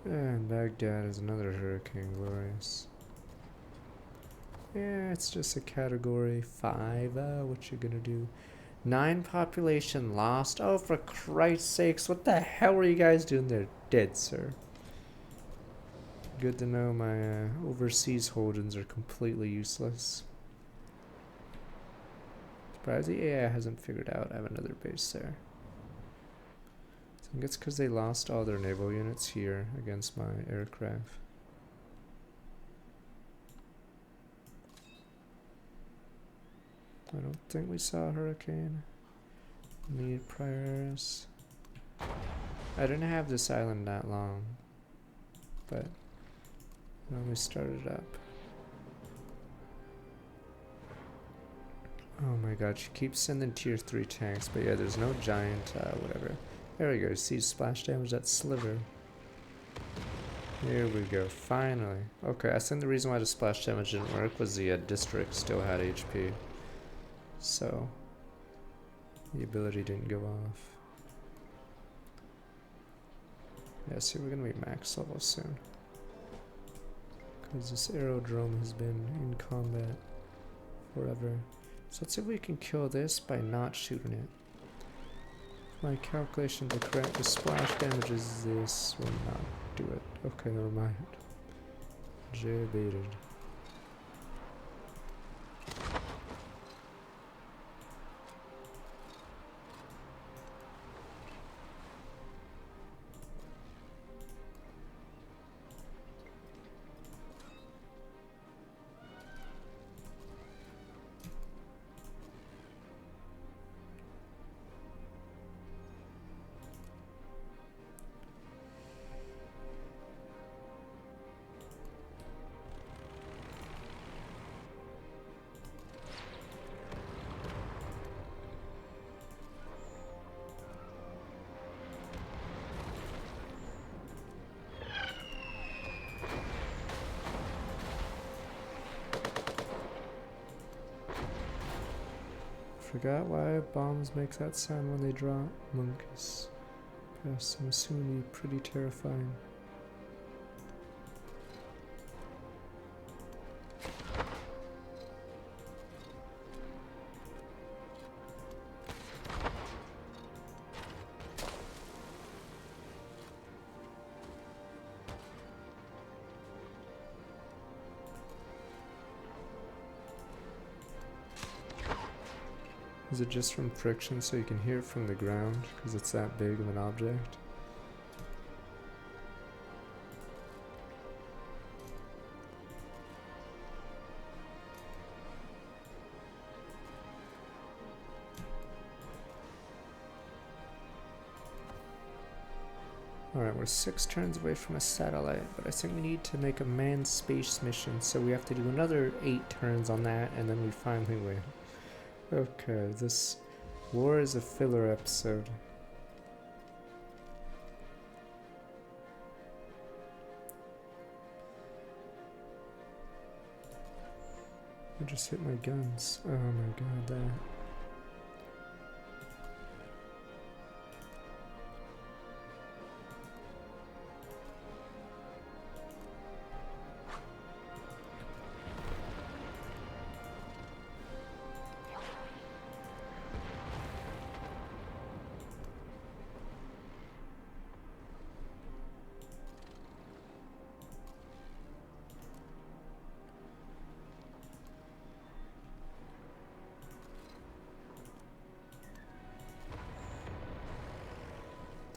And Baghdad is another hurricane, glorious. Yeah, it's just a category 5. What you gonna do? 9 population lost. Oh, for Christ's sakes, what the hell were you guys doing there? Dead, sir. Good to know my overseas holdings are completely useless. Surprised the AI hasn't figured out I have another base there. I think it's because they lost all their naval units here against my aircraft. I don't think we saw a hurricane. Need prior eras. I didn't have this island that long, but I only started up. Oh my god, she keeps sending tier 3 tanks, but yeah, there's no giant, whatever. There we go, see splash damage, that sliver. Here we go, finally. Okay, I think the reason why the splash damage didn't work was the district still had HP. So, the ability didn't go off. Yeah, see, we're gonna be max level soon. Because this aerodrome has been in combat forever. So let's see if we can kill this by not shooting it. If my calculations are correct, the splash damage is this will not do it. Okay, never mind. J-baited. Forgot why bombs make that sound when they drop. Monkeys. Yes, I'm assuming pretty terrifying. Is it just from friction so you can hear it from the ground because it's that big of an object? Alright, we're 6 turns away from a satellite, but I think we need to make a manned space mission, so we have to do another 8 turns on that, and then we finally win. Okay, this war is a filler episode. I just hit my guns. Oh my god, that.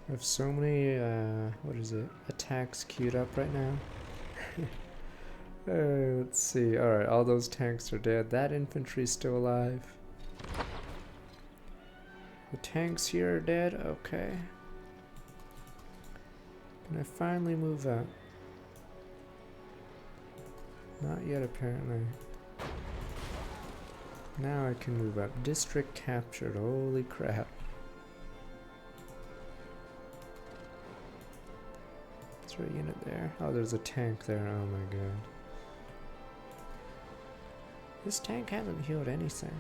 I have so many, what is it, attacks queued up right now. Let's see, alright, all those tanks are dead. That infantry's still alive. The tanks here are dead, okay. Can I finally move up? Not yet, apparently. Now I can move up. District captured, holy crap. Is there a unit there? Oh, there's a tank there, oh my god. This tank hasn't healed anything.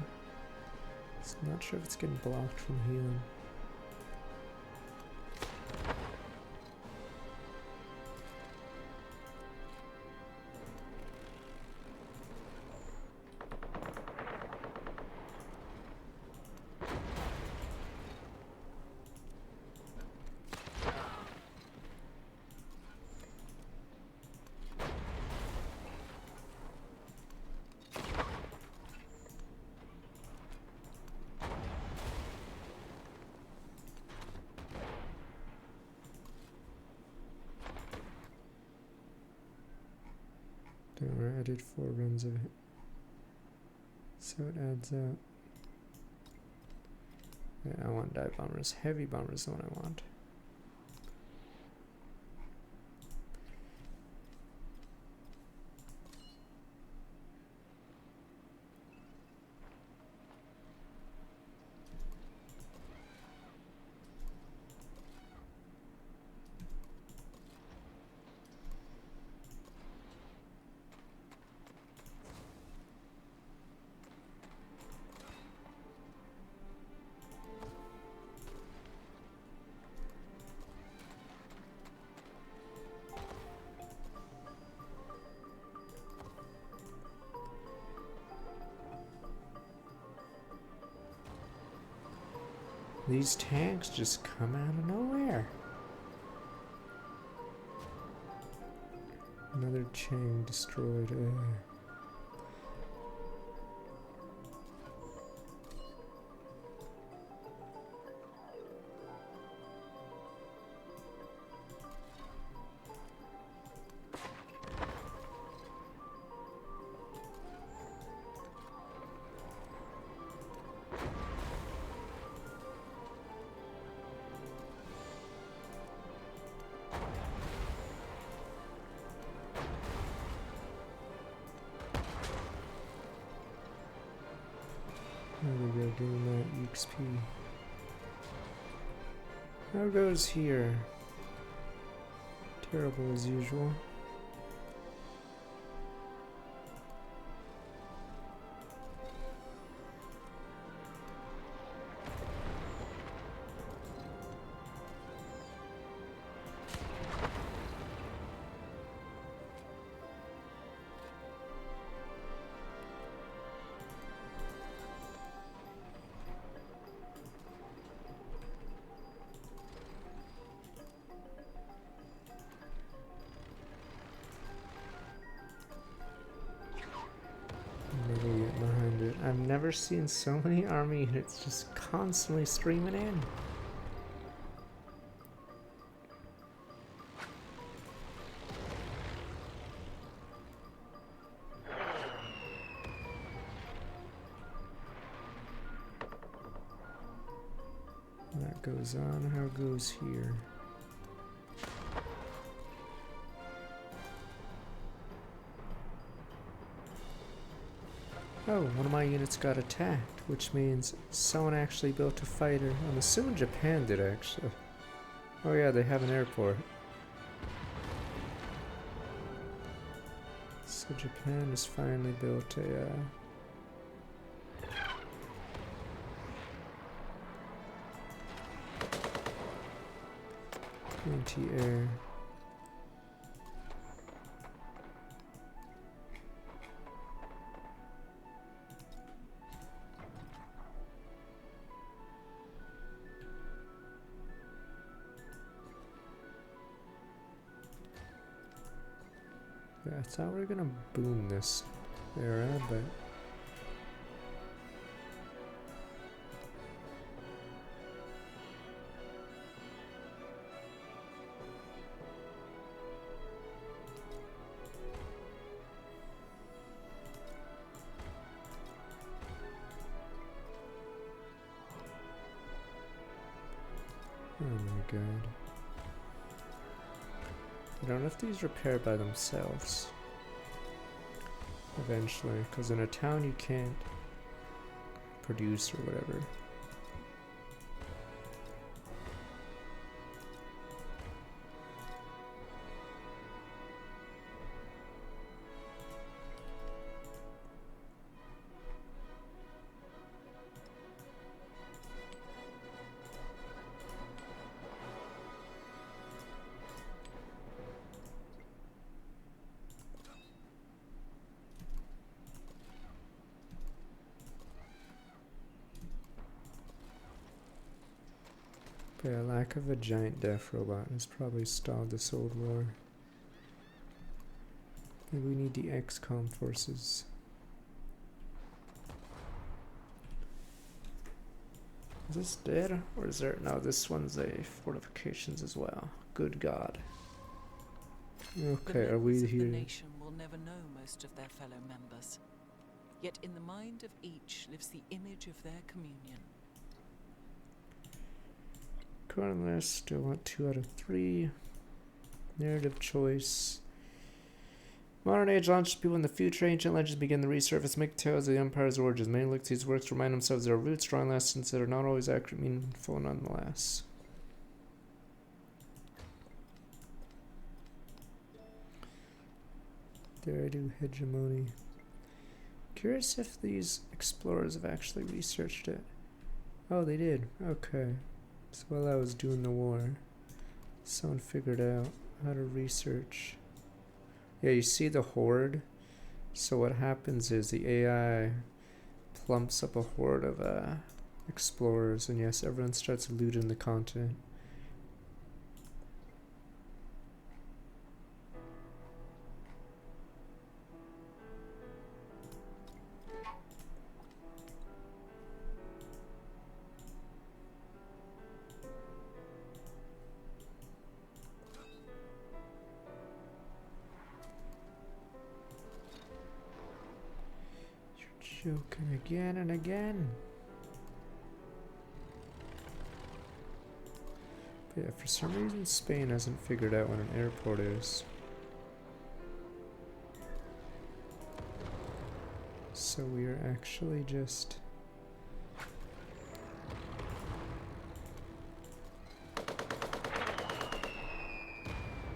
I'm not sure if it's getting blocked from healing. Don't worry, I did 4 runs of it. So it adds up. Yeah, I want dive bombers. Heavy bombers is the one I want. These tanks just come out of nowhere. Another chain destroyed. There we go, getting that XP. How goes here? Terrible as usual. I've never seen so many army units just constantly streaming in. That goes on, how goes here? Oh, one of my units got attacked, which means someone actually built a fighter. I'm assuming Japan did, actually. Oh yeah, they have an airport. So Japan has finally built a, anti-air. Yeah, I thought we were gonna boom this era, but oh my god. I don't know if these repair by themselves eventually, because in a town you can't produce or whatever. Yeah, lack of a giant death robot has probably stalled this old war. Maybe we need the XCOM forces. Is this dead? Or is there... No, this one's a fortifications as well. Good God. Okay, are we The here? nation will never know most of their fellow members. Yet in the mind of each lives the image of their communion. Current list, still want 2 out of 3. Narrative choice. Modern age launches people in the future. Ancient legends begin to resurface, make tales of the Empire's origins. Many look to these works to remind themselves of their roots, drawing lessons that are not always accurate, meaningful nonetheless. There I do hegemony. Curious if these explorers have actually researched it. Oh, they did. Okay. So while I was doing the war, someone figured out how to research. Yeah, you see the horde? So what happens is the AI plumps up a horde of explorers, and yes, everyone starts looting the continent. Joking again and again. But yeah, for some reason Spain hasn't figured out what an airport is. So we are actually just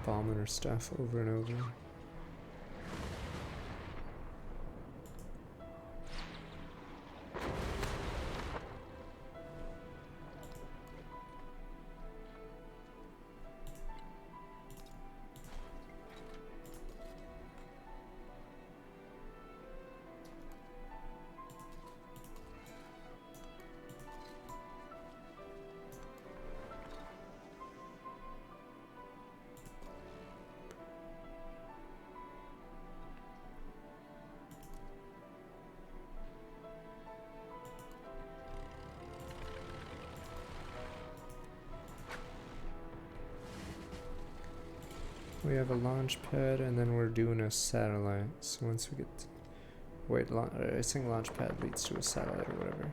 bombing our stuff over and over. We have a launch pad, and then we're doing a satellite. So once we get... Wait, I think launch pad leads to a satellite or whatever.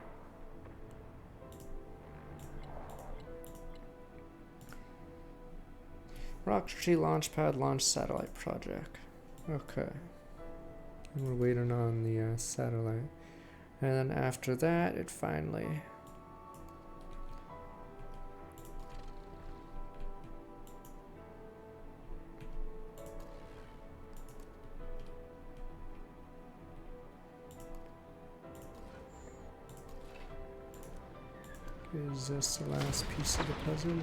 Rocketry launch pad launch satellite project. Okay. And we're waiting on the satellite. And then after that, it finally... Is this the last piece of the puzzle?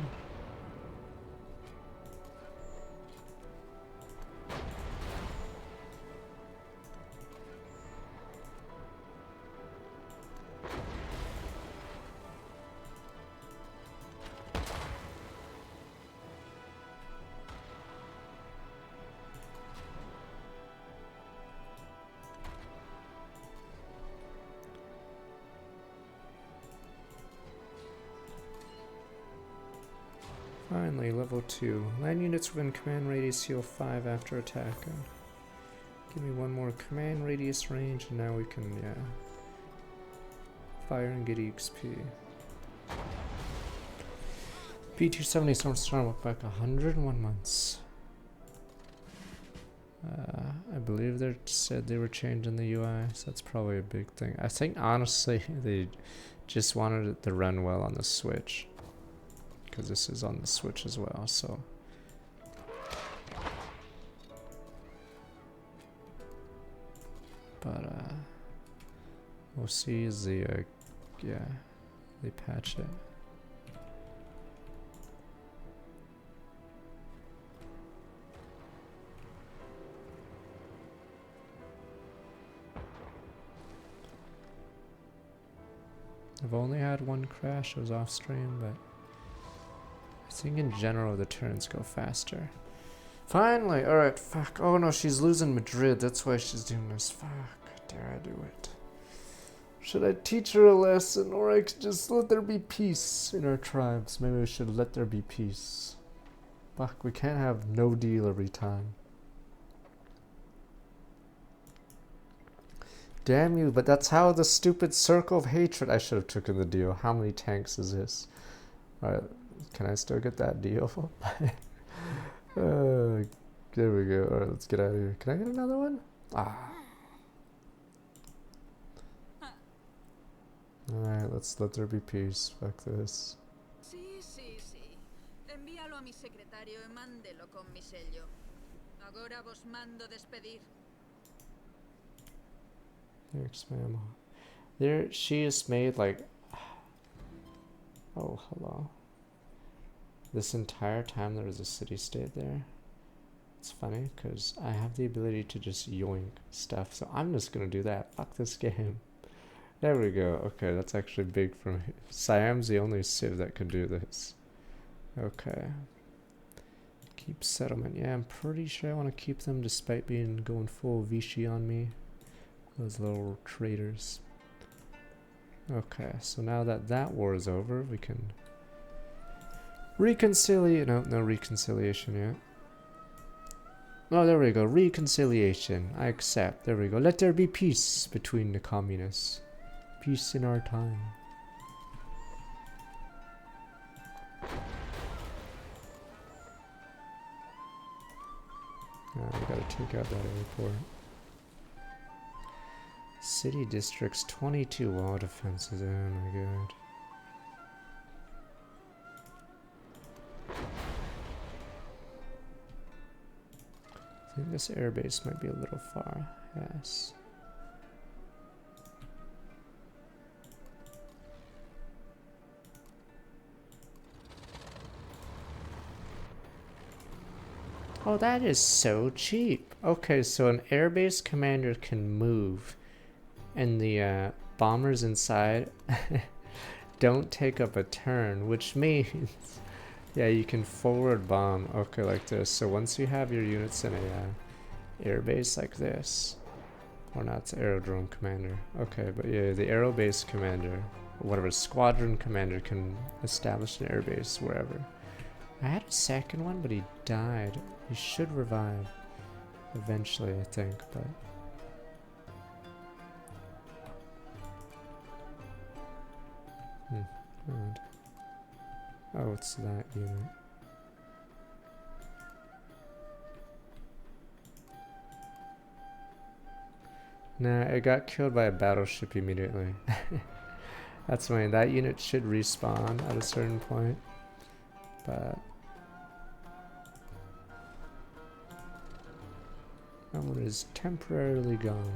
Finally, level 2. Land units within command radius heal 5 after attacking. Give me one more command radius range, and now we can, yeah, fire and get EXP. P270 Storm look back 101 months. I believe they said they were changing the UI, so that's probably a big thing. I think honestly they just wanted it to run well on the Switch, because this is on the Switch as well, so. But we'll see as the yeah, they patch it. I've only had one crash. It was off stream, but I think in general the turns go faster. Finally! Alright, fuck. Oh no, she's losing Madrid. That's why she's doing this. Fuck. Dare I do it? Should I teach her a lesson, or I could just let there be peace in our tribes? Maybe we should let there be peace. Fuck, we can't have no deal every time. Damn you, but that's how the stupid circle of hatred... I should have taken the deal. How many tanks is this? Alright, can I still get that deal? There we go. Alright, let's get out of here. Can I get another one? Ah. Alright, let's let there be peace. Fuck this. Sí, sí, sí. Envíalo a mi secretario e mándelo con mi sello. Agora vos mando despedir. Here, spam. There, she is made like... Oh, hello. This entire time there was a city-state there. It's funny, because I have the ability to just yoink stuff, so I'm just gonna do that. Fuck this game. There we go. Okay, that's actually big for me. Siam's the only civ that could do this. Okay. Keep settlement. Yeah, I'm pretty sure I want to keep them despite being going full Vichy on me. Those little traitors. Okay, so now that that war is over, we can reconciliate. No, no reconciliation yet. Oh, there we go. Reconciliation. I accept. There we go. Let there be peace between the communists. Peace in our time. We gotta take out that airport. City districts, 22 wall defenses. Oh my god. I think this airbase might be a little far. Yes. Oh, that is so cheap. Okay, so an airbase commander can move, and the bombers inside don't take up a turn, which means, yeah, you can forward bomb. Okay, like this. So once you have your units in a airbase like this, or not, it's aerodrome commander. Okay, but yeah, the aero base commander, or whatever, squadron commander can establish an airbase wherever. I had a second one, but he died. He should revive eventually, I think, but... Odd. Oh, it's that unit. Nah, it got killed by a battleship immediately. That's fine. That unit should respawn at a certain point, but that one is temporarily gone.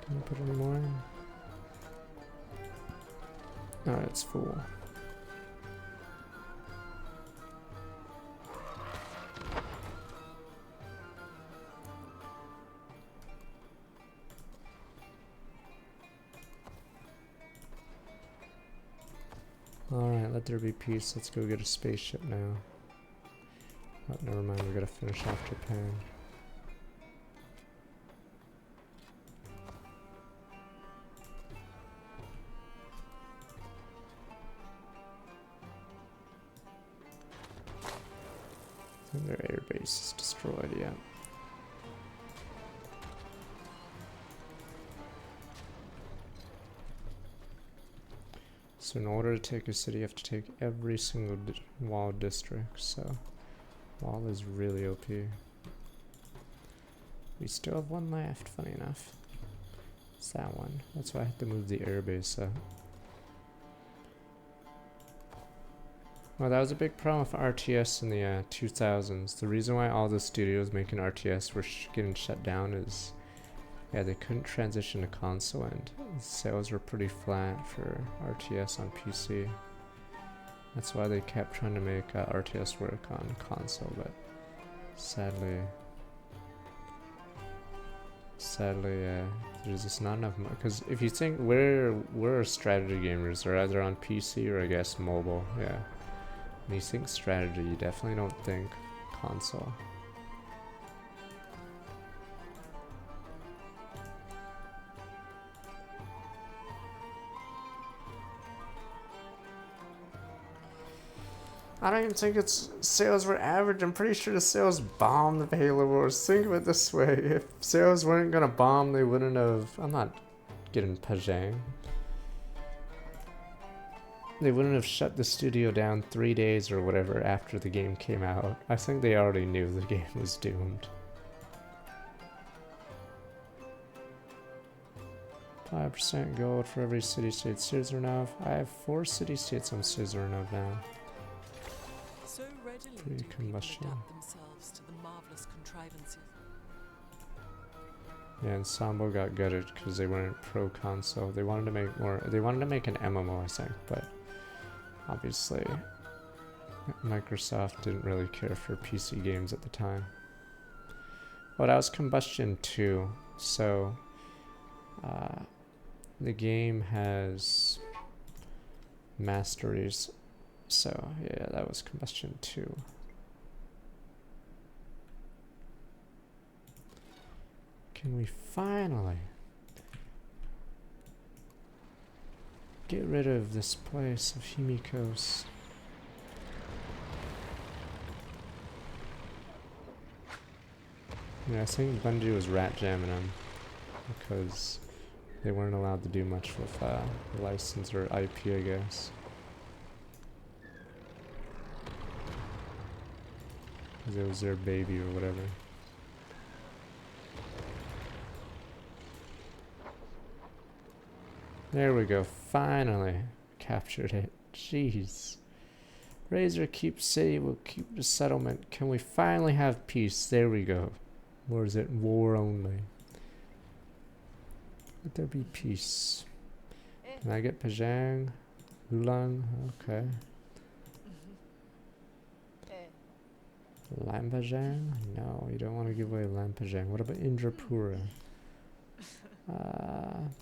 Can I put any more in? No, it's full. Alright, let there be peace. Let's go get a spaceship now. Oh, never mind, we gotta finish off Japan. Their airbase is destroyed, yeah. So in order to take a city, you have to take every single wall district, so wall is really OP. We still have one left, funny enough. It's that one. That's why I had to move the airbase up. Well, that was a big problem with RTS in the 2000s. The reason why all the studios making RTS were getting shut down is, yeah, they couldn't transition to console, and sales were pretty flat for RTS on PC. That's why they kept trying to make RTS work on console, but sadly, there's just not enough. Because if you think we're strategy gamers, they're either on PC or I guess mobile, yeah. When you think strategy, you definitely don't think console. I don't even think its sales were average. I'm pretty sure the sales bombed the Halo Wars. Think of it this way. If sales weren't gonna bomb, they wouldn't have... I'm not getting Pajang. They wouldn't have shut the studio down 3 days or whatever after the game came out. I think they already knew the game was doomed. 5% gold for every city-state Suzerainov. I have 4 city-states I'm Suzerainov now. So readily do people Pre-combustion. adapt themselves to the marvelous contrivances. Yeah, and Sambo got gutted because they weren't pro console. They wanted to make more. They wanted to make an MMO, I think, but obviously Microsoft didn't really care for PC games at the time. Well, that was Combustion 2, so the game has masteries. So yeah, that was Combustion 2. Can we finally get rid of this place of Himikos? Yeah, I think Bungie was rat jamming them because they weren't allowed to do much with license or IP, I guess. Because it was their baby or whatever. There we go, finally captured it. Jeez. Razor keeps city, will keep the settlement. Can we finally have peace? There we go. Or is it war only? Let there be peace. Can I get Pajang? Ulan? Okay. Lampajang? No, you don't want to give away Lampajang. What about Indrapura?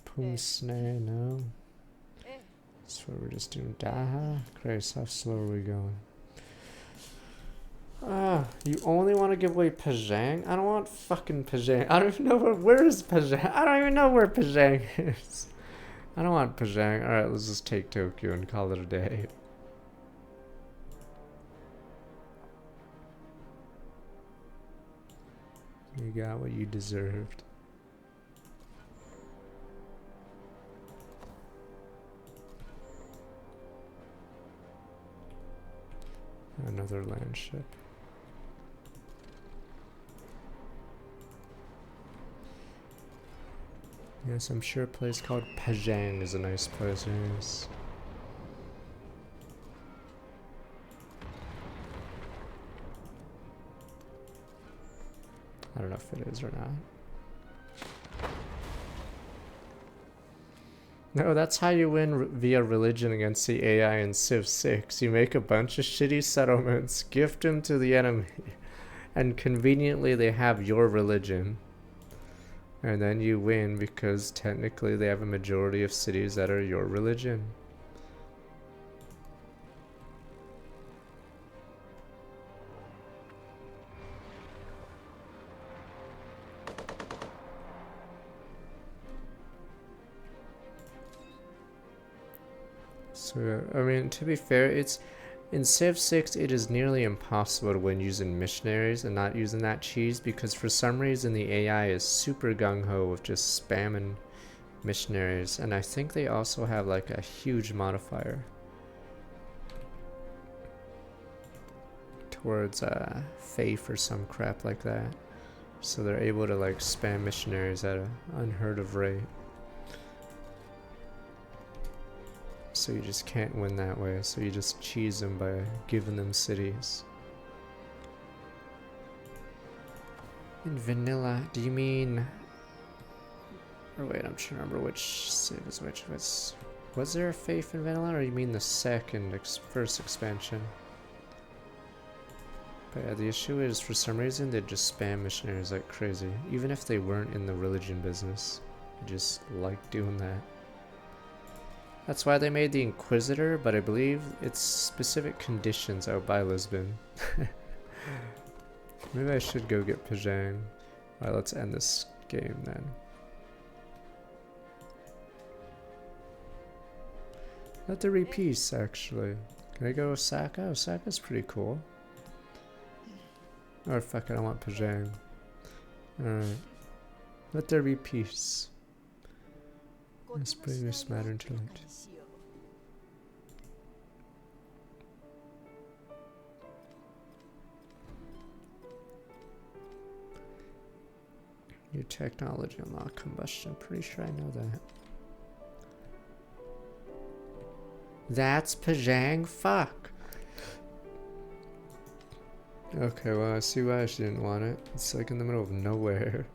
Pumsne, no. So we're just doing Daha. Christ, how slow are we going? Ah, you only want to give away Pajang? I don't want fucking Pajang. I don't even know where is Pajang. I don't even know where Pajang is. I don't want Pajang. Alright, let's just take Tokyo and call it a day. You got what you deserved. Another land ship. Yes, I'm sure a place called Pajang is a nice place. Yes. I don't know if it is or not. No, that's how you win via religion against the AI in Civ 6. You make a bunch of shitty settlements, gift them to the enemy, and conveniently they have your religion. And then you win because technically they have a majority of cities that are your religion. So, I mean, to be fair, in Civ 6 it is nearly impossible to win using missionaries and not using that cheese because for some reason the AI is super gung-ho with just spamming missionaries, and I think they also have like a huge modifier towards faith or some crap like that, so they're able to like spam missionaries at an unheard of rate. So you just can't win that way, so you just cheese them by giving them cities. In vanilla, do you mean... Or wait, I'm trying to remember which civ is which. Was there a faith in vanilla, or you mean the first expansion? But yeah, the issue is for some reason they just spam missionaries like crazy, even if they weren't in the religion business. They just like doing that. That's why they made the Inquisitor, but I believe it's specific conditions out by Lisbon. Maybe I should go get Pajang. Alright, let's end this game then. Let there be peace, actually. Can I go Osaka? Osaka's pretty cool. Or fuck it, I want Pajang. Alright. Let there be peace. Let's bring this matter into light. New technology unlock combustion. Pretty sure I know that. That's Pajang? Fuck. Okay, well I see why she didn't want it. It's like in the middle of nowhere.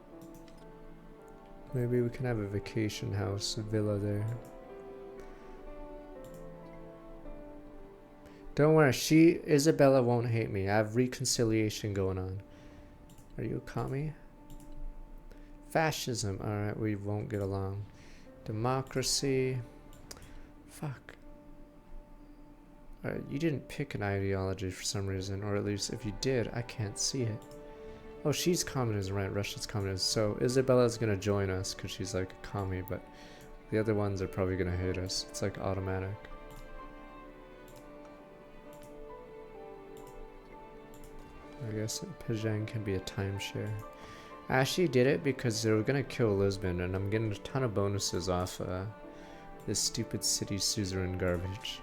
Maybe we can have a vacation house, a villa there. Don't worry, Isabella won't hate me. I have reconciliation going on. Are you a commie? Fascism. Alright, we won't get along. Democracy. Fuck. Alright, you didn't pick an ideology for some reason, or at least if you did, I can't see it. Oh, she's communism, right? Russia's communism. So Isabella's gonna join us because she's like a commie, but the other ones are probably gonna hate us. It's like automatic. I guess Pajang can be a timeshare. I actually did it because they were gonna kill Lisbon, and I'm getting a ton of bonuses off this stupid city suzerain garbage.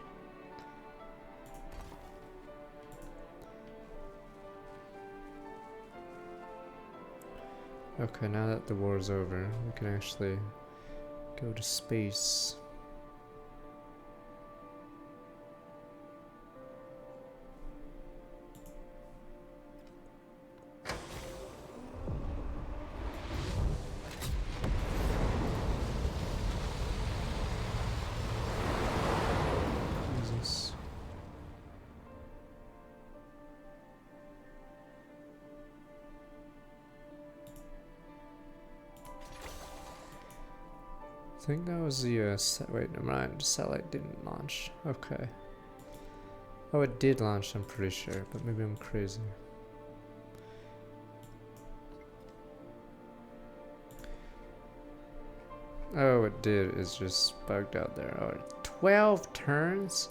Okay, now that the war is over, we can actually go to space. Jesus. I think that was the, wait, never mind, the satellite didn't launch. Okay. Oh, it did launch, I'm pretty sure, but maybe I'm crazy. Oh, it did. It's just bugged out there. Oh, 12 turns?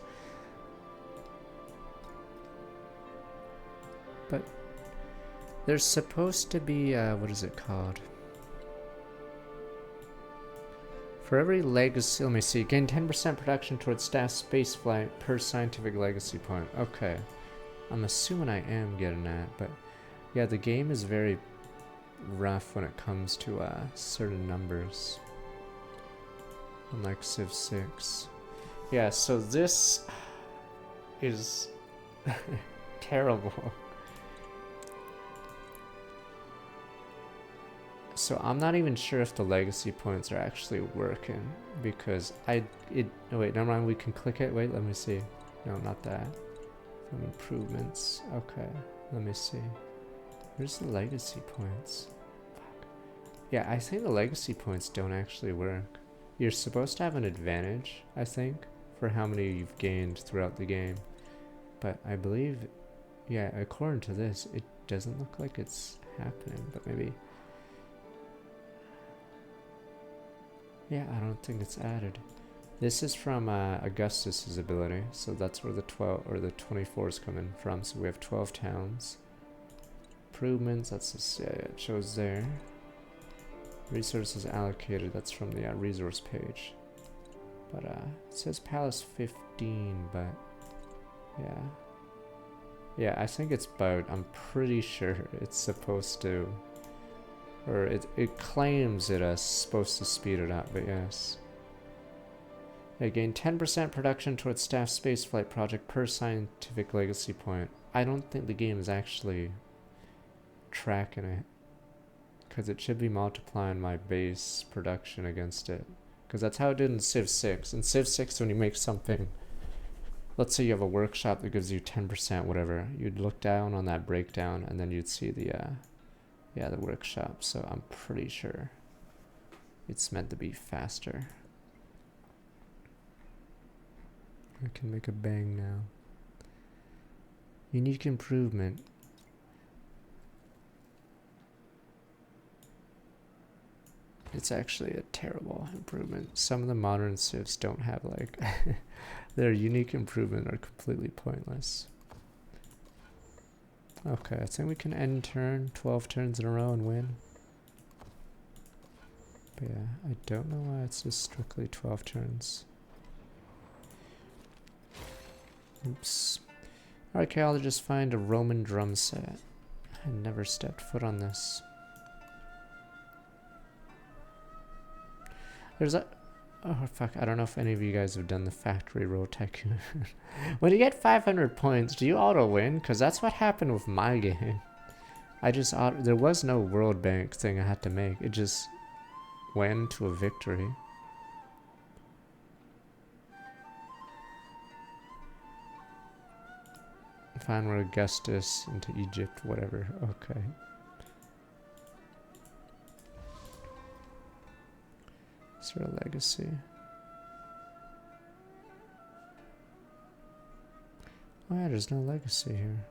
But there's supposed to be, what is it called? For every legacy, let me see, gain 10% production towards staff spaceflight per scientific legacy point. Okay. I'm assuming I am getting that, but yeah, the game is very rough when it comes to certain numbers. Unlike Civ 6. Yeah, so this is terrible. So I'm not even sure if the legacy points are actually working because oh wait, never mind, we can click it. Wait, let me see. No, not that. From improvements. Okay, let me see. Where's the legacy points? Fuck. Yeah, I think the legacy points don't actually work. You're supposed to have an advantage, I think, for how many you've gained throughout the game. But I believe, yeah, according to this, it doesn't look like it's happening, but maybe. Yeah, I don't think it's added. This is from Augustus's ability, so that's where the 12 or the 24 is coming from. So we have 12 towns. Improvements, that's just, yeah, it shows there. Resources allocated, that's from the resource page. But it says Palace 15, but yeah. Yeah, I think it's bugged. I'm pretty sure it's supposed to, or it claims it's supposed to speed it up, but yes. They gain 10% production towards staff spaceflight project per scientific legacy point. I don't think the game is actually tracking it, because it should be multiplying my base production against it, because that's how it did in Civ 6. In Civ 6, when you make something, let's say you have a workshop that gives you 10% whatever, you'd look down on that breakdown and then you'd see the the workshop. So I'm pretty sure it's meant to be faster. I can make a bang now. Unique improvement. It's actually a terrible improvement. Some of the modern civs don't have like their unique improvement are completely pointless. Okay, I think we can end turn 12 turns in a row and win. But yeah, I don't know why it's just strictly 12 turns. Oops. Archaeologists find a Roman drum set. I never stepped foot on this. There's a... Oh, fuck. I don't know if any of you guys have done the factory row tycoon. When you get 500 points, do you auto-win? Because that's what happened with my game. I just... There was no World Bank thing I had to make. It just went to a victory. Fine, we're Augustus into Egypt, whatever. Okay. Is there a legacy? Oh yeah, there's no legacy here.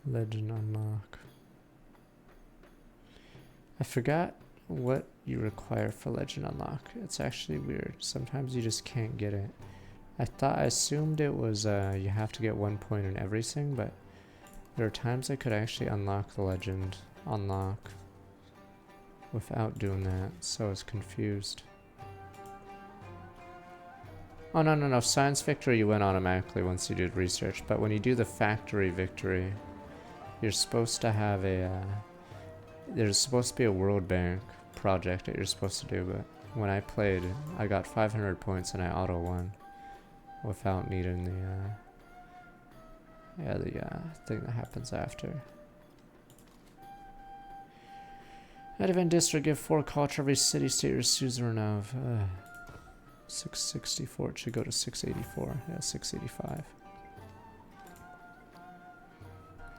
Legend unlock. I forgot what you require for legend unlock. It's actually weird. Sometimes you just can't get it. I assumed it was you have to get 1 point in everything, but there are times I could actually unlock the legend unlock without doing that, so I was confused. Oh no, science victory you win automatically once you did research, but when you do the factory victory, you're supposed to have a there's supposed to be a World Bank project that you're supposed to do, but when I played, I got 500 points and I auto won without needing the thing that happens after. Advent District, give 4 culture every city state you're suzerain of. 664, it should go to 684. Yeah, 685.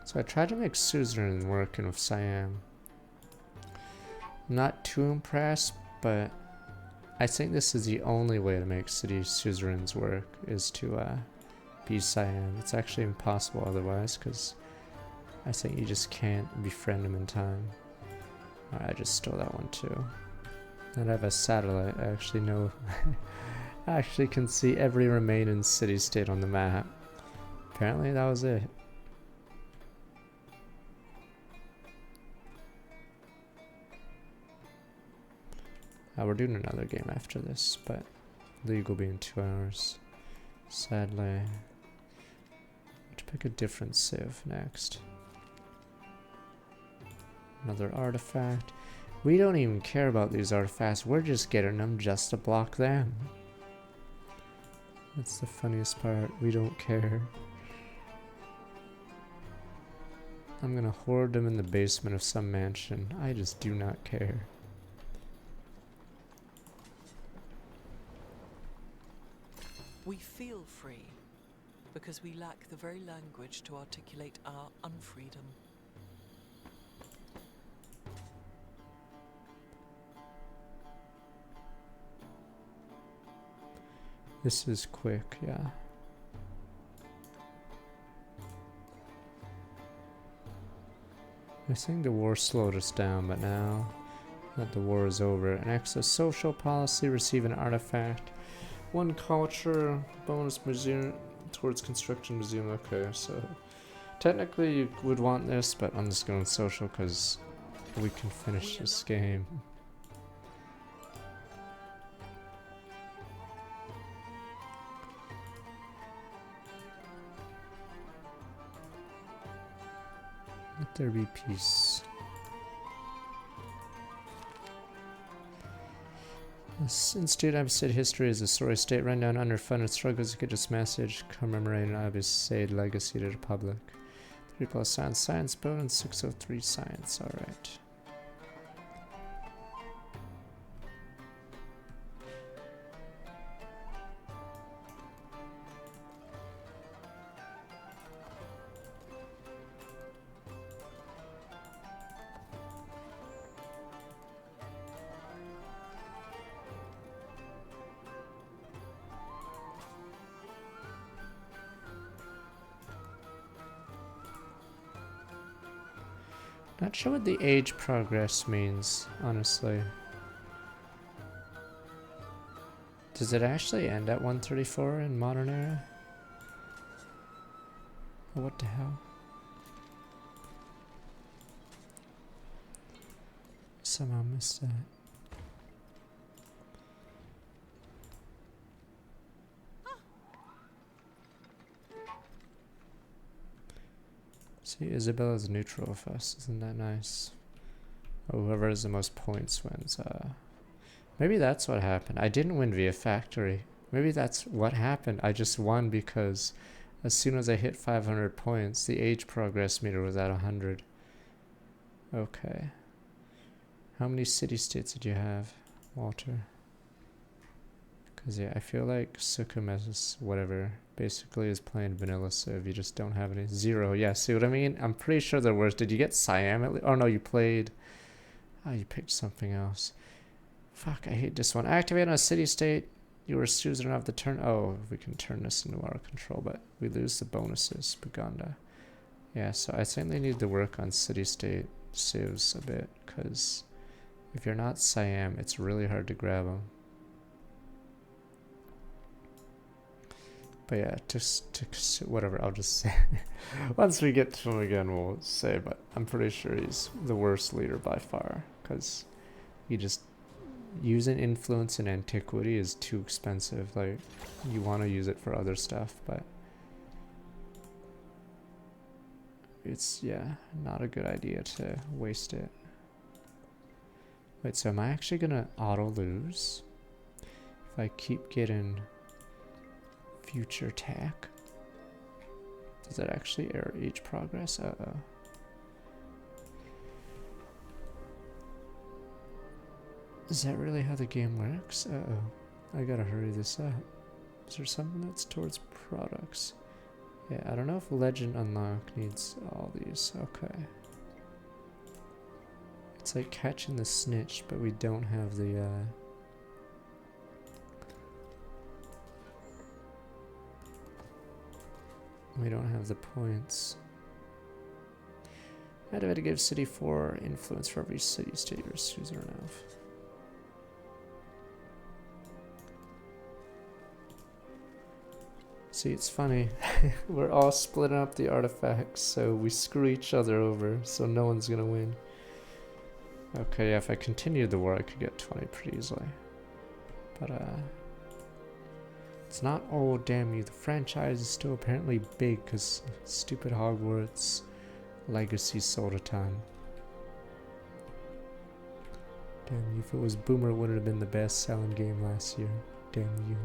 So I tried to make suzerain working with Siam. Not too impressed, but I think this is the only way to make city suzerains work, is to be Siam. It's actually impossible otherwise, because I think you just can't befriend him in time. Alright, I just stole that one too. And I have a satellite. I actually know. I actually can see every remaining city-state on the map. Apparently that was it. We're doing another game after this, but League will be in 2 hours. Sadly. Let's pick a different civ next. Another artifact. We don't even care about these artifacts. We're just getting them just to block them. That's the funniest part. We don't care. I'm gonna hoard them in the basement of some mansion. I just do not care. We feel free because we lack the very language to articulate our unfreedom. This is quick, yeah. I think the war slowed us down, but now that the war is over, an extra social policy, receive an artifact. 1 culture, bonus museum towards construction museum. Okay, so technically you would want this, but I'm just going social because we can finish this game. Let there be peace. This Institute Abbasid history is a sorry state run down underfunded struggles to get its message commemorating Abbasid legacy to the public. 3+ science bonus, 603 science, alright. Not sure what the age progress means, honestly. Does it actually end at 134 in modern era? Oh, what the hell? Somehow missed that. See, Isabella's neutral with us. Isn't that nice? Oh, whoever has the most points wins. Maybe that's what happened. I didn't win via factory. Maybe that's what happened. I just won because as soon as I hit 500 points, the age progress meter was at 100. Okay. How many city-states did you have, Walter? Because, yeah, I feel like Sukume's whatever basically is playing vanilla civ. You just don't have any. 0. Yeah, see what I mean? I'm pretty sure there was. Did you get Siam at least? Oh, no, you played. Oh, you picked something else. Fuck, I hate this one. Activate on a city-state. You were choosing of the turn. Oh, we can turn this into our control, but we lose the bonuses. Buganda. Yeah, so I think they need to work on city-state civs a bit, because if you're not Siam, it's really hard to grab them. But yeah, just whatever, I'll just say. Once we get to him again, we'll say, but I'm pretty sure he's the worst leader by far, because he just... using influence in antiquity is too expensive. Like, you want to use it for other stuff, but it's, yeah, not a good idea to waste it. Wait, so am I actually gonna auto lose if I keep getting future tech? Does that actually error age progress? Uh-oh. Is that really how the game works? Uh-oh. I gotta hurry this up. Is there something that's towards products? Yeah, I don't know if Legend Unlock needs all these. Okay. It's like catching the snitch, but we don't have the, we don't have the points. Activate gives city 4 influence for every city state or suzerain of. See, it's funny. We're all splitting up the artifacts, so we screw each other over, so no one's gonna win. Okay, yeah, if I continued the war, I could get 20 pretty easily. But, it's not all damn you. The franchise is still apparently big, because stupid Hogwarts Legacy sold a ton. Damn you, if it was Boomer, it wouldn't have been the best selling game last year. Damn you.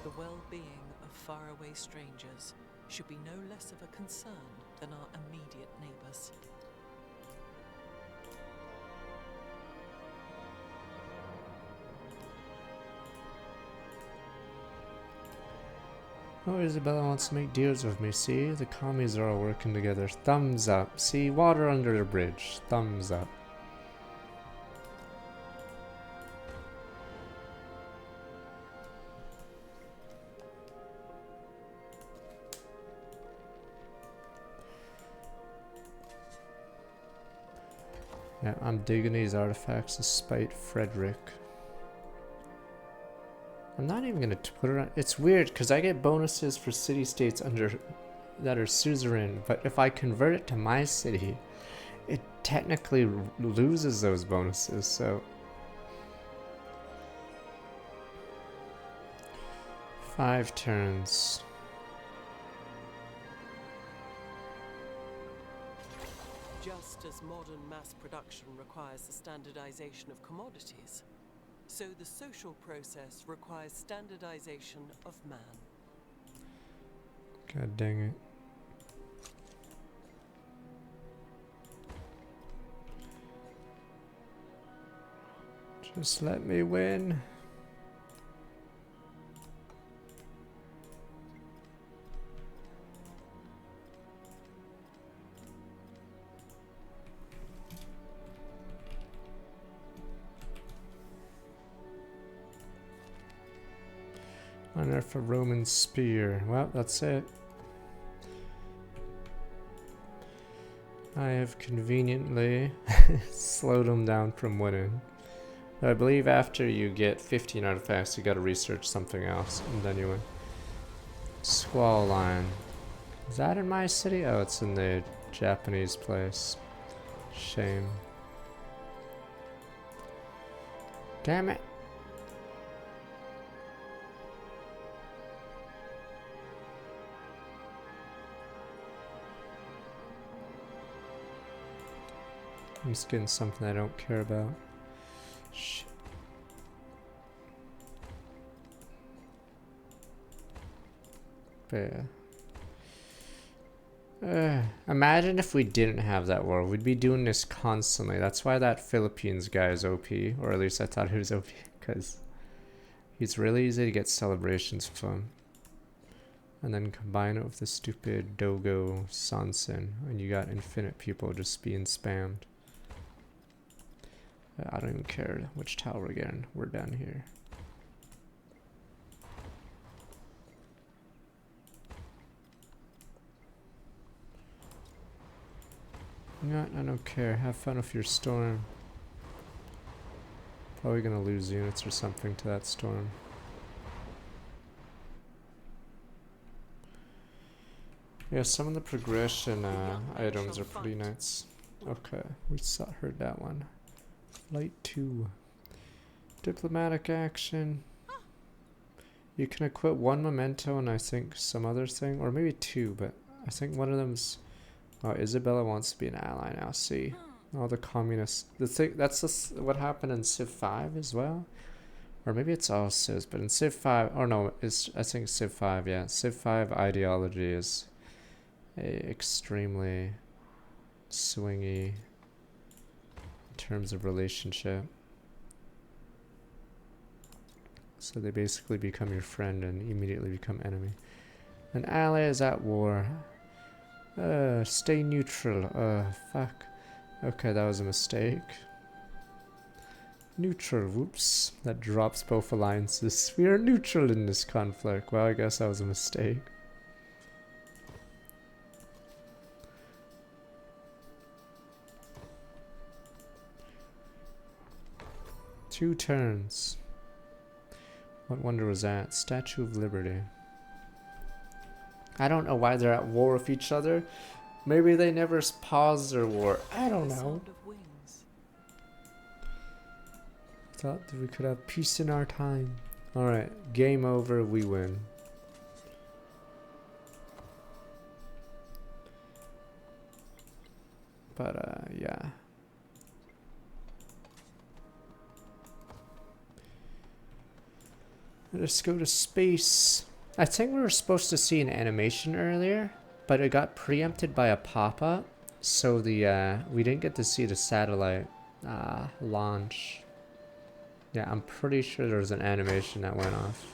The well-being of faraway strangers should be no less of a concern than our immediate neighbors. Oh, Isabella wants to make deals with me, see? The commies are all working together. Thumbs up. See? Water under the bridge. Thumbs up. Yeah, I'm digging these artifacts despite Frederick. I'm not even gonna put it on. It's weird because I get bonuses for city states under that are suzerain, but if I convert it to my city, it technically loses those bonuses. So 5 turns. Just as modern mass production requires the standardization of commodities, so the social process requires standardization of man. God dang it. Just let me win. Unearth a Roman spear. Well, that's it. I have conveniently slowed him down from winning. I believe after you get 15 artifacts, you gotta research something else, and then you win. Squall line. Is that in my city? Oh, it's in the Japanese place. Shame. Damn it. I'm just getting something I don't care about. Shit. But yeah. Imagine if we didn't have that war. We'd be doing this constantly. That's why that Philippines guy is OP. Or at least I thought he was OP. Because he's really easy to get celebrations from. And then combine it with the stupid Dogo Sansen. And you got infinite people just being spammed. I don't even care which tower we're getting. We're down here. No, I don't care. Have fun with your storm. Probably gonna lose units or something to that storm. Yeah, some of the progression items are pretty nice. Okay, we heard that one. Flight 2. Diplomatic action. You can equip 1 memento and I think some other thing, or maybe 2, but I think one of them's. Oh, Isabella wants to be an ally now. See, all the communists. The thing that's what happened in Civ 5 as well, or maybe it's all Civs, but in Civ 5, or no, it's I think Civ 5. Yeah, Civ 5 ideology is a extremely swingy in terms of relationship. So they basically become your friend and immediately become enemy. An ally is at war. Stay neutral. Fuck. Okay, that was a mistake. Neutral, whoops. That drops both alliances. We are neutral in this conflict. Well, I guess that was a mistake. Two turns. What wonder was that? Statue of Liberty. I don't know why they're at war with each other. Maybe they never paused their war. I don't know. Thought that we could have peace in our time. Alright, game over, we win. But, yeah. Let's go to space. I think we were supposed to see an animation earlier, but it got preempted by a pop-up. So we didn't get to see the satellite launch. Yeah, I'm pretty sure there was an animation that went off.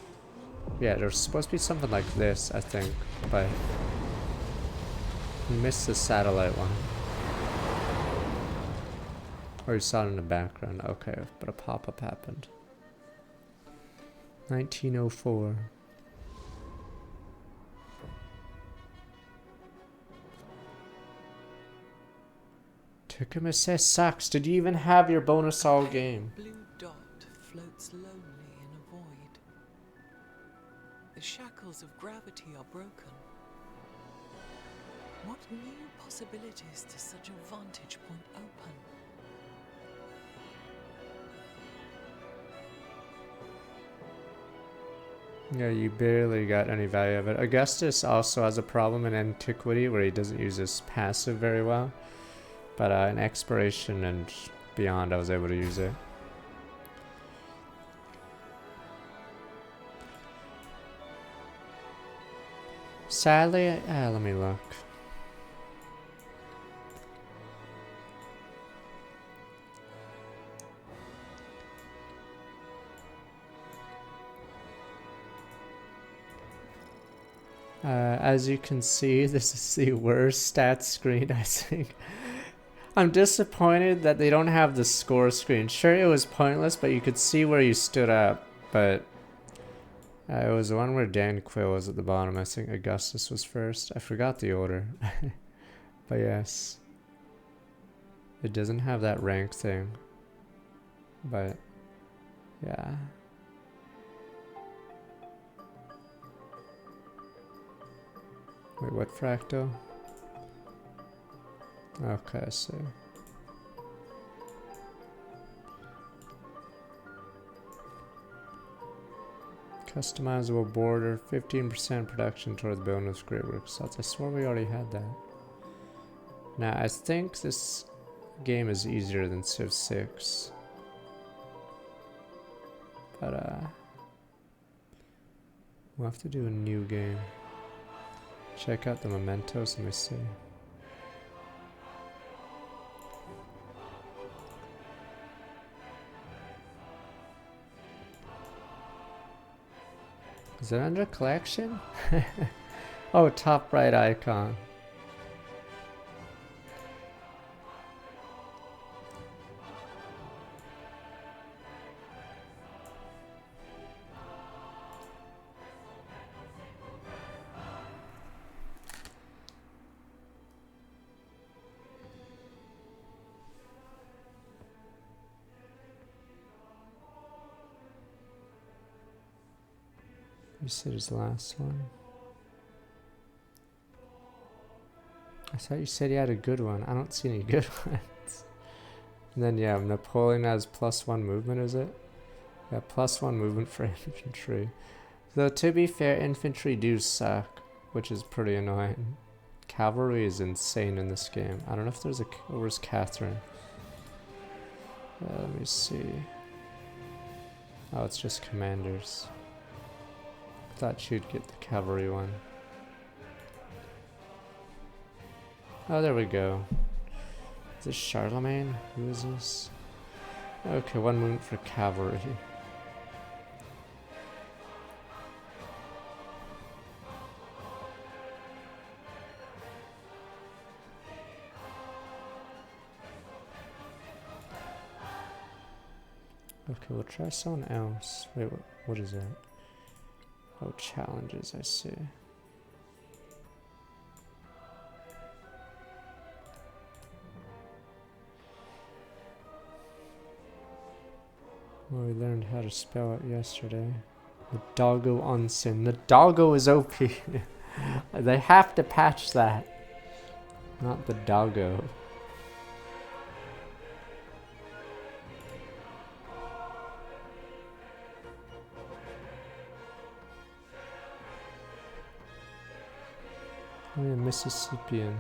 Yeah, there's supposed to be something like this, I think, but we missed the satellite one. Or you saw it in the background. Okay, but a pop-up happened. 1904. Tukumise sucks. Did you even have your bonus all game? Blue dot floats lonely in a void. The shackles of gravity are broken. What new possibilities does such a vantage point open? Yeah, you barely got any value of it. Augustus also has a problem in antiquity where he doesn't use his passive very well. But in exploration and beyond, I was able to use it. Sadly, let me look. As you can see, this is the worst stats screen, I think. I'm disappointed that they don't have the score screen. Sure, it was pointless, but you could see where you stood up. But it was the one where Dan Quill was at the bottom. I think Augustus was first. I forgot the order. But yes. It doesn't have that rank thing. But yeah. Wait, what fractal? Okay, I see. Customizable border, 15% production towards bonus great work slots. I swear we already had that. Now, I think this game is easier than Civ 6. But, we'll have to do a new game. Check out the mementos, let me see. Is it under collection? Oh, top right icon. You said his last one. I thought you said he had a good one. I don't see any good ones. And then yeah, Napoleon has +1 movement, is it? Yeah, +1 movement for infantry. Though to be fair, infantry do suck, which is pretty annoying. Cavalry is insane in this game. I don't know if there's a... Where's Catherine? Let me see. Oh, it's just commanders. Thought she'd get the cavalry one. Oh, there we go. Is this Charlemagne? Who is this? Okay, 1 movement for cavalry. Okay, we'll try someone else. Wait, what is that? Oh, challenges, I see. Well, we learned how to spell it yesterday. The doggo onsen. The doggo is OP. They have to patch that. Not the doggo. Oh yeah, Mississippian.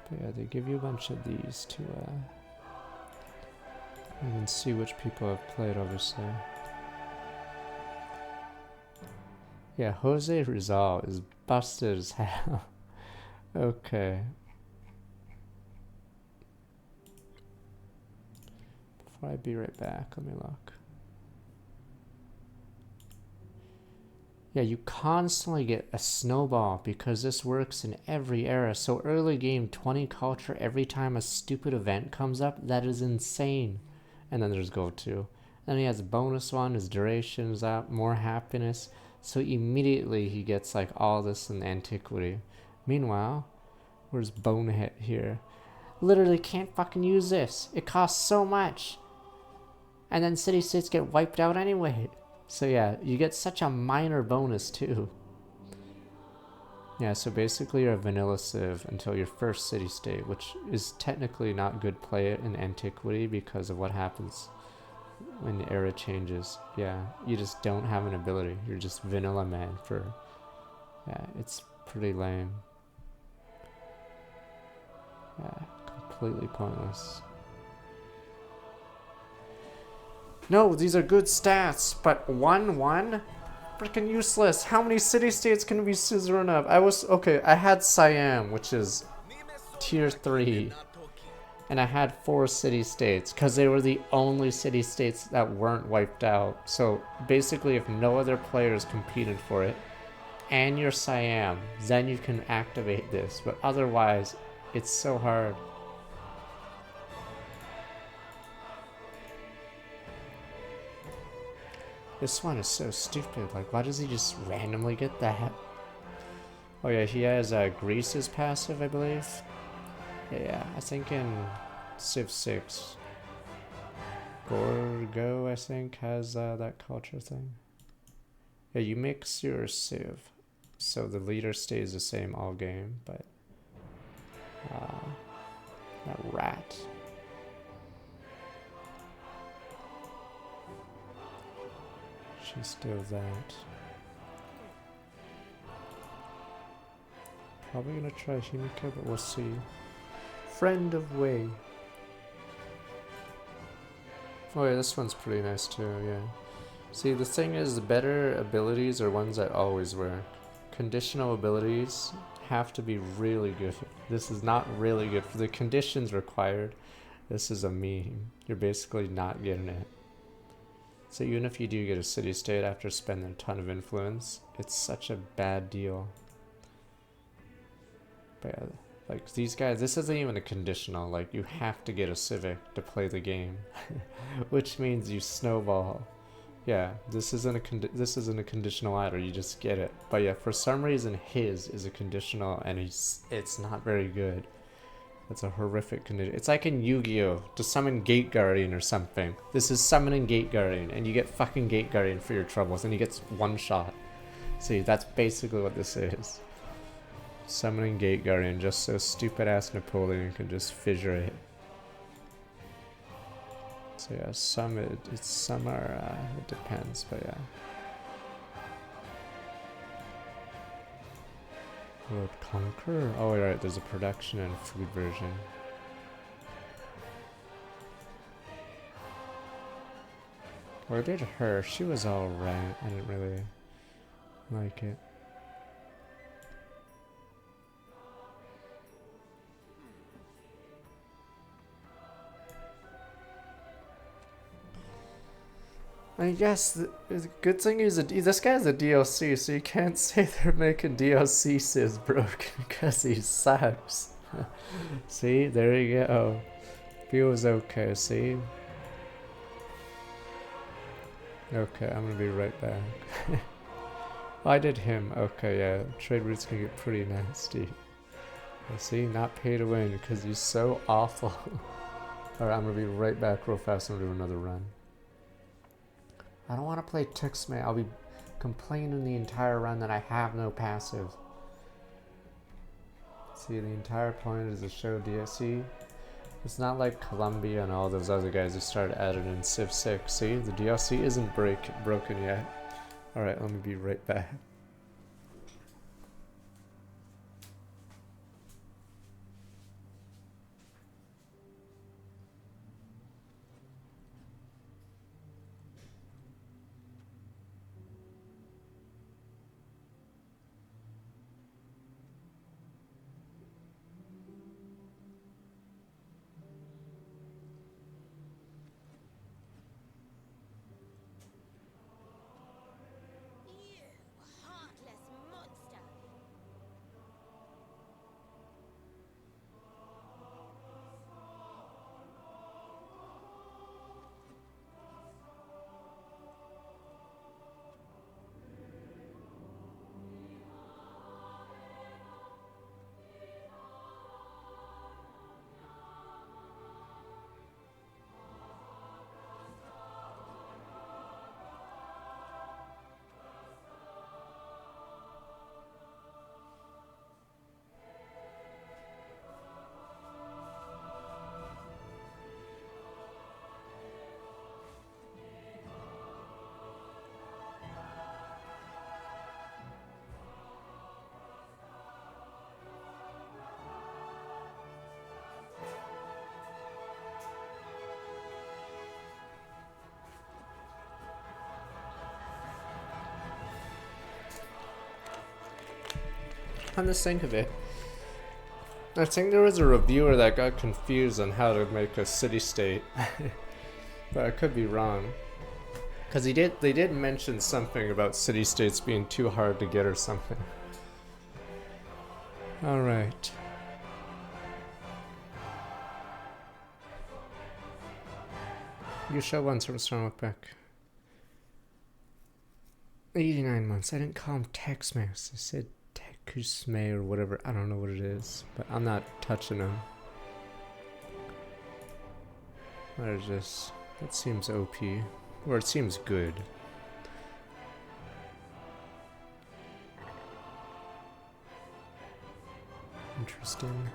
But yeah, they give you a bunch of these to you can see which people have played, obviously. Yeah, Jose Rizal is busted as hell. Okay. Before I be right back, let me look. Yeah, you constantly get a snowball because this works in every era. So early game, 20 culture every time a stupid event comes up, that is insane. And then there's Go 2. Then he has a bonus one, his duration's up, more happiness. So immediately he gets like all this in antiquity. Meanwhile, where's Bonehead here? Literally can't fucking use this. It costs so much. And then city states get wiped out anyway. So yeah, you get such a minor bonus too. Yeah, so basically you're a vanilla civ until your first city state, which is technically not good play in antiquity because of what happens when the era changes. Yeah, you just don't have an ability. You're just vanilla man for... Yeah, it's pretty lame. Yeah, completely pointless. No, these are good stats, but 1-1? Freaking useless. How many city-states can we scissoring up? I had Siam, which is tier 3. And I had 4 city-states, because they were the only city-states that weren't wiped out. So basically, if no other players competed for it, and you're Siam, then you can activate this. But otherwise, it's so hard. This one is so stupid. Like, why does he just randomly get that? Oh yeah, he has Grease's passive, I believe. Yeah, I think in Civ 6. Gorgo, I think, has that culture thing. Yeah, you mix your Civ, so the leader stays the same all game, but... that rat. She's still that. Probably gonna try Himika, but we'll see. Friend of Way. Oh yeah, this one's pretty nice too, yeah. See, the thing is, the better abilities are ones that always work. Conditional abilities have to be really good. This is not really good. For the conditions required, this is a meme. You're basically not getting it. So even if you do get a city-state after spending a ton of influence, it's such a bad deal. But yeah, like these guys, this isn't even a conditional. Like, you have to get a civic to play the game, which means you snowball. Yeah, this isn't a conditional either. You just get it. But yeah, for some reason his is a conditional, and it's not very good. It's a horrific condition. It's like in Yu-Gi-Oh! To summon Gate Guardian or something. This is summoning Gate Guardian, and you get fucking Gate Guardian for your troubles, and he gets one shot. See, that's basically what this is. Summoning Gate Guardian, just so stupid-ass Napoleon can just fissure it. So yeah, some are, it depends, but yeah. World Conqueror? Oh, right, there's a production and food version. Or did her? She was alright. I didn't really like it. I mean, yes, the good thing is this guy's a DLC, so you can't say they're making DLC says broken because he sucks. See, there you go. Feels okay, see? Okay, I'm gonna be right back. Oh, I did him. Okay, yeah, trade routes can get pretty nasty. See, not pay to win because he's so awful. Alright, I'm gonna be right back real fast and do another run. I don't want to play Tuxmay. I'll be complaining the entire run that I have no passive. See, the entire point is to show DLC. It's not like Columbia and all those other guys who started adding in Civ 6. See, the DLC isn't broken yet. Alright, let me be right back. On the think of it, I think there was a reviewer that got confused on how to make a city-state, but I could be wrong. Because they did mention something about city-states being too hard to get or something. Alright. You show once from Stormwalk back. 89 months. I didn't call him Tex-Mex. I said Kusme or whatever. I don't know what it is, but I'm not touching them. What is this? That seems OP. Or it seems good. Interesting.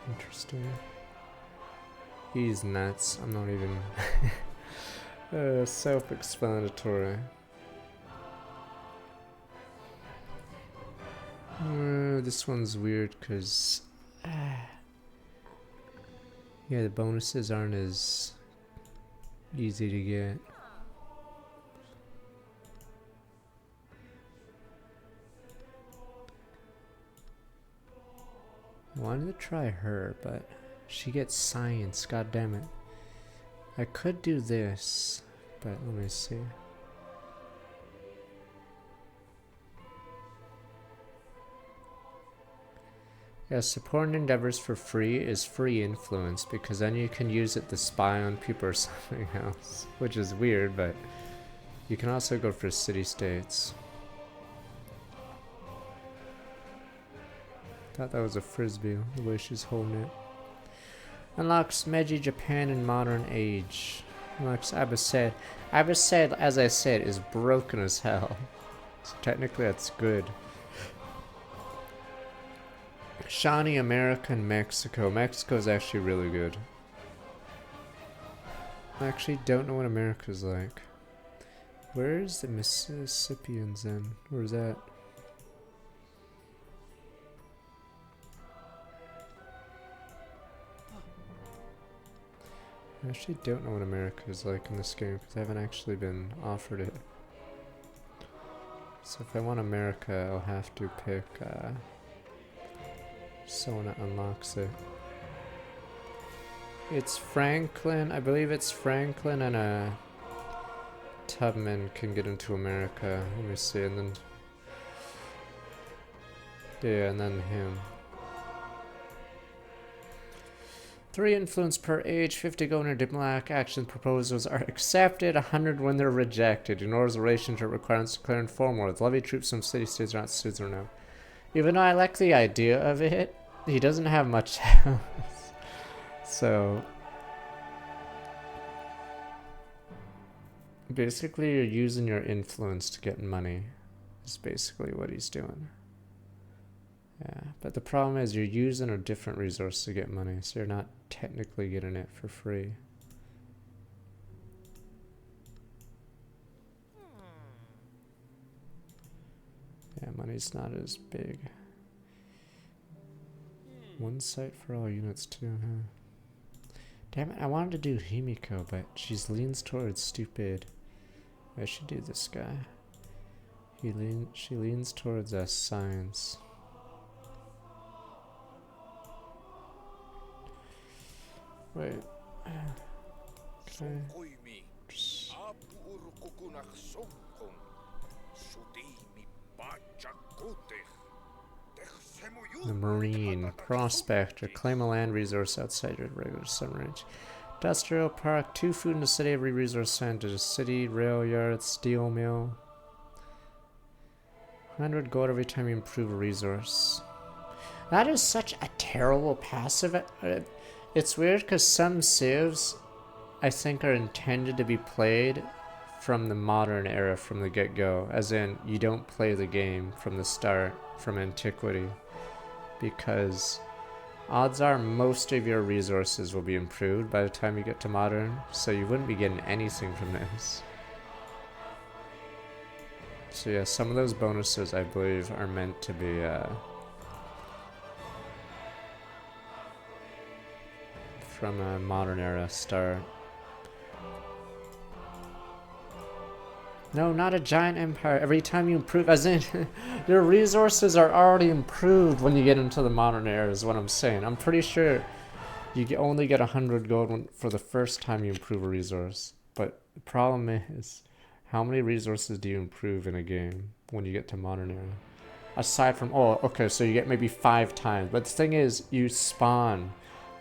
Interesting. He's nuts. I'm not even... self-explanatory. This one's weird because yeah, the bonuses aren't as easy to get. I wanted to try her, but she gets science, god damn it. I could do this, but let me see. Yeah, supporting endeavors for free is free influence because then you can use it to spy on people or something else, which is weird, but you can also go for city-states. Thought that was a frisbee, the way she's holding it. Unlocks Meiji Japan in modern age. Unlocks Abbasid. Abbasid, as I said, is broken as hell. So technically that's good. Shawnee, America, and Mexico. Mexico is actually really good. I actually don't know what America's like. Where is the Mississippians then? Where's that? I actually don't know what America is like in this game because I haven't actually been offered it. So if I want America, I'll have to pick someone that unlocks it. It's Franklin. I believe it's Franklin and Tubman can get into America. Let me see, and then yeah, and then him. 3 influence per age, 50 governor diplomatic action proposals are accepted, 100 when they're rejected. Ignores the relationship requirements declared in form words. Levy troops from city-states are not suits or no. Even though I like the idea of it, he doesn't have much else. So basically you're using your influence to get money. Is basically what he's doing. Yeah, but the problem is you're using a different resource to get money, so you're not technically getting it for free. Yeah, money's not as big. One site for all units too, huh? Damn it, I wanted to do Himiko, but she leans towards stupid. I should do this guy. She leans towards science. Wait. Okay. The Marine. Prospector. Claim a land resource outside your regular sun range. Industrial Park. 2 food in the city. Every resource sent to the city. Rail yard. Steel mill. 100 gold every time you improve a resource. That is such a terrible passive. It's weird because some civs, I think, are intended to be played from the modern era, from the get-go. As in, you don't play the game from the start, from antiquity. Because odds are most of your resources will be improved by the time you get to modern. So you wouldn't be getting anything from this. So yeah, some of those bonuses, I believe, are meant to be from a modern era start. No, not a giant empire. Every time you improve, as in, your resources are already improved when you get into the modern era, is what I'm saying. I'm pretty sure you only get 100 gold for the first time you improve a resource. But the problem is, how many resources do you improve in a game when you get to modern era? Aside from, oh, okay, so you get maybe 5 times. But the thing is, you spawn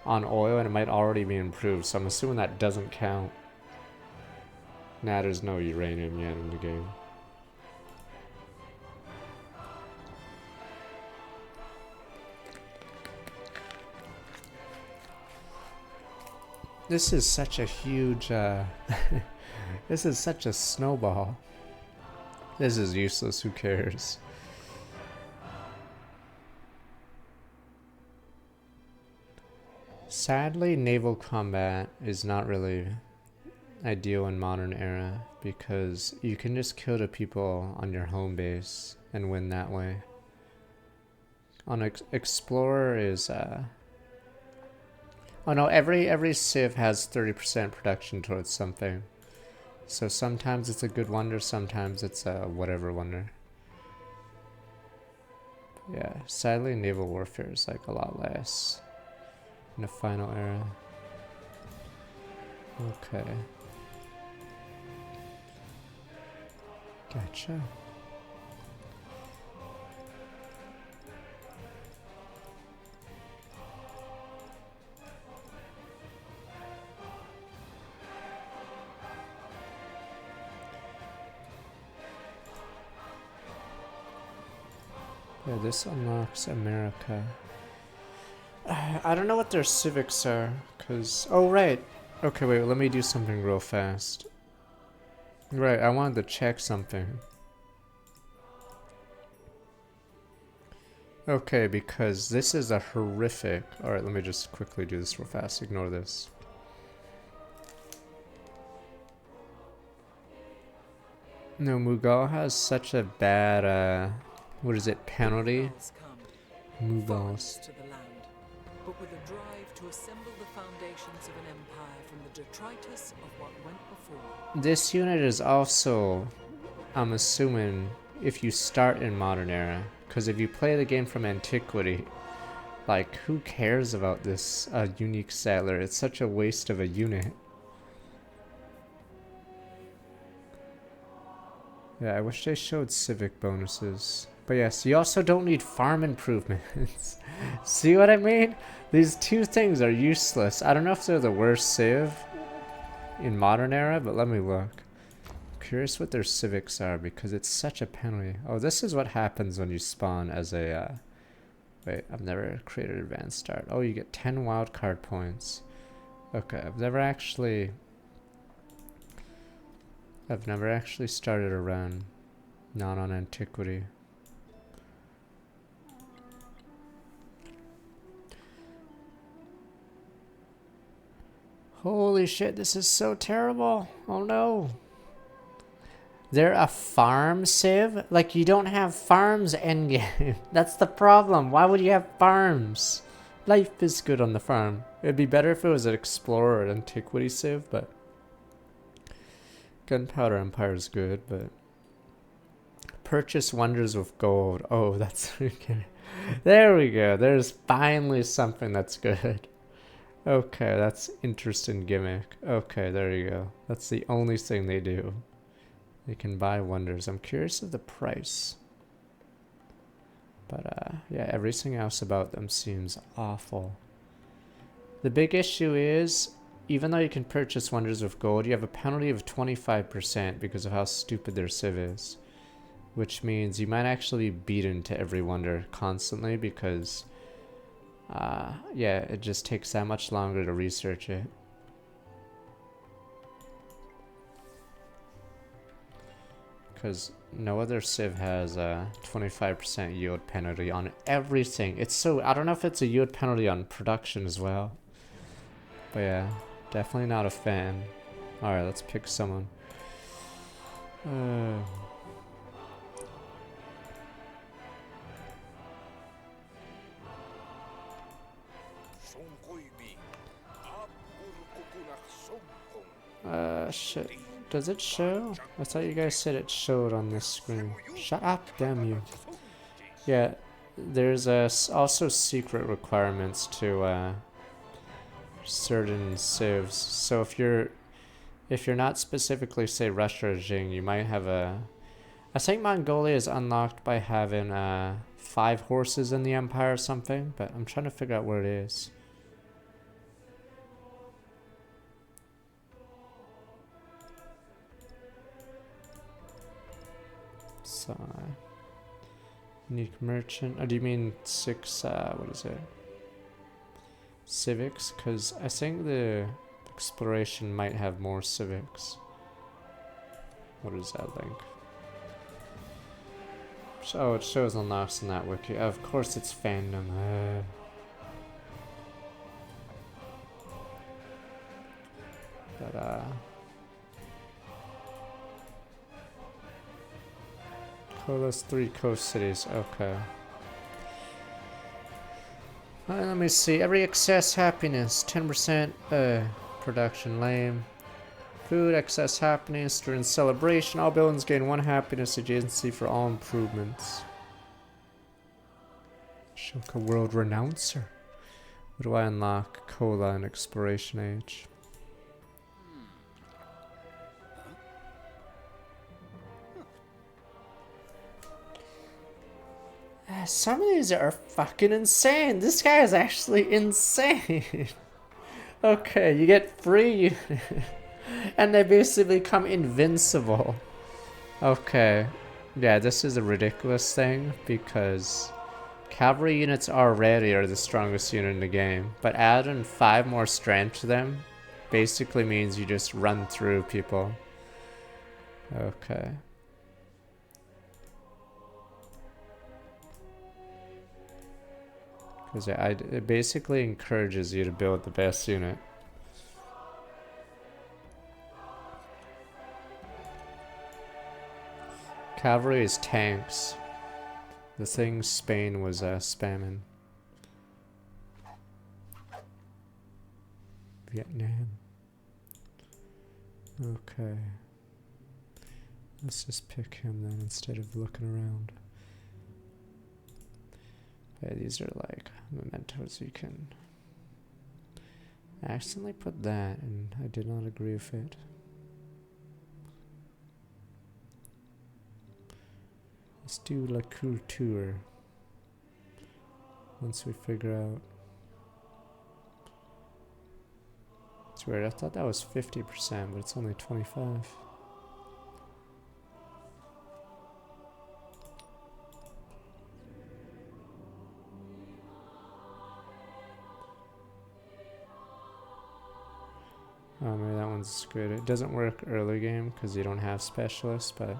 on oil and it might already be improved, so I'm assuming that doesn't count. Nah, there's no uranium yet in the game. This is such a huge this is such a snowball. This is useless, who cares? Sadly, naval combat is not really ideal in modern era because you can just kill the people on your home base and win that way. On Explorer is oh no, every civ has 30% production towards something. So sometimes it's a good wonder, sometimes it's a whatever wonder. Yeah, sadly naval warfare is like a lot less in the final era. Okay. Gotcha. Yeah, this unlocks America. I don't know what their civics are, cause... Oh, right. Okay, wait, let me do something real fast. Right, I wanted to check something. Okay, because this is a horrific... Alright, let me just quickly do this real fast. Ignore this. No, Mughal has such a bad, what is it, penalty? Mughals. To the land, but with a drive to assemble the foundations of an empire from the detritus of what went before. This unit is also, I'm assuming, if you start in modern era, because if you play the game from antiquity, like, who cares about this unique settler? It's such a waste of a unit. Yeah, I wish they showed civic bonuses. But yes, you also don't need farm improvements. See what I mean? These two things are useless. I don't know if they're the worst civ in modern era, but let me look. I'm curious what their civics are because it's such a penalty. Oh, this is what happens when you spawn as a... wait, I've never created advanced start. Oh, you get 10 wildcard points. Okay, I've never actually started a run. Not on antiquity. Holy shit, this is so terrible. Oh no. They're a farm civ? Like, you don't have farms endgame. That's the problem. Why would you have farms? Life is good on the farm. It'd be better if it was an explorer or antiquity civ, but... Gunpowder Empire is good, but... Purchase wonders with gold. Oh, that's okay. There we go. There's finally something that's good. Okay, that's interesting gimmick. Okay, there you go. That's the only thing they do. They can buy wonders. I'm curious of the price. But yeah, everything else about them seems awful. The big issue is, even though you can purchase wonders with gold, you have a penalty of 25% because of how stupid their civ is. Which means you might actually be beaten to every wonder constantly because, yeah, it just takes that much longer to research it. Because no other civ has a 25% yield penalty on everything. It's so, I don't know if it's a yield penalty on production as well. But yeah, definitely not a fan. Alright, let's pick someone. Shit. Does it show? I thought you guys said it showed on this screen. Shut up, damn you. Yeah, there's also secret requirements to certain civs. So if you're not specifically, say, Russia or Jing, you might have a... I think Mongolia is unlocked by having 5 horses in the empire or something, but I'm trying to figure out where it is. So, unique merchant. Oh, do you mean 6, what is it? Civics? Because I think the exploration might have more civics. What is that link? Oh, it shows unlocks in that wiki. Of course it's fandom. But, oh, those 3 coast cities. Okay. Alright, let me see. Every excess happiness. 10% production. Lame. Food, excess happiness. During celebration, all buildings gain 1 happiness adjacency for all improvements. Ashoka World Renouncer. What do I unlock? Cola and Exploration Age. Some of these are fucking insane. This guy is actually insane. Okay, you get free and they basically become invincible. Okay. Yeah, this is a ridiculous thing because cavalry units already are the strongest unit in the game, but adding 5 more strength to them basically means you just run through people. Okay. Because it basically encourages you to build the best unit. Cavalry is tanks. The thing Spain was spamming. Vietnam. Okay. Let's just pick him then instead of looking around. Yeah, these are like mementos. You can accidentally put that, and I did not agree with it. Let's do La Culture. Once we figure out. It's weird. I thought that was 50%, but it's only 25. Oh, maybe that one's good. It doesn't work early game because you don't have specialists, but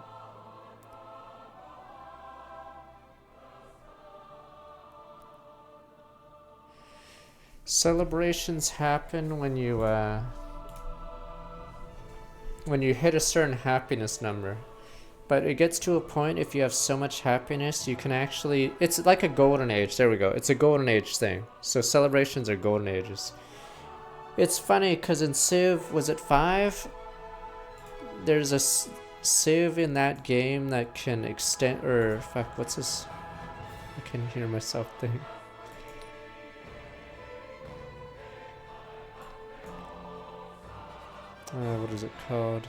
celebrations happen when you hit a certain happiness number. But it gets to a point, if you have so much happiness, you can actually, it's like a golden age. There we go. It's a golden age thing. So celebrations are golden ages. It's funny because in Civ, was it 5? There's a Civ in that game that can extend, or fuck, what's this? I can hear myself think. What is it called?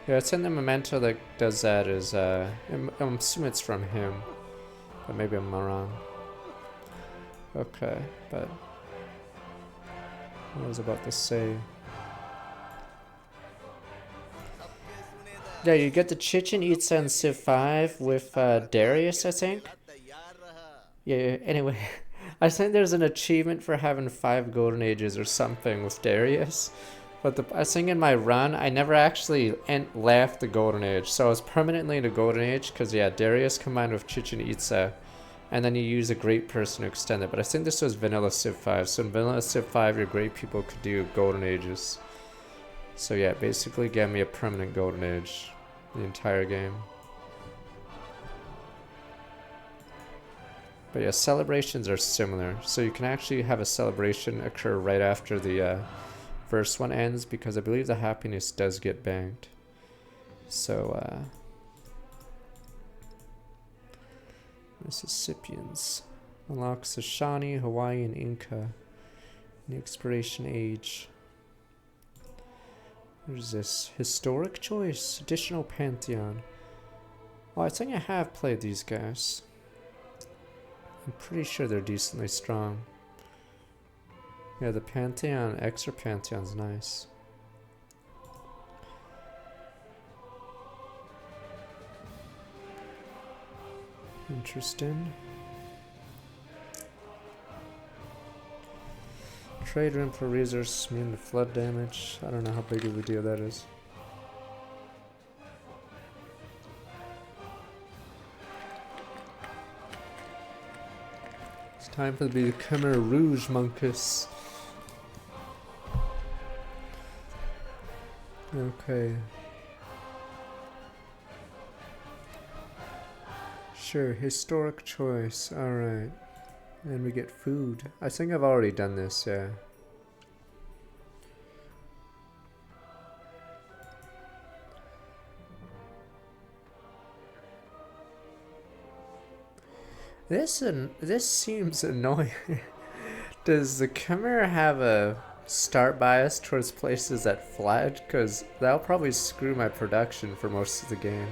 Yeah, it's in the memento that does that. Is I'm assuming it's from him, but maybe I'm wrong. Okay, but what was I about to say? Yeah, you get the Chichen Itza in Civ 5 with Darius, I think. Yeah, anyway, I think there's an achievement for having 5 golden ages or something with Darius. But I think in my run, I never actually left the golden age. So I was permanently in the golden age because, yeah, Darius combined with Chichen Itza. And then you use a great person to extend it. But I think this was vanilla Civ 5. So in vanilla Civ 5, your great people could do golden ages. So yeah, basically gave me a permanent golden age the entire game. But yeah, celebrations are similar. So you can actually have a celebration occur right after the first one ends, because I believe the happiness does get banked. So, Mississippians. Unlocks the Shawnee, Hawaii, and Inca. The expiration age. What is this? Historic choice. Additional Pantheon. Well, I think I have played these guys. I'm pretty sure they're decently strong. Yeah, the Pantheon, extra Pantheon's nice. Interesting. Trade room for resources, immune to flood damage. I don't know how big of a deal that is. It's time for the Khmer Rouge Monkus. Okay. Sure, historic choice. Alright. And we get food. I think I've already done this, yeah. This seems annoying. Does the Khmer have a start bias towards places that flood? Because that'll probably screw my production for most of the game.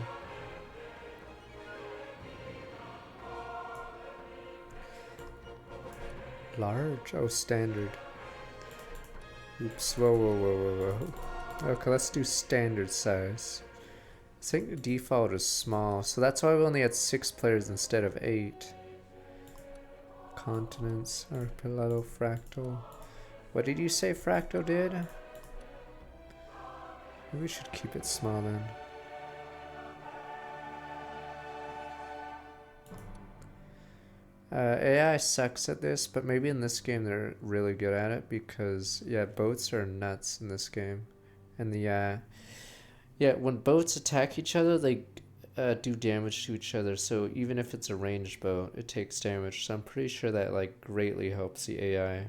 Large? Oh, standard. Oops. Whoa. Okay, let's do standard size. I think the default is small, so that's why we only had 6 players instead of 8. Continents, archipelago, fractal. What did you say fractal did? Maybe we should keep it small then. AI sucks at this, but maybe in this game they're really good at it because, yeah, boats are nuts in this game. And the, yeah, when boats attack each other, they do damage to each other. So even if it's a ranged boat, it takes damage. So I'm pretty sure that, like, greatly helps the AI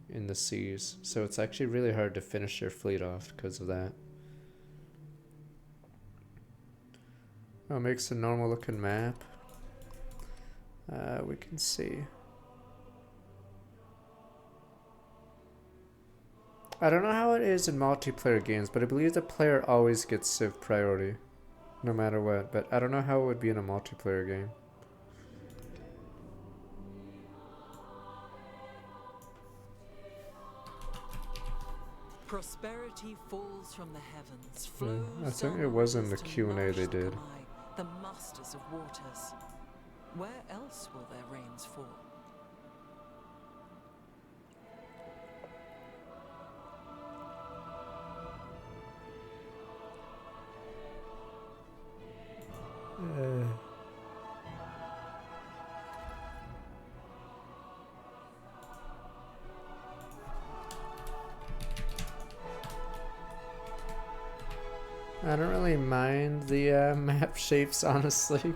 in the seas. So it's actually really hard to finish their fleet off because of that. Oh, it makes a normal looking map. We can see. I don't know how it is in multiplayer games, but I believe the player always gets civ priority, no matter what. But I don't know how it would be in a multiplayer game. Prosperity falls from the heavens, flows I think it down was in the to Q&A nourish they the did. Kai, the masters of waters. Where else will their rains fall? I don't really mind the map shapes, honestly.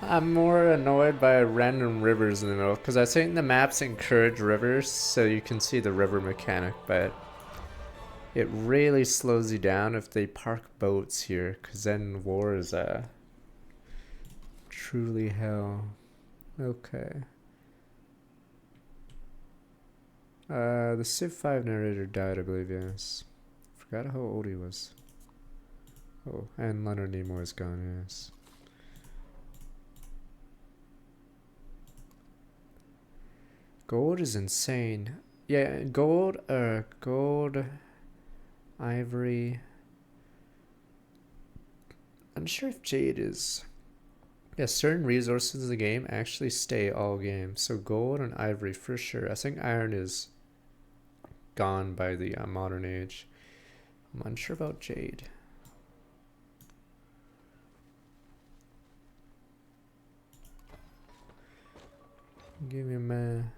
I'm more annoyed by random rivers in the middle, because I think the maps encourage rivers so you can see the river mechanic, but it really slows you down if they park boats here, because then war is truly hell. Okay. The Civ 5 narrator died, I believe, yes. Forgot how old he was. Oh, and Leonard Nimoy is gone, yes. Gold is insane. Yeah, gold, ivory. I'm not sure if jade is. Yeah, certain resources in the game actually stay all game. So gold and ivory for sure. I think iron is gone by the modern age. I'm unsure about jade. Give me a man.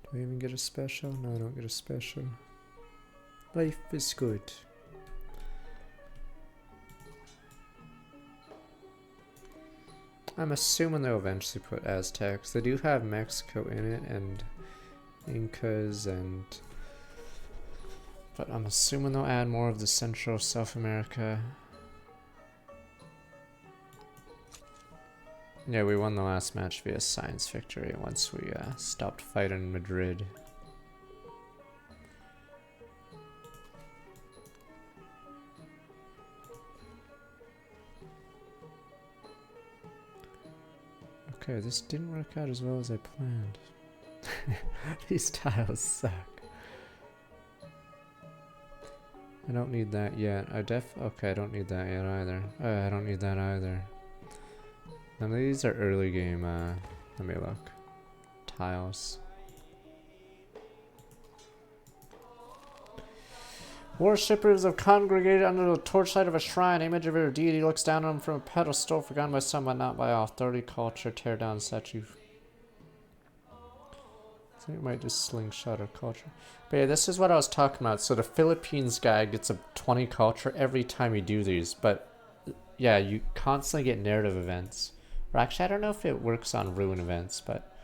Do I even get a special? No, I don't get a special. Life is good. I'm assuming they'll eventually put Aztecs. They do have Mexico in it and Incas and... But I'm assuming they'll add more of the Central South America. Yeah, we won the last match via science victory once we stopped fighting Madrid. Okay, this didn't work out as well as I planned. These tiles suck. I don't need that yet. Okay, I don't need that yet either. I don't need that either. None of these are early game, let me look. Tiles. Worshippers have congregated under the torchlight of a shrine. Image of your deity looks down on them from a pedestal, forgotten by some but not by all. 30 culture, tear down statue. I think it might just slingshot or culture. But yeah, this is what I was talking about. So the Philippines guy gets a 20 culture every time you do these. But yeah, you constantly get narrative events. Or actually, I don't know if it works on ruin events. But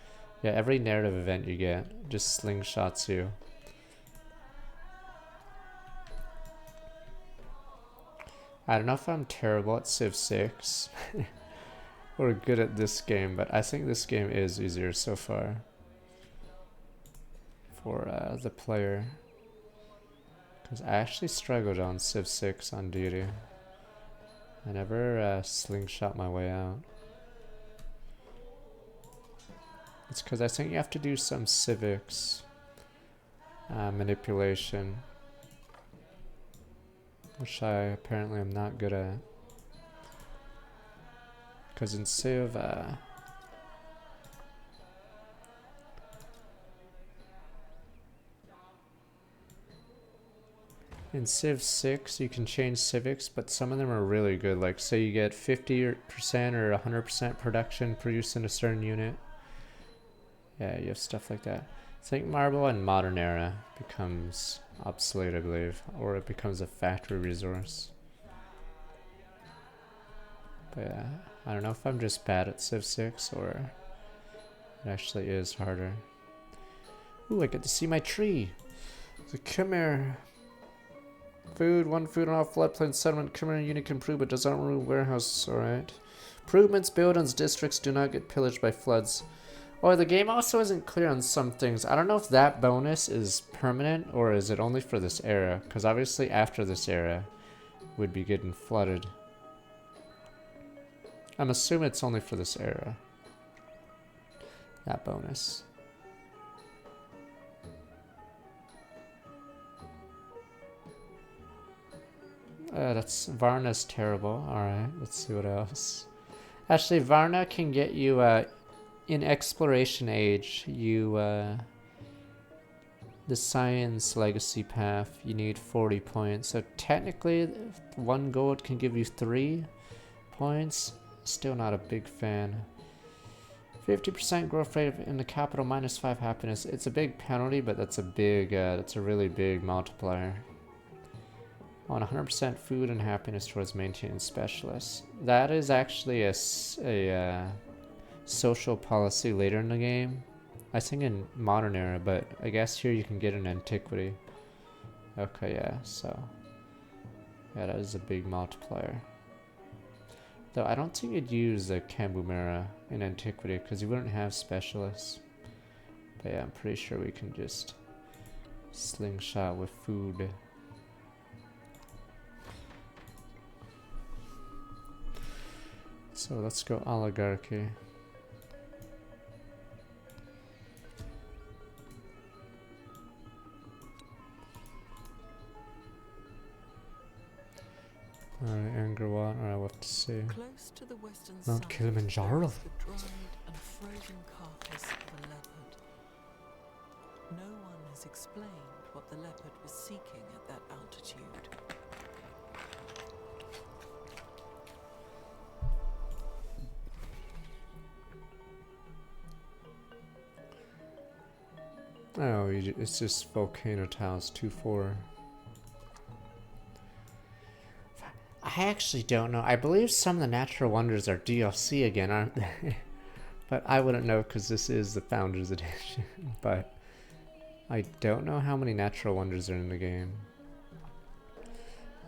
yeah, every narrative event you get just slingshots you. I don't know if I'm terrible at Civ 6. or good at this game. But I think this game is easier so far. For the player, because I actually struggled on Civ 6 on Deity. I never slingshot my way out. It's because I think you have to do some civics manipulation, which I apparently am not good at. Because in Civ, in Civ 6, you can change civics, but some of them are really good. Like, say you get 50% or 100% production produced in a certain unit. Yeah, you have stuff like that. I think Marble in Modern Era becomes obsolete, I believe. Or it becomes a factory resource. But yeah, I don't know if I'm just bad at Civ 6 or it actually is harder. Ooh, I get to see my tree. The Khmer... one food on all floodplain settlement. Khmer unit can improve, but does not remove warehouses. Alright. Improvements, buildings, districts do not get pillaged by floods. Or the game also isn't clear on some things. I don't know if that bonus is permanent or is it only for this era? Because obviously after this era, we'd be getting flooded. I'm assuming it's only for this era. That bonus. That's Varna's terrible. Alright, let's see what else. Actually, Varna can get you in Exploration Age, you the Science Legacy path, you need 40 points. So technically 1 gold can give you 3 points. Still not a big fan. 50% growth rate in the capital, -5 happiness. It's a big penalty, but that's a big that's a really big multiplier. On 100% food and happiness towards maintaining specialists. That is actually a social policy later in the game. I think in modern era, but I guess here you can get an antiquity. Okay, yeah, so yeah, that is a big multiplier. Though I don't think you'd use the Cambumera in antiquity because you wouldn't have specialists. But yeah, I'm pretty sure we can just slingshot with food. So let's go oligarchy. Alright, Angrawat, alright, we'll have to see. Close to the western Mount side, Kilimanjaro. there is the dried and frozen carcass of a leopard. No one has explained what the leopard was seeking at that altitude. Oh, it's just Volcano Tiles 2-4. I actually don't know. I believe some of the natural wonders are DLC again, aren't they? But I wouldn't know because this is the Founders Edition. But I don't know how many natural wonders are in the game.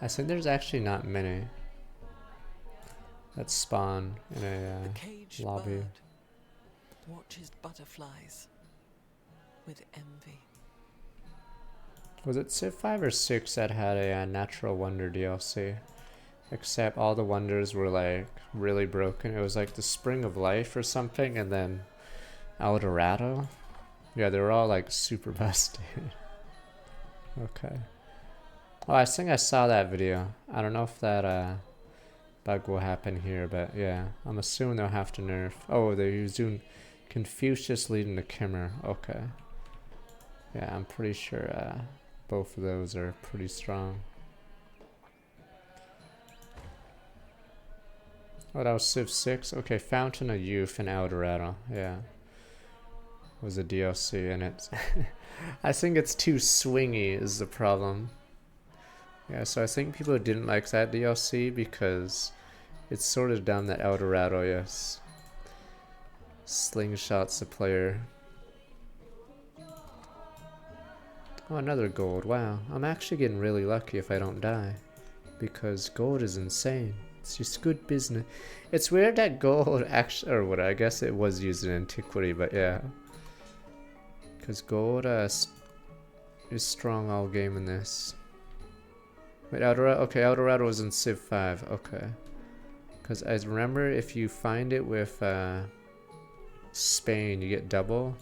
I think there's actually not many that spawn in a lobby. Bird watches butterflies with envy. Was it Civ 5 or 6 that had a natural wonder DLC? Except all the wonders were like really broken. It was like the Spring of Life or something, and then Eldorado. Yeah, they were all like super busted. Okay. Oh, I think I saw that video. I don't know if that bug will happen here, but yeah, I'm assuming they'll have to nerf. Oh, they're using Confucius leading the Kimmer. Okay. Yeah, I'm pretty sure both of those are pretty strong. Oh, that was Civ 6? Okay, Fountain of Youth in Eldorado. Yeah. Was a DLC, and it's... I think it's too swingy is the problem. Yeah, so I think people didn't like that DLC because it's sort of dumb that Eldorado, yes, slingshots the player. Oh, another gold. Wow, I'm actually getting really lucky if I don't die, because gold is insane. It's just good business. It's weird that gold actually, or what, I guess it was used in antiquity, but yeah. Because gold is strong all game in this. Wait, Eldorado? Okay, Eldorado was in Civ 5, okay. Because I remember if you find it with Spain, you get double.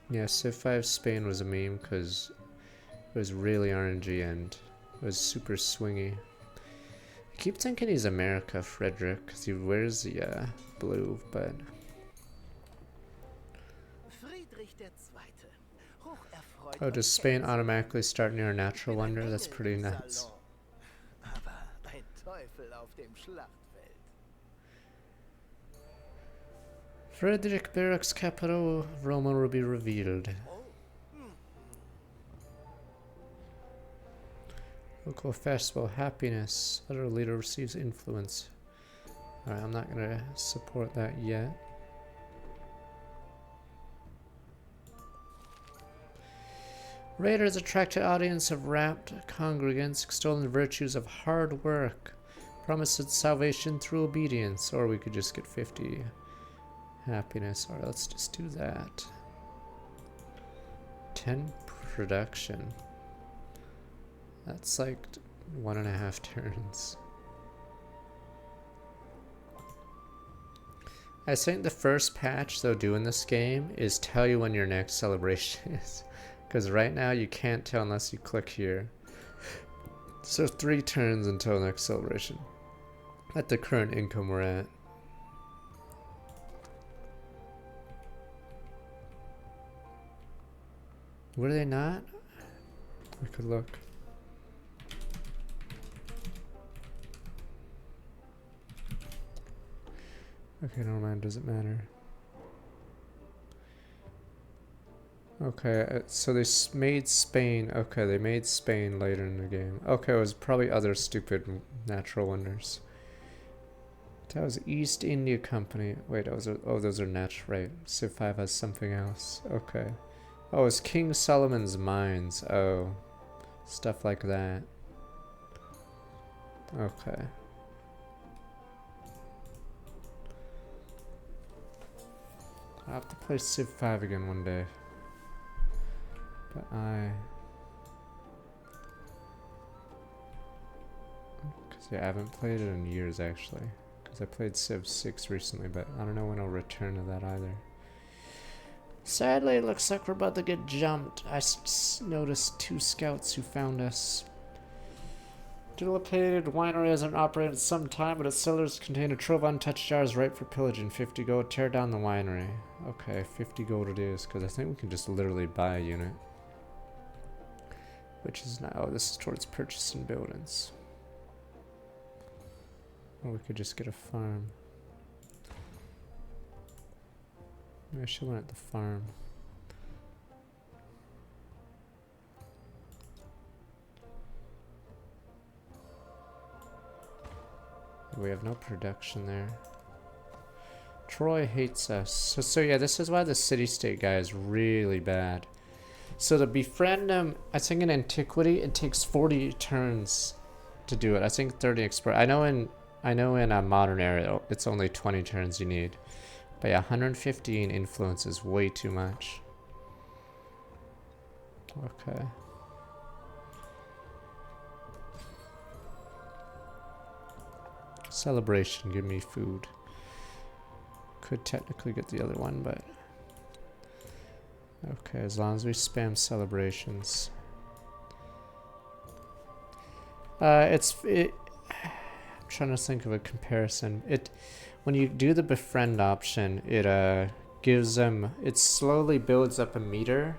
Yeah, Civ 5 Spain was a meme because it was really RNG and it was super swingy. I keep thinking he's America, Frederick, because he wears the blue, but... Oh, does Spain automatically start near a natural wonder? That's pretty nuts. Frederick Barrack's capital, Roma will be revealed. Local festival, happiness. Other leader receives influence. Alright, I'm not gonna support that yet. Raiders attract an audience of rapt congregants extolling the virtues of hard work. Promised salvation through obedience, or we could just get 50 happiness. Alright, let's just do that. 10 production. That's like 1.5 turns. I think the first patch they'll do in this game is tell you when your next celebration is. Because right now you can't tell unless you click here. So 3 turns until next celebration. At the current income we're at. Were they not? We could look. Okay, never mind, doesn't matter. Okay, so they made Spain. Okay, they made Spain later in the game. Okay, it was probably other stupid natural wonders. That was East India Company. Wait, those are natural, right? Civ 5 has something else. Okay. Oh, it's King Solomon's Mines. Oh, stuff like that. Okay. I'll have to play Civ 5 again one day. But yeah, I haven't played it in years actually. Because I played Civ 6 recently, but I don't know when I'll return to that either. Sadly, it looks like we're about to get jumped. I noticed 2 scouts who found us. Dilapidated winery hasn't operated in some time, but its cellars contain a trove of untouched jars ripe for pillage and 50 gold. Tear down the winery. Okay, 50 gold it is, because I think we can just literally buy a unit. Which is now, oh, this is towards purchasing buildings. Or we could just get a farm. Maybe I should went at the farm. We have no production there. Troy hates us. So yeah, this is why the city-state guy is really bad. So to befriend him, I think in Antiquity it takes 40 turns to do it. I think 30 expert. I know in a modern era it's only 20 turns you need. But yeah, 115 influence is way too much. Okay. Celebration, give me food. Could technically get the other one, but okay, as long as we spam celebrations. I'm trying to think of a comparison. When you do the befriend option, it gives them, it slowly builds up a meter,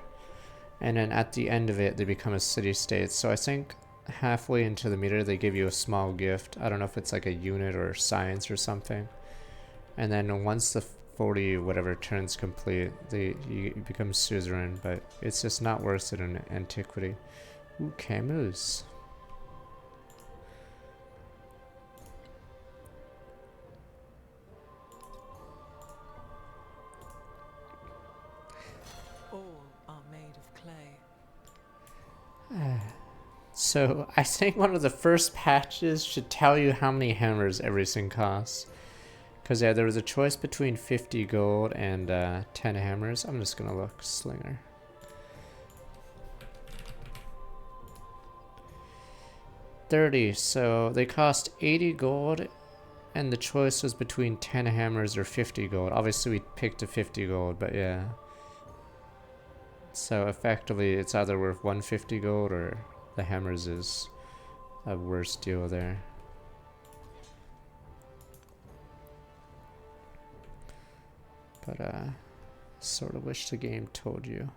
and then at the end of it they become a city-state. So I think halfway into the meter they give you a small gift. I don't know if it's like a unit or science or something. And then once the 40 whatever turns complete, you become suzerain, but it's just not worth it in Antiquity. Ooh, camels. All are made of clay. So I think one of the first patches should tell you how many hammers everything costs. Because yeah, there was a choice between 50 gold and 10 hammers. I'm just gonna look. Slinger. $30. So they cost 80 gold, and the choice was between 10 hammers or 50 gold. Obviously we picked a 50 gold, but yeah. So effectively it's either worth 150 gold or the hammers is a worse deal there. But sort of wish the game told you.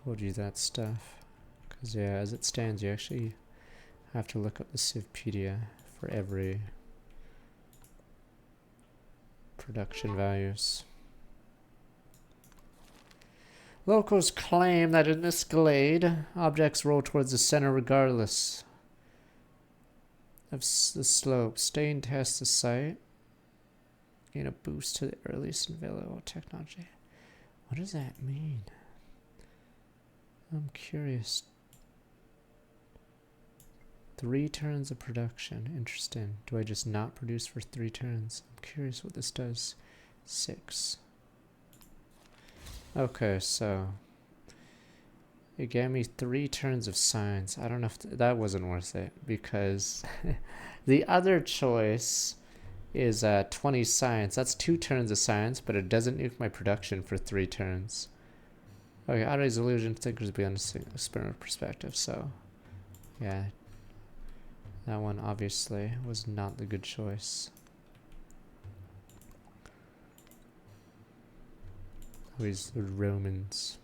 Told you that stuff. Because yeah, as it stands, you actually have to look up the Civpedia for every production values. Locals claim that in this glade, objects roll towards the center regardless of the slope. Stay and test the site. Gain a boost to the earliest available technology. What does that mean? I'm curious. 3 turns of production. Interesting. Do I just not produce for 3 turns? I'm curious what this does. 6. Okay, so it gave me 3 turns of science. I don't know if that wasn't worth it, because the other choice is 20 science. That's 2 turns of science, but it doesn't nuke my production for 3 turns. Okay, Audi's illusion thinkers beyond experiment perspective, so yeah. That one obviously was not the good choice. Always the Romans.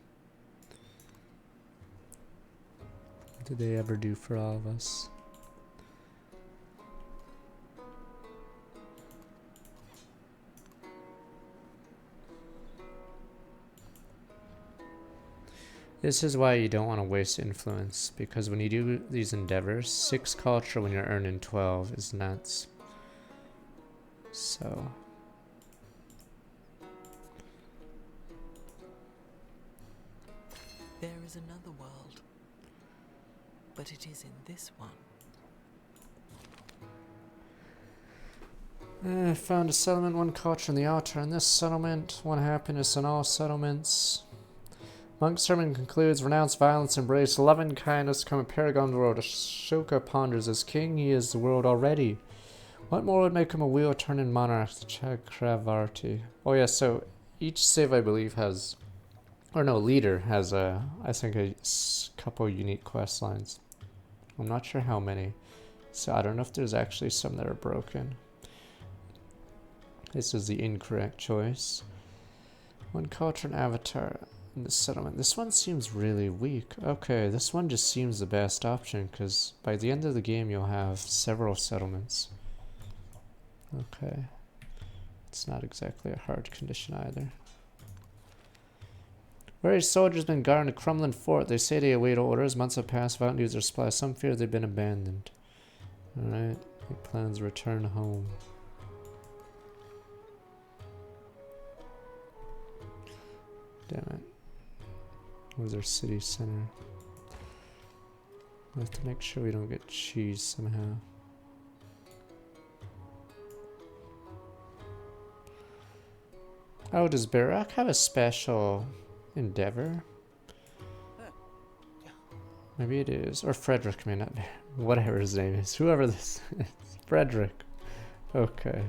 What did they ever do for all of us? This is why you don't want to waste influence, because when you do these endeavors, 6 culture when you're earning 12 is nuts. So There is another world, but it is in this one. I found a settlement, 1 culture in the altar. In this settlement, 1 happiness in all settlements. Monk's sermon concludes, renounce violence, embrace love and kindness, become a paragon of the world. Ashoka ponders, as king he is the world already. What more would make him a wheel-turning monarch, the Chakravarti? Oh yeah, so each civ I believe has, or no, leader has I think a couple unique quest lines. I'm not sure how many, so I don't know if there's actually some that are broken. This is the incorrect choice. 1 culture and avatar in the settlement. This one seems really weak. Okay, this one just seems the best option, because by the end of the game you'll have several settlements. Okay. It's not exactly a hard condition either. Various soldiers have been guarding a crumbling fort. They say they await orders. Months have passed without news or supply. Some fear they've been abandoned. Alright. Make plans to return home. Damn it. Where's our city center? We have to make sure we don't get cheese somehow. Oh, does Barak have a special endeavor? Maybe it is. Or Frederick, I mean, not whatever his name is. Whoever this is. Frederick. Okay.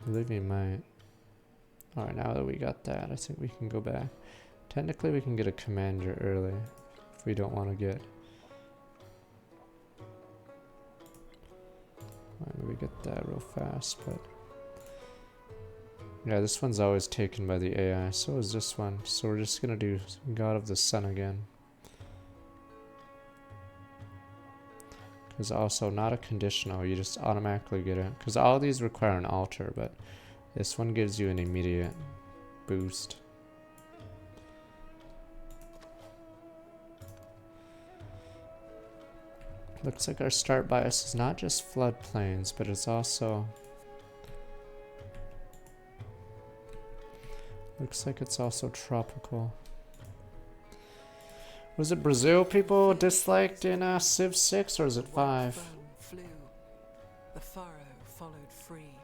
I believe he might. Alright, now that we got that, I think we can go back. Technically, we can get a commander early if we don't want to get. Maybe we get that real fast, but. Yeah, this one's always taken by the AI, so is this one. So we're just gonna do God of the Sun again. Because also not a conditional, you just automatically get it. Because all these require an altar, but this one gives you an immediate boost. Looks like our start bias is not just floodplains, but it's also... Looks like it's also tropical. Was it Brazil people disliked in Civ 6, or is it 5? Flew. The furrow followed free.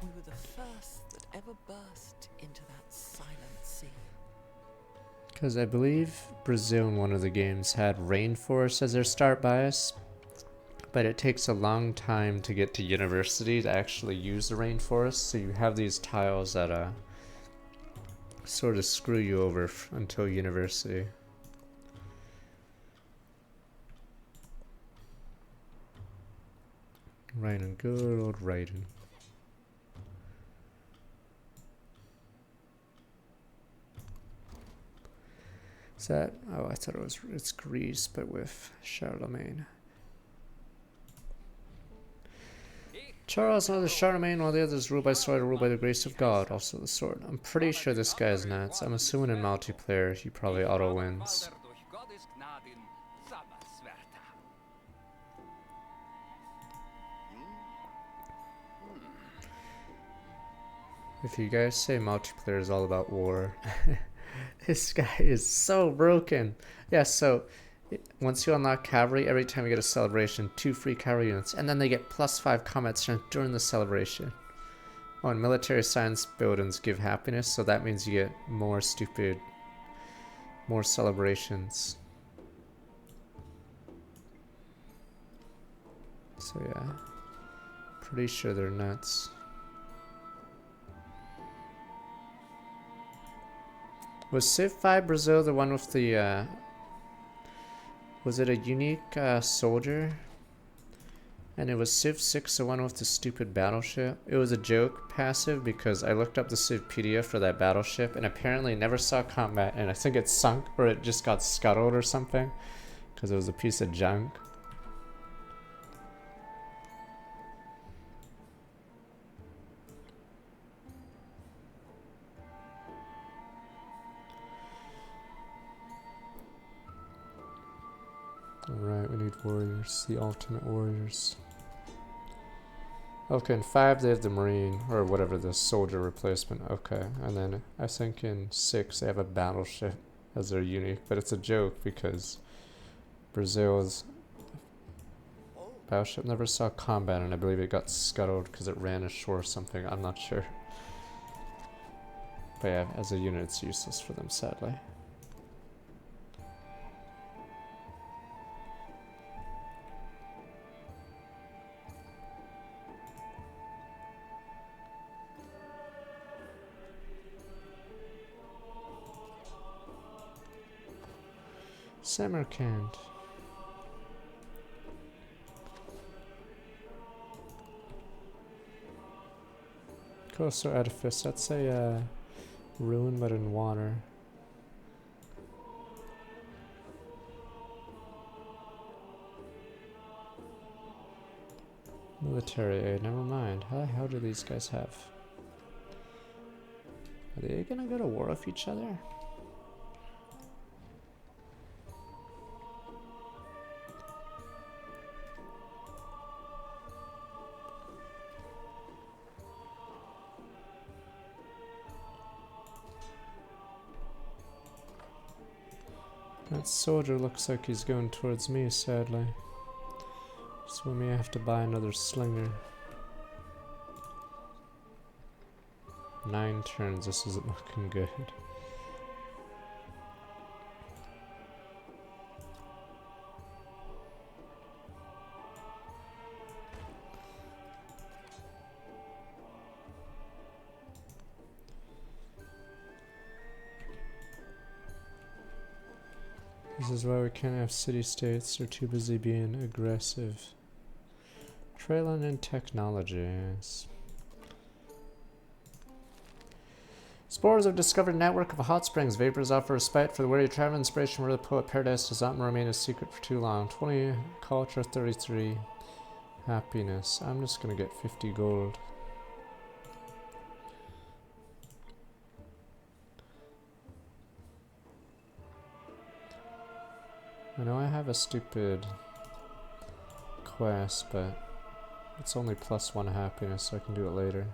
We were the first that ever burst into that silent sea. Because I believe Brazil in one of the games had rainforest as their start bias, but it takes a long time to get to university to actually use the rainforest, so you have these tiles that sort of screw you over until university. Raiden, good old Raiden. Is that? Oh, I thought it's Greece, but with Charlemagne. Charles, another Charlemagne, while the others rule by sword or rule by the grace of God, also the sword. I'm pretty sure this guy is nuts. I'm assuming in multiplayer he probably auto wins. If you guys say multiplayer is all about war, this guy is so broken. Yeah, so Once you unlock cavalry, every time you get a celebration, 2 free cavalry units, and then they get +5 combat strength during the celebration. Oh, and military science buildings give happiness, so that means you get more celebrations. So yeah, pretty sure they're nuts. Was Civ 5 Brazil the one with the, was it a unique soldier? And it was Civ 6 the one with the stupid battleship? It was a joke passive because I looked up the Civpedia for that battleship and apparently never saw combat, and I think it sunk or it just got scuttled or something because it was a piece of junk. Alright, we need warriors, the ultimate warriors. Okay, in 5 they have the marine, or whatever, the soldier replacement. Okay, and then I think in 6 they have a battleship as their unique, but it's a joke because Brazil's battleship never saw combat, and I believe it got scuttled because it ran ashore or something. I'm not sure. But yeah, as a unit it's useless for them, sadly. Samarkand. Coastal edifice. That's a ruin, but in water. Military aid. Never mind. How the hell do these guys have? Are they gonna go to war with each other? That soldier looks like he's going towards me, sadly. So we may have to buy another slinger. 9 turns, this isn't looking good. This is why we can't have city-states. They're too busy being aggressive. Trailing in technologies. Spores of discovered network of hot springs. Vapors offer respite for the weary traveler. Inspiration where the poet paradise does not remain a secret for too long. 20 culture, 33 happiness. I'm just gonna get 50 gold. I know I have a stupid quest, but it's only +1 happiness, so I can do it later.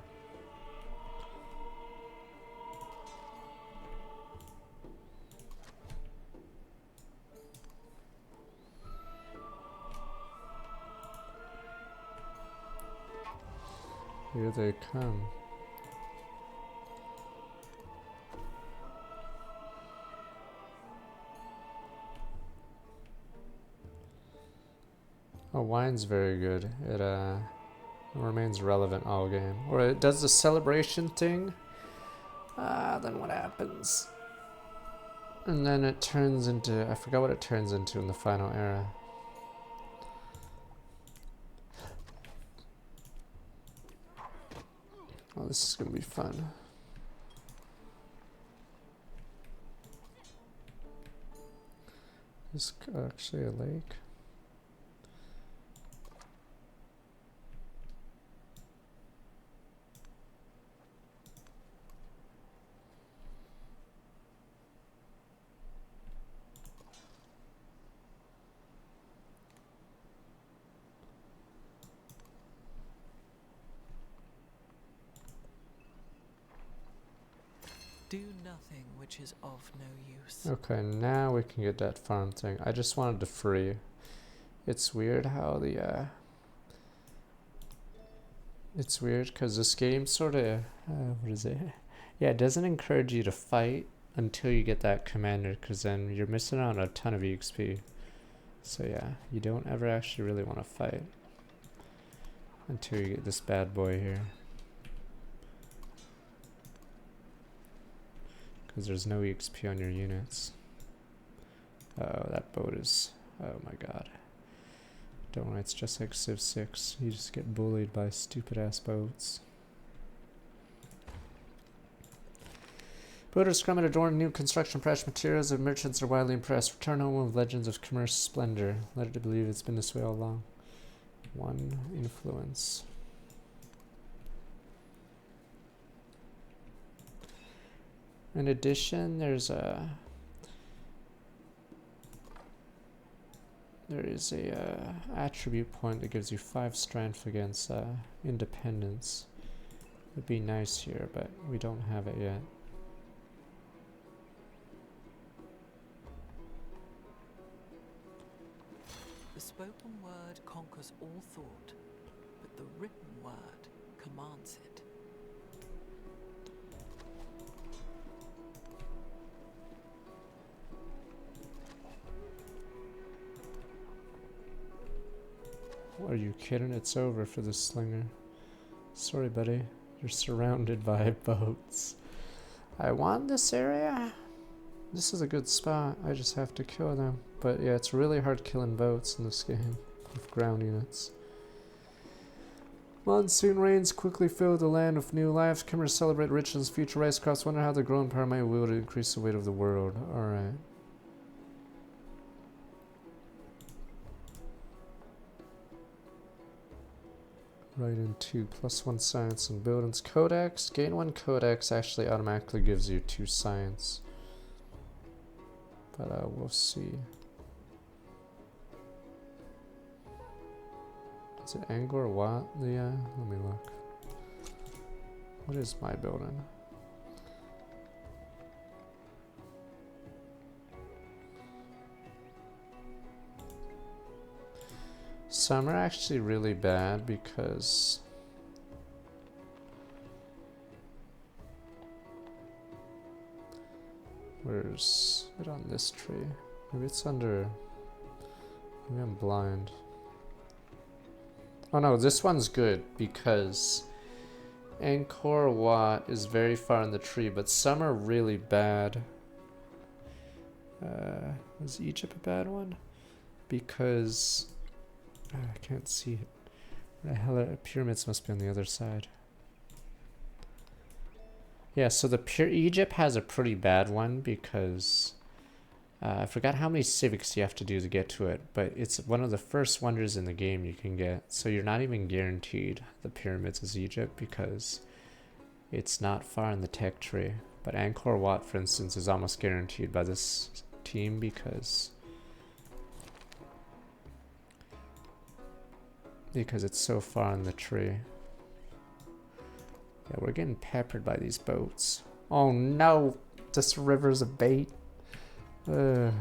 Here they come. Oh, wine's very good. It remains relevant all game. Or it does the celebration thing. Then what happens? And then it turns into, I forgot what it turns into in the final era. Oh, this is gonna be fun. Is this actually a lake? Do nothing which is of no use. Okay, now we can get that farm thing. I just wanted to free. It's weird how the it's weird because this game sort of what is it? Yeah, it doesn't encourage you to fight until you get that commander, because then you're missing out on a ton of EXP. So yeah, you don't ever actually really want to fight until you get this bad boy here, because there's no EXP on your units. Oh, that boat is, oh my god. Don't worry, it's just like Civ 6. You just get bullied by stupid ass boats. Boaters come and adorn new construction fresh materials, and merchants are widely impressed. Return home with legends of commerce splendor. Let it believe it's been this way all along. 1 influence. In addition, there is a attribute point that gives you 5 strength against independence. Would be nice here, but we don't have it yet. The spoken word conquers all thought, but the written word commands it. Are you kidding? It's over for the slinger. Sorry, buddy. You're surrounded by boats. I want this area. This is a good spot. I just have to kill them. But yeah, it's really hard killing boats in this game with ground units. Monsoon rains quickly fill the land with new life. Come here, celebrate richness, future rice crops. Wonder how the growing power might will to increase the weight of the world. Alright. Right into +1 science and buildings. Codex. Gain 1 codex actually automatically gives you 2 science. But we'll see. Is it Angkor Wat? Yeah, let me look. What is my building? Some are actually really bad because where's it on this tree? Maybe it's under, maybe I'm blind. Oh no, this one's good because Angkor Wat is very far in the tree, but some are really bad. Is Egypt a bad one? Because I can't see it. The hell, pyramids must be on the other side. Yeah, so the Egypt has a pretty bad one because I forgot how many civics you have to do to get to it, but it's one of the first wonders in the game you can get. So you're not even guaranteed the pyramids as Egypt because it's not far in the tech tree. But Angkor Wat, for instance, is almost guaranteed by this team because it's so far in the tree. Yeah, we're getting peppered by these boats. Oh no! This river's a bait. We're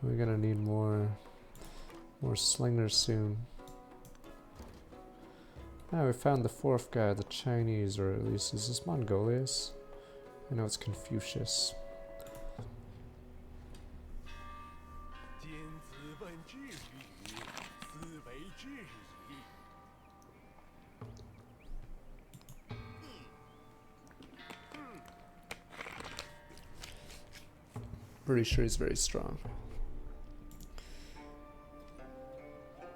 gonna need more slingers soon. Now we found the 4th guy, the Chinese, or at least is this Mongolius? I know it's Confucius. Pretty sure he's very strong.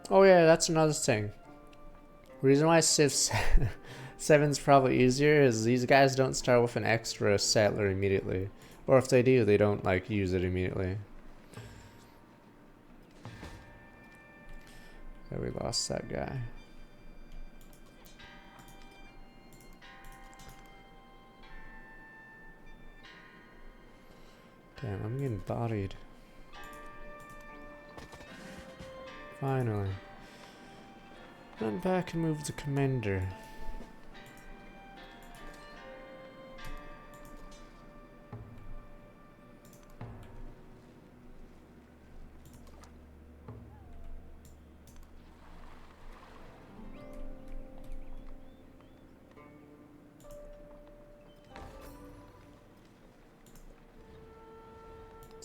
Oh yeah, that's another thing. Reason why Civ 7's probably easier is these guys don't start with an extra settler immediately. Or if they do, they don't like use it immediately. Yeah, we lost that guy. Damn, I'm getting bodied. Finally. Run back and move the commander.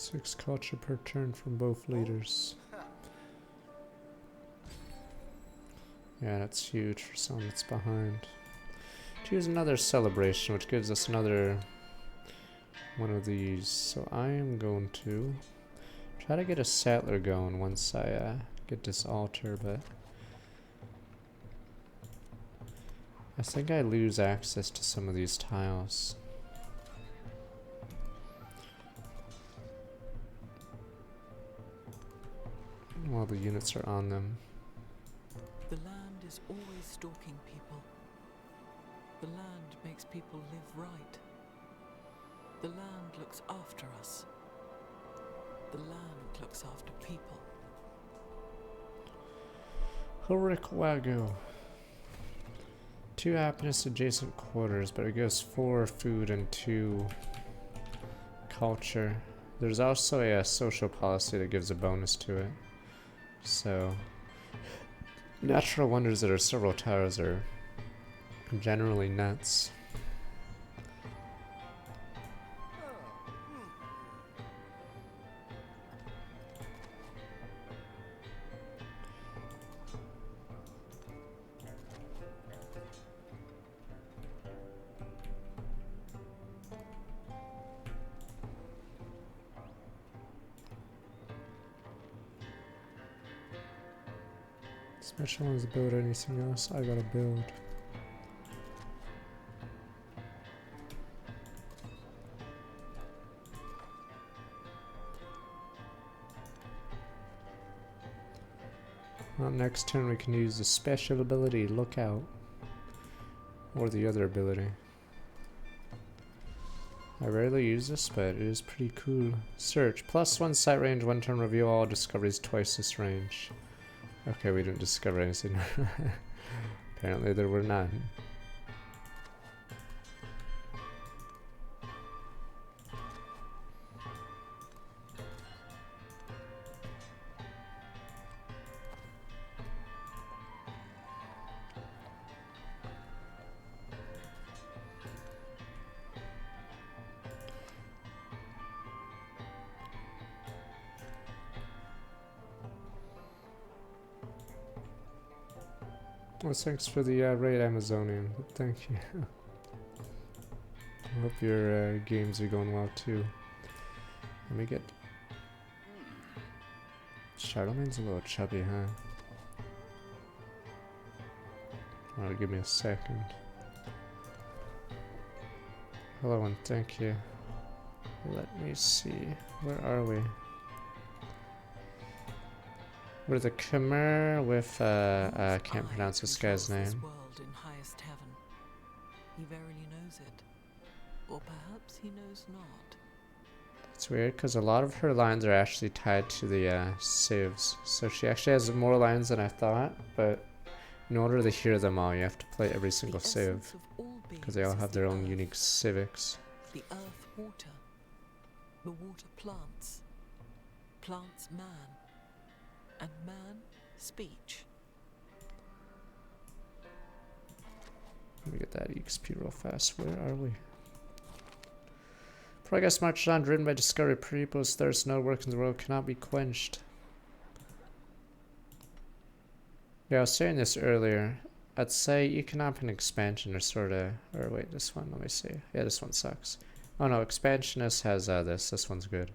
6 culture per turn from both leaders. Yeah, that's huge for someone that's behind. Choose another celebration, which gives us another one of these. So I am going to try to get a settler going once I get this altar, but I think I lose access to some of these tiles. While the units are on them. The land is always stalking people. The land makes people live right. The land looks after us. The land looks after people. Horikwago. 2 happiness adjacent quarters, but it goes 4 food and 2 culture. There's also a social policy that gives a bonus to it. So, natural wonders that are several towers are generally nuts. Special ones build anything else, I gotta build. Well, next turn we can use the special ability, Look Out. Or the other ability. I rarely use this, but it is pretty cool. Search. +1 sight range, 1 turn reveal all discoveries twice this range. Okay, we didn't discover anything. Apparently there were none. Well, thanks for the raid, Amazonian. Thank you. I hope your games are going well too. Let me get... Charlemagne's a little chubby, huh? Alright, give me a second. Hello and thank you. Let me see. Where are we? We're the Khmer with, I can't pronounce this guy's name. This world in highest heaven. He verily knows it. Or perhaps he knows not. It's weird, because a lot of her lines are actually tied to the civs. So she actually has more lines than I thought, but in order to hear them all, you have to play every single civ. Because they all have their own unique civics. The earth water. The water plants. Plants man. And man, speech. Let me get that EXP real fast. Where are we? Progress marches on, driven by discovery. People's thirst, no work in the world cannot be quenched. Yeah, I was saying this earlier. I'd say economic and expansion are sort of... Or wait, this one, let me see. Yeah, this one sucks. Oh no, expansionist has this. This one's good.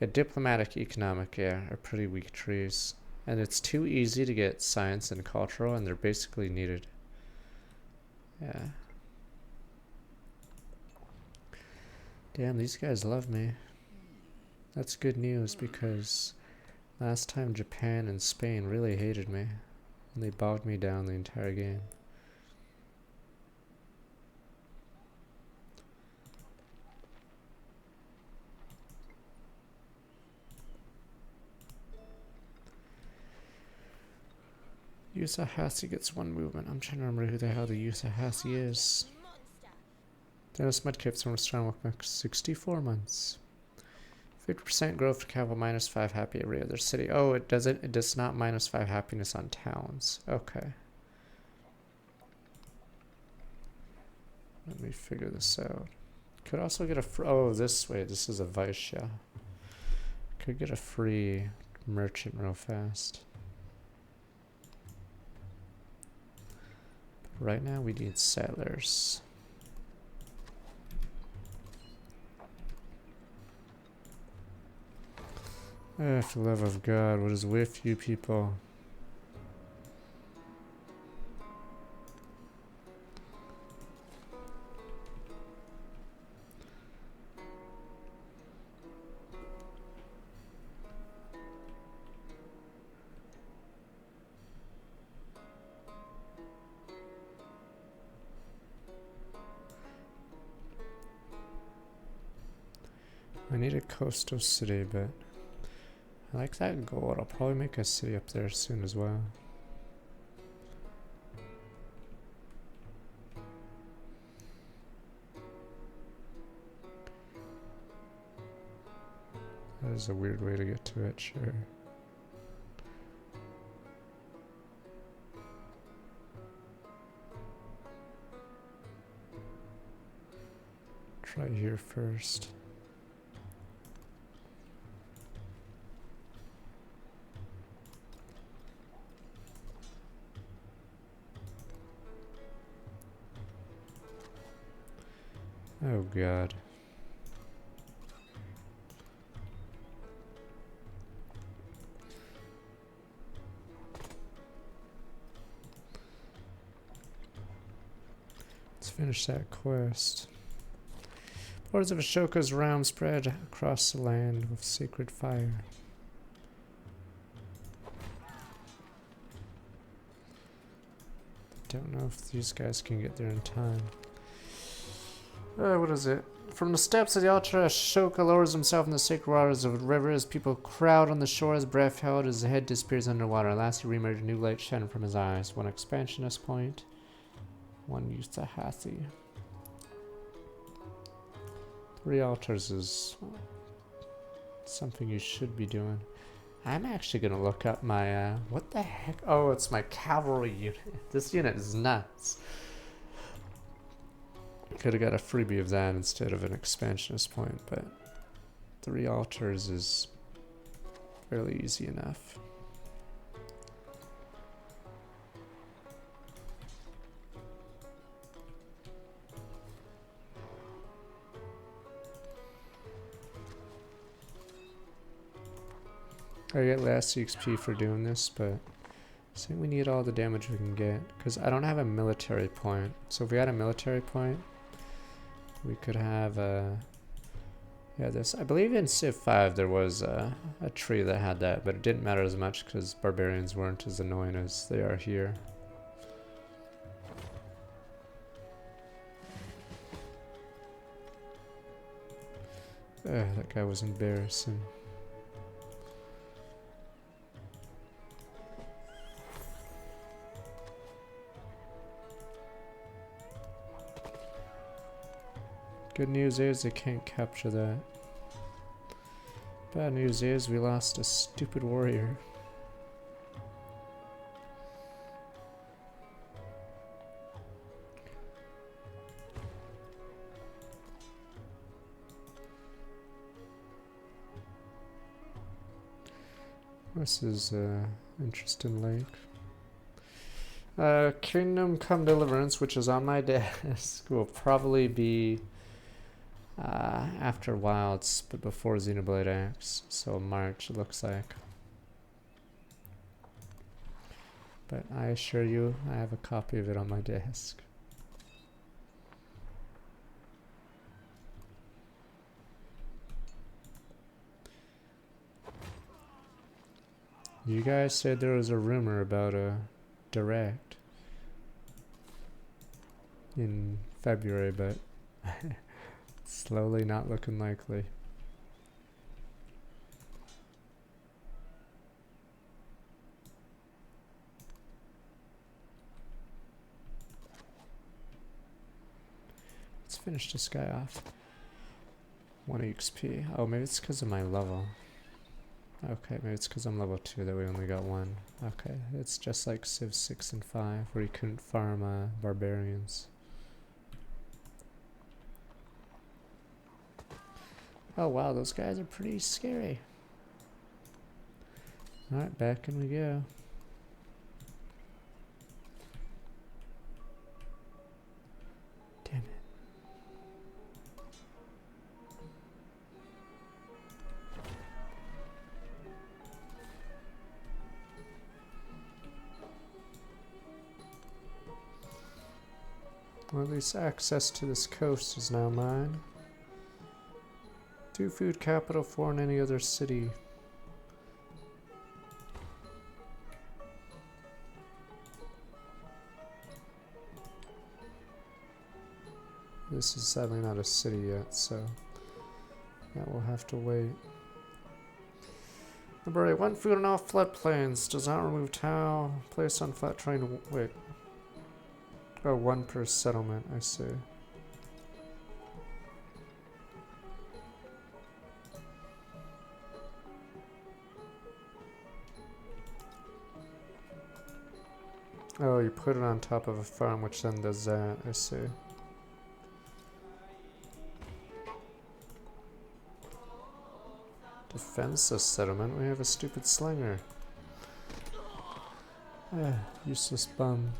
Yeah, diplomatic, economic, yeah, are pretty weak trees. And it's too easy to get science and cultural, and they're basically needed. Yeah. Damn, these guys love me. That's good news, because last time Japan and Spain really hated me. And they bogged me down the entire game. Usahasi gets 1 movement. I'm trying to remember who the hell the Usahasi is. Dennis Mudcape's from Strong Work 64 months. 50% growth to capital, -5 happy every other city. Oh, it doesn't. It does not -5 happiness on towns. Okay. Let me figure this out. Could also get a. Oh, this way. This is a Vaishya. Could get a free merchant real fast. Right now we need settlers. For the love of God, what is with you people? I need a coastal city, but I like that gold. I'll probably make a city up there soon as well. That is a weird way to get to it, sure. Try here first. Oh God. Let's finish that quest. Borders of Ashoka's realm spread across the land with sacred fire. Don't know if these guys can get there in time. What is it? From the steps of the altar, Ashoka lowers himself in the sacred waters of the river as people crowd on the shore, his breath held as the head disappears underwater. At last he reemerged, a new light shining from his eyes. One expansionist point, one use to Hathi. 3 altars is something you should be doing. I'm actually gonna look up my, what the heck? Oh, it's my cavalry unit. This unit is nuts. Could have got a freebie of that instead of an expansionist point, but 3 altars is fairly easy enough. I get less XP for doing this, but I think we need all the damage we can get, because I don't have a military point. So if we had a military point, we could have yeah, this. I believe in Civ 5 there was a tree that had that, but it didn't matter as much because barbarians weren't as annoying as they are here. That guy was embarrassing. Good news is they can't capture that. Bad news is we lost a stupid warrior. This is an interesting lake. Kingdom Come Deliverance, which is on my desk, will probably be after Wilds, but before Xenoblade X, so March it looks like. But I assure you, I have a copy of it on my desk. You guys said there was a rumor about a direct in February, but slowly not looking likely. Let's finish this guy off. 1 XP. Oh, maybe it's because of my level. Okay, maybe it's because I'm level 2 that we only got 1. Okay, it's just like Civ 6 and 5 where you couldn't farm barbarians. Oh wow, those guys are pretty scary. Alright, back in we go. Damn it. Well, at least access to this coast is now mine. 2 food capital, 4 in any other city. This is sadly not a city yet, so that will have to wait. Number 8, 1 food on all floodplains. Does not remove tile. Placed on flat terrain. Wait. Oh, 1 per settlement, I see. Oh, you put it on top of a farm, which then does that, I see. Defenseless settlement? We have a stupid slinger. Useless bum.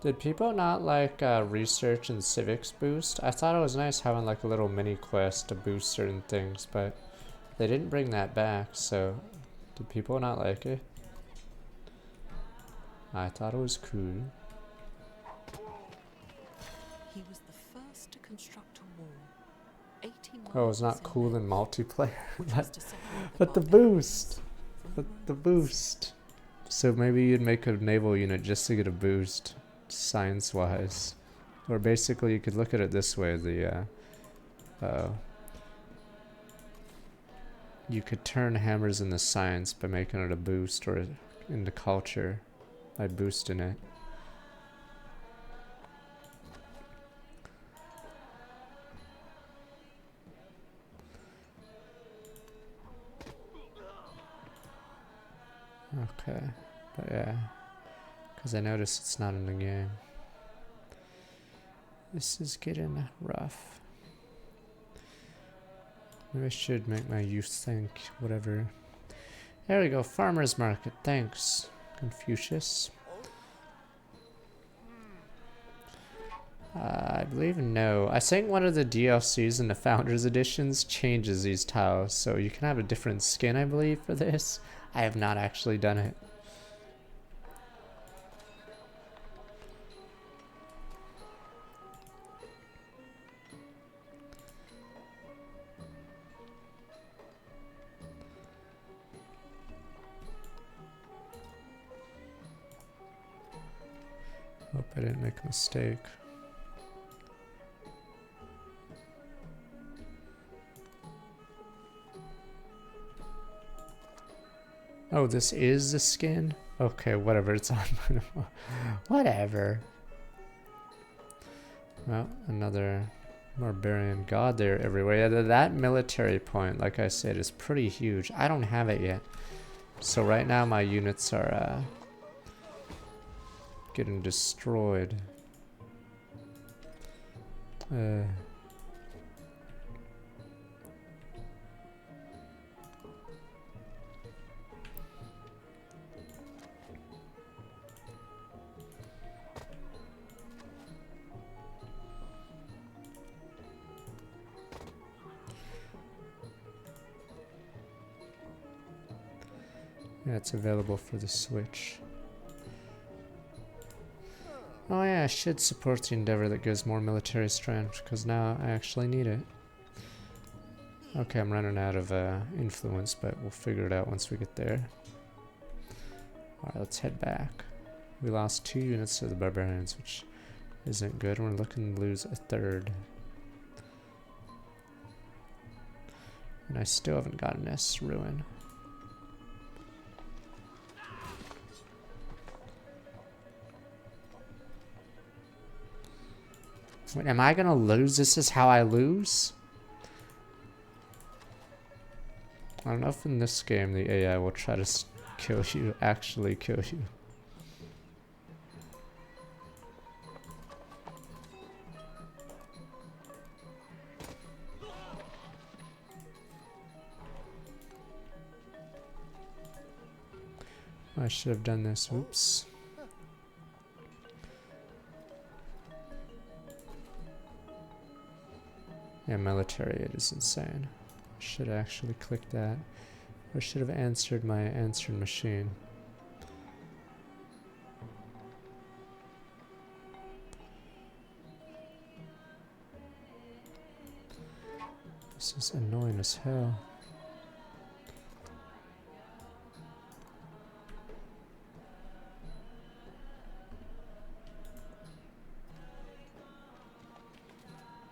Did people not like research and civics boost? I thought it was nice having like a little mini quest to boost certain things, but they didn't bring that back, so did people not like it? I thought it was cool. He was the first to construct a wall. 18 Oh, it's miles not cool in multiplayer. just to separate But the boost! But the boost! So maybe you'd make a naval unit just to get a boost, science-wise. Or basically you could look at it this way, you could turn hammers into science by making it a boost, or into culture by boosting it. Okay, but yeah, because I noticed it's not in the game. This is getting rough. Maybe I should make my youth think, whatever. There we go, farmer's market, thanks, Confucius. I believe no. I think one of the DLCs in the Founders Editions changes these tiles, so you can have a different skin, I believe, for this. I have not actually done it. Hope I didn't make a mistake. Oh, this is the skin? Okay, whatever, it's on. Whatever. Well, another barbarian god there everywhere. Yeah, that military point, like I said, is pretty huge. I don't have it yet. So right now my units are getting destroyed. Yeah, it's available for the Switch. Oh yeah, I should support the endeavor that gives more military strength, because now I actually need it. Okay, I'm running out of influence, but we'll figure it out once we get there. Alright, let's head back. We lost 2 units to the barbarians, which isn't good. We're looking to lose a 3rd. And I still haven't gotten S ruin. Wait, am I gonna lose? This is how I lose? I don't know if in this game the AI will try to kill you, actually kill you. I should have done this. Oops. Yeah, military, it is insane. Should actually click that. Or should have answered my answering machine. This is annoying as hell.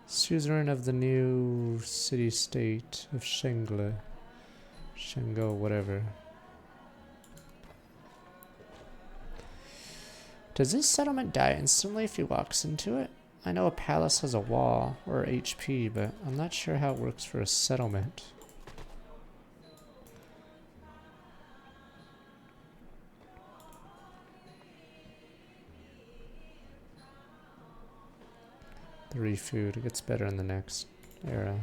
Suzerain of the new city-state of Shengle. Shengo, whatever. Does this settlement die instantly if he walks into it? I know a palace has a wall, or HP, but I'm not sure how it works for a settlement. The refood, it gets better in the next era.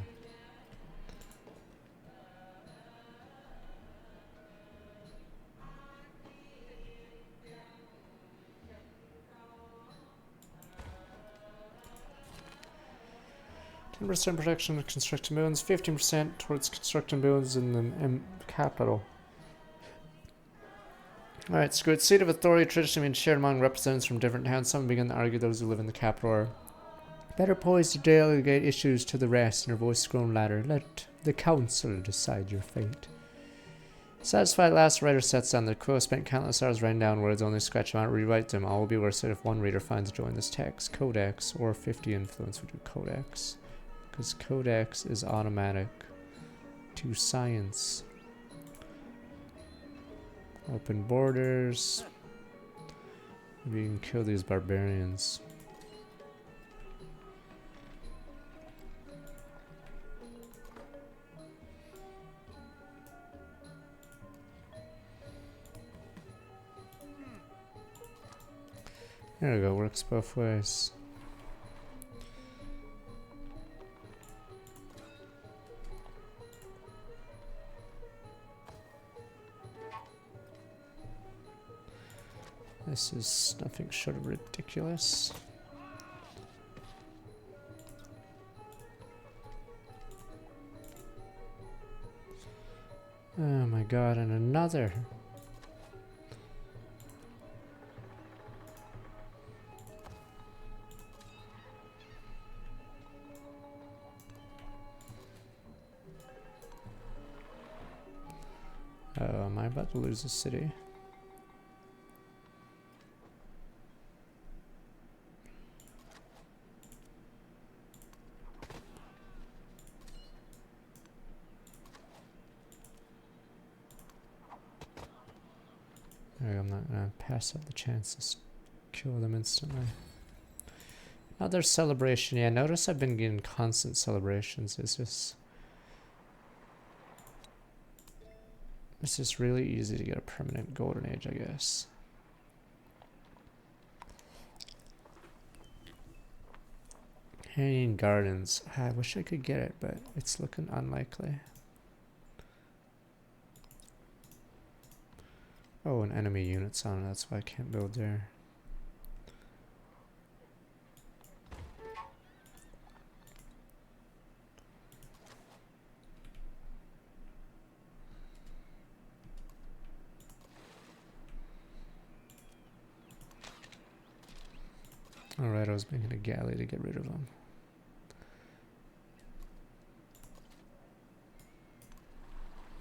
% production of construction buildings, 15% towards construction buildings in the capital. Alright, screw it. Seat of authority traditionally been shared among representatives from different towns. Some begin to argue those who live in the capital are better poised to delegate issues to the rest, and her voice grown louder. Let the council decide your fate. Satisfied at last, the writer sets down the quill. Spent countless hours writing down words, only scratch them out, rewrite them. All will be worse if one reader finds joy in this text. Codex, or 50 influence would do codex. Because codex is automatic to science. Open borders. Maybe you can kill these barbarians. There we go, works both ways. This is nothing short of ridiculous. Oh my god, and another. Oh, am I about to lose a city? I'm not gonna pass up the chances to kill them instantly. Another celebration. Yeah, notice I've been getting constant celebrations. Is this It's just really easy to get a permanent golden age, I guess. Hanging Gardens. I wish I could get it, but it's looking unlikely. Oh, an enemy unit's on it, that's why I can't build there. Alright, I was making a galley to get rid of them.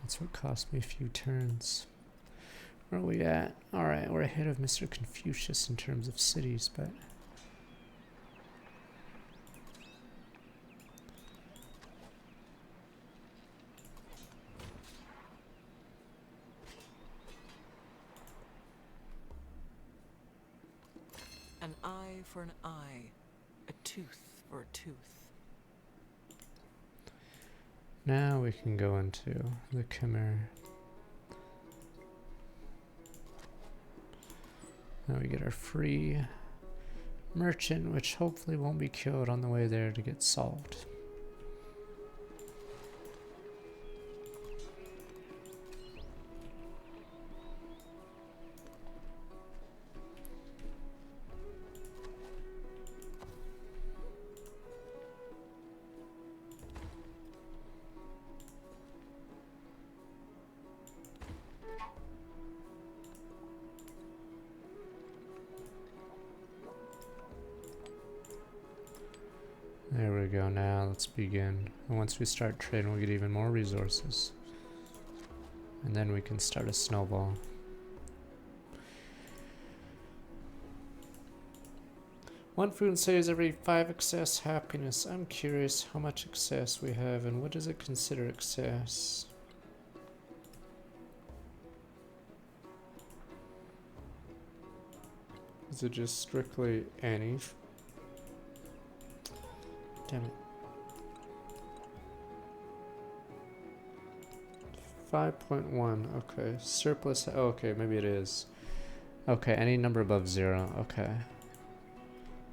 That's what cost me a few turns. Where are we at? Alright, we're ahead of Mr. Confucius in terms of cities, but... An eye for an eye, a tooth for a tooth. Now we can go into the Khmer. Now we get our free merchant, which hopefully won't be killed on the way there to get salt. There we go. Now let's begin. And once we start trading, we'll get even more resources. And then we can start a snowball. One food saves every 5 excess happiness. I'm curious how much excess we have and what does it consider excess? Is it just strictly any? Damn it. 5.1, okay. Surplus, oh, okay, maybe it is. Okay, any number above 0, okay.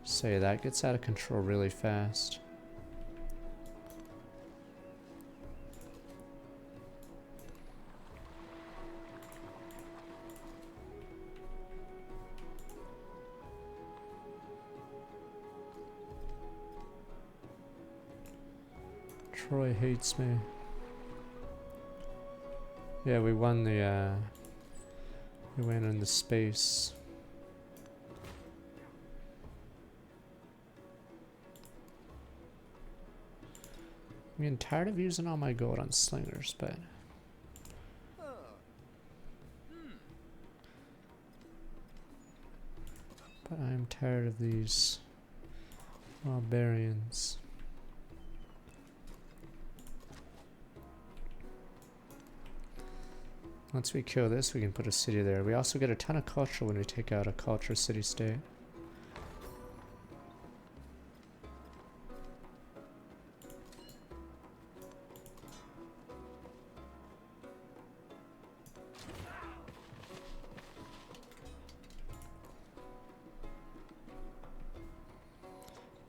Say that gets out of control really fast. Troy hates me. Yeah, we won the, we went into space. I'm getting tired of using all my gold on slingers, but I'm tired of these barbarians. Once we kill this, we can put a city there. We also get a ton of culture when we take out a culture city-state.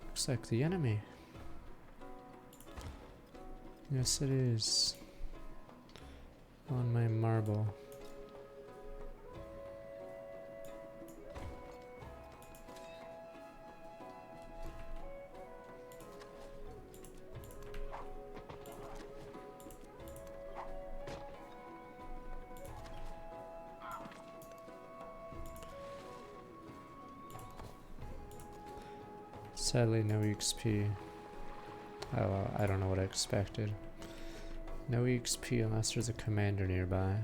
Looks like the enemy. Yes, it is. On my marble. Sadly, no XP. Oh, well, I don't know what I expected. No XP unless there's a commander nearby.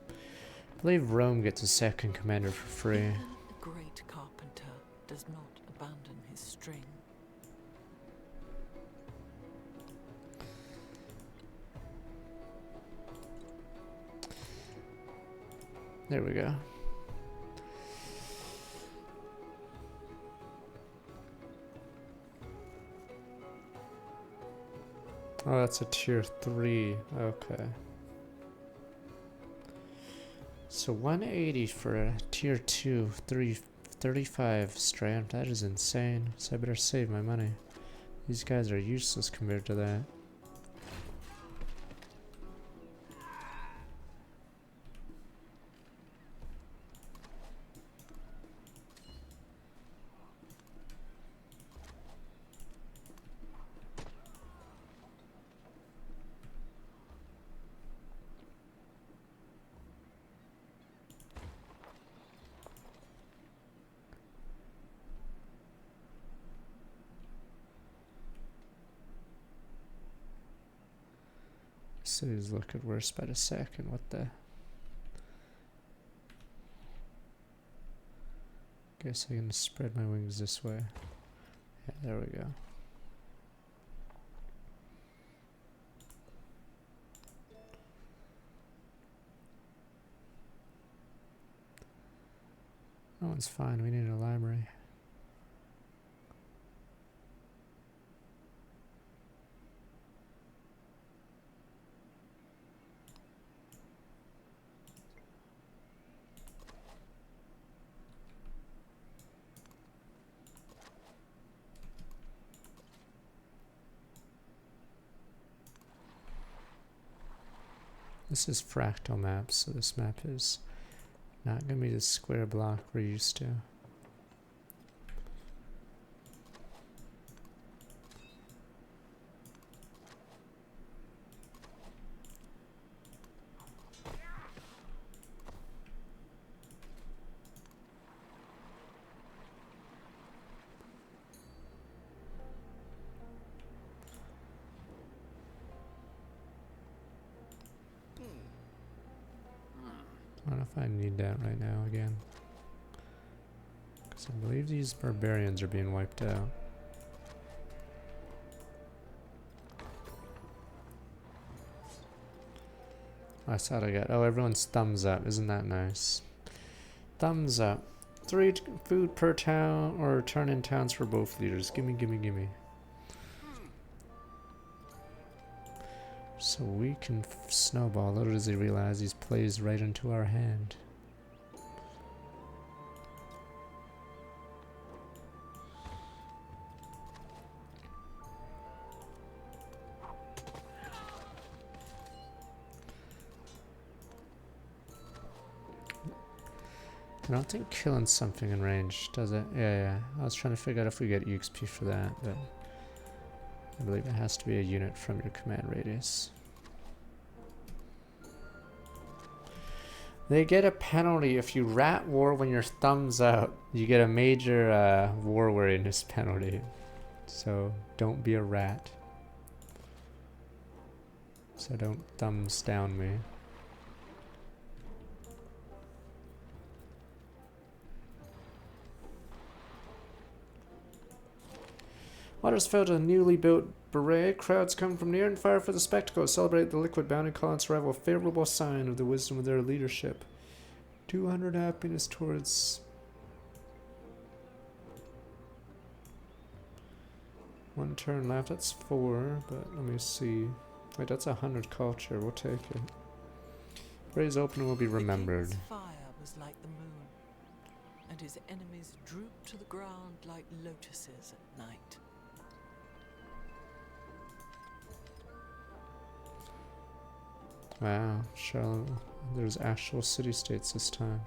I believe Rome gets a second commander for free. Even a great carpenter does not abandon his string. There we go. Oh, that's a tier 3. Okay. So 180 for a tier 2, 35 strand. That is insane. So I better save my money. These guys are useless compared to that. City's looking worse by the second. What the? Guess I can spread my wings this way. Yeah, there we go. That one's fine. We need a library. This is fractal maps, so this map is not going to be the square block we're used to. if I need that right now again. Because I believe these barbarians are being wiped out. I thought I got. Oh, everyone's thumbs up. Isn't that nice? Thumbs up. 3 food per town, or turn in towns for both leaders. Gimme, gimme, gimme. So we can snowball. Little does he realize he's plays right into our hand. I don't think killing something in range does it. Yeah. I was trying to figure out if we get EXP for that, but I believe it has to be a unit from your command radius. They get a penalty if you rat war when your thumbs out. You get a major war weariness penalty. So don't be a rat. So don't thumbs down me. Waters filled a newly built beret. Crowds come from near and far for the spectacle. Celebrate the liquid bounty colonists' arrival. A favorable sign of the wisdom of their leadership. 200 happiness towards... One turn left. That's 4, but let me see. Wait, that's 100 culture. We'll take it. Raise open and will be remembered. The king's fire was like the moon, and his enemies drooped to the ground like lotuses at night. Wow, Charlotte, there's actual city-states this time.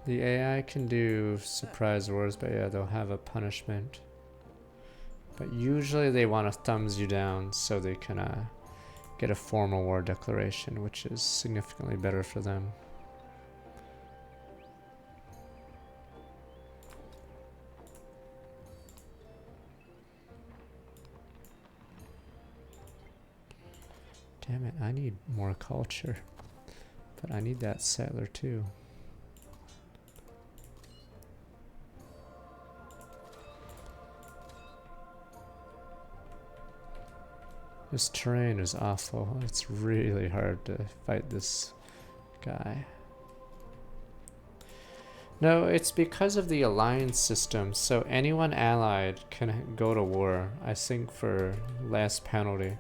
The AI can do surprise wars, but yeah, they'll have a punishment. But usually they want to thumbs you down so they can get a formal war declaration, which is significantly better for them. Damn it, I need more culture. But I need that settler too. This terrain is awful. It's really hard to fight this guy. No, it's because of the alliance system. So anyone allied can go to war, I think, for less penalty.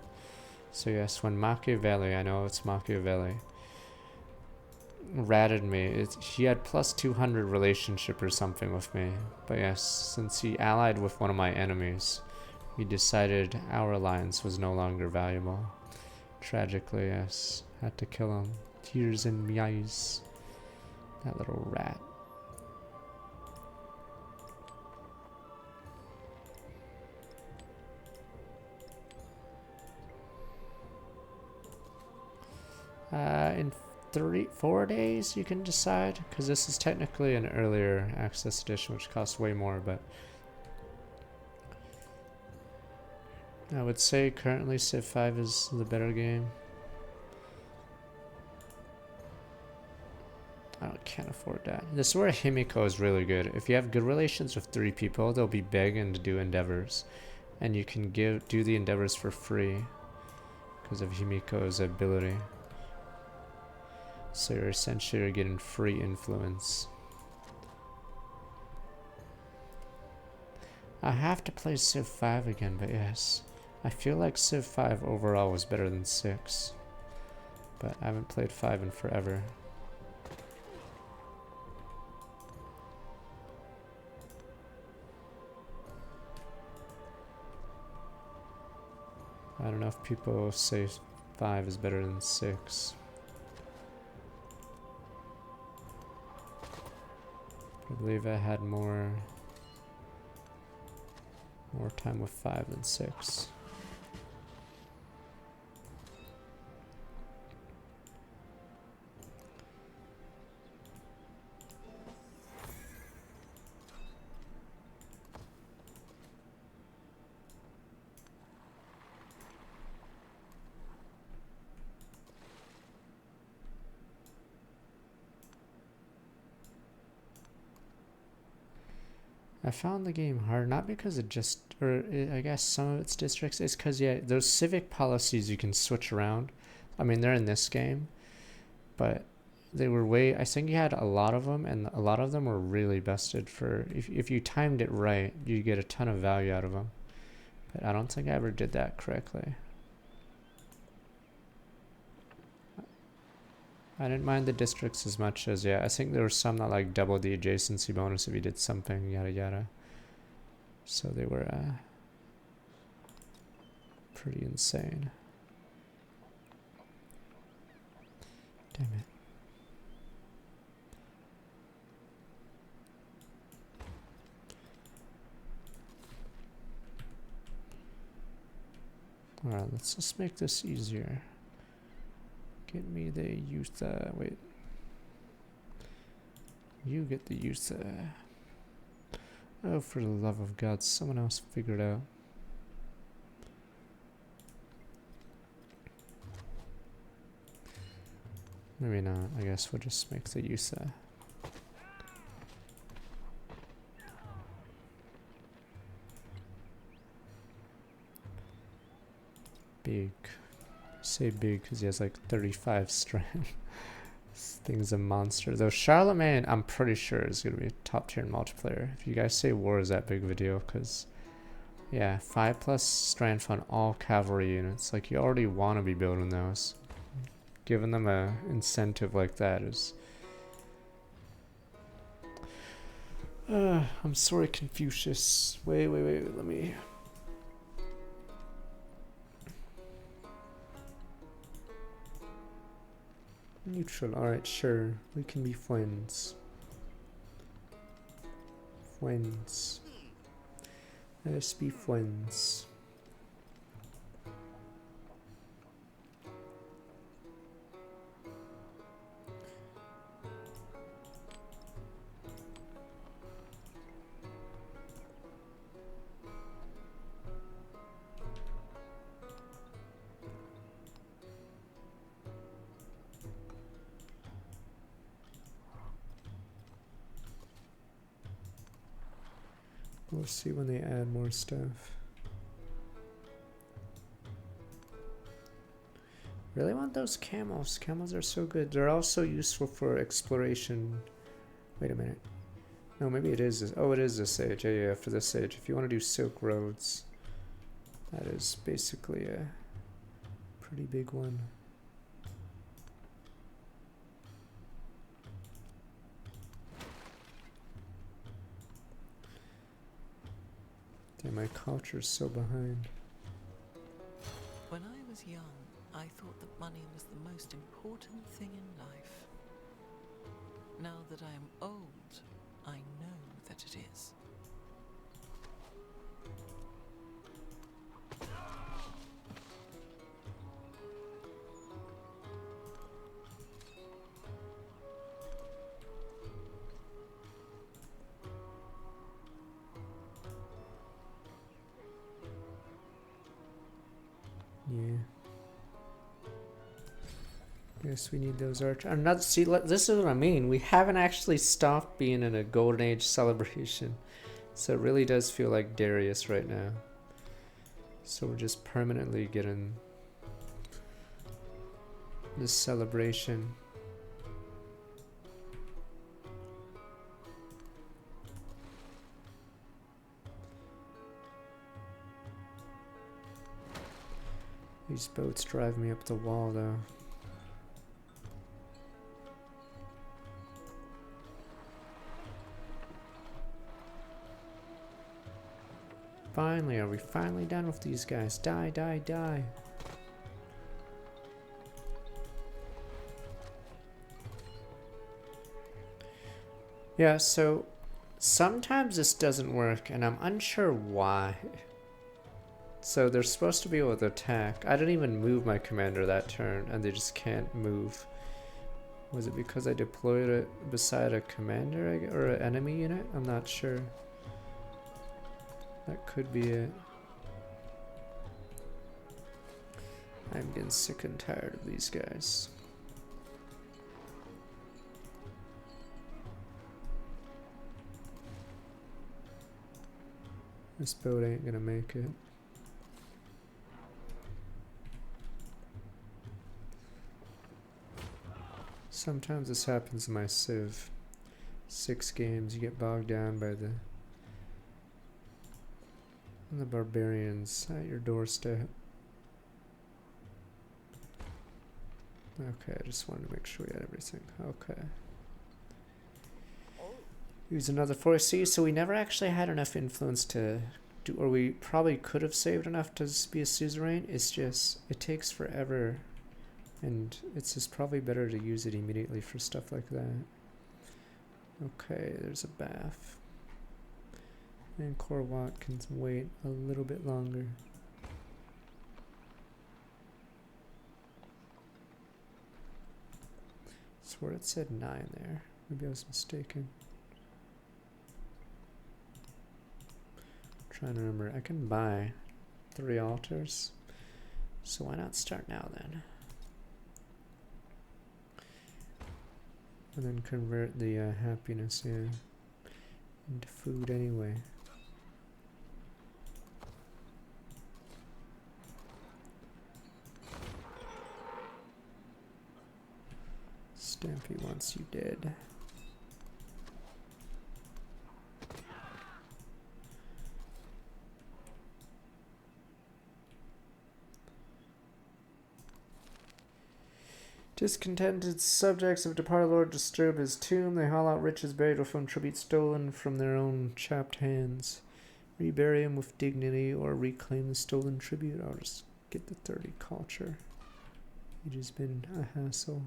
So yes, when Machiavelli, I know it's Machiavelli, ratted me, he had plus 200 relationship or something with me. But yes, since he allied with one of my enemies, we decided our alliance was no longer valuable. Tragically, yes, had to kill him. Tears in my eyes. That little rat. In 4 days you can decide, because this is technically an earlier access edition which costs way more, but I would say currently Civ 5 is the better game. I can't afford that. This is where Himiko is really good. If you have good relations with 3 people, they'll be begging to do endeavors, and you can do the endeavors for free because of Himiko's ability. So you're essentially getting free influence. I have to play Civ 5 again, but yes. I feel like Civ 5 overall was better than 6. But I haven't played 5 in forever. I don't know if people say 5 is better than 6. I believe I had more time with 5 than 6. I found the game hard, not because it just, I guess some of its districts, it's because, yeah, those civic policies you can switch around. I mean, they're in this game, but they were I think you had a lot of them, and a lot of them were really bested for, if you timed it right, you get a ton of value out of them. But I don't think I ever did that correctly. I didn't mind the districts as much as, yeah, I think there were some that like doubled the adjacency bonus if you did something, yada yada. So they were pretty insane. Damn it. Alright, let's just make this easier. Get me the youth, wait. You get the youth, oh, for the love of God, someone else figure it out. Maybe not, I guess we'll just make the youth, big. I say big because he has like 35 strength. This thing's a monster. Though Charlemagne, I'm pretty sure is going to be top tier in multiplayer. If you guys say war is that big of a deal, because, yeah, 5+ strength on all cavalry units. Like, you already want to be building those. Giving them a incentive like that is... I'm sorry, Confucius. Wait, let me... Neutral, alright, sure. We can be friends. Friends. Let's be friends. We'll see when they add more stuff. Really want those camels. Camels are so good. They're also useful for exploration. Wait a minute. No, maybe it is this. Oh, it is this age. Yeah, for this age. If you want to do Silk Roads, that is basically a pretty big one. Damn, my culture's so behind. When I was young, I thought that money was the most important thing in life. Now that I am old, I know that it is. Yeah. Yes, we need those archers. Another, see, this is what I mean. We haven't actually stopped being in a golden age celebration. So it really does feel like Darius right now. So we're just permanently getting this celebration. These boats drive me up the wall though. Finally, are we finally done with these guys? Die, die, die. Yeah, so sometimes this doesn't work and I'm unsure why. So they're supposed to be able to attack. I didn't even move my commander that turn and they just can't move. Was it because I deployed it beside a commander or an enemy unit? I'm not sure. That could be it. I'm getting sick and tired of these guys. This boat ain't gonna make it. Sometimes this happens in my Civ 6 games. You get bogged down by the barbarians at your doorstep. Okay, I just wanted to make sure we had everything. Okay. Use another force. See, so we never actually had enough influence to do, or we probably could have saved enough to be a suzerain. It's just, it takes forever. And it's just probably better to use it immediately for stuff like that. Okay, there's a bath. And Korwat can wait a little bit longer. I swear it said 9 there. Maybe I was mistaken. I'm trying to remember. I can buy 3 altars. So why not start now then? And then convert the happiness, yeah, into food anyway. Stampy wants you dead. Discontented subjects of departed lord disturb his tomb. They haul out riches buried from tribute stolen from their own chapped hands. Rebury him with dignity or reclaim the stolen tribute. I'll just get the 30 culture. It has been a hassle.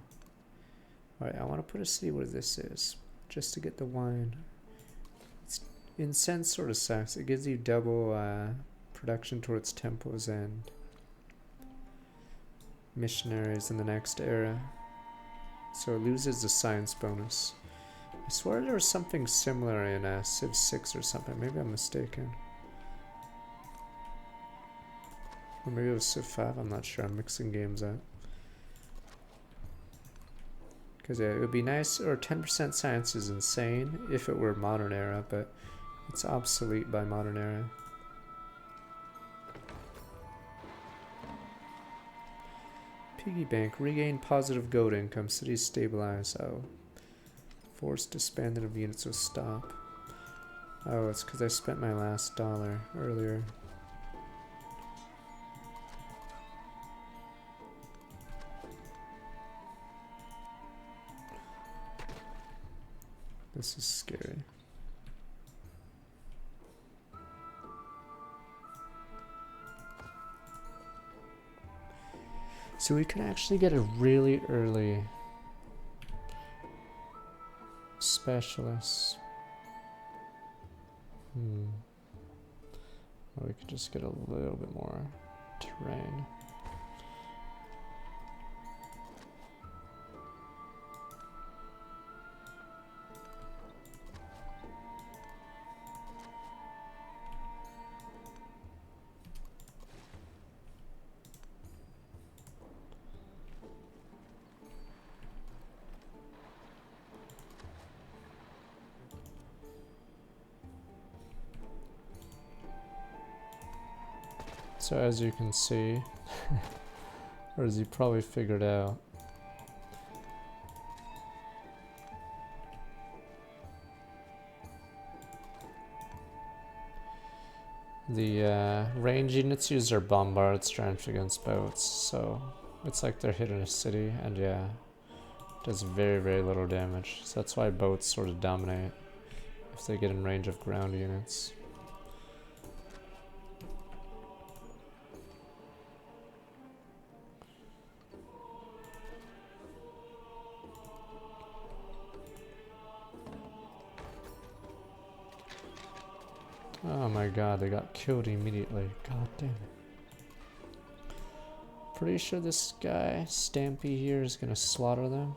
Alright, I want to put a city where this is, just to get the wine. It's incense sort of sucks. It gives you double production towards temples and missionaries in the next era. So it loses the science bonus. I swear there was something similar in Civ 6 or something. Maybe I'm mistaken. Or maybe it was Civ 5, I'm not sure. I'm mixing games up. Because yeah, it would be nice, or 10% science is insane if it were modern era, but it's obsolete by modern era. Piggy bank, regain positive goat income, cities stabilize. Oh. Forced disbanding of units will stop. Oh, it's because I spent my last dollar earlier. This is scary. So we could actually get a really early specialist. Or we could just get a little bit more terrain. So as you can see, or as you probably figured out, the range units use their bombard strength against boats, so it's like they're hitting a city, and yeah, does very, very little damage. So that's why boats sort of dominate if they get in range of ground units. Oh my god, they got killed immediately. God damn it. Pretty sure this guy, Stampy here, is gonna slaughter them.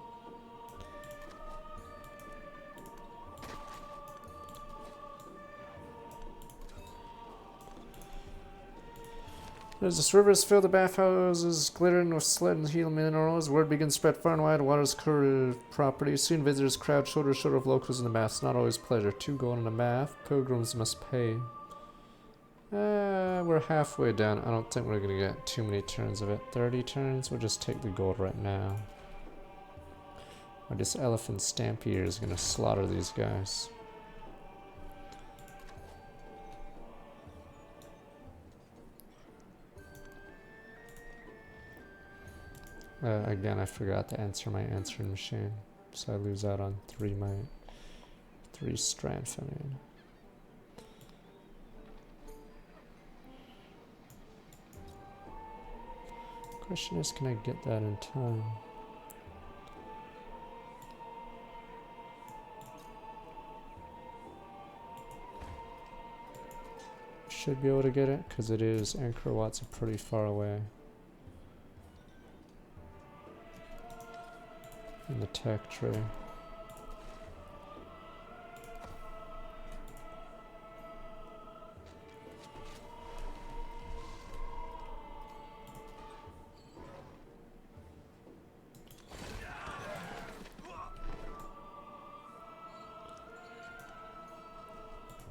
As this river is filled, the bathhouses glittering with sled and heal minerals. Word begins to spread far and wide. Water's covered property. Soon visitors crowd shoulder to shoulder of locals in the baths. Not always pleasure. 2 gold in a bath. Pilgrims must pay. We're halfway down. I don't think we're gonna get too many turns of it. 30 turns? We'll just take the gold right now. Or this elephant stampede is gonna slaughter these guys. Again, I forgot to answer my answering machine, so I lose out on 3 strength. I mean, question is, can I get that in time? Should be able to get it because it is Angkor Wat's pretty far away. In the tech tree.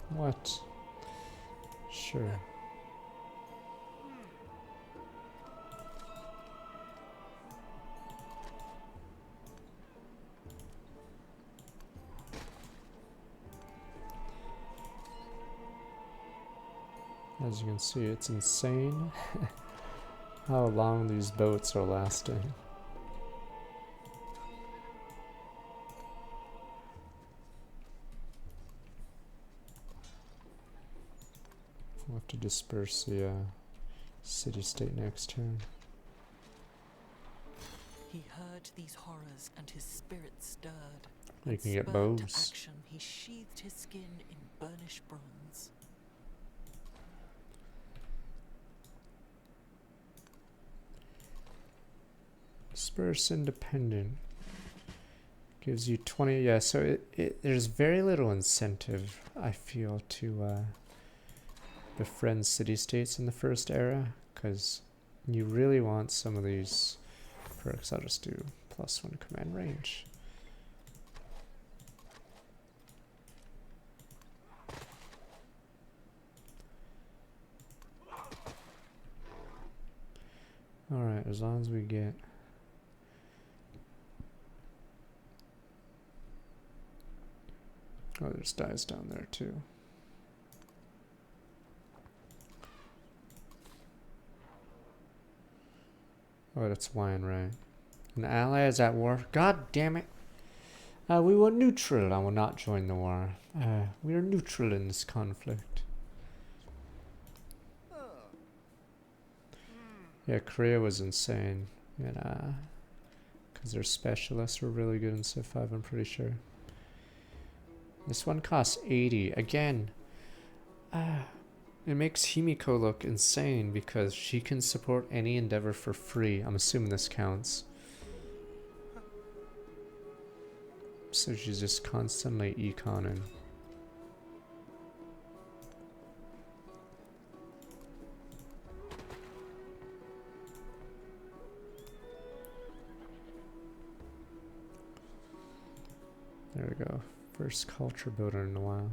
What? Sure. As you can see, it's insane how long these boats are lasting. We'll have to disperse the city-state next turn. He heard these horrors and his spirit stirred. You can get Spurred to bows. action, he sheathed his skin in burnished bronze. Disperse independent. Gives you 20, yeah, so there's very little incentive, I feel, to befriend city-states in the first era, because you really want some of these perks. I'll just do +1 command range. Alright, as long as we get... Oh, there's dice down there too. Oh, that's wine, right? An ally is at war. God damn it! We were neutral. I will not join the war. We are neutral in this conflict. Yeah, Korea was insane. And, because their specialists were really good in Civ 5, I'm pretty sure. This one costs 80. Again, it makes Himiko look insane because she can support any endeavor for free. I'm assuming this counts. So she's just constantly econing. There we go. First culture builder in a while.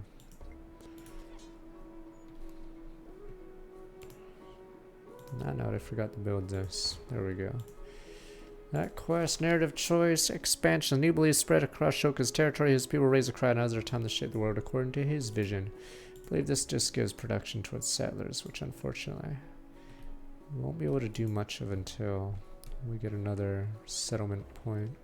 Not note, I forgot to build this. There we go. That quest, narrative choice, expansion. New beliefs spread across Ashoka's territory. His people raise a cry and others are time to shape the world according to his vision. I believe this just gives production towards settlers, which unfortunately we won't be able to do much of until we get another settlement point.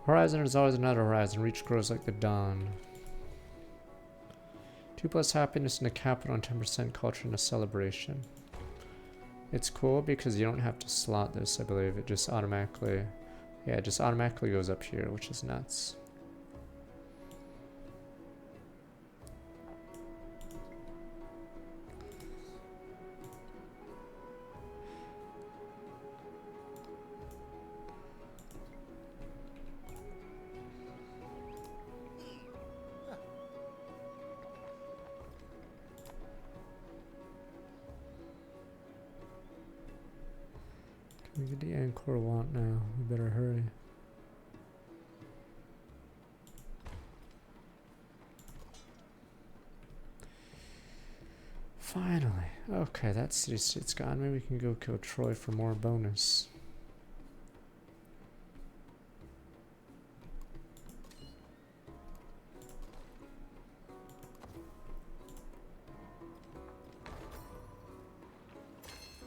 Horizon is always another horizon. Reach grows like the dawn. 2+ happiness in the capital and 10% culture in a celebration. It's cool because you don't have to slot this, I believe. It just automatically... Yeah, it just automatically goes up here, which is nuts. We get the Angkor want now. We better hurry. Finally. Okay, that city state's gone. Maybe we can go kill Troy for more bonus.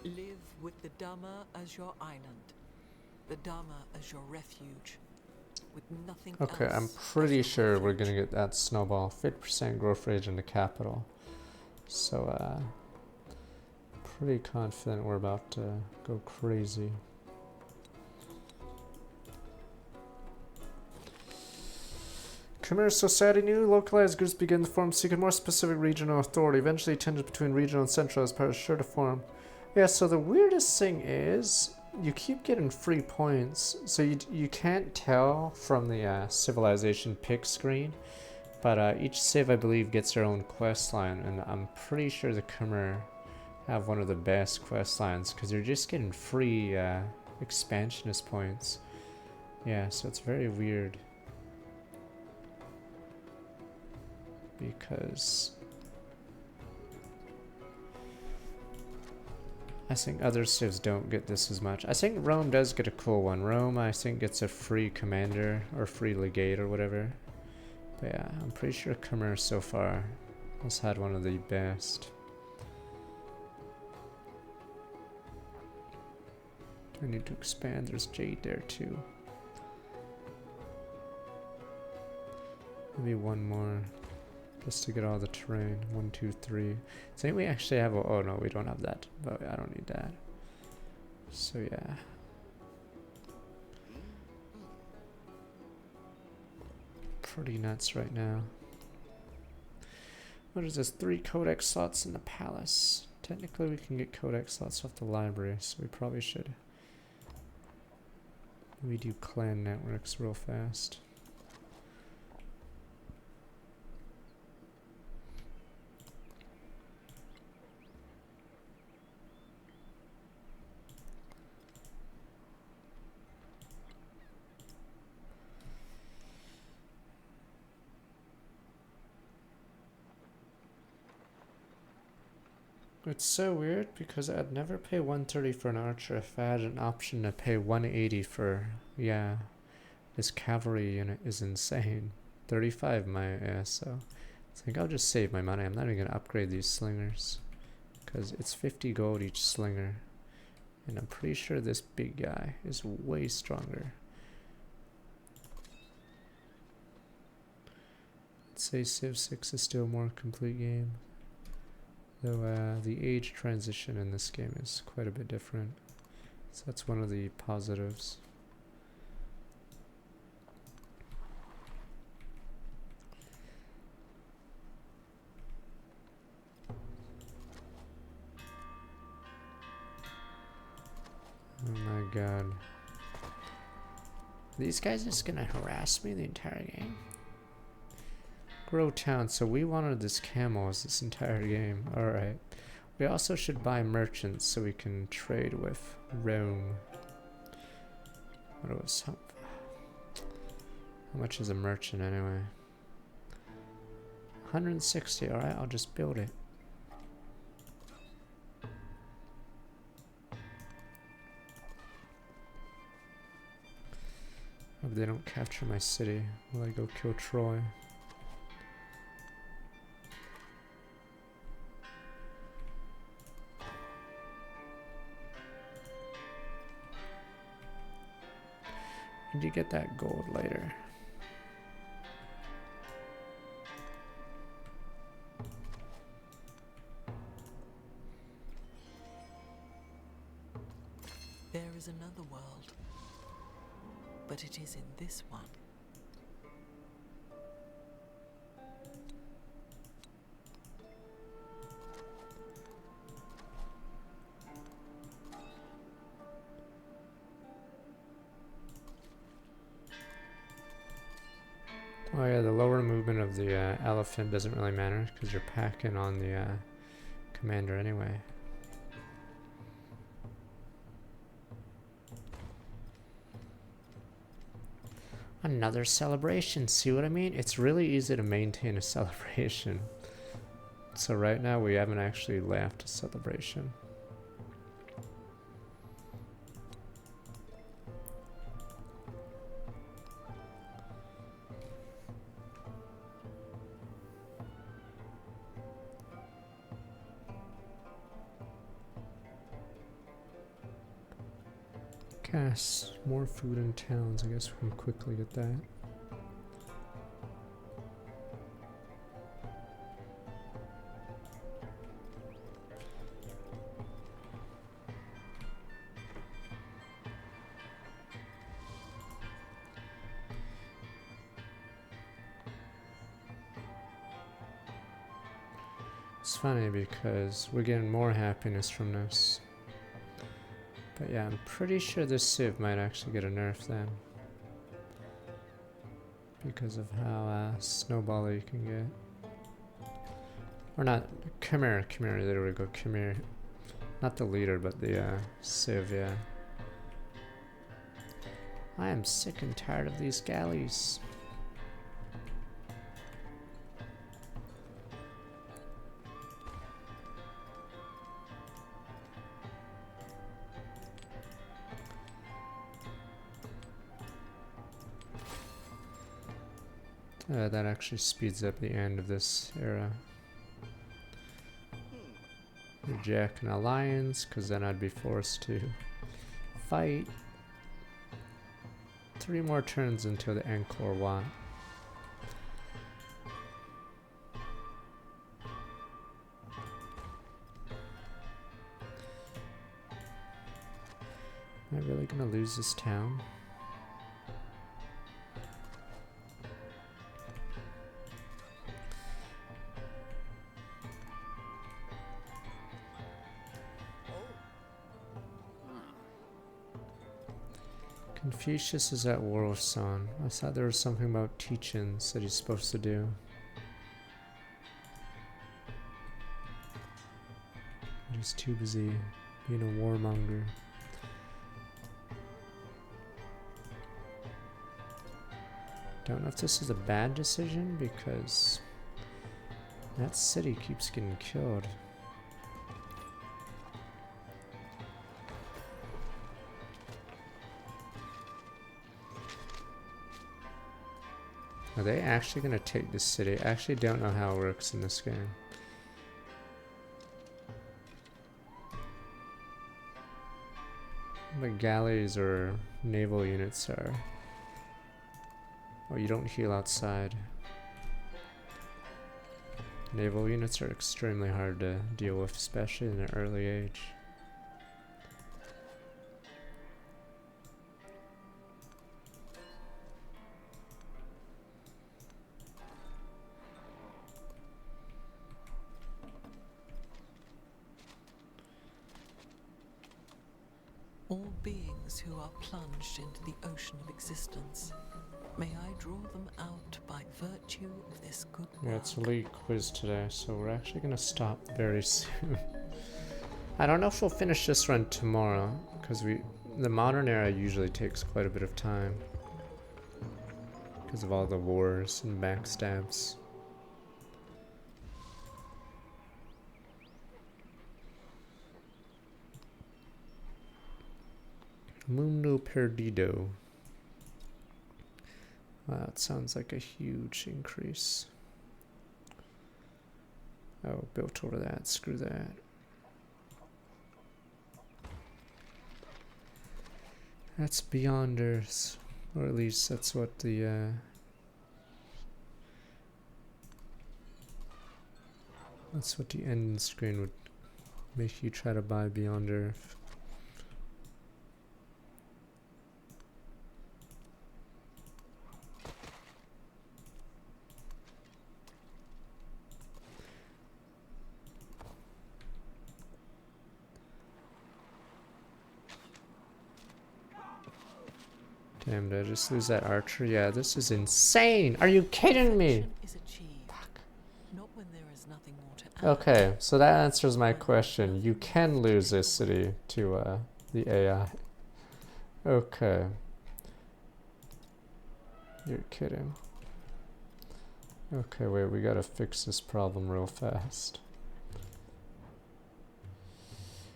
Live with the Dhamma as your island, the Dhamma as your refuge, with nothing Okay, else I'm as pretty your sure we're refuge. gonna get that snowball. 50% growth rate in the capital. So, pretty confident we're about to go crazy. Khmer Society new localized groups begin to form, seeking more specific regional authority. Eventually, tensions between regional and central as part of sure to form. Yeah, so the weirdest thing is you keep getting free points, so you can't tell from the civilization pick screen, but each civ I believe gets their own quest line, and I'm pretty sure the Khmer have one of the best quest lines because they're just getting free expansionist points. Yeah, so it's very weird. Because I think other civs don't get this as much. I think Rome does get a cool one. Rome, I think, gets a free commander or free legate or whatever. But yeah, I'm pretty sure Khmer so far has had one of the best. I need to expand. There's Jade there too. Maybe one more. Just to get all the terrain. 1, 2, 3. I think we actually have oh no, we don't have that. But I don't need that. So yeah. Pretty nuts right now. What is this? 3 codex slots in the palace. Technically we can get codex slots off the library, so we probably should. We do clan networks real fast. It's so weird because I'd never pay 130 for an archer if I had an option to pay 180 for, yeah, this cavalry unit is insane. 35 so I think I'll just save my money. I'm not even gonna upgrade these slingers because it's 50 gold each slinger, and I'm pretty sure this big guy is way stronger. Let's say Civ 6 is still a more complete game. Though the age transition in this game is quite a bit different. So that's one of the positives. Oh my god. These guys are just gonna harass me the entire game? Grow town, so we wanted this camels this entire game. Alright. We also should buy merchants so we can trade with Rome. What was how much is a merchant anyway? 160, alright, I'll just build it. Hope they don't capture my city while I go kill Troy. And you get that gold later. There is another world, but it is in this one. Oh yeah, the lower movement of the elephant doesn't really matter because you're packing on the commander anyway. Another celebration, see what I mean? It's really easy to maintain a celebration. So right now we haven't actually left a celebration. Yes, more food in towns. I guess we can quickly get that. It's funny because we're getting more happiness from this. But yeah, I'm pretty sure this civ might actually get a nerf then. Because of how snowball you can get. Or not, come here, there we go, come here. Not the leader, but the civ, yeah. I am sick and tired of these galleys. That actually speeds up the end of this era. Reject an alliance, because then I'd be forced to fight. 3 more turns until the Angkor Wat. Am I really gonna lose this town? Confucius is at war with San. I thought there was something about teach-ins that he's supposed to do. He's too busy being a warmonger. Don't know if this is a bad decision because that city keeps getting killed. Are they actually going to take this city? I actually don't know how it works in this game. The galleys or naval units are... Oh, you don't heal outside. Naval units are extremely hard to deal with, especially in an early age. All beings who are plunged into the ocean of existence, may I draw them out by virtue of this good work. Yeah, it's a league quiz today, so we're actually going to stop very soon. I don't know if we'll finish this run tomorrow, because the modern era usually takes quite a bit of time. Because of all the wars and backstabs. Mundo Perdido. Wow, that sounds like a huge increase. Oh, built over that. Screw that. That's beyond Earth. Or at least that's what the... that's what the end screen would make you try to buy Beyond Earth. Damn, did I just lose that archer? Yeah, this is insane! Are you kidding me? Is achieved, not when there is nothing more to add. Okay, so that answers my question. You can lose this city to the AI. Okay. You're kidding. Okay, wait, we gotta fix this problem real fast.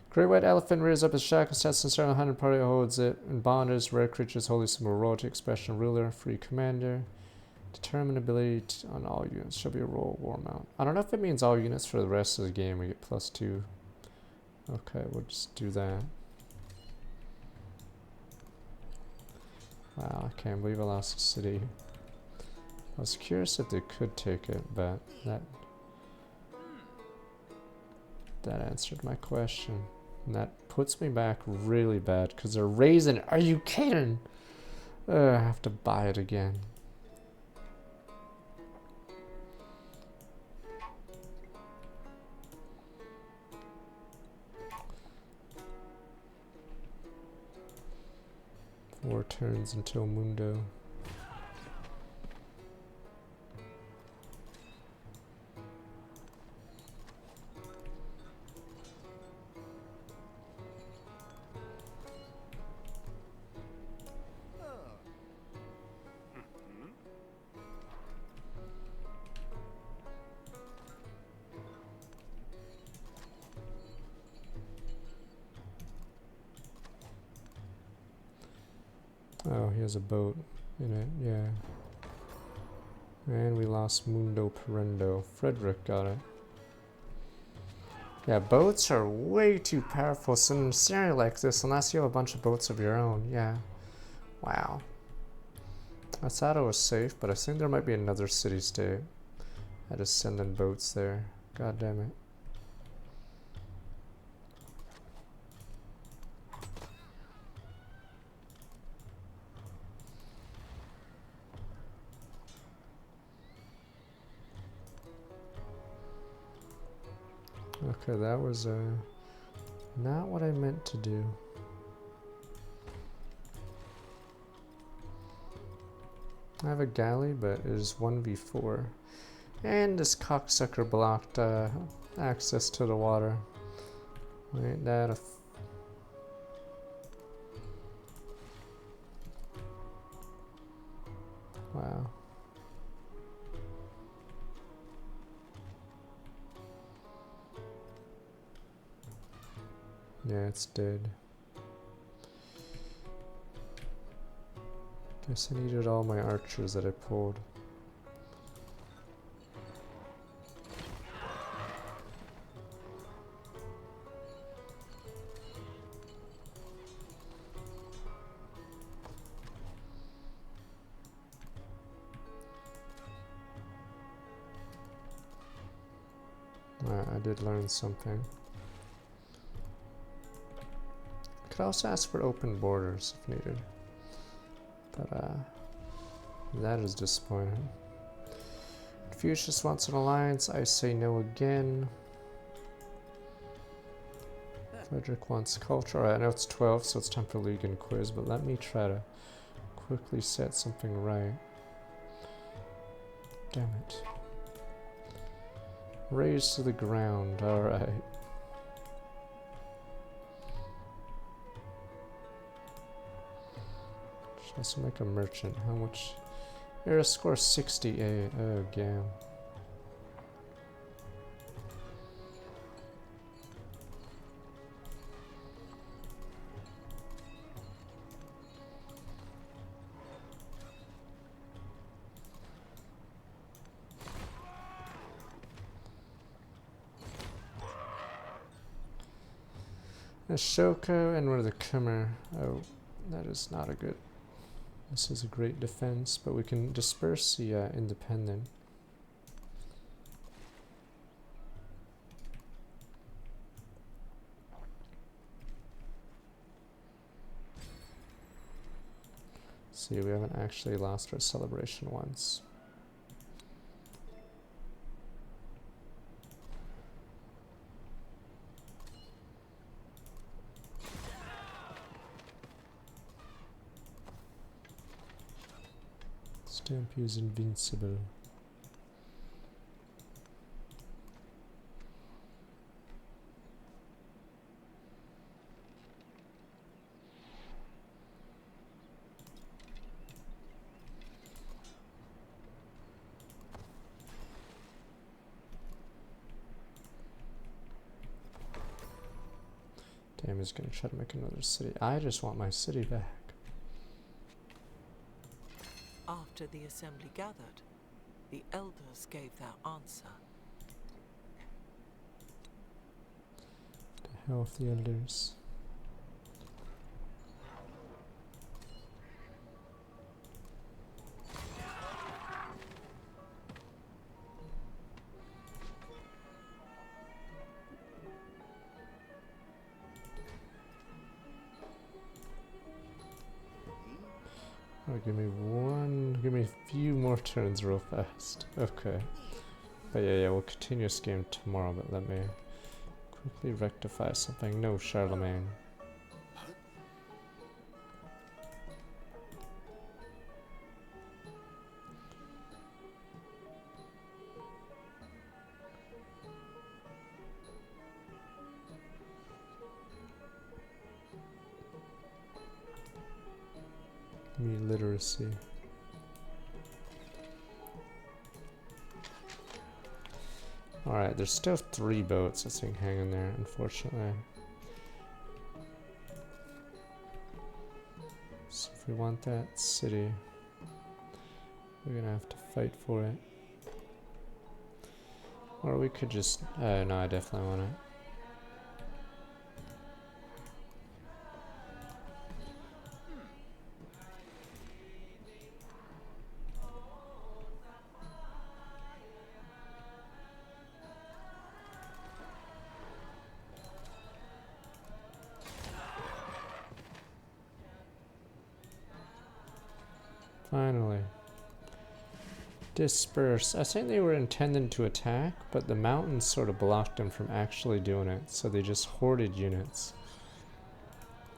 Great white elephant rears up his shackles, sets and starting 100 party holds it in bondage. Rare creatures, holy symbol, royalty, expression, ruler, free commander. Determine ability on all units. Shall be a roll war mount. I don't know if it means all units for the rest of the game. We get +2. Okay, we'll just do that. Wow, I can't believe I lost a city. I was curious if they could take it, but that answered my question. And that puts me back really bad because they're raising it. Are you kidding? I have to buy it again. Four turns until Mundo. Oh, he has a boat in it, yeah. And we lost Mundo Perendo. Frederick got it. Yeah, boats are way too powerful. So in a scenario like this, unless you have a bunch of boats of your own, yeah. Wow. I thought it was safe, but I think there might be another city-state. I just send in boats there. God damn it. Okay, that was not what I meant to do. I have a galley, but it is 1v4. And this cocksucker blocked access to the water. Ain't that a wow. Yeah, it's dead. Guess I needed all my archers that I pulled. I did learn something. Could also ask for open borders if needed. But that is disappointing. Confucius wants an alliance. I say no again. Frederick wants culture. Alright, I know it's 12, so it's time for league and quiz, but let me try to quickly set something right. Damn it. Raise to the ground, alright. Should also make a merchant. How much? Here, score 68. Oh, damn. Ashoka and one of the Khmer. Oh, that is not a good. This is a great defense, but we can disperse the independent. See, we haven't actually lost our celebration once. Stampy is invincible. Damn, he's gonna try to make another city. I just want my city back. After the assembly gathered, the elders gave their answer. The hell with the elders. Oh, give me a few more turns real fast. Okay. But yeah, we'll continue this game tomorrow, but let me quickly rectify something. No, Charlemagne. Me literacy. Alright, there's still 3 boats I think hanging there, unfortunately. So if we want that city, we're gonna have to fight for it. Or we could just... no, I definitely want it. Finally. Disperse. I think they were intending to attack, but the mountains sort of blocked them from actually doing it, so they just hoarded units.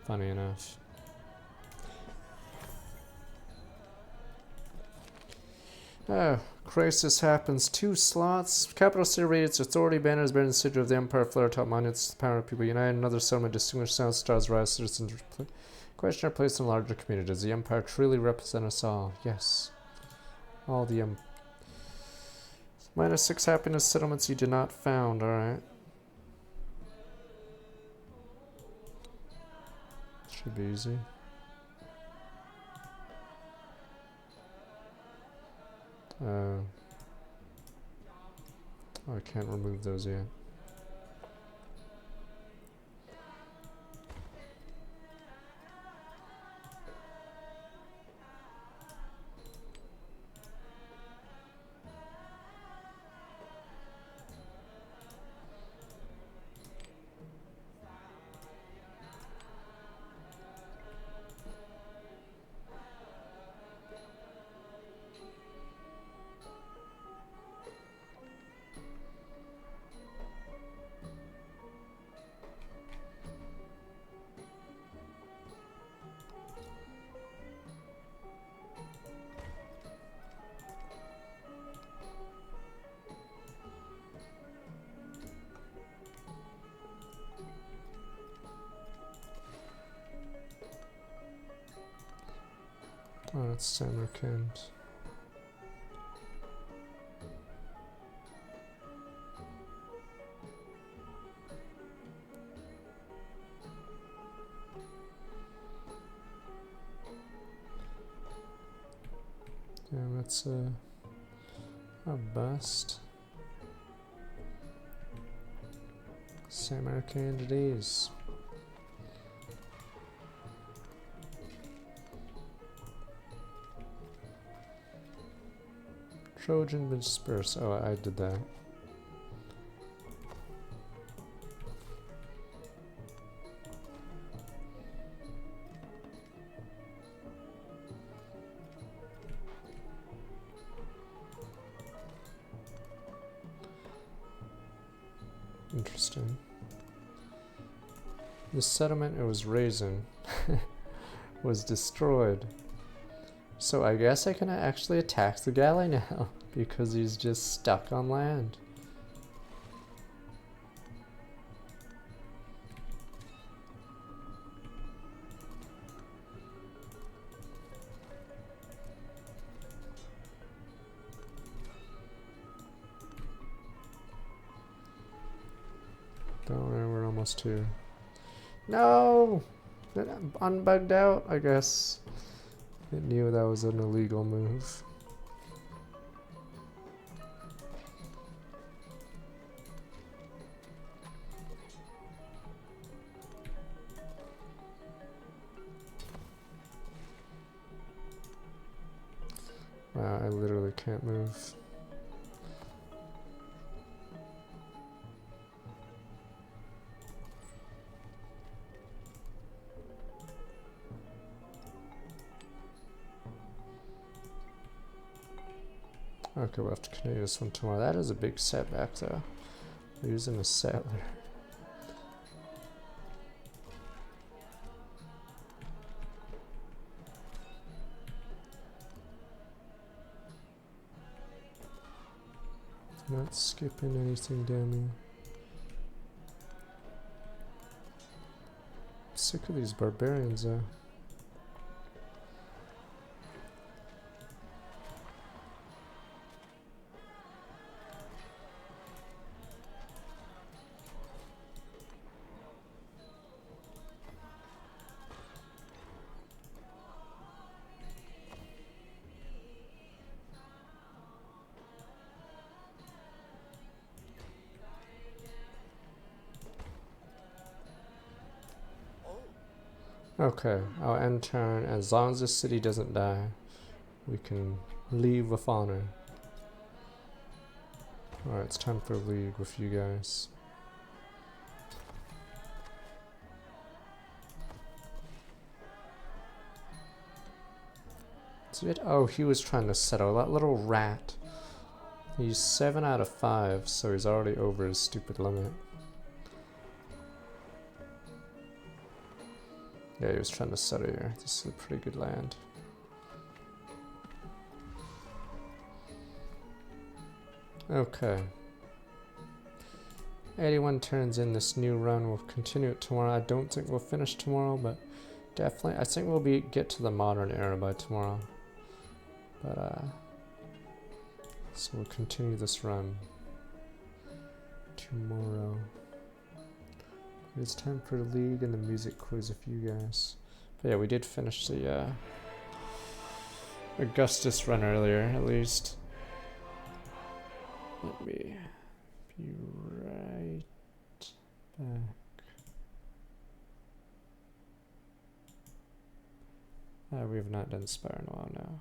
Funny enough. Oh, crisis happens. 2 slots. Capital city rated its authority banners bearing the sigil of the Empire flare atop monuments to the power of people united. Another settlement distinguished sound stars rise. Citizens question our place in larger community. Does the Empire truly represent us all? Yes. All the -6 happiness settlements you did not found. Alright. Should be easy. Oh, I can't remove those yet. Oh, that's Samarkand. Yeah, that's a bust. Samarkand it is. Trojan disperse. Oh, I did that. Interesting. The settlement it was raising was destroyed. So I guess I can actually attack the galley now because he's just stuck on land. Don't worry, we're almost here. No! It unbugged out, I guess. It knew that was an illegal move. Wow, I literally can't move. Okay, we'll have to continue this one tomorrow. That is a big setback, though. Losing a settler. Not skipping anything down there. I'm sick of these barbarians, though. Okay, I'll end turn. As long as this city doesn't die, we can leave with honor. Alright, it's time for a league with you guys. Oh, he was trying to settle. That little rat. He's 7 out of 5, so he's already over his stupid limit. Yeah, he was trying to settle here. This is a pretty good land. Okay. 81 turns in this new run. We'll continue it tomorrow. I don't think we'll finish tomorrow, but definitely, I think we'll get to the modern era by tomorrow. But, so we'll continue this run tomorrow. It's time for the league and the music quiz with you guys. But yeah, we did finish the Augustus run earlier, at least. Let me be right back. We have not done Spire in a while now.